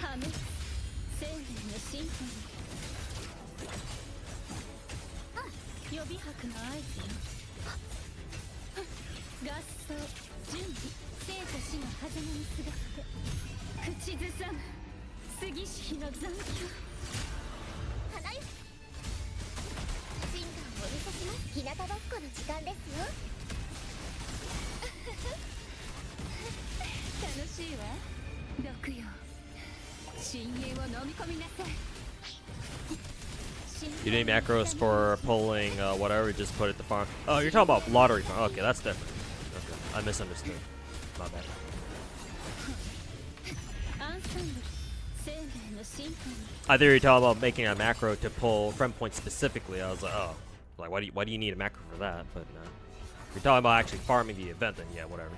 破滅生命のシンフォニー予備拍の合図よ合奏準備生と死の狭間にすがって口ずさむ杉式の残響花よ進化をお見せします日向ぼっこの時間ですよ楽しいわ毒よ深淵を飲み込みなさい You need macros for pulling whatever, just put it to farm. Oh, you're talking about lottery farm. Okay, that's different. Okay, I misunderstood. My bad. I thought you were talking about making a macro to pull friend points specifically. I was like, oh, like why do you need a macro for that? But no. If you're talking about actually farming the event, then yeah, whatever.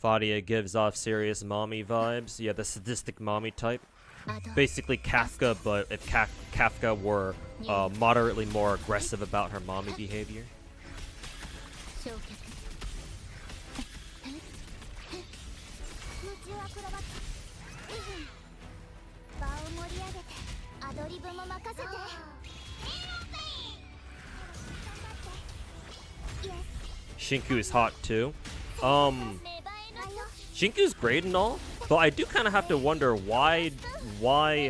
Fadia gives off serious mommy vibes. Yeah, the sadistic mommy type. Basically Kafka, but if Kafka were moderately more aggressive about her mommy behavior. Shinku is hot too. Shinku's great and all, but I do kind of have to wonder why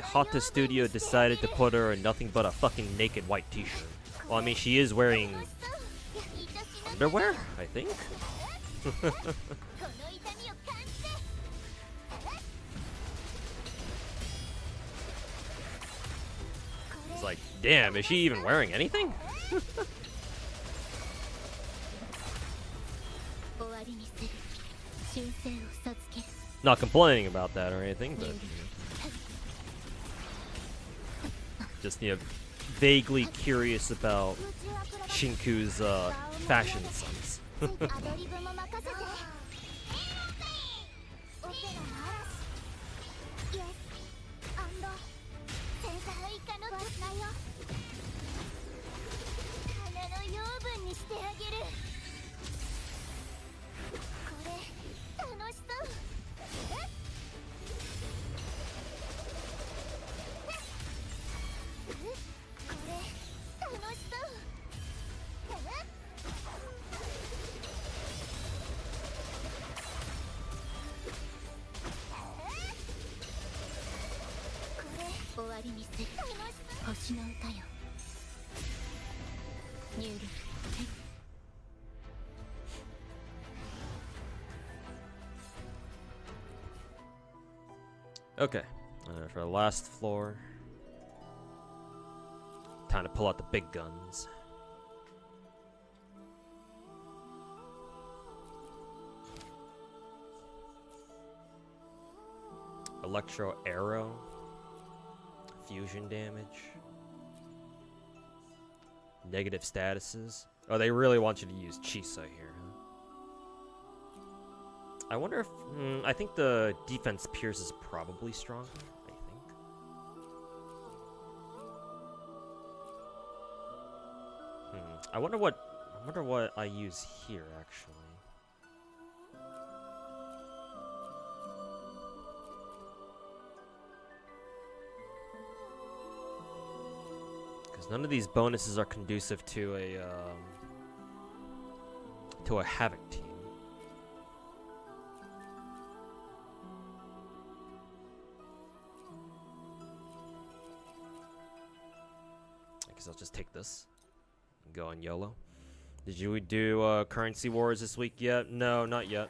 Hata Studio decided to put her in nothing but a fucking naked white t-shirt. Well, I mean, she is wearing underwear, I think. It's like, damn, is she even wearing anything? Not complaining about that or anything, but just, you know, vaguely curious about Shinku's fashion sense. にする星の歌よ入力 Okay, for the last floor, time to pull out the big guns. Electro arrow, fusion damage, negative statuses. Oh, they really want you to use Chisa here, huh? I wonder if I think the defense Pierce is probably stronger. I think. I wonder what I use here actually. Because none of these bonuses are conducive to a Havoc team. I guess I'll just take this and go on YOLO. Did you do currency wars this week yet? No, not yet.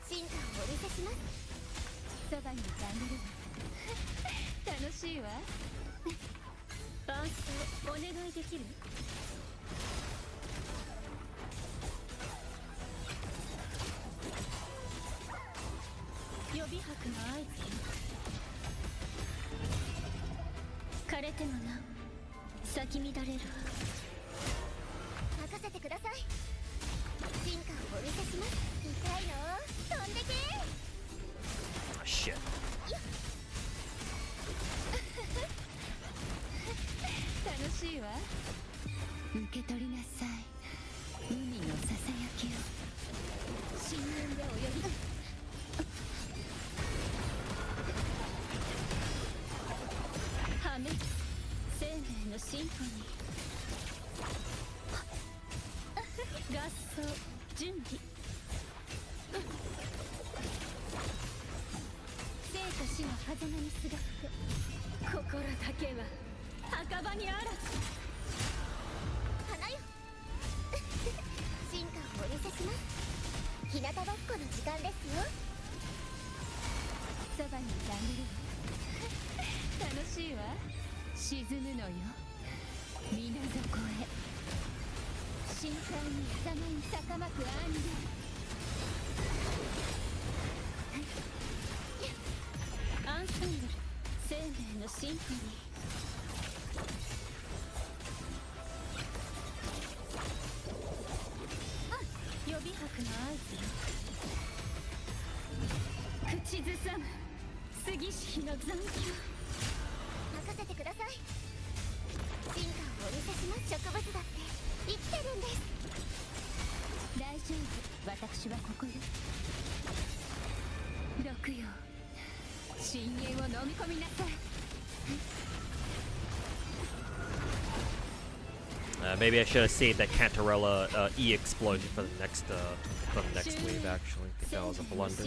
進化をお見せしますそばにいてあげるわ楽しいわファーストお願いできる予備拍の合図枯れてもな咲き乱れるわ任せてください進化をお見せします痛いの飛んでけ Shit. 楽しいわ受け取りなさい海のささやきを深淵で泳ぎ破滅生命のシンフォニー合奏準備生と死の狭間にすがって心だけは墓場にあらず花よ進化をお見せします日向ぼっこの時間ですよそばにいてあげるわ楽しいわ沈むのよ水底へ深海にざまに高まくアンデアンサンブル生命のシンフォニー予備拍の合図よ口ずさむ杉石の残響任せてください進化をお見せします植物だって生きてるんです大丈夫私はここよ毒よ深淵を飲み込みなさいMaybe I should have saved that Cantarella E explosion for the next wave. Actually, I think that was a blunder.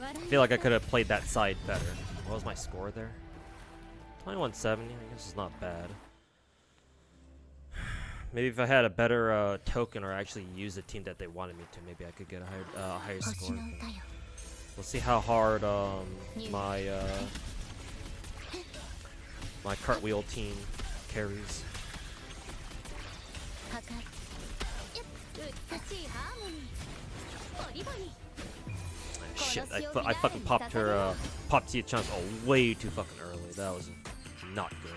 I feel like I could have played that side better. What was my score there? 2170. I guess it's not bad. Maybe if I had a better token or actually use the team that they wanted me to, maybe I could get a higher score. We'll see how hard my cartwheel team carries. Shit, I fucking popped her popped Tia chance way too fucking early. That was not good.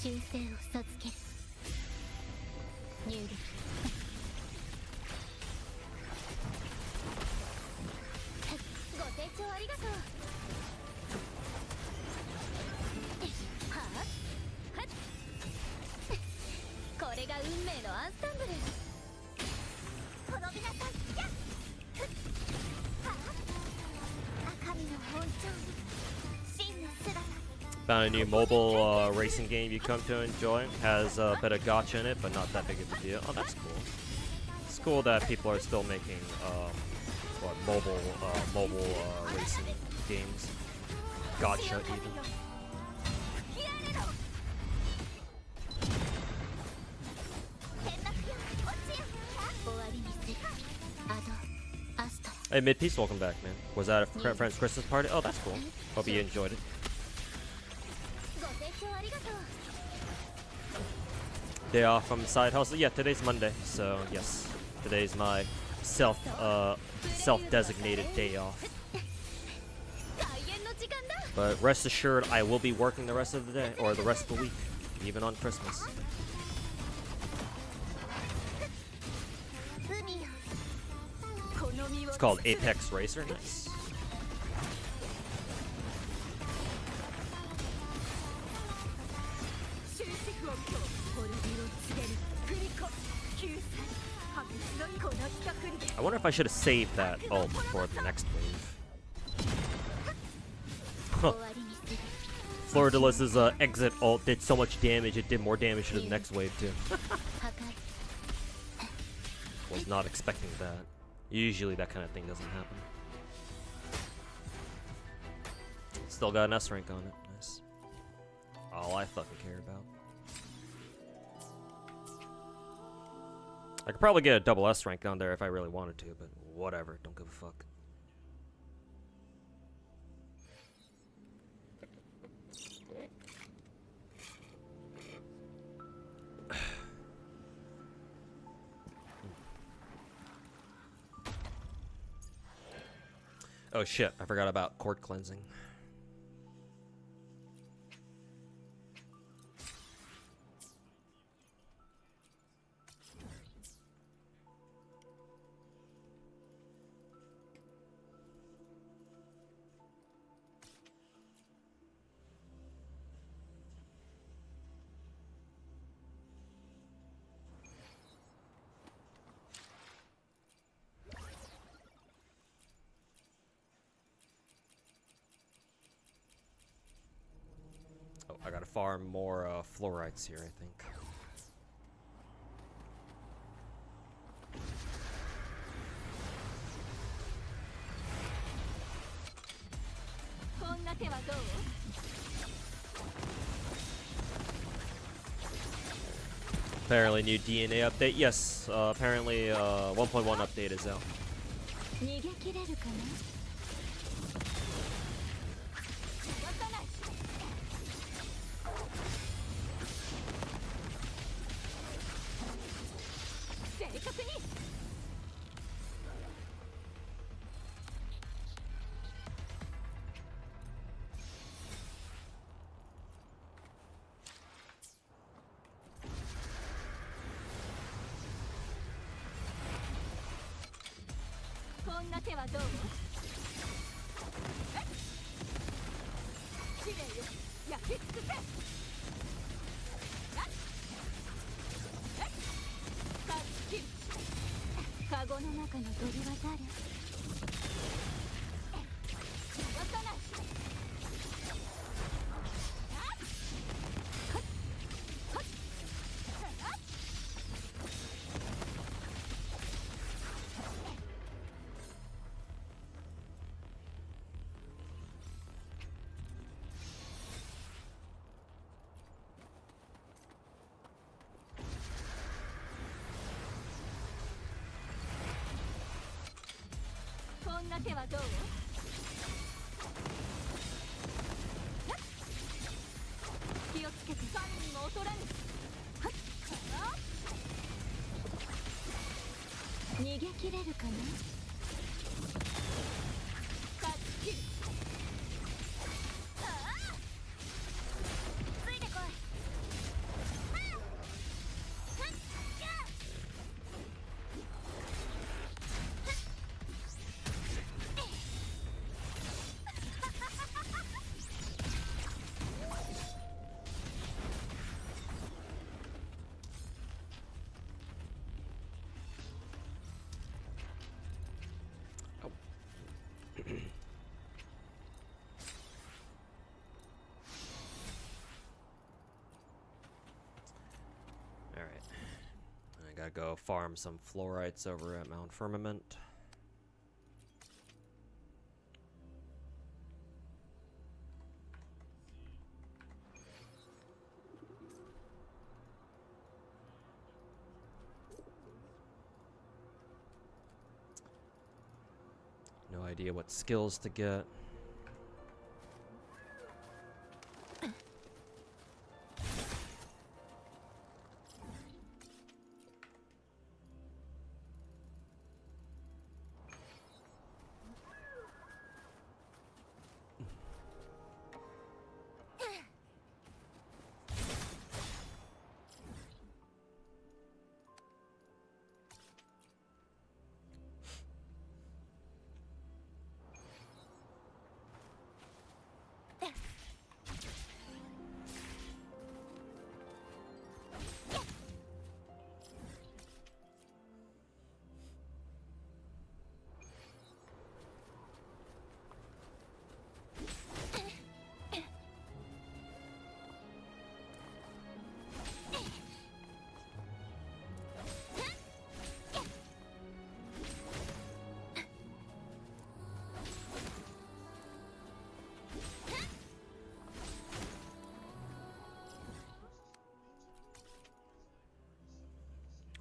忠誠を授ける。入力。ご清聴ありがとう。はあ、はっ。これが運命のアンサンブル。滅びなさい。やっ。はあ、赤身の本性。真の姿。Found a new mobile racing game you come to enjoy. Has a bit of gacha in it, but not that big of a deal. Oh, that's cool. It's cool that people are still making mobile racing games. Gacha even. Hey, Mid-Piece, welcome back, man. Was that a friend's Christmas party? Oh, that's cool. Hope you enjoyed it. Day off from the side hustle. Yeah, today's Monday, so yes, today's my self-designated day off. But rest assured, I will be working the rest of the day or the rest of the week, even on Christmas. It's called Apex Racer. Nice. I wonder if I should have saved that ult for the next wave. Huh. Fleur-de-Lis's exit ult did so much damage, it did more damage to the next wave too. Was not expecting that. Usually that kind of thing doesn't happen. Still got an S rank on it. Nice. All I fucking care about. I could probably get a double S rank on there if I really wanted to, but whatever, don't give a fuck. Oh shit, I forgot about court cleansing. I gotta farm more fluorites here, I think. Apparently new DNA update. Yes, apparently 1.1 update is out. gotta go farm some fluorites over at Mount Firmament. No idea what skills to get.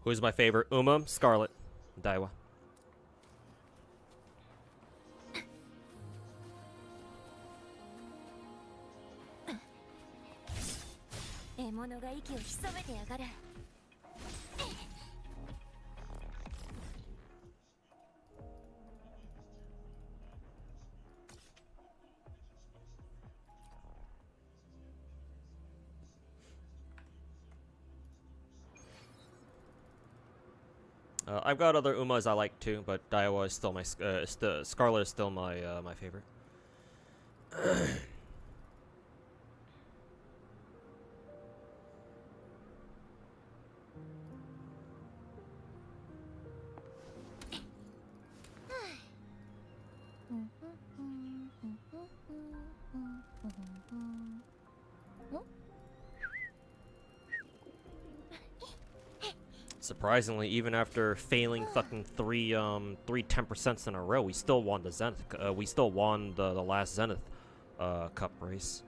Who's my favorite? Uma, Scarlet, Daiwa. 獲物が息を潜めてやがる。I've got other Umas I like too, but Daiwa is still my Scarlet is still my my favorite. Surprisingly, even after failing fucking three 10% in a row, we still won the Zenith. We still won the last Zenith Cup race.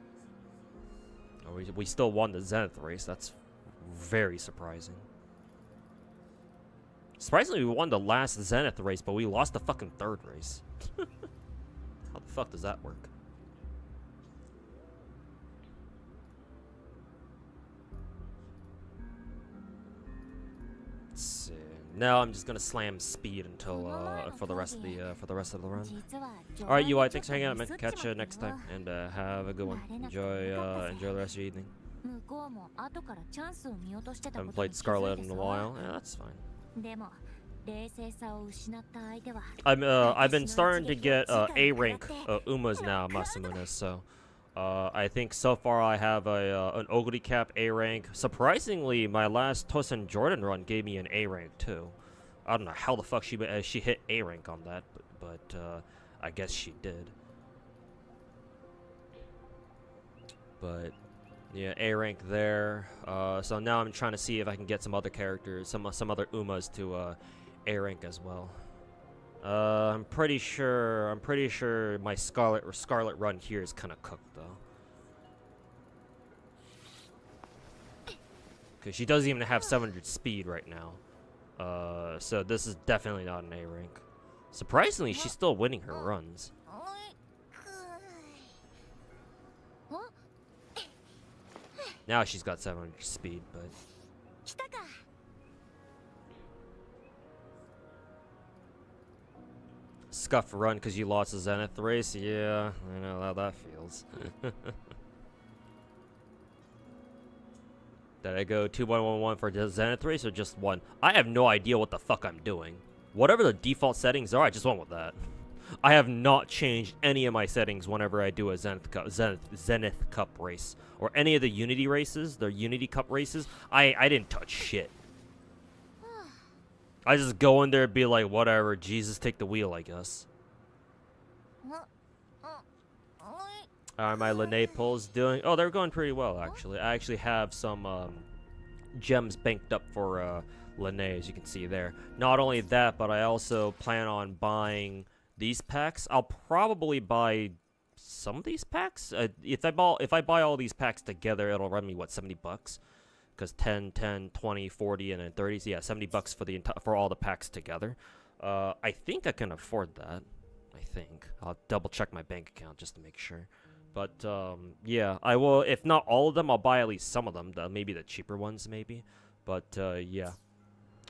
We still won the Zenith race. That's very surprising. Surprisingly, we won the last Zenith race, but we lost the fucking third race. How the fuck does that work? Now I'm just gonna slam speed until for the rest of the run. All right, UI, thanks for hanging out, man. Catch you next time, and have a good one. Enjoy the rest of your evening. Haven't played Scarlet in a while. Yeah, that's fine. I've been starting to get A rank Umas now, Masamunas. So I think so far I have an Ogre Cap A rank. Surprisingly, my last Tosin Jordan run gave me an A rank too. I don't know how the fuck she hit A rank on that, but I guess she did. But yeah, A rank there. So now I'm trying to see if I can get some other characters, some other Umas to A rank as well. I'm pretty sure my Scarlet run here is kind of cooked though, because she doesn't even have 700 speed right now. So this is definitely not an A rank. Surprisingly, she's still winning her runs. Now she's got 700 speed, but scuff run because you lost the Zenith race. Yeah, I know how that feels. Did I go 2-1-1-1 for the Zenith race or just one? I have no idea what the fuck I'm doing. Whatever the default settings are, I just went with that. I have not changed any of my settings whenever I do a Zenith Cup race. Or any of the Unity races, the Unity Cup races. I didn't touch shit. I just go in there and be like, whatever, Jesus, take the wheel, I guess. How are my Linnae pulls doing? Oh, they're going pretty well, actually. I actually have some gems banked up for Linnae, as you can see there. Not only that, but I also plan on buying these packs. I'll probably buy some of these packs. If I buy all these packs together, it'll run me what, $70? Because 10, 10, 20, 40, and then 30s. Yeah, $70 for all the packs together. I think I can afford that. I think I'll double check my bank account just to make sure. But yeah, I will. If not all of them, I'll buy at least some of them. Maybe the cheaper ones, maybe. But yeah,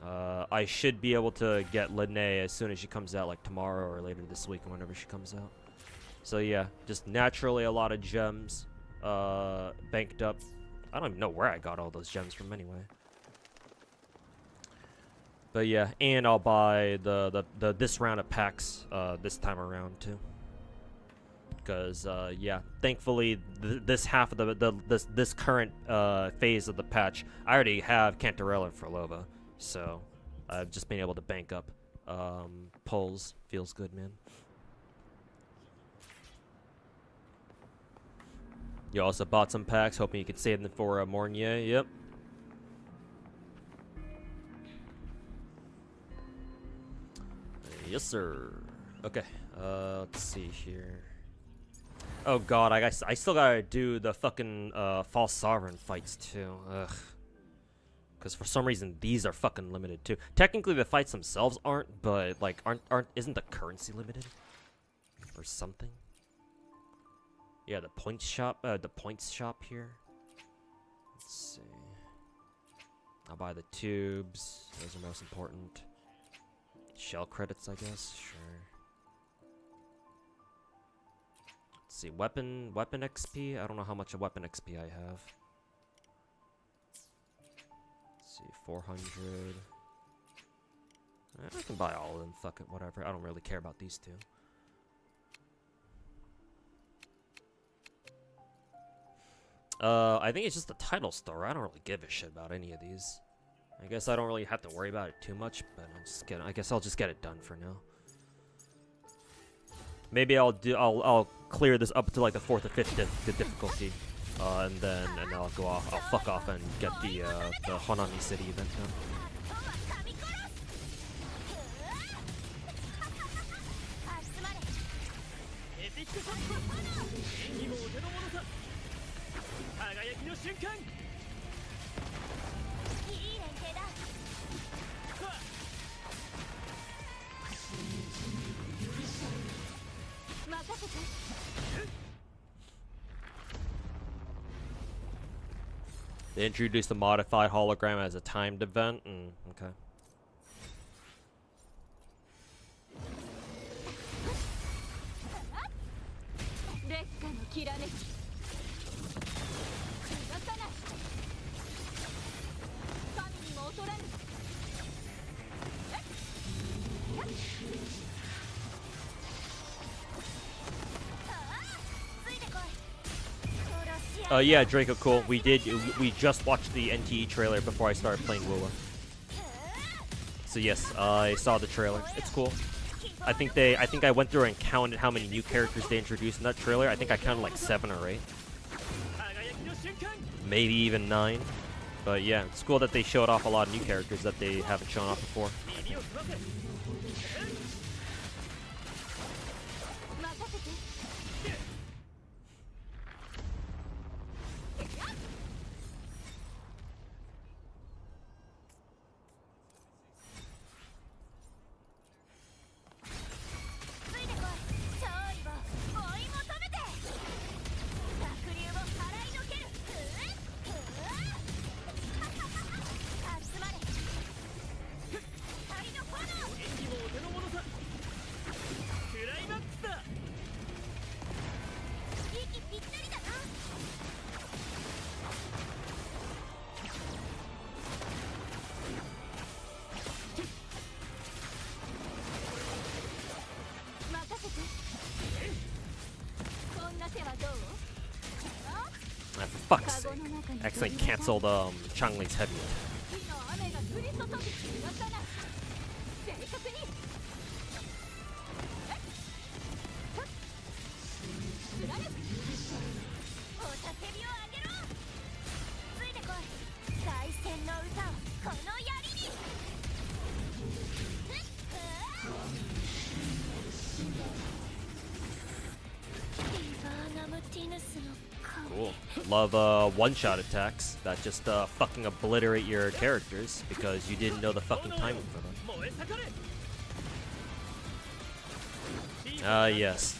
I should be able to get Linnae as soon as she comes out, like tomorrow or later this week, or whenever she comes out. So yeah, just naturally a lot of gems banked up. I don't even know where I got all those gems from anyway. But yeah, and I'll buy this round of packs this time around too. Because yeah, thankfully this half of this current phase of the patch, I already have Cantarell and Frolova, so I've just been able to bank up pulls. Feels good, man. You also bought some packs, hoping you could save them for Mornier. Yep. Yes, sir. Okay. Let's see here. Oh god, I guess I still gotta do the fucking false sovereign fights too. Ugh. Because for some reason these are fucking limited too. Technically the fights themselves aren't, but like isn't the currency limited or something? Yeah, the points shop here. Let's see. I'll buy the tubes. Those are most important. Shell credits, I guess. Sure. Let's see. Weapon XP. I don't know how much of weapon XP I have. Let's see. 400. I can buy all of them. Fuck it. Whatever. I don't really care about these two. I think it's just the title store. I don't really give a shit about any of these. I guess I don't really have to worry about it too much, but I guess I'll just get it done for now. Maybe I'll clear this up to like the 4th or 5th difficulty, and then I'll go off. I'll fuck off and get the Honami City event done. They introduced the modified hologram as a timed event. Okay. Yeah, Draco, cool. We just watched the NTE trailer before I started playing Wuwa. So yes, I saw the trailer. It's cool. I think I went through and counted how many new characters they introduced in that trailer. I think I counted like 7 or 8. Maybe even 9. But yeah, it's cool that they showed off a lot of new characters that they haven't shown off before. For fuck's sake. Accidentally canceled Changli's heavy. Love one-shot attacks that just fucking obliterate your characters because you didn't know the fucking timing for them. Yes.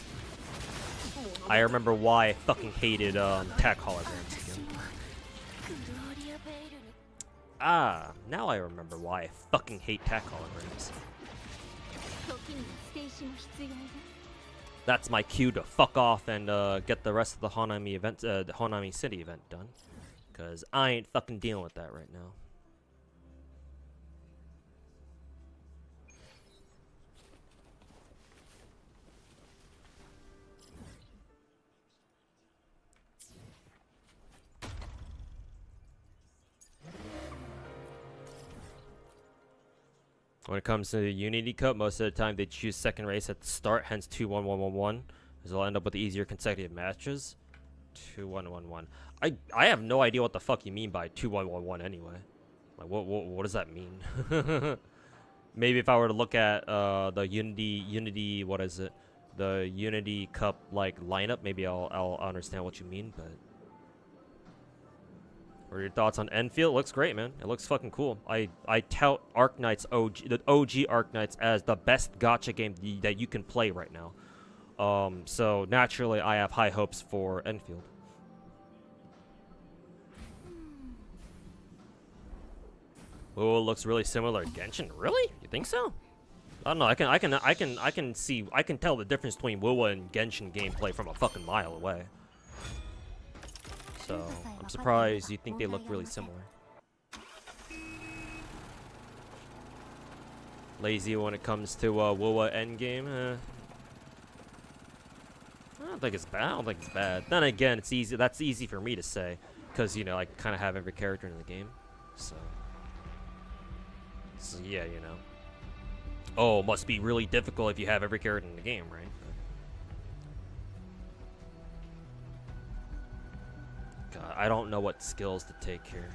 I remember why I fucking hated tack holograms again. Ah, now I remember why I fucking hate tack holograms. That's my cue to fuck off and get the rest of the Honami event, the Honami City event done. Cause I ain't fucking dealing with that right now. When it comes to the Unity Cup, most of the time they choose second race at the start, hence 2-1-1-1-1, as they'll end up with easier consecutive matches. 2-1-1-1. I have no idea what the fuck you mean by 2-1-1-1 anyway. Like what does that mean? Maybe if I were to look at the Unity what is it? The Unity Cup like lineup, maybe I'll understand what you mean, but what are your thoughts on Enfield? It looks great, man. It looks fucking cool. I tout Arknights the OG Arknights as the best gacha game that you can play right now. So naturally, I have high hopes for Enfield. Oh, it looks really similar to Genshin. Really? You think so? I don't know. I can tell the difference between Wuwa and Genshin gameplay from a fucking mile away. So, I'm surprised you think they look really similar. Lazy when it comes to Wuwa endgame. I don't think it's bad. Then again, it's easy. That's easy for me to say, because you know I kind of have every character in the game. So yeah, you know. Oh, must be really difficult if you have every character in the game, right? God, I don't know what skills to take here.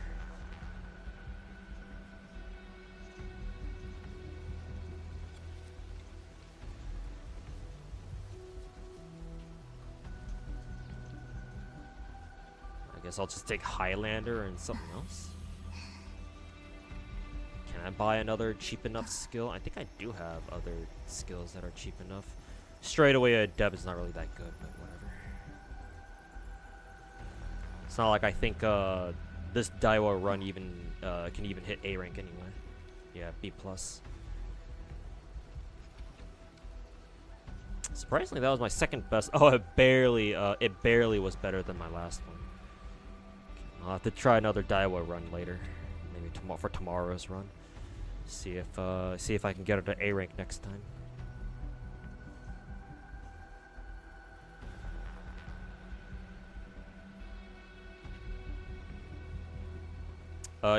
I guess I'll just take Highlander and something else. Can I buy another cheap enough skill? I think I do have other skills that are cheap enough. Straight away, a Deb is not really that good, but whatever. It's not like I think this Daiwa run even can even hit A rank anyway. Yeah, B+. Surprisingly, that was my second best. Oh, it barely was better than my last one. I'll have to try another Daiwa run later, maybe for tomorrow's run. See if I can get her to A rank next time.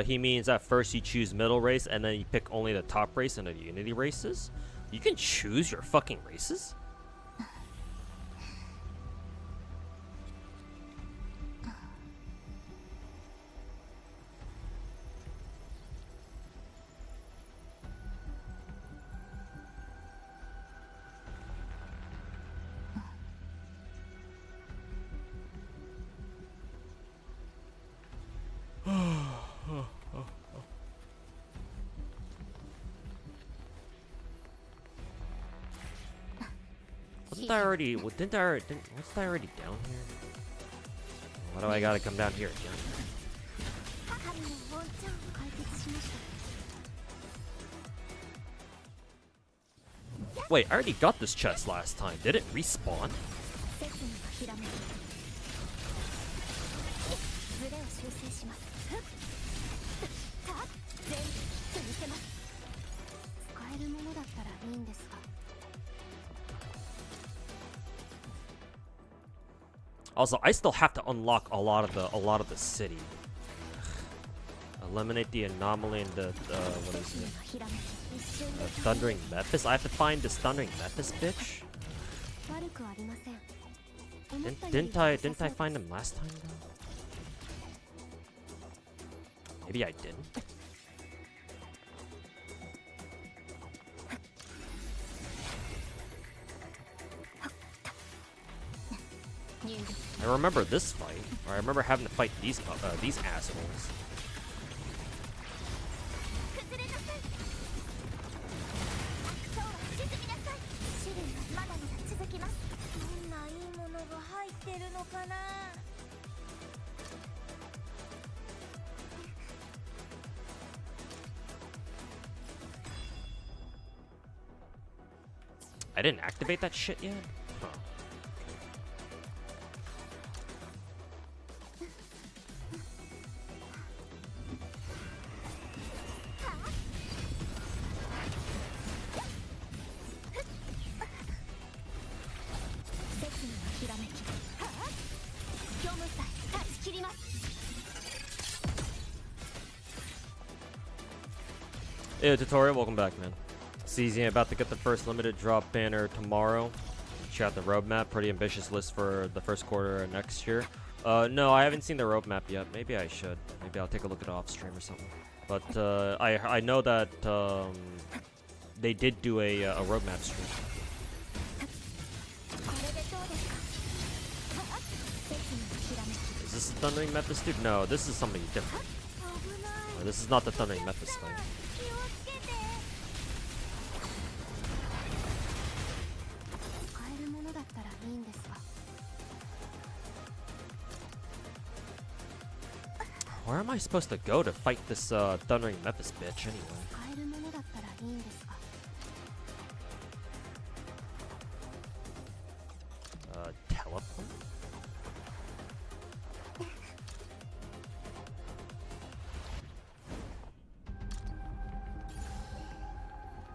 He means at first you choose middle race and then you pick only the top race in the Unity races. You can choose your fucking races? Wasn't I already down here? Why do I gotta come down here again? Wait, I already got this chest last time. Did it respawn? Also, I still have to unlock a lot of the city. Eliminate the anomaly and the what is it? The Thundering Mephis. I have to find this Thundering Mephis bitch. Didn't I find him last time though? Maybe I didn't. I remember this fight. Or I remember having to fight these assholes. 崩れなさい。悪党は沈みなさい。試練はまだまだ続きます。どんないいものが入ってるのかな。I didn't activate that shit yet? Huh. 切のひらめき。はあ。虚無さえ断ち切ります。 Hey, tutorial, welcome back, man. CZ about to get the first limited drop banner tomorrow. Check out the roadmap. Pretty ambitious list for the first quarter of next year. No, I haven't seen the roadmap yet. Maybe I should. Maybe I'll take a look at it off stream or something. But I know that they did do a roadmap stream. これでどうですか。はあ。切のひらめき。 Is this the Thundering Memphis dude? No, this is something different. 危ない。 This is not the Thundering Memphis thing. 気をつけて。使えるものだったらいいんですが。 Where am I supposed to go to fight this Thundering Memphis bitch anyway? 使えるものだったらいいんですが。 Teleport?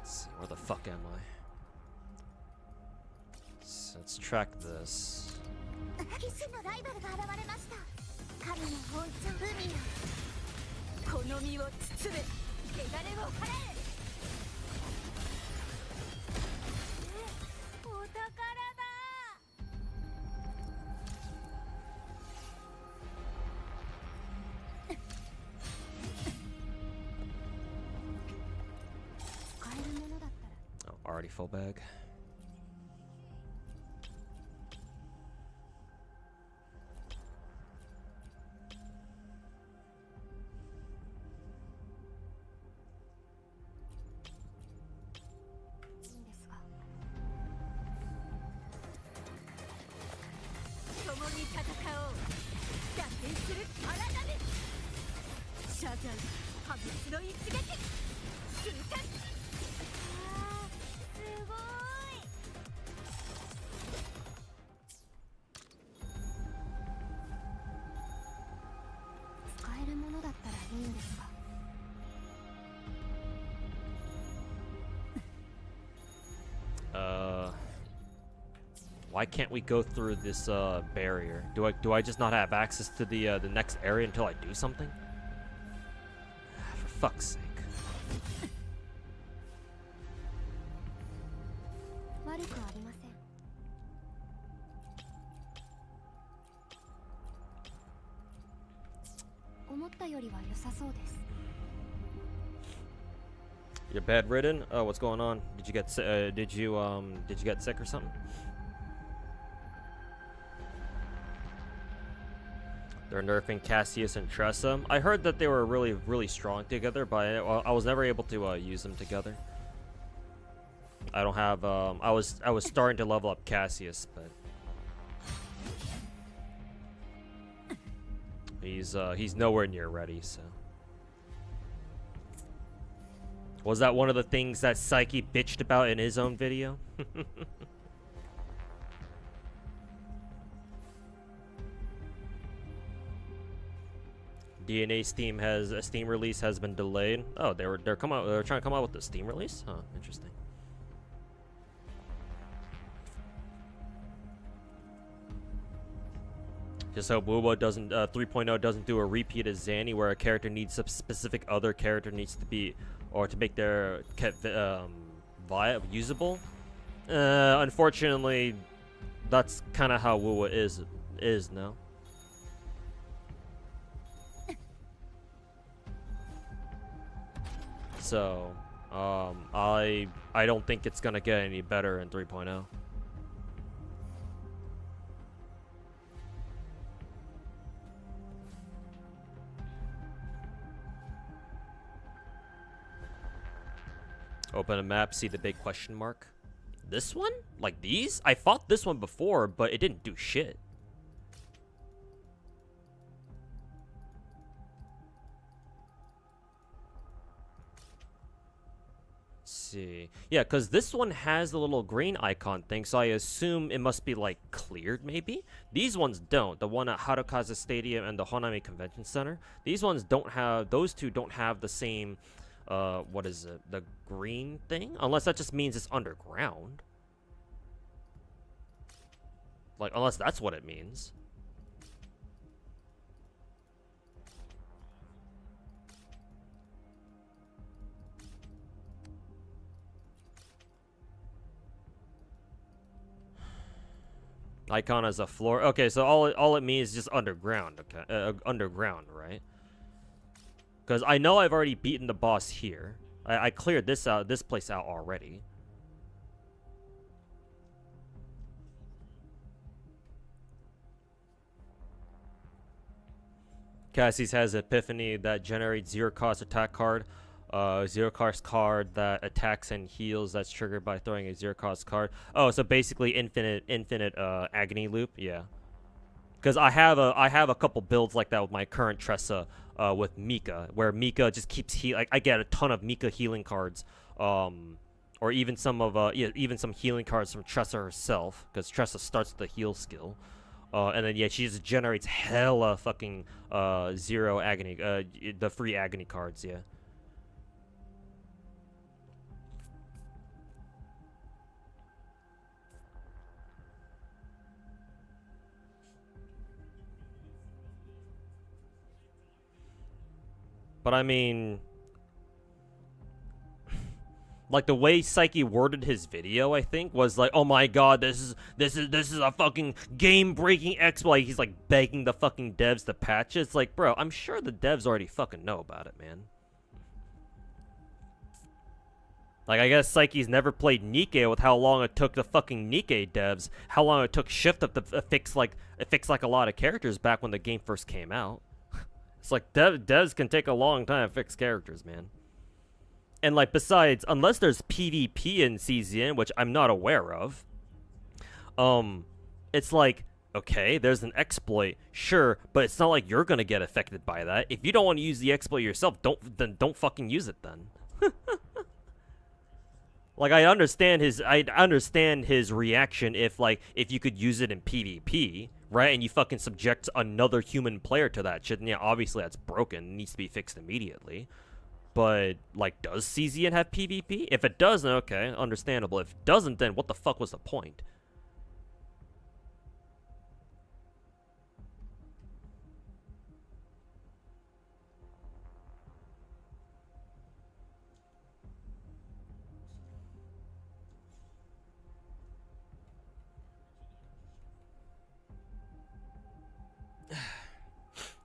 Let's see, where the fuck am I? Let's track this. 必死のライバルが現れました。神の本庁海よ。この身を包め。汚れを払え。お宝だ。 使えるものだったら。 Oh, already full bag. Why can't we go through this barrier? Do I just not have access to the next area until I do something? For fuck's sake. 悪くありません。思ったよりは良さそうです。 You're bedridden? Oh, what's going on? Did you get did you get sick or something? They're nerfing Cassius and Tressa. I heard that they were really strong together, but I was never able to use them together. I don't have I was starting to level up Cassius, but he's nowhere near ready, so. Was that one of the things that Psyche bitched about in his own video? DNA Steam release has been delayed. Oh, they're trying to come out with the Steam release? Huh, interesting. Just hope Wuwa doesn't 3.0 doesn't do a repeat as Zanny where a character needs a specific other character needs to be or to make their usable. Unfortunately, that's kind of how Wuwa is now. So, I don't think it's gonna get any better in 3.0. Open a map, see the big question mark. This one? Like these? I fought this one before, but it didn't do shit. See, yeah, because this one has the little green icon thing, so I assume it must be like cleared. Maybe these ones don't. The one at Harukaze Stadium and the Honami Convention Center, these ones don't have, those two don't have the same what is it, the green thing, unless that just means it's underground, like, unless that's what it means. Icon as a floor. Okay, so all it means is just underground. Okay, underground, right? Because I know I've already beaten the boss here. I cleared this place out already. Cassie's has Epiphany that generates zero cost attack card. Zero cost card that attacks and heals that's triggered by throwing a zero cost card. Oh, so basically infinite agony loop. Yeah. Because I have a couple builds like that with my current Tressa with Mika, where Mika just keeps I get a ton of Mika healing cards, or even some of even some healing cards from Tressa herself, because Tressa starts with the heal skill, and then yeah, she just generates hella fucking zero agony, the free agony cards. Yeah. But I mean, like the way Psyche worded his video, I think was like, "Oh my god, this is a fucking game-breaking exploit." He's like begging the fucking devs to patch it. It's like, bro, I'm sure the devs already fucking know about it, man. Like, I guess Psyche's never played Nikke with how long it took the fucking Nikke devs, how long it took Shift Up to fix like a lot of characters back when the game first came out. It's like devs can take a long time to fix characters, man. And like, besides, unless there's PvP in CZN, which I'm not aware of, it's like, okay, there's an exploit, sure, but it's not like you're gonna get affected by that. If you don't want to use the exploit yourself, don't fucking use it then. Like, I understand his reaction if you could use it in PvP, right? And you fucking subject another human player to that shit. And yeah, obviously that's broken. It needs to be fixed immediately. But like, does CZN have PvP? If it does, then okay, understandable. If it doesn't, then what the fuck was the point?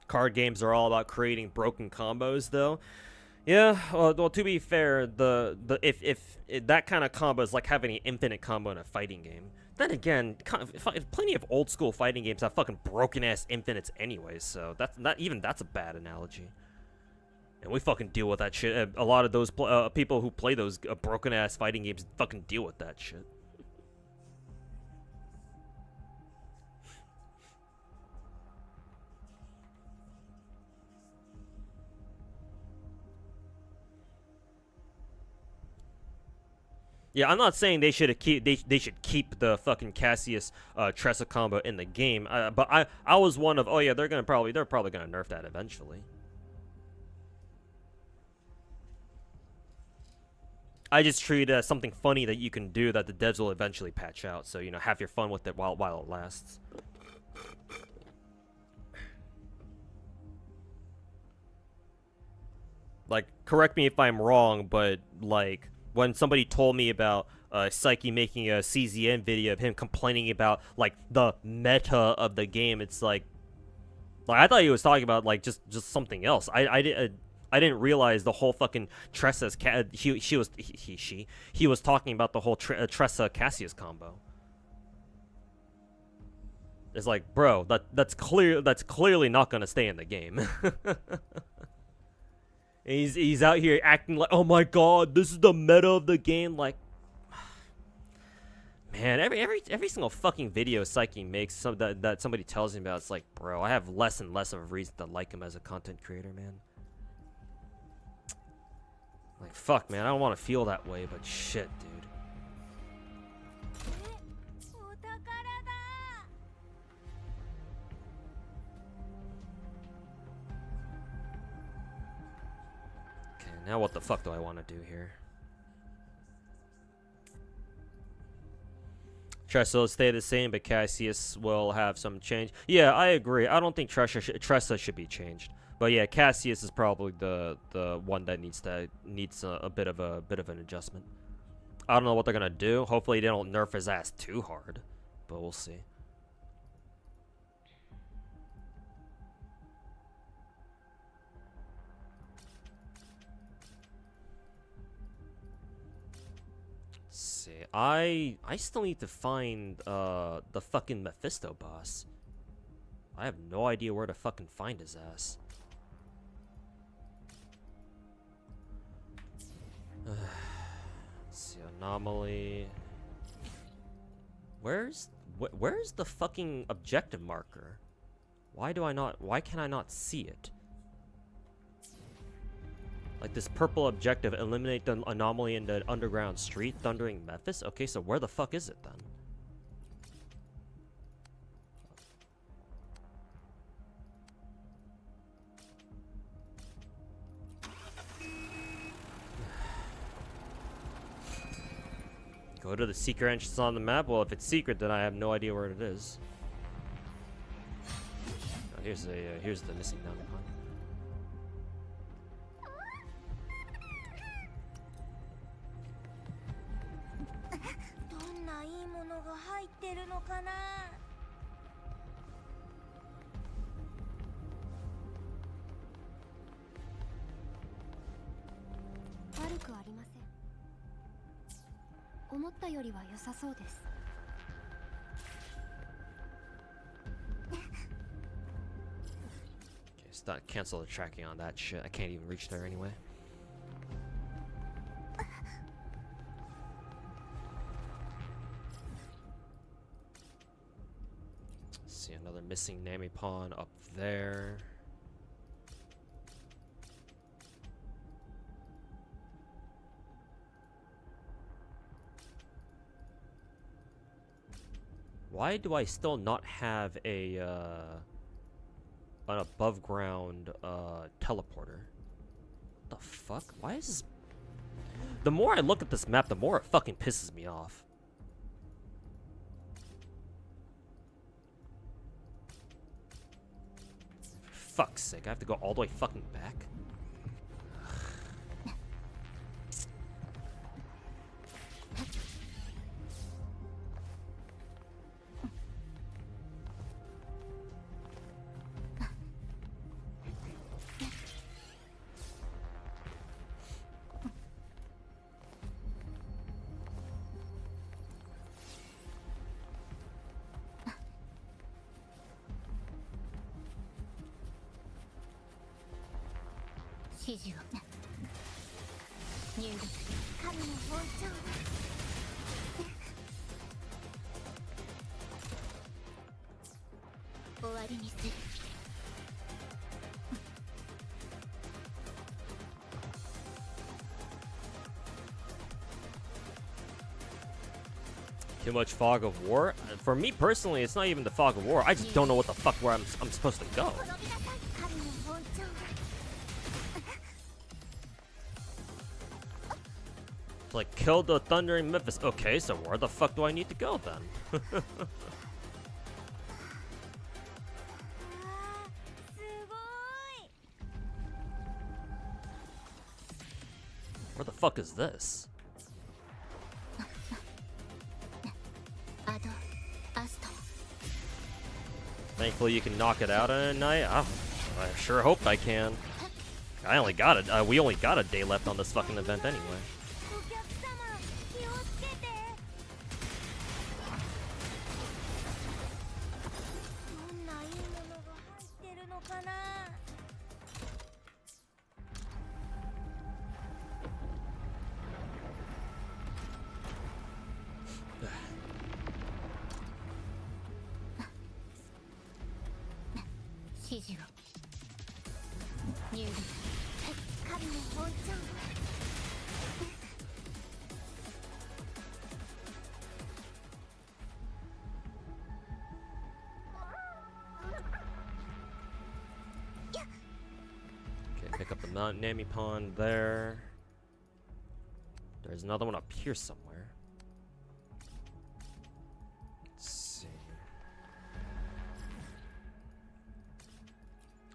Card games are all about creating broken combos, though. Yeah, well, to be fair, if that kind of combo is like having an infinite combo in a fighting game, then again, plenty of old school fighting games have fucking broken ass infinites anyways. So that's a bad analogy. And we fucking deal with that shit. A lot of those people who play those broken ass fighting games fucking deal with that shit. Yeah, I'm not saying they should keep the fucking Cassius Tressa combo in the game, but I was one of, oh yeah, they're probably gonna nerf that eventually. I just treat it as something funny that you can do that the devs will eventually patch out. So, you know, have your fun with it while it lasts. Like, correct me if I'm wrong, but like, when somebody told me about Psyche making a CZN video of him complaining about like the meta of the game, it's like I thought he was talking about like just something else. I didn't realize the whole fucking Tressa's he was talking about the whole Tressa Cassius combo. It's like, bro, that's clearly not gonna stay in the game. And he's out here acting like, oh my god, this is the meta of the game. Like, man, every single fucking video Psyche makes that somebody tells me about, it's like, bro, I have less and less of a reason to like him as a content creator, man. Like, fuck, man, I don't want to feel that way, but shit, dude. Okay, now what the fuck do I want to do here? Tressa will stay the same, but Cassius will have some change. Yeah, I agree. I don't think Tressa should be changed. But yeah, Cassius is probably the one that needs a bit of an adjustment. I don't know what they're gonna do. Hopefully they don't nerf his ass too hard, but we'll see. See, I still need to find the fucking Mephisto boss. I have no idea where to fucking find his ass. Let's see, anomaly. Where's the fucking objective marker? Why can I not see it? Like this purple objective, eliminate the anomaly in the underground street, Thundering Memphis? Okay, so where the fuck is it then? Go to the secret entrance on the map? Well, if it's secret, then I have no idea where it is. Oh, here's the missing down the pond. Okay, cancel the tracking on that shit. I can't even reach there anyway. See another missing Nami pawn up there. Why do I still not have an above ground teleporter? What the fuck? Why is this? The more I look at this map, the more it fucking pisses me off. For fuck's sake, I have to go all the way fucking back. Too much fog of war? For me personally, it's not even the fog of war. I just don't know what the fuck where I'm supposed to go. Like, kill the Thundering Memphis. Okay, so where the fuck do I need to go then? Where the fuck is this? Thankfully you can knock it out in a night. I sure hope I can. I only got it. We only got a day left on this fucking event anyway. Mount Nami Pond there. There's another one up here somewhere. Let's see.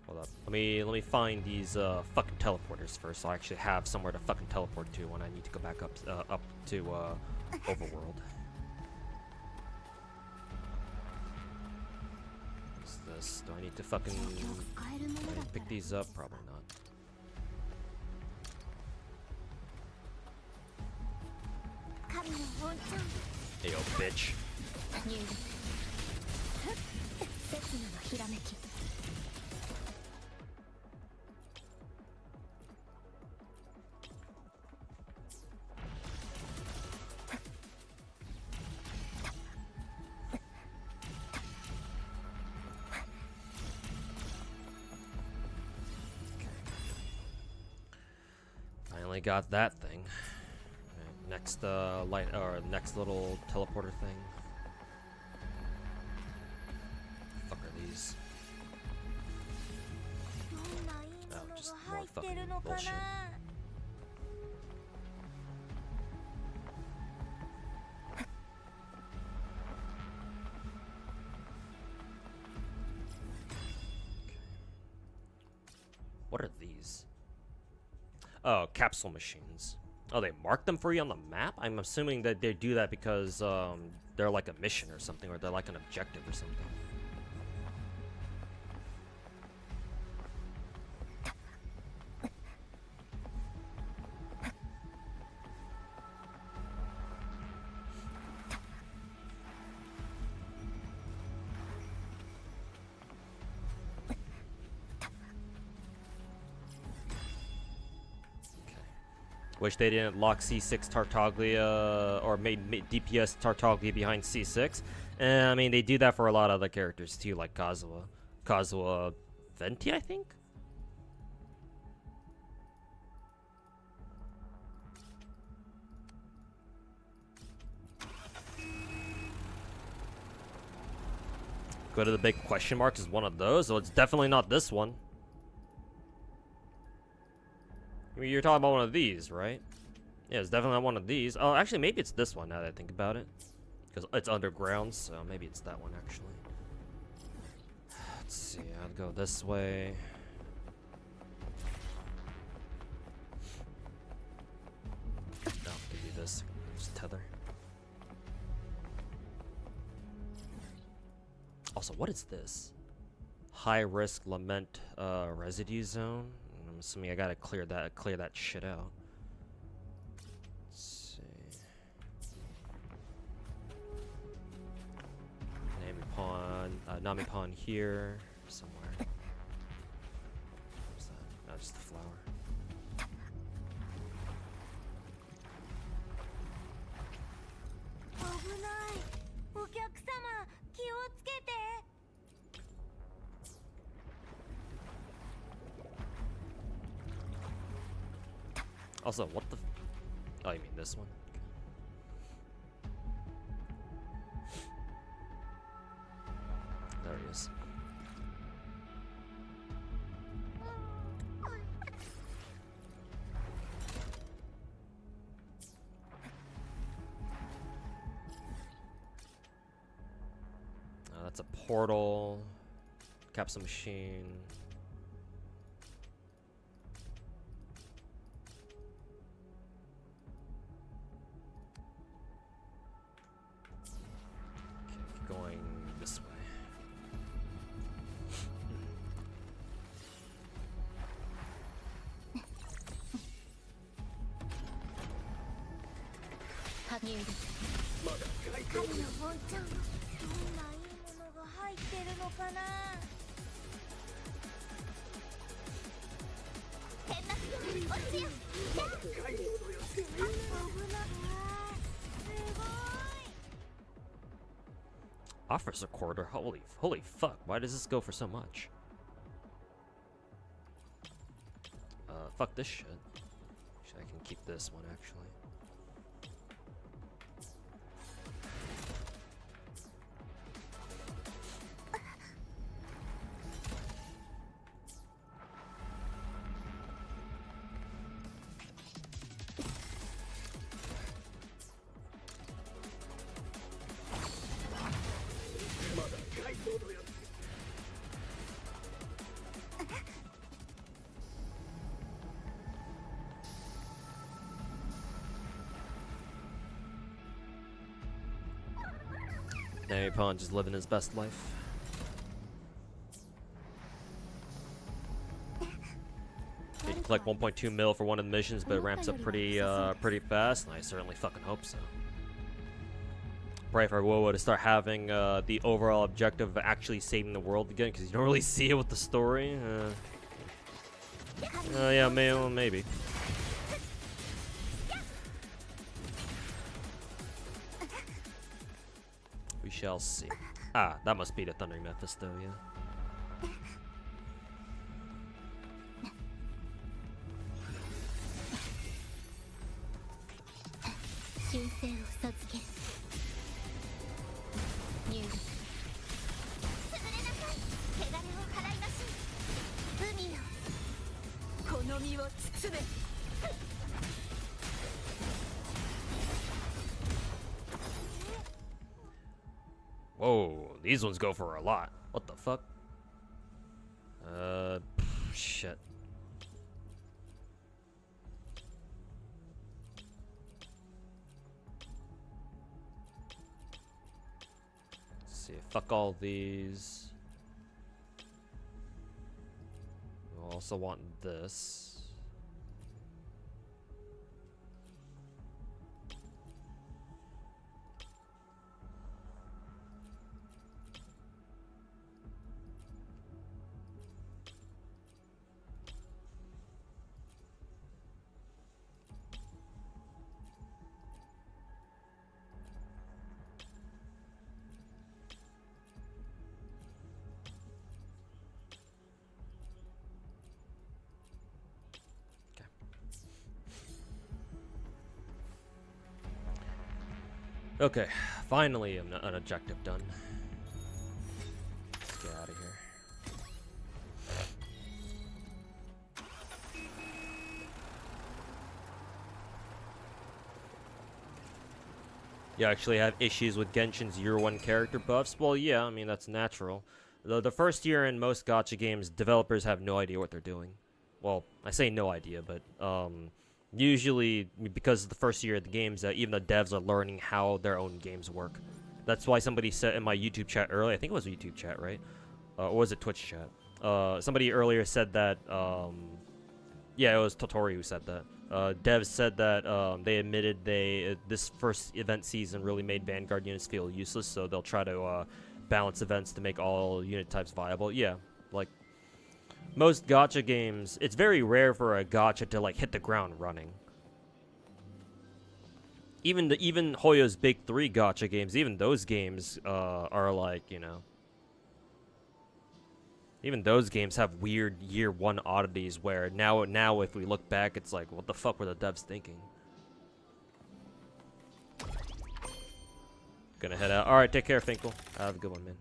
Hold up. Let me find these fucking teleporters first, so I actually have somewhere to fucking teleport to when I need to go back up to Overworld. What's this? Do I need to fucking pick these up? Probably not. Hey, yo, bitch. Finally got that thing. Next light or next little teleporter thing. Fuck are these? Oh, just more fucking bullshit. What are these? Oh, capsule machines. Oh, they mark them for you on the map? I'm assuming that they do that because they're like a mission or something, or they're like an objective or something. Wish they didn't lock C6 Tartaglia or made DPS Tartaglia behind C6. I mean, they do that for a lot of other characters too, like Kazuha. Kazuha Venti, I think? Go to the big question marks is one of those, so it's definitely not this one. I mean, you're talking about one of these, right? Yeah, it's definitely not one of these. Oh, actually, maybe it's this one now that I think about it. Because it's underground, so maybe it's that one, actually. Let's see, I'll go this way. No, give me this. Just tether. Also, what is this? High risk lament residue zone. I'm assuming I gotta clear that shit out. Let's see. Nami Pond here somewhere. What's that? Oh, just the flower. Also, what the? Oh, you mean this one? There he is. That's a portal. Capsule machine. Going this way. Offers a quarter. Holy fuck! Why does this go for so much? Fuck this shit. Actually, I can keep this one actually. Nami Pon just living his best life. You can collect 1.2 mil for one of the missions, but it ramps up pretty fast, and I certainly fucking hope so. Pray for Wuwa to start having the overall objective of actually saving the world again, because you don't really see it with the story. Yeah, maybe. We shall see. Ah, that must be the Thundering Mephisto, yeah. 神聖を授ける入力潰れなさい汚れを払いなし海よこの身を包め Whoa, these ones go for a lot. What the fuck? Shit. Let's see, fuck all these. I also want this. Okay, finally an objective done. Let's get out of here. You actually have issues with Genshin's year 1 character buffs? Well, yeah, I mean, that's natural. The first year in most gacha games, developers have no idea what they're doing. Well, I say no idea, but usually, because the first year of the games, even the devs are learning how their own games work. That's why somebody said in my YouTube chat earlier, I think it was YouTube chat, right? Or was it Twitch chat? Somebody earlier said that, yeah, it was Totori who said that. Devs said that they admitted this first event season really made Vanguard units feel useless, so they'll try to balance events to make all unit types viable. Yeah, like, most gacha games, it's very rare for a gacha to like hit the ground running. Even Hoyo's big 3 gacha games, even those games are like, you know, even those games have weird year 1 oddities where now if we look back, it's like, what the fuck were the devs thinking? Gonna head out. All right, take care, Finkel. Have a good one, man.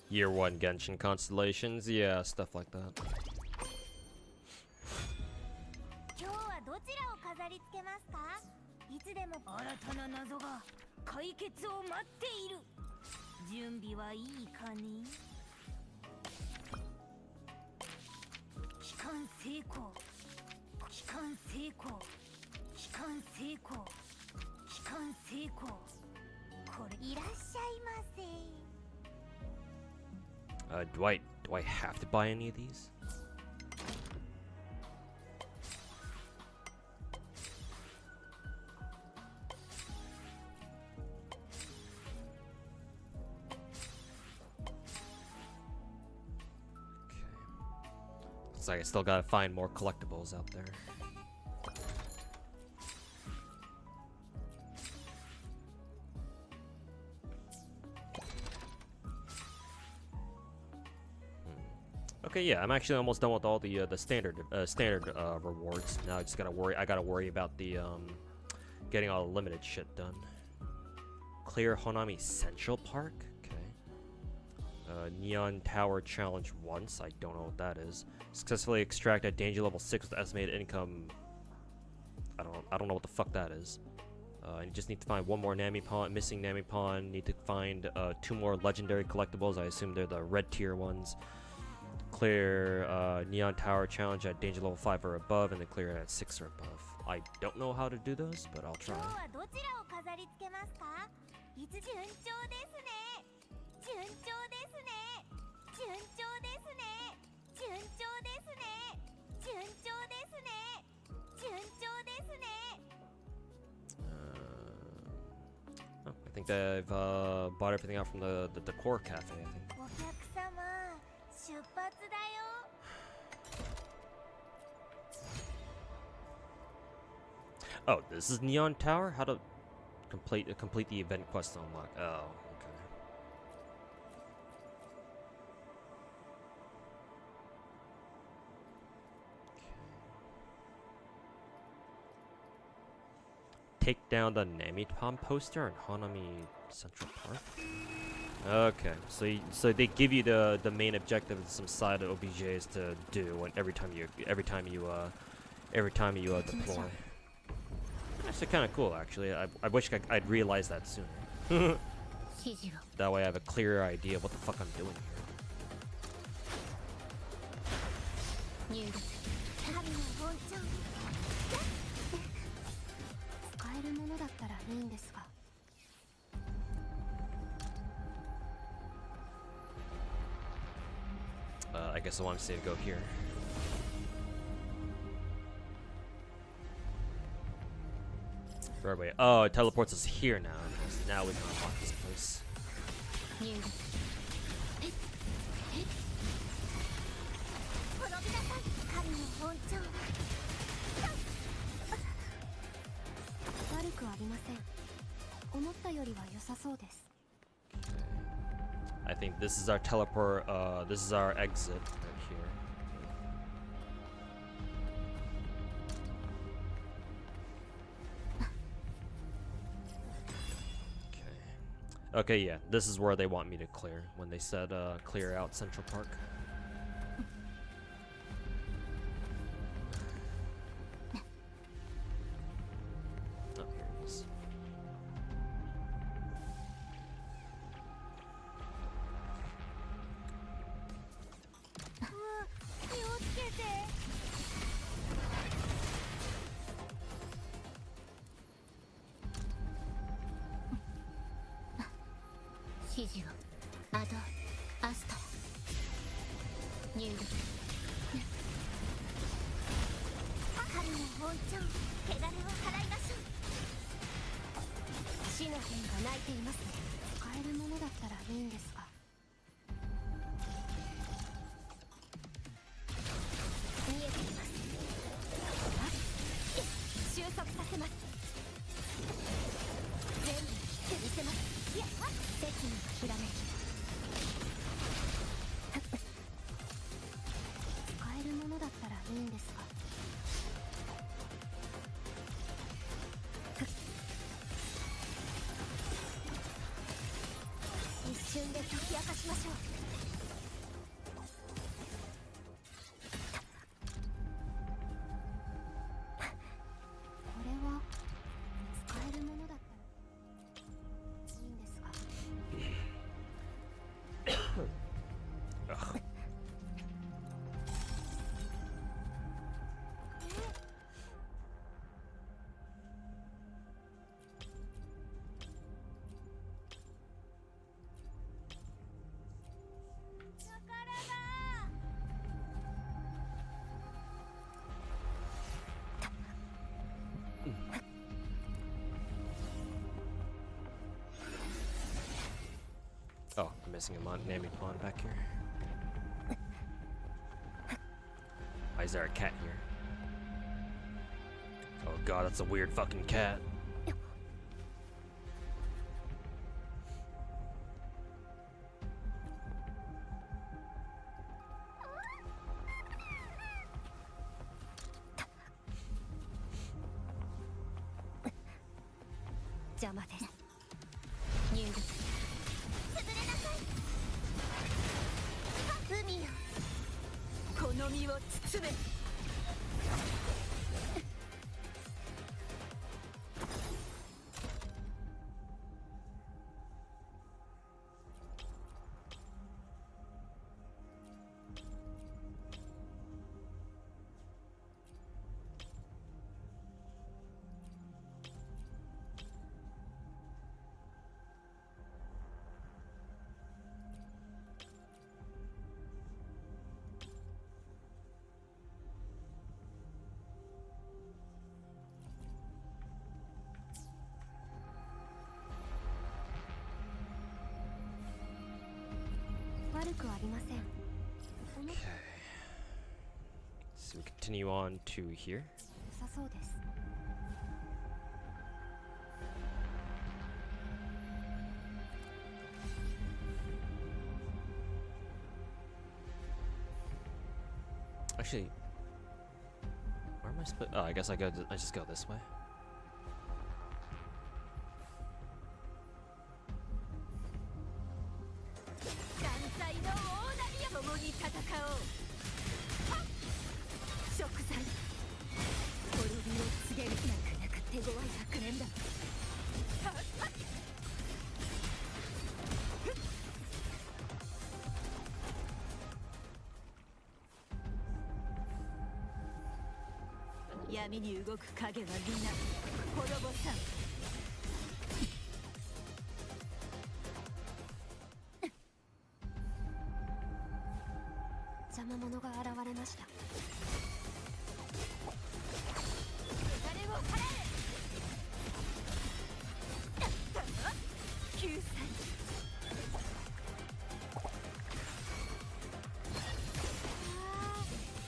Year 1 Genshin constellations, yeah, stuff like that. Do I have to buy any of these? Okay. Looks like I still gotta find more collectibles out there. Okay, yeah, I'm actually almost done with all the standard rewards. Now I just gotta worry. I gotta worry about the getting all the limited shit done. Clear Honami Central Park. Okay. Neon Tower Challenge once. I don't know what that is. Successfully extract at danger level 6 with estimated income. I don't know what the fuck that is. You just need to find one more Namipon, missing Namipon. Need to find 2 more legendary collectibles. I assume they're the red tier ones. Clear Neon Tower Challenge at danger level 5 or above, and then clear it at 6 or above. I don't know how to do those, but I'll try. Oh, I think I've bought everything out from the decor cafe, I think. Oh, this is Neon Tower? How to complete the event quest to unlock. Oh, okay. Take down the Namipon poster in Honami Central Park. Okay, so they give you the main objective and some side OBJs to do every time you deploy. Actually, kind of cool. Actually, I wish I'd realized that sooner. That way, I have a clearer idea of what the fuck I'm doing here. I guess I want to say to go here. Right way. Oh, it teleports us here now. Now we can unlock this place. I think this is our teleport. This is our exit right here. Okay, yeah, this is where they want me to clear when they said clear out Central Park. Oh, here it is. Ugh. Oh, I'm missing a Namipon back here. Why is there a cat here? Oh god, that's a weird fucking cat. 邪魔です。入力。潰れなさい。海よ。この身を包め。悪くありません。 Okay. So we continue on to here. 良さそうです。 Actually, where am I supposed? Oh, I guess I just go this way. 山菜の大波よ、共に戦おう。食材滅びを告げる。なかなか手強い悪念だ。闇に動く影は皆滅ぼさん。邪魔者が現れました。誰を払え。救済。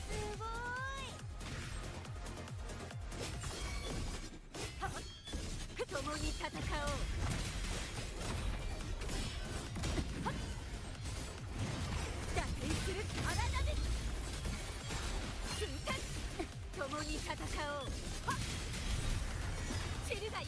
すごい。共に戦おう。打点する荒波。瞬間。共に戦おう。散るがいい。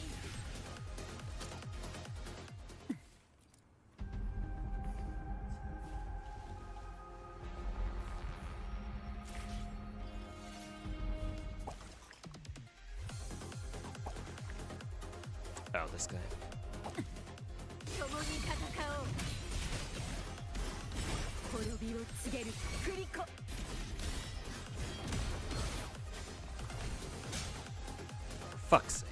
Oh, this guy. 共に戦おう。滅びを告げるグリコ。 For fuck's sake.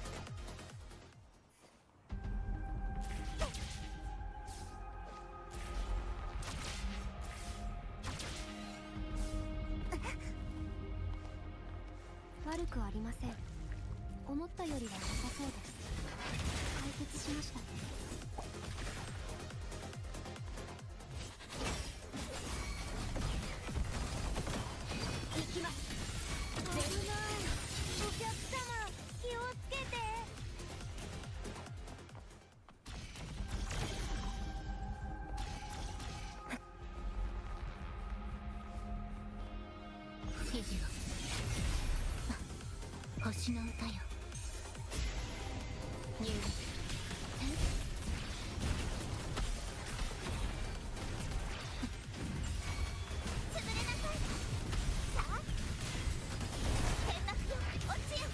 悪くありません。思ったよりは良さそうです。解決しましたね。行きます。危ない。お客様、気をつけて。指示を。星の歌よ。入力。潰れなさい。さあ、天幕よ、落ちよ。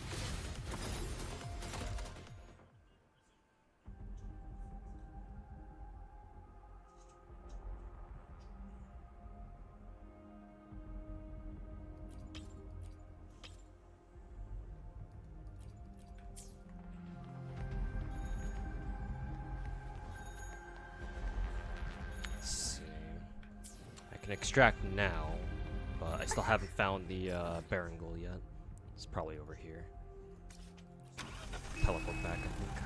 See. I can extract now, but I still haven't found the Baron yet. It's probably over here. Teleport back, I think.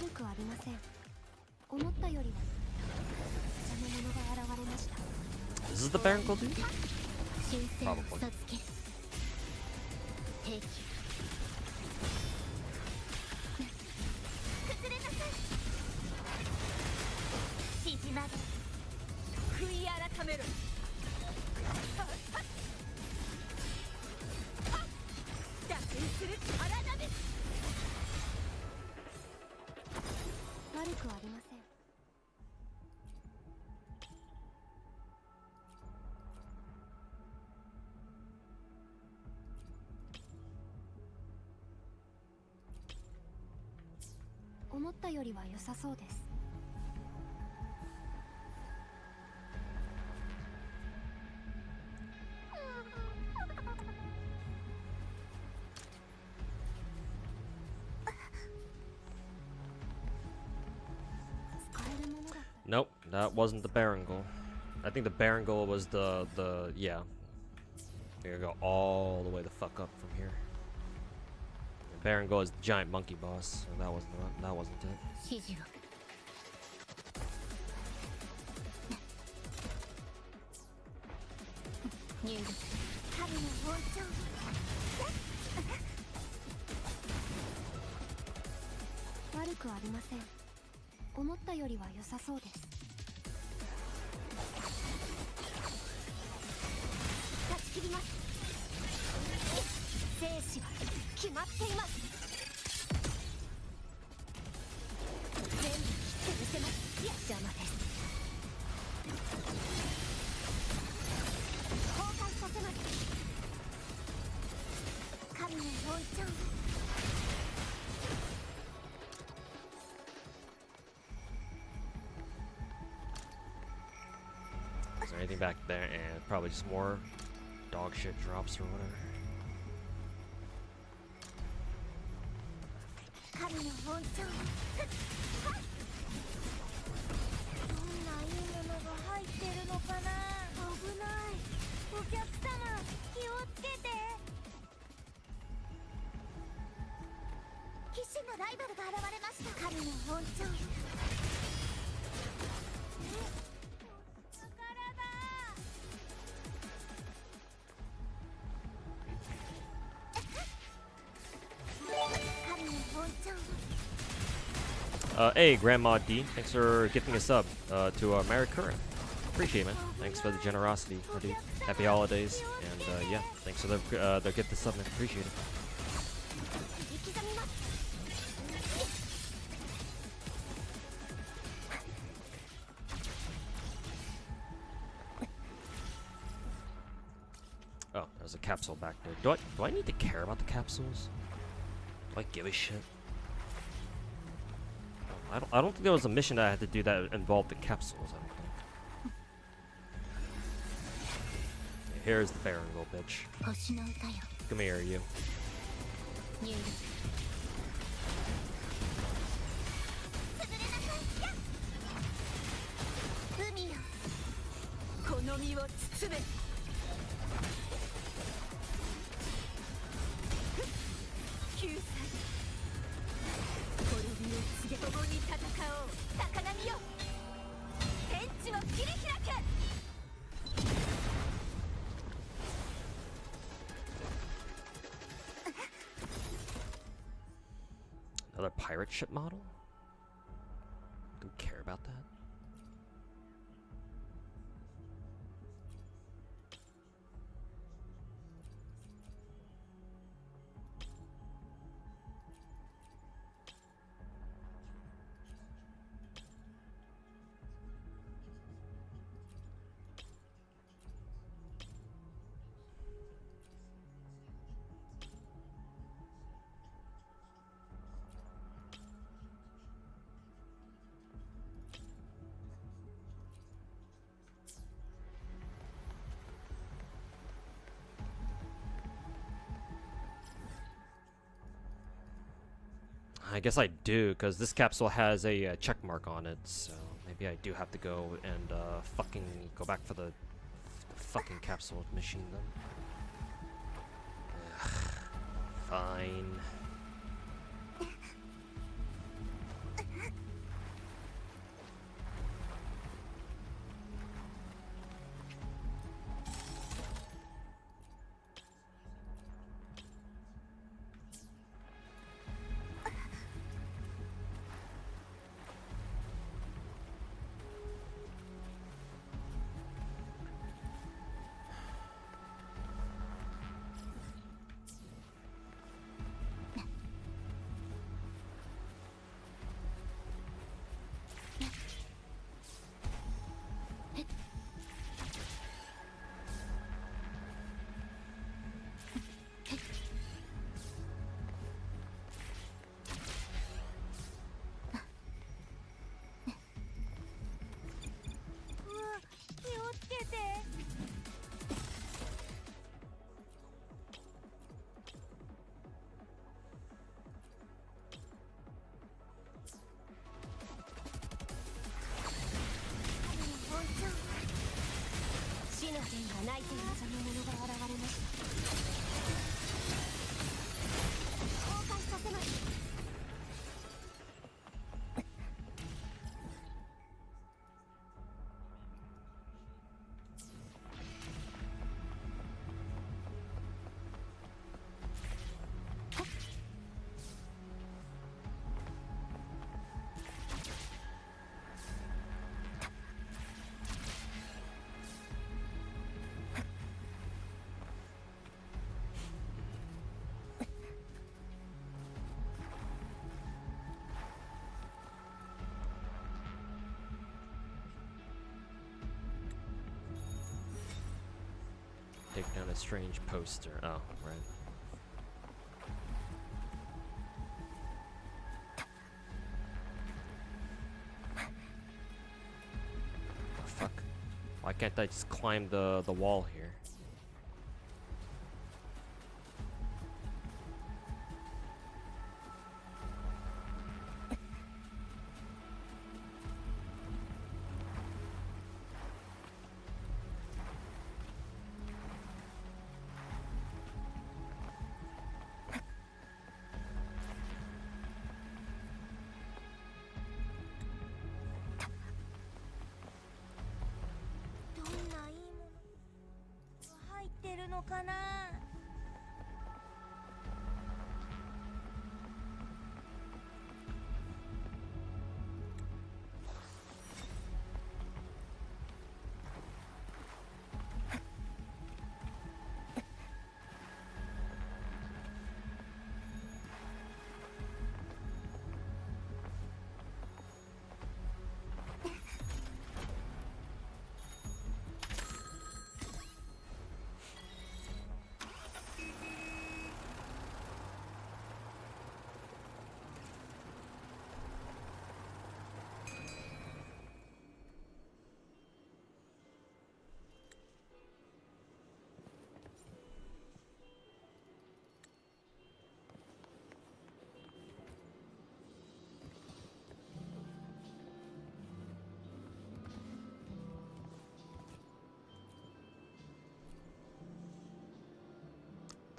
悪くありません。思ったよりは邪魔者が現れました。 This is the Barnacle dude? 新鮮を Probably. 授ける兵器崩れなさい縮まる悔い改めろ。打点する荒波。悪くありません。思ったよりは良さそうです。使えるものだったら Nope, that wasn't the Barnacle. I think the Barnacle was the yeah. You gotta go all the way the fuck up from here. The Barnacle is the giant monkey boss, so that wasn't it. 指示を入力神の包丁悪くありません。思ったよりは良さそうです。断ち切ります。生死は決まっています。全部切ってみせます。いや邪魔です。崩壊させます。神の包丁 Is there anything back there? And probably just more dog shit drops or whatever. 神の包丁どんないいものが入ってるのかな。危ない。お客様気をつけて。騎士のライバルが現れました。神の包丁宝だ。 Hey, Grandma D, thanks for gifting a sub to Mary Curran. Appreciate it, man. Thanks for the generosity, my dude. Happy holidays, and yeah, thanks for the gift of sub, man. Appreciate it. Oh, there's a capsule back there. Do I need to care about the capsules? Do I give a shit? I don't think there was a mission that I had to do that involved the capsules, I don't think. Here's the Barnacle, bitch. 星の歌よ Come here, you. 入力崩れなさいや海よこの身を包め。救済。滅びを告げ共に戦おう。高波よ。天地を切り開け。 Another pirate ship model? Don't care about that. I guess I do, because this capsule has a check mark on it, so maybe I do have to go and fucking go back for the fucking capsule machine then. Ugh, fine. take down a strange poster. Oh, right. Oh, fuck. Why can't I just climb the wall here?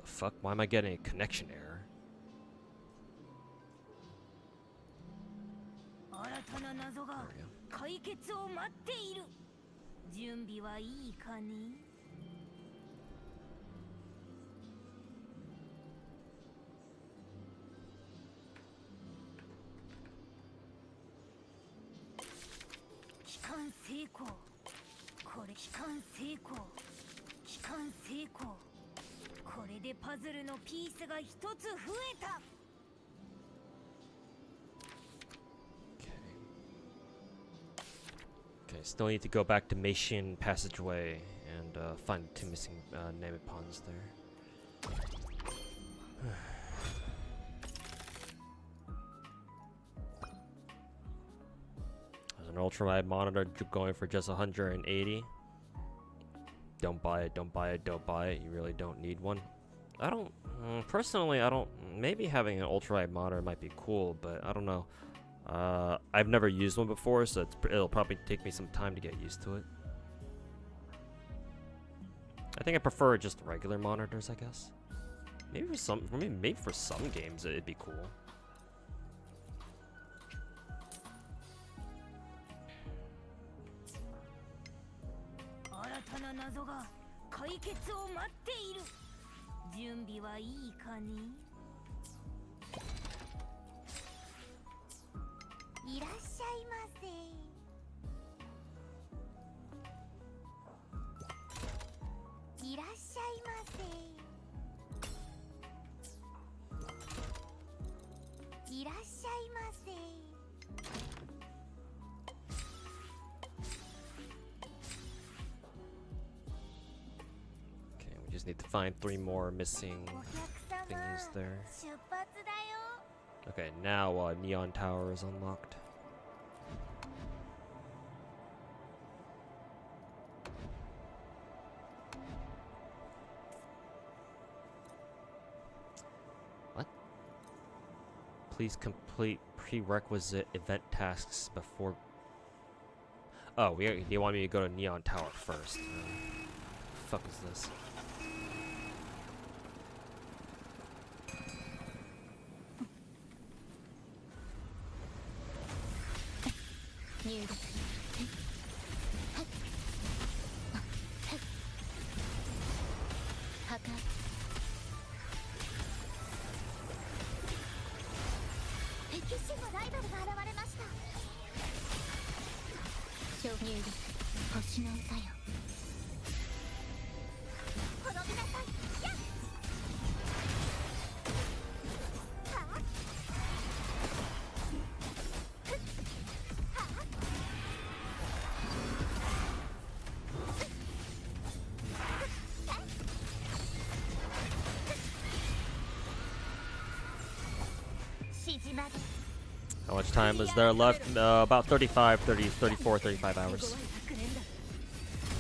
Fuck, why am I getting a connection error? 新たな謎が There we go. 解決を待っている。準備はいいかね。帰還成功。これ帰還成功。帰還成功。これでパズルのピースが一つ増えた。 Okay, still need to go back to Meishin Passageway and find the two missing Namipons there. There's an ultrawide monitor going for just 180. Don't buy it, don't buy it, don't buy it. You really don't need one. I don't, personally, I don't, maybe having an ultrawide monitor might be cool, but I don't know. I've never used one before, so it'll probably take me some time to get used to it. I think I prefer just regular monitors, I guess. Maybe for some, maybe for some games it'd be cool. Okay, we just need to find 3 more missing thingies there. Okay, now Neon Tower is unlocked. What? Please complete prerequisite event tasks before... Oh, they want me to go to Neon Tower first. Fuck is this? How much time is there left? About 35 hours.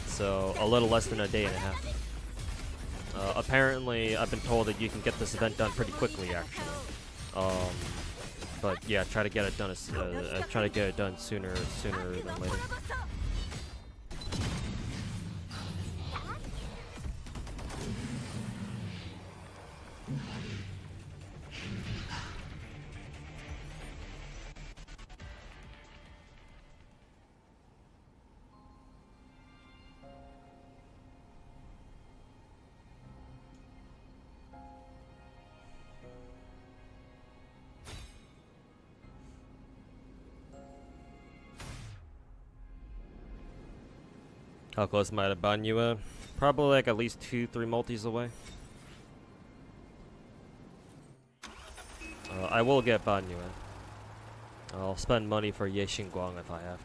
So a little less than a day and a half. Apparently, I've been told that you can get this event done pretty quickly, actually. But yeah, try to get it done sooner than later. How close am I to Banyue? Probably like at least 2-3 multis away. I will get Banyue. I'll spend money for Ye Xingguang if I have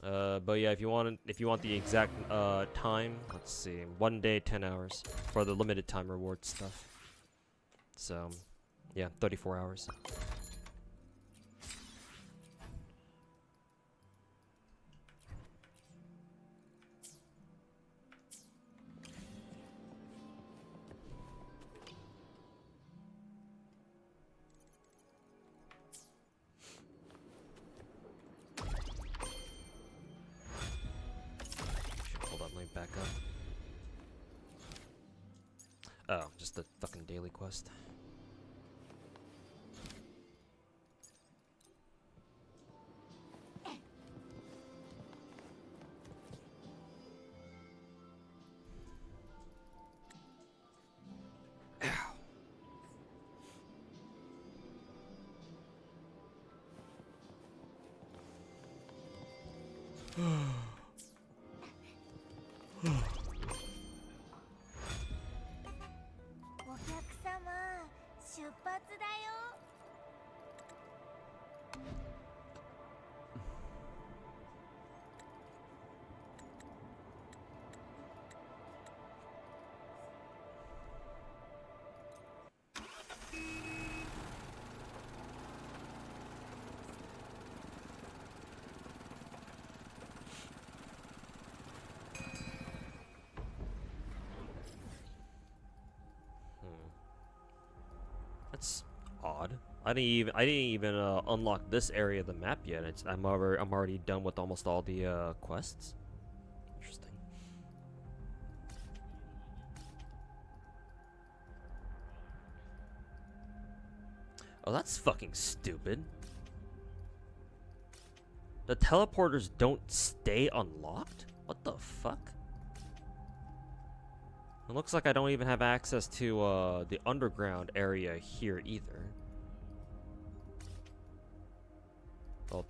to. But yeah, if you want the exact time, let's see, 1 day 10 hours for the limited time reward stuff. So, yeah, 34 hours. Back up. Oh, just the fucking daily quest. Ow. 出発だよ。That's odd. I didn't even unlock this area of the map yet. I'm already done with almost all the quests. Interesting. Oh, that's fucking stupid. The teleporters don't stay unlocked? What the fuck? It looks like I don't even have access to the underground area here either. Well,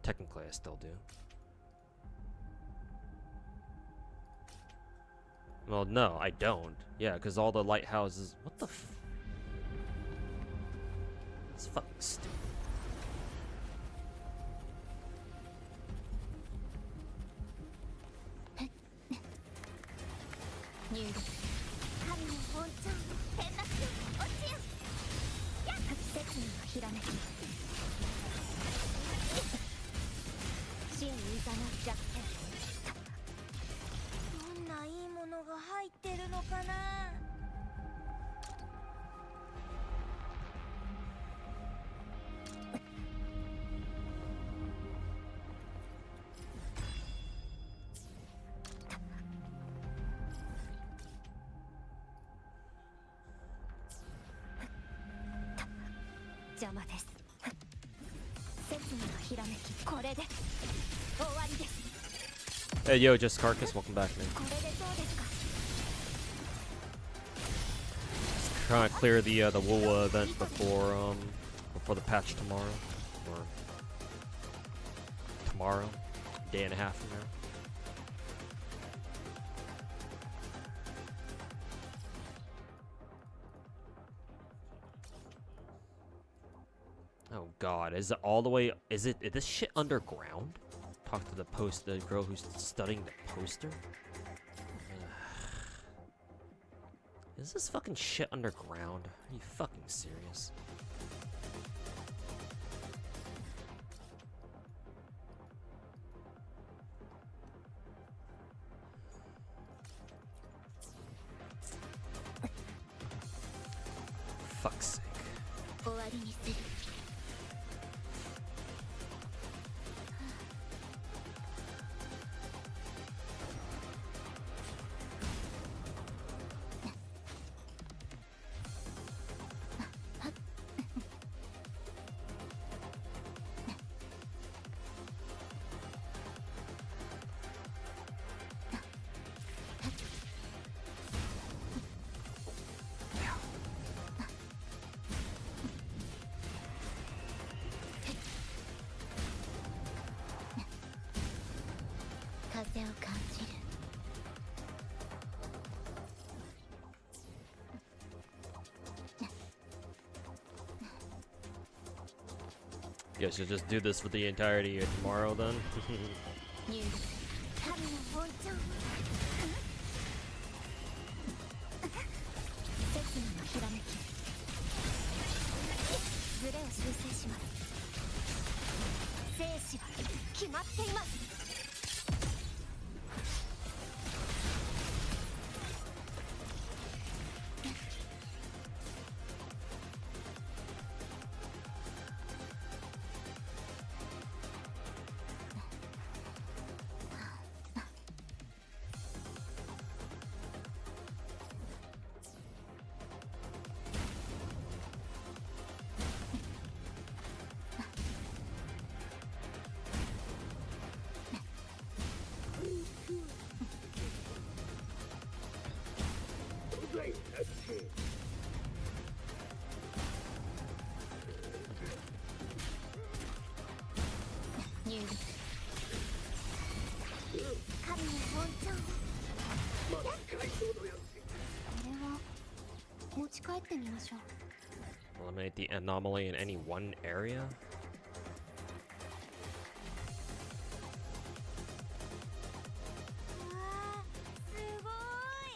technically I still do. Well, no, I don't. Yeah, because all the lighthouses... What the f... It's fucking stupid. Hey, yo, just Carcass, welcome back, man. Just trying to clear the Wuwa event before the patch tomorrow, or tomorrow, day and a half from now. Oh god, is it all the way? Is this shit underground? Talk to the girl who's studying the poster. Is this fucking shit underground? Are you fucking serious? Fuck's sake. 終わりにする。風を感じる。 Guess you'll just do this for the entirety of tomorrow then? 入力。神の本庁。責務のひらめき。ズレを修正します。生死は決まっています。 入力。神の本庁。これは持ち帰ってみましょう。 Eliminate the anomaly in any one area?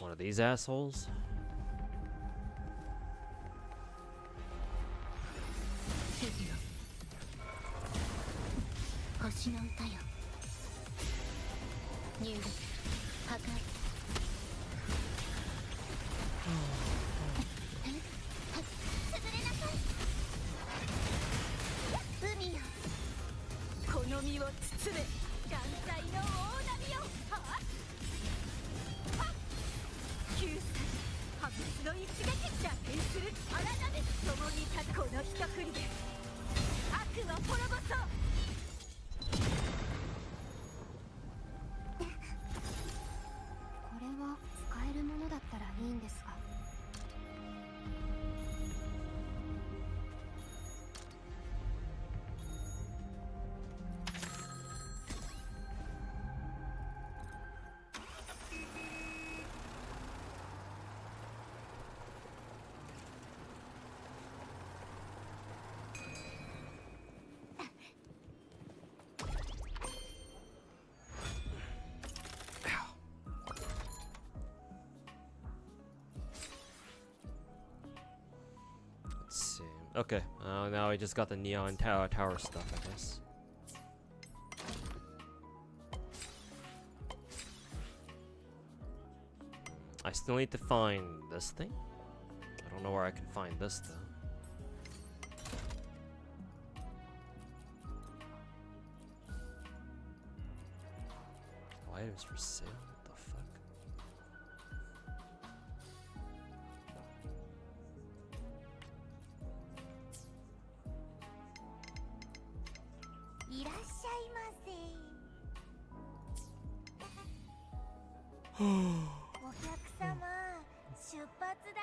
One of these assholes? 星の歌よ。入力。破壊。崩れなさい。海よ。この身を包め。岩彩の大波よ。はっ。救済。破滅の一撃。邪剣する荒波。共に立つこの一振りで。悪を滅ぼそう。 これは使えるものだったらいいんですが。 Let's see. Okay, now I just got the neon tower stuff, I guess. I still need to find this thing. I don't know where I can find this though. Items for sale? What the fuck? いらっしゃいませ。お客様、出発だよ。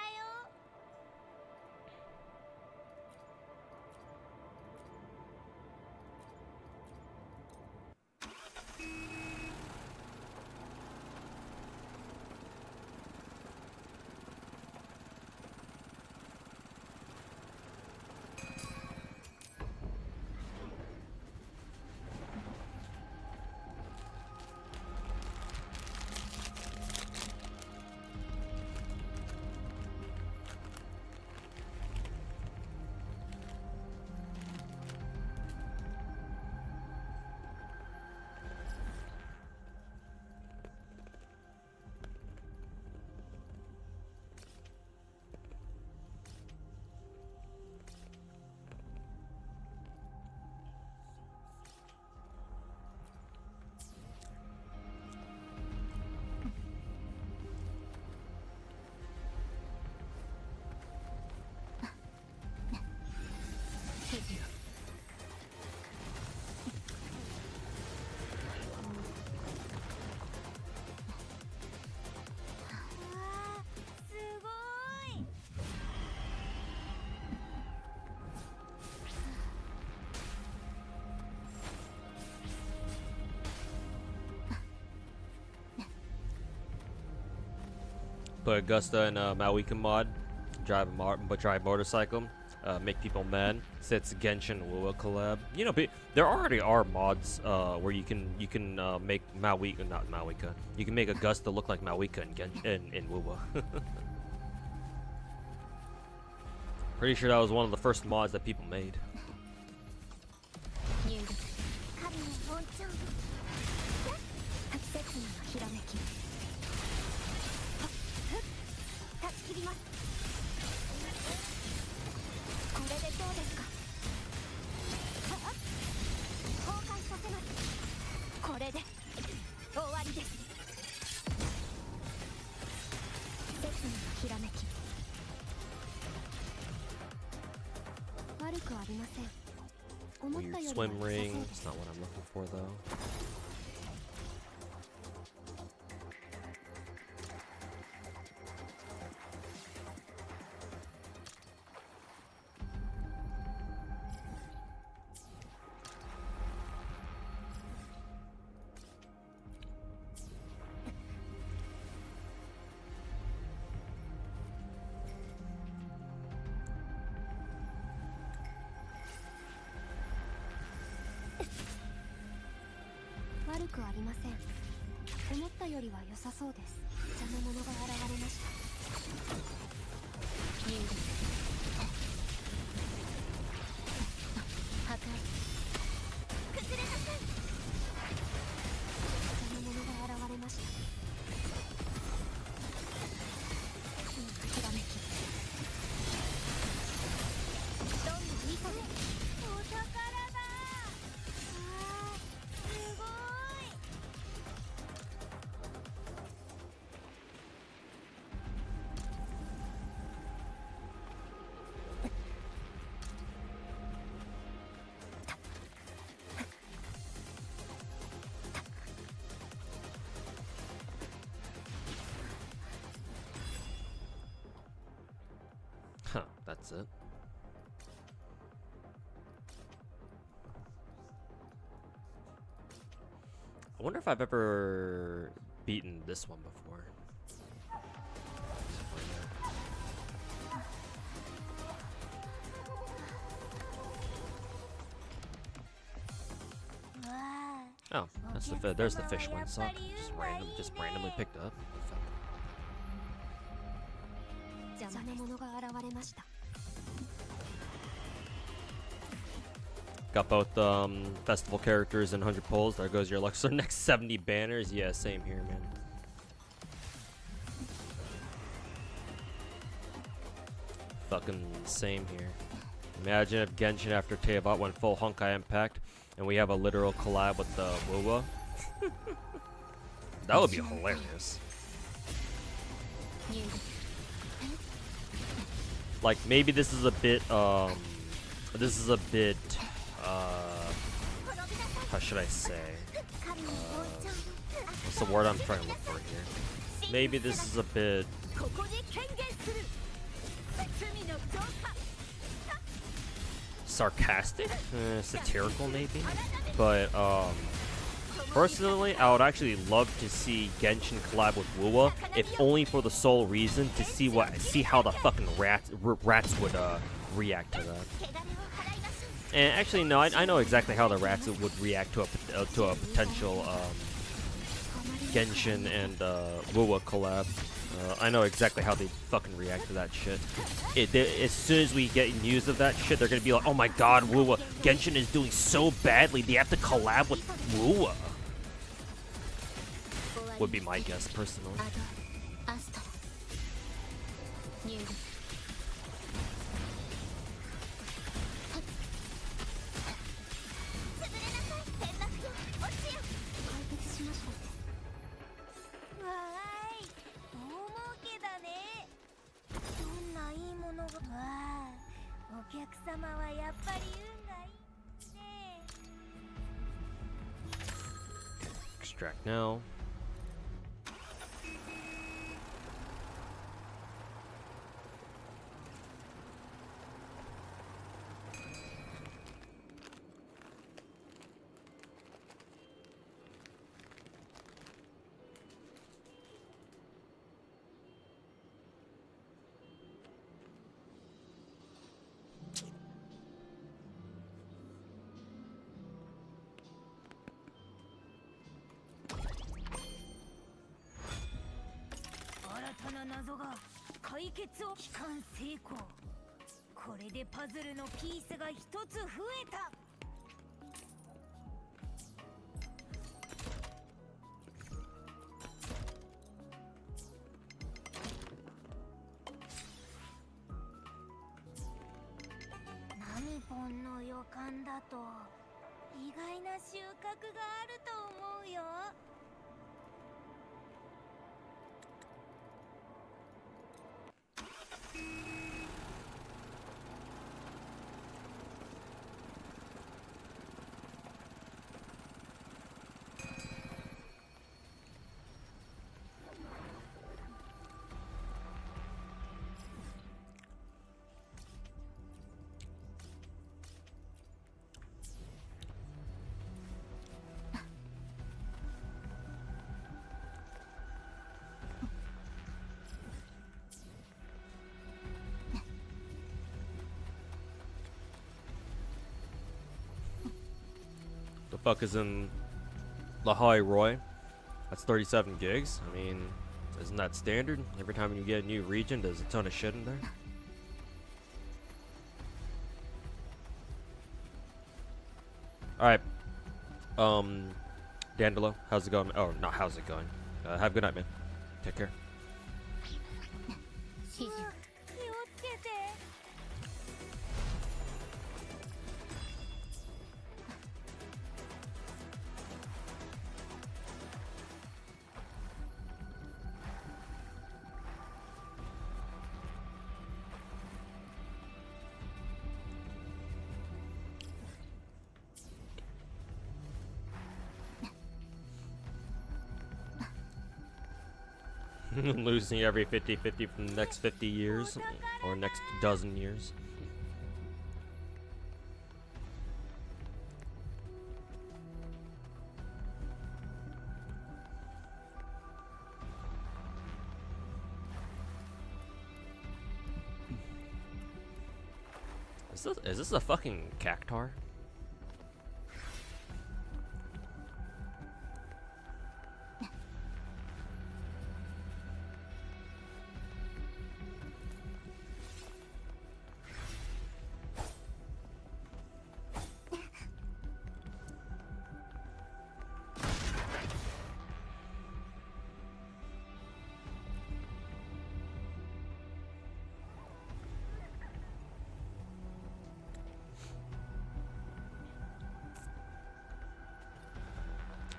Put Augusta in a Maoika mod. Drive motorcycle. Make people mad. Say it's a Genshin Wuwa collab. You know, there already are mods where you can make Maoika, not Maoika. You can make Augusta look like Maoika in Wuwa. Pretty sure that was one of the first mods that people made. 神の本調季節のひらめき断ち切ります。これでどうですか。崩壊させます。これで終わりです。季節のひらめき悪くありません。 Weird swim ring. It's not what I'm looking for though. Huh, that's it. I wonder if I've ever beaten this one before. Oh, that's there's the fish one sock. Just randomly picked up. Got both festival characters and 100 pulls. There goes your luck. So next 70 banners. Yeah, same here, man. Fucking same here. Imagine if Genshin after Teabot went full Honkai Impact and we have a literal collab with the Wuwa. That would be hilarious. Like maybe this is a bit how should I say, what's the word I'm trying to look for here? Maybe this is a bit sarcastic, satirical maybe, but personally I would actually love to see Genshin collab with Wuwa, if only for the sole reason to see how the fucking rats would react to that. And actually, no, I know exactly how the rats would react to a potential Genshin and Wuwa collab. I know exactly how they fucking react to that shit. As soon as we get news of that shit, they're gonna be like, "Oh my god, Wuwa, Genshin is doing so badly. They have to collab with Wuwa." Would be my guess, personally. Extract now. な謎が解決を帰還成功。これでパズルのピースが一つ増えた。ナミポンの予感だと意外な収穫があると思うよ。The fuck is in Lahai Roy? That's 37 gigs. I mean, isn't that standard? Every time you get a new region, there's a ton of shit in there. Alright. Dandelo, how's it going? Oh, not how's it going. Have a good night, man. Take care. 気をつけて。Losing every 50-50 from the next 50 years. Or next dozen years. Is this a fucking cactar?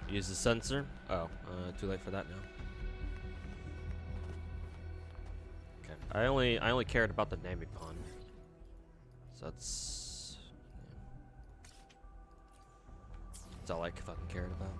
Use the sensor. Oh, too late for that now. Okay, I only cared about the Namipon. So that's all I fucking cared about.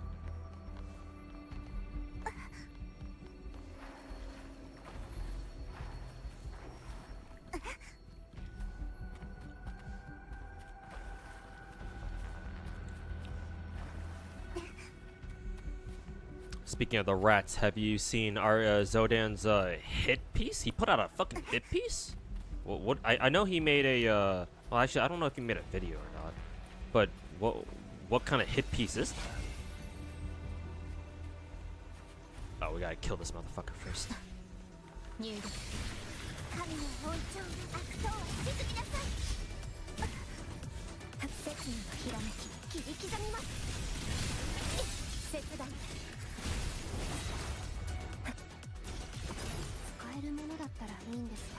Speaking of the rats, have you seen our Zodan's hit piece? He put out a fucking hit piece? What? I know he made a well, actually I don't know if he made a video or not. But what kind of hit piece is that? Oh, we gotta kill this motherfucker first. 神の本庁悪党は沈みなさい。責任のひらめき切り刻みます。切断。使えるものだったらいいんですが。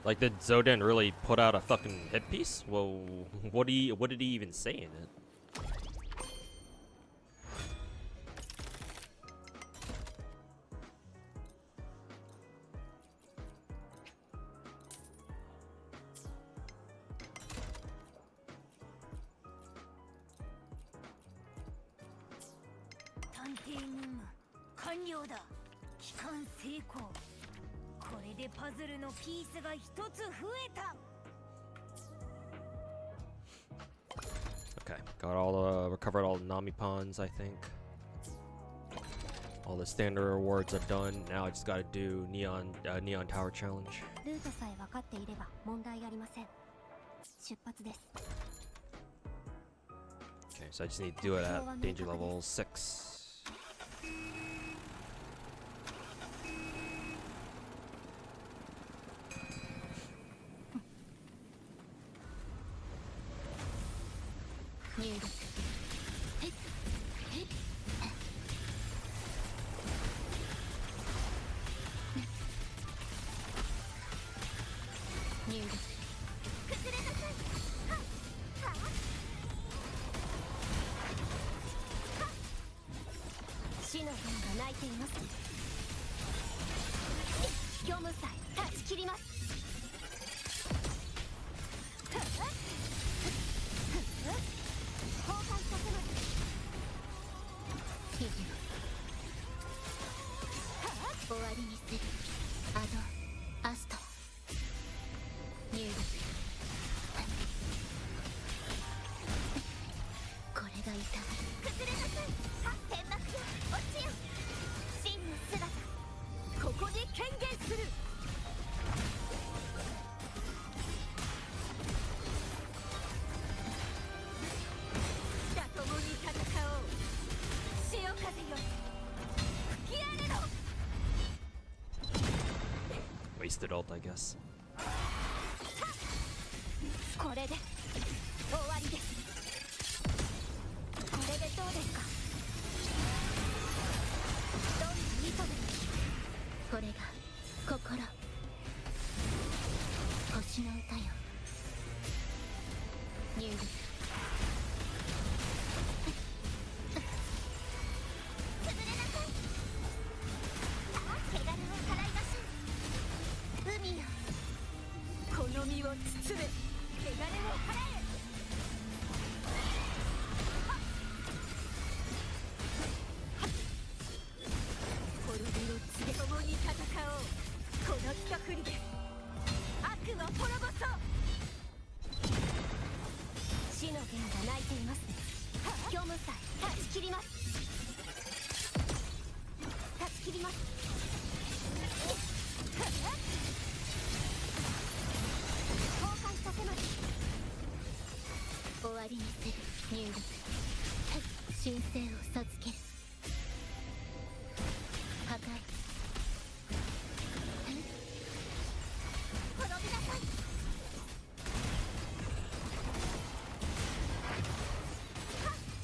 Like, did Zodan really put out a fucking hit piece? Well, what did he even say in it? Okay, got all recovered all the Namipons, I think. All the standard rewards are done. Now I just gotta do Neon Tower challenge. ルートさえ分かっていれば問題ありません。出発です。 Okay, so I just need to do it at danger level 6. Wasted ult, I guess. これで終わりです。これでどうですか。どんな意図でこれが心星の歌よ。入力潰れなさい。さあ汚れを払いましょう。海よこの身を包め。汚れを払え。滅びを告げ共に戦おう。この一振りで悪を滅ぼそう。死の弦が鳴いていますね。虚無さえ断ち切ります。断ち切ります。崩壊させます。終わりにする。入力神聖を授ける。破壊滅びなさい。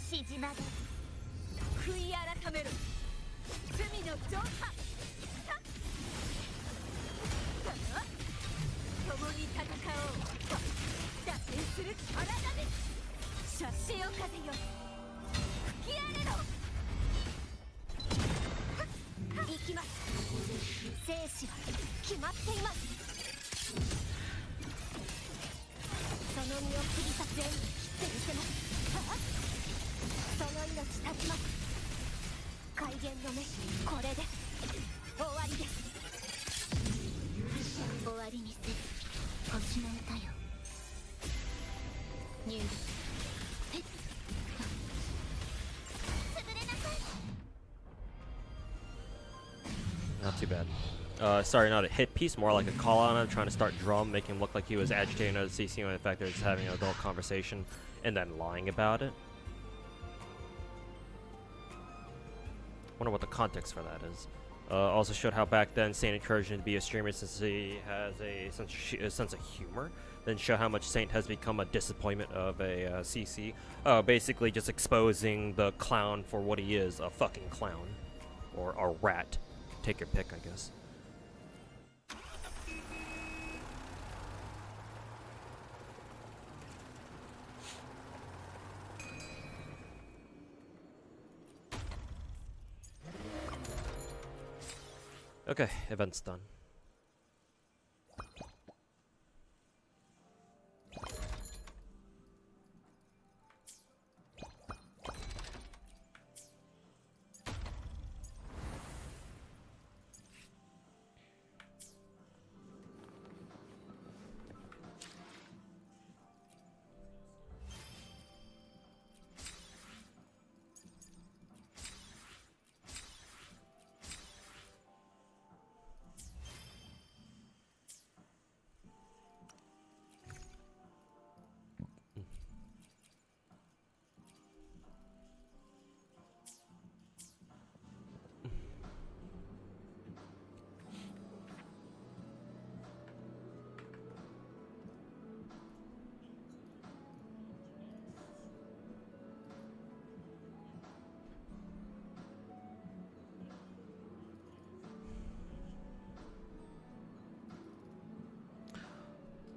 しじまで悔い改めろ。罪の浄化。共に戦おう。打点する体で潮風よ吹き荒れろ。行きます。生死は決まっています。その身を切り裂く縁に切ってみせます。その命絶ちます。怪言の目これで終わりです。終わりにする星の歌よ。入力潰れなさい。 Not too bad. Sorry, not a hit piece, more like a call on him, trying to start drum, making him look like he was agitating at the CC when in fact they're just having an adult conversation and then lying about it. Wonder what the context for that is. Also showed how back then Saint encouraged him to be a streamer since he has a sense of humor. Then show how much Saint has become a disappointment of a CC. Basically just exposing the clown for what he is, a fucking clown. Or a rat. Take your pick, I guess. Okay, event's done.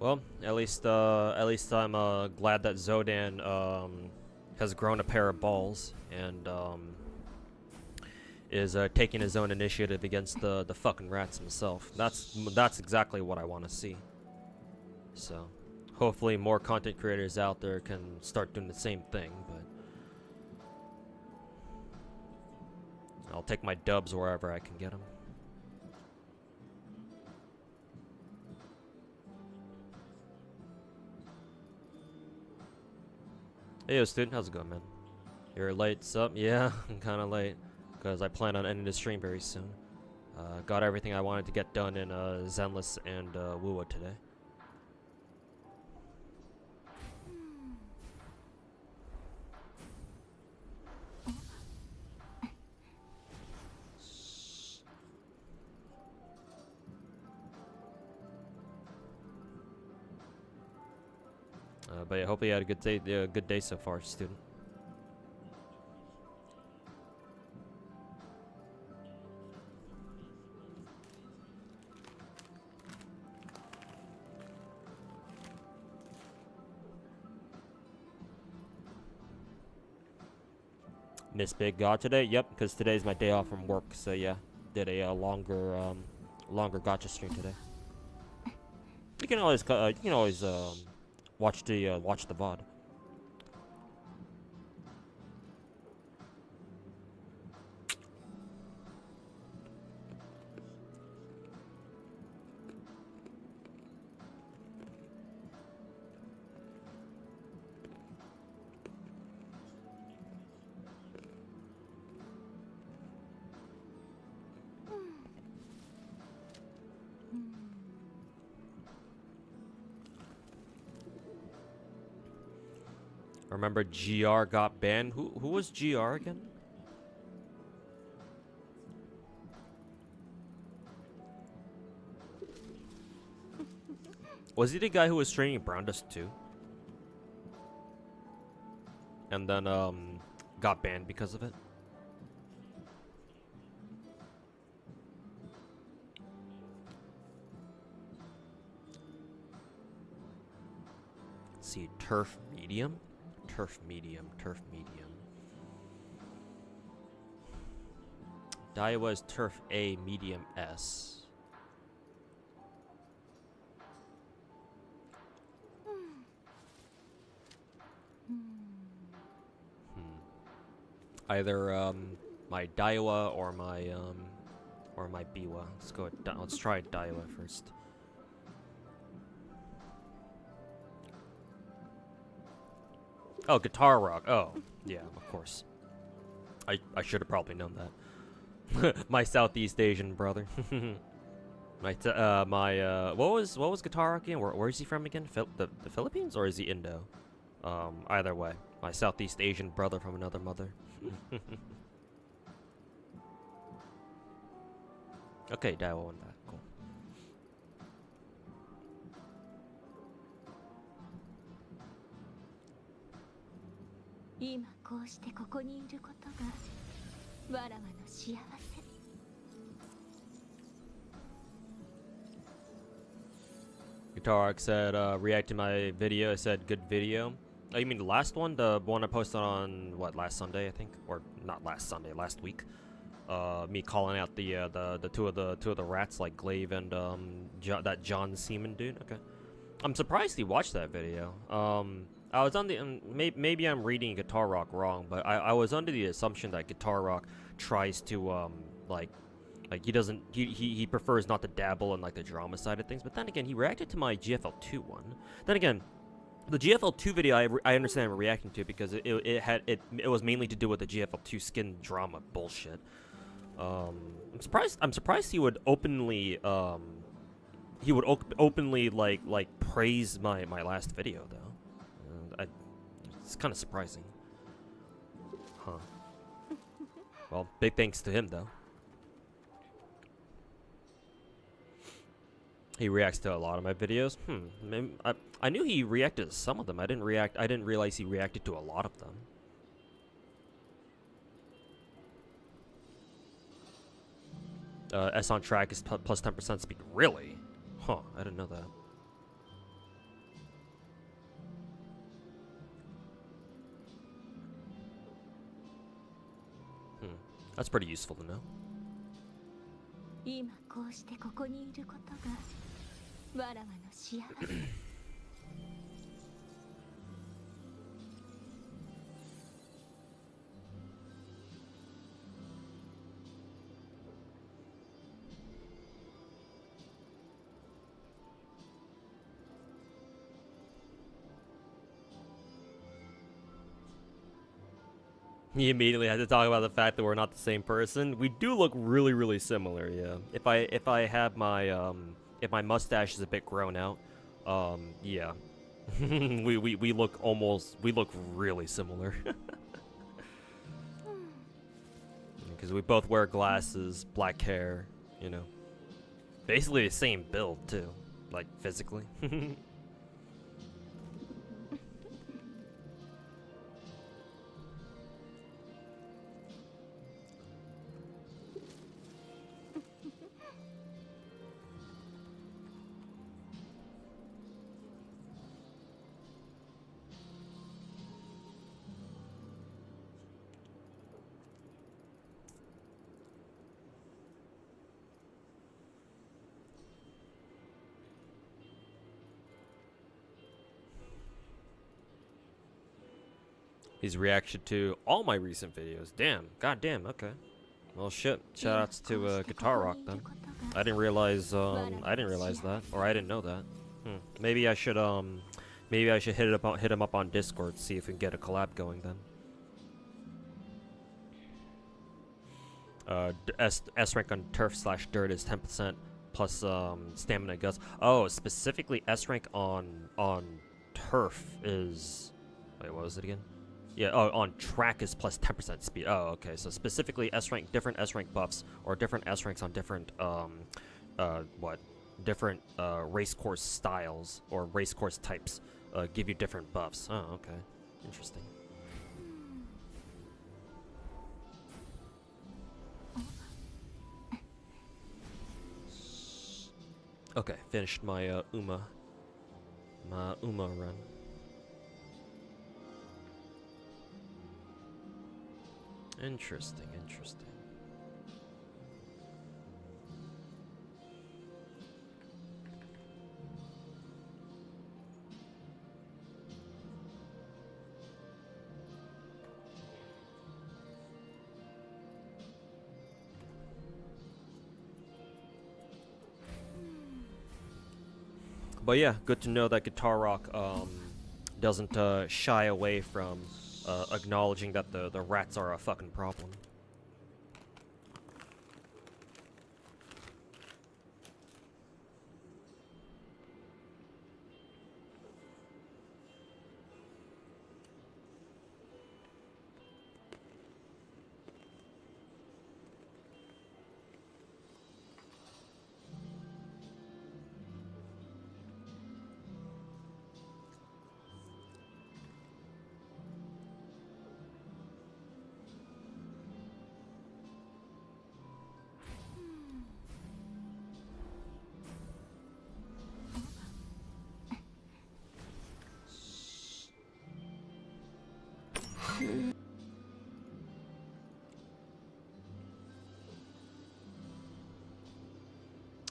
Well, at least I'm glad that Zodan has grown a pair of balls and is taking his own initiative against the fucking rats himself. That's exactly what I want to see. So, hopefully more content creators out there can start doing the same thing, but I'll take my dubs wherever I can get them. Hey, yo, student, how's it going, man? You're late, sup? Yeah, I'm kind of late, because I plan on ending the stream very soon. Got everything I wanted to get done in Zenless and Wuwa today. But yeah, hopefully you had a good day so far, student. Miss Big God today? Yep, because today's my day off from work. So yeah, did a longer gacha stream today. You can always watch the VOD. Remember GR got banned? Who was GR again? Was he the guy who was training Brown Dust too? And then got banned because of it? Let's see, Turf Medium? Turf Medium. Daiwa is Turf A, Medium S. Either my Daiwa or my Biwa. Let's try Daiwa first. Oh, Guitar Rock. Oh, yeah, of course. I should have probably known that. My Southeast Asian brother. what was Guitar Rock again? Where is he from again? The Philippines, or is he Indo? Either way, my Southeast Asian brother from another mother. Okay, Daiwa won that. Cool. Guitar said, react to my video. I said, good video. Oh, you mean the last one? The one I posted on, what, last Sunday, I think? Or not last Sunday, last week. Me calling out the two of the rats, like Glaive and that John Seaman dude. Okay. I'm surprised he watched that video. I was on the maybe I'm reading Guitar Rock wrong, but I was under the assumption that Guitar Rock tries to like he prefers not to dabble in like the drama side of things. But then again, he reacted to my GFL2 one. Then again, the GFL2 video I understand I'm reacting to because it was mainly to do with the GFL2 skin drama bullshit. I'm surprised he would openly like praise my last video though. It's kind of surprising. Huh. Well, big thanks to him though. He reacts to a lot of my videos. Maybe, I knew he reacted to some of them. I didn't realize he reacted to a lot of them. S on track is plus 10% speed. Really? Huh, I didn't know that. That's pretty useful to know. 今こうしてここにいることがわらわの幸せ。He immediately had to talk about the fact that we're not the same person. We do look really, really similar, yeah. If I have my if my mustache is a bit grown out, yeah. we look really similar. Because we both wear glasses, black hair, you know. Basically the same build too, like physically. His reaction to all my recent videos. Damn. God damn. Okay. Well, shit. Shoutouts to Guitar Rock then. I didn't realize that, or I didn't know that. Maybe I should hit him up on Discord, see if we can get a collab going then. S rank on turf / dirt is 10% plus stamina guts. Oh, specifically S rank on turf is. Wait, what was it again? Yeah, oh, on track is plus 10% speed. Oh, okay. So specifically different S rank buffs, or different S ranks on different different race course styles or race course types give you different buffs. Oh, okay. Interesting. Okay, finished my Uma run. Interesting. But yeah, good to know that Guitar Rock doesn't shy away from acknowledging that the rats are a fucking problem.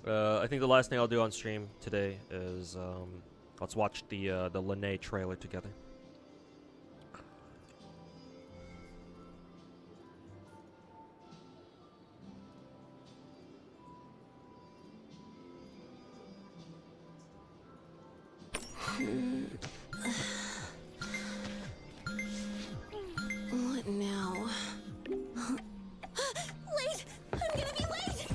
I think the last thing I'll do on stream today is let's watch the Lene trailer together. What now? Wait! I'm gonna be late!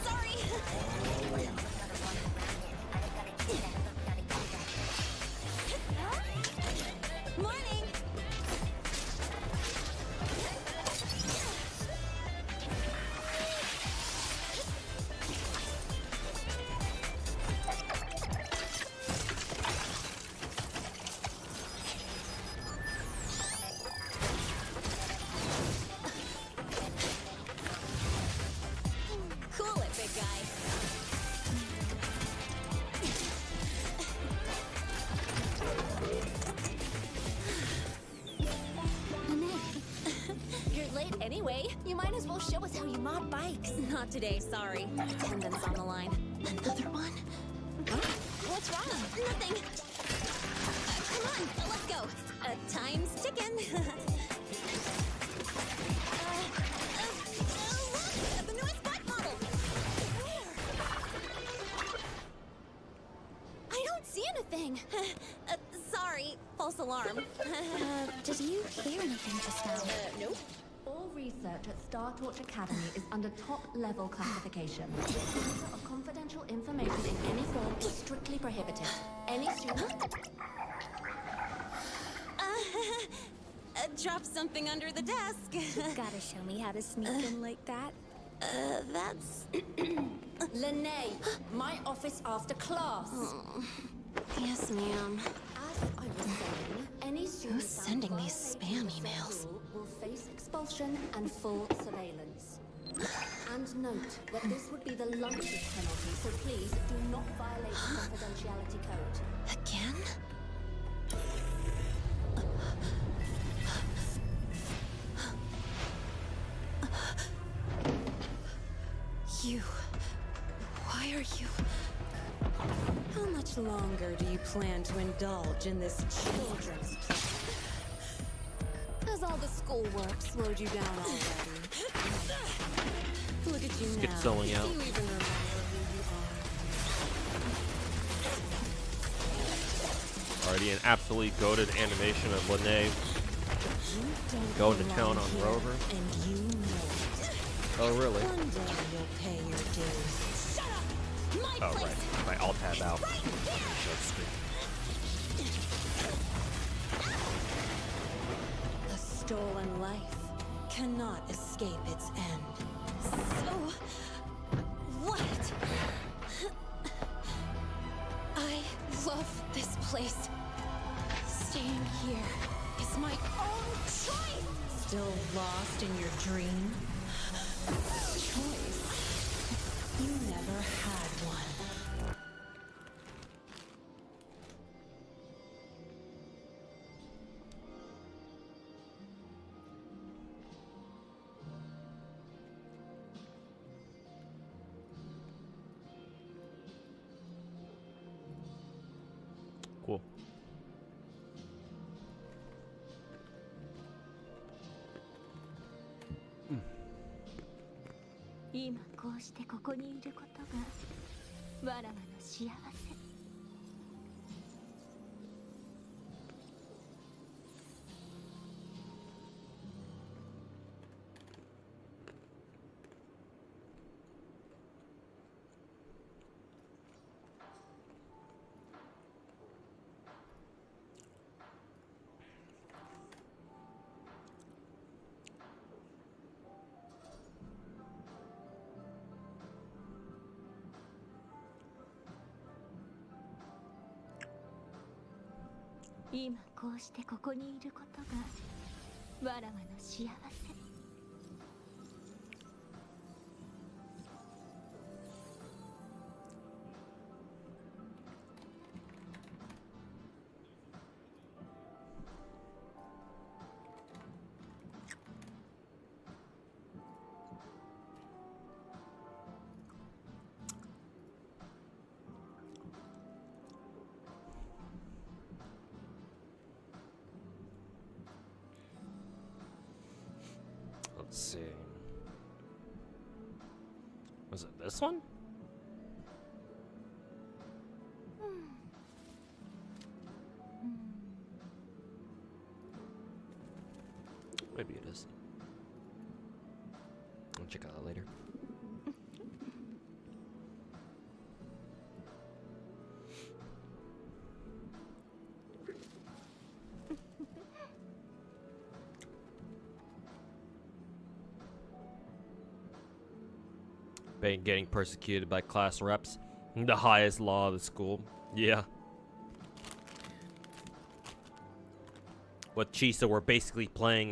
Sorry! You might as well show us how you mod bikes. Not today, sorry. Attendance on the line. Another one? What's wrong? Nothing. Come on, let's go. Time's ticking. Look, the newest bike model. Where? I don't see anything. Sorry, false alarm. Did you hear anything just now? Nope. All research at Star Torch Academy is under top-level classification. Disclosure of confidential information in any form is strictly prohibited. Any student... Dropped something under the desk. Gotta show me how to sneak in like that. That's... Lene, my office after class. Yes, ma'am. As I was saying, any student Who's sending these spam emails? will face expulsion and full surveillance. And note that this would be the lightest penalty, so please do not violate the confidentiality code. Again? You... Why are you... How much longer do you plan to indulge in this children's play? Has all the schoolwork slowed you down already? Look at you now. Get selling out. Do you even remember who you are? Already an absolutely goated animation of Lene You don't going to belong town on here, Rover. and you know it. Oh, really? One day you'll pay your dues. Oh, right. My alt tab out. Shut screen. A stolen life cannot escape its end. So... What? I love this place. Staying here is my own choice! Still lost in your dream? Choice? You never had one. Cool. 今こうしてここにいることがわらわの幸せ。今こうしてここにいることがわらわの幸せ。Let's see. Was it this one? Maybe it is. I'll check out that later. Been getting persecuted by class reps. The highest law of the school. Yeah. With Chisa, we're basically playing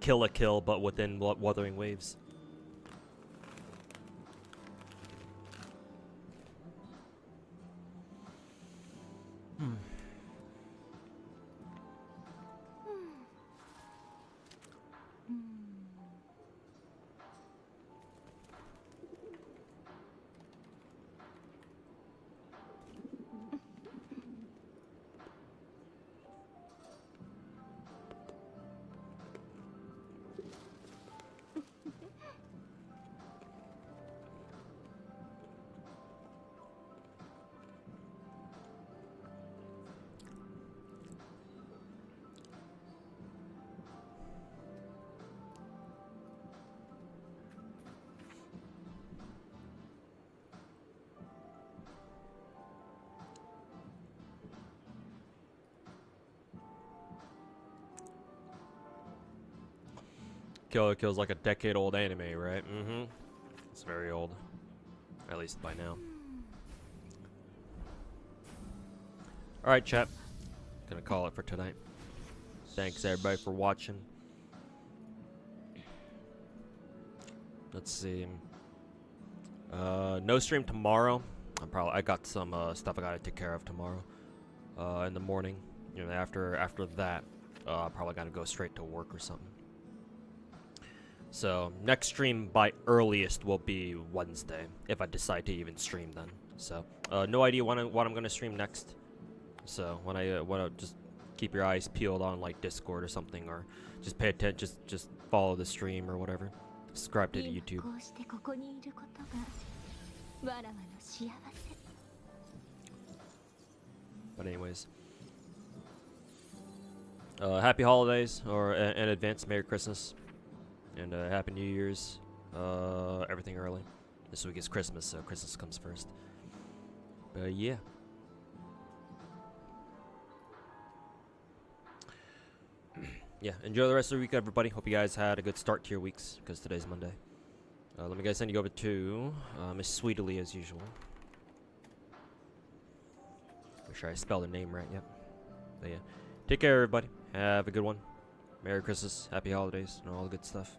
Kill a Kill, but within Wuthering Waves. Kill Kill's like a decade-old anime, right? Mm-hmm. It's very old. At least by now. Alright, chat. Gonna call it for tonight. Thanks everybody for watching. Let's see. No stream tomorrow. I got some stuff I gotta take care of tomorrow. In the morning. You know, after that, I probably gotta go straight to work or something. So next stream by earliest will be Wednesday, if I decide to even stream then. So no idea what I'm gonna stream next. So when I just keep your eyes peeled on like Discord or something, or just pay attention, just follow the stream or whatever. Subscribe to the YouTube. But anyways, happy holidays, or in advance, Merry Christmas, and Happy New Year's. Everything early. This week is Christmas, so Christmas comes first. But yeah. Yeah, enjoy the rest of the week, everybody. Hope you guys had a good start to your weeks, because today's Monday. Let me guys send you over to Miss Sweetly as usual. Make sure I spelled her name right. Yep. But yeah, take care, everybody. Have a good one. Merry Christmas, Happy Holidays, and all the good stuff.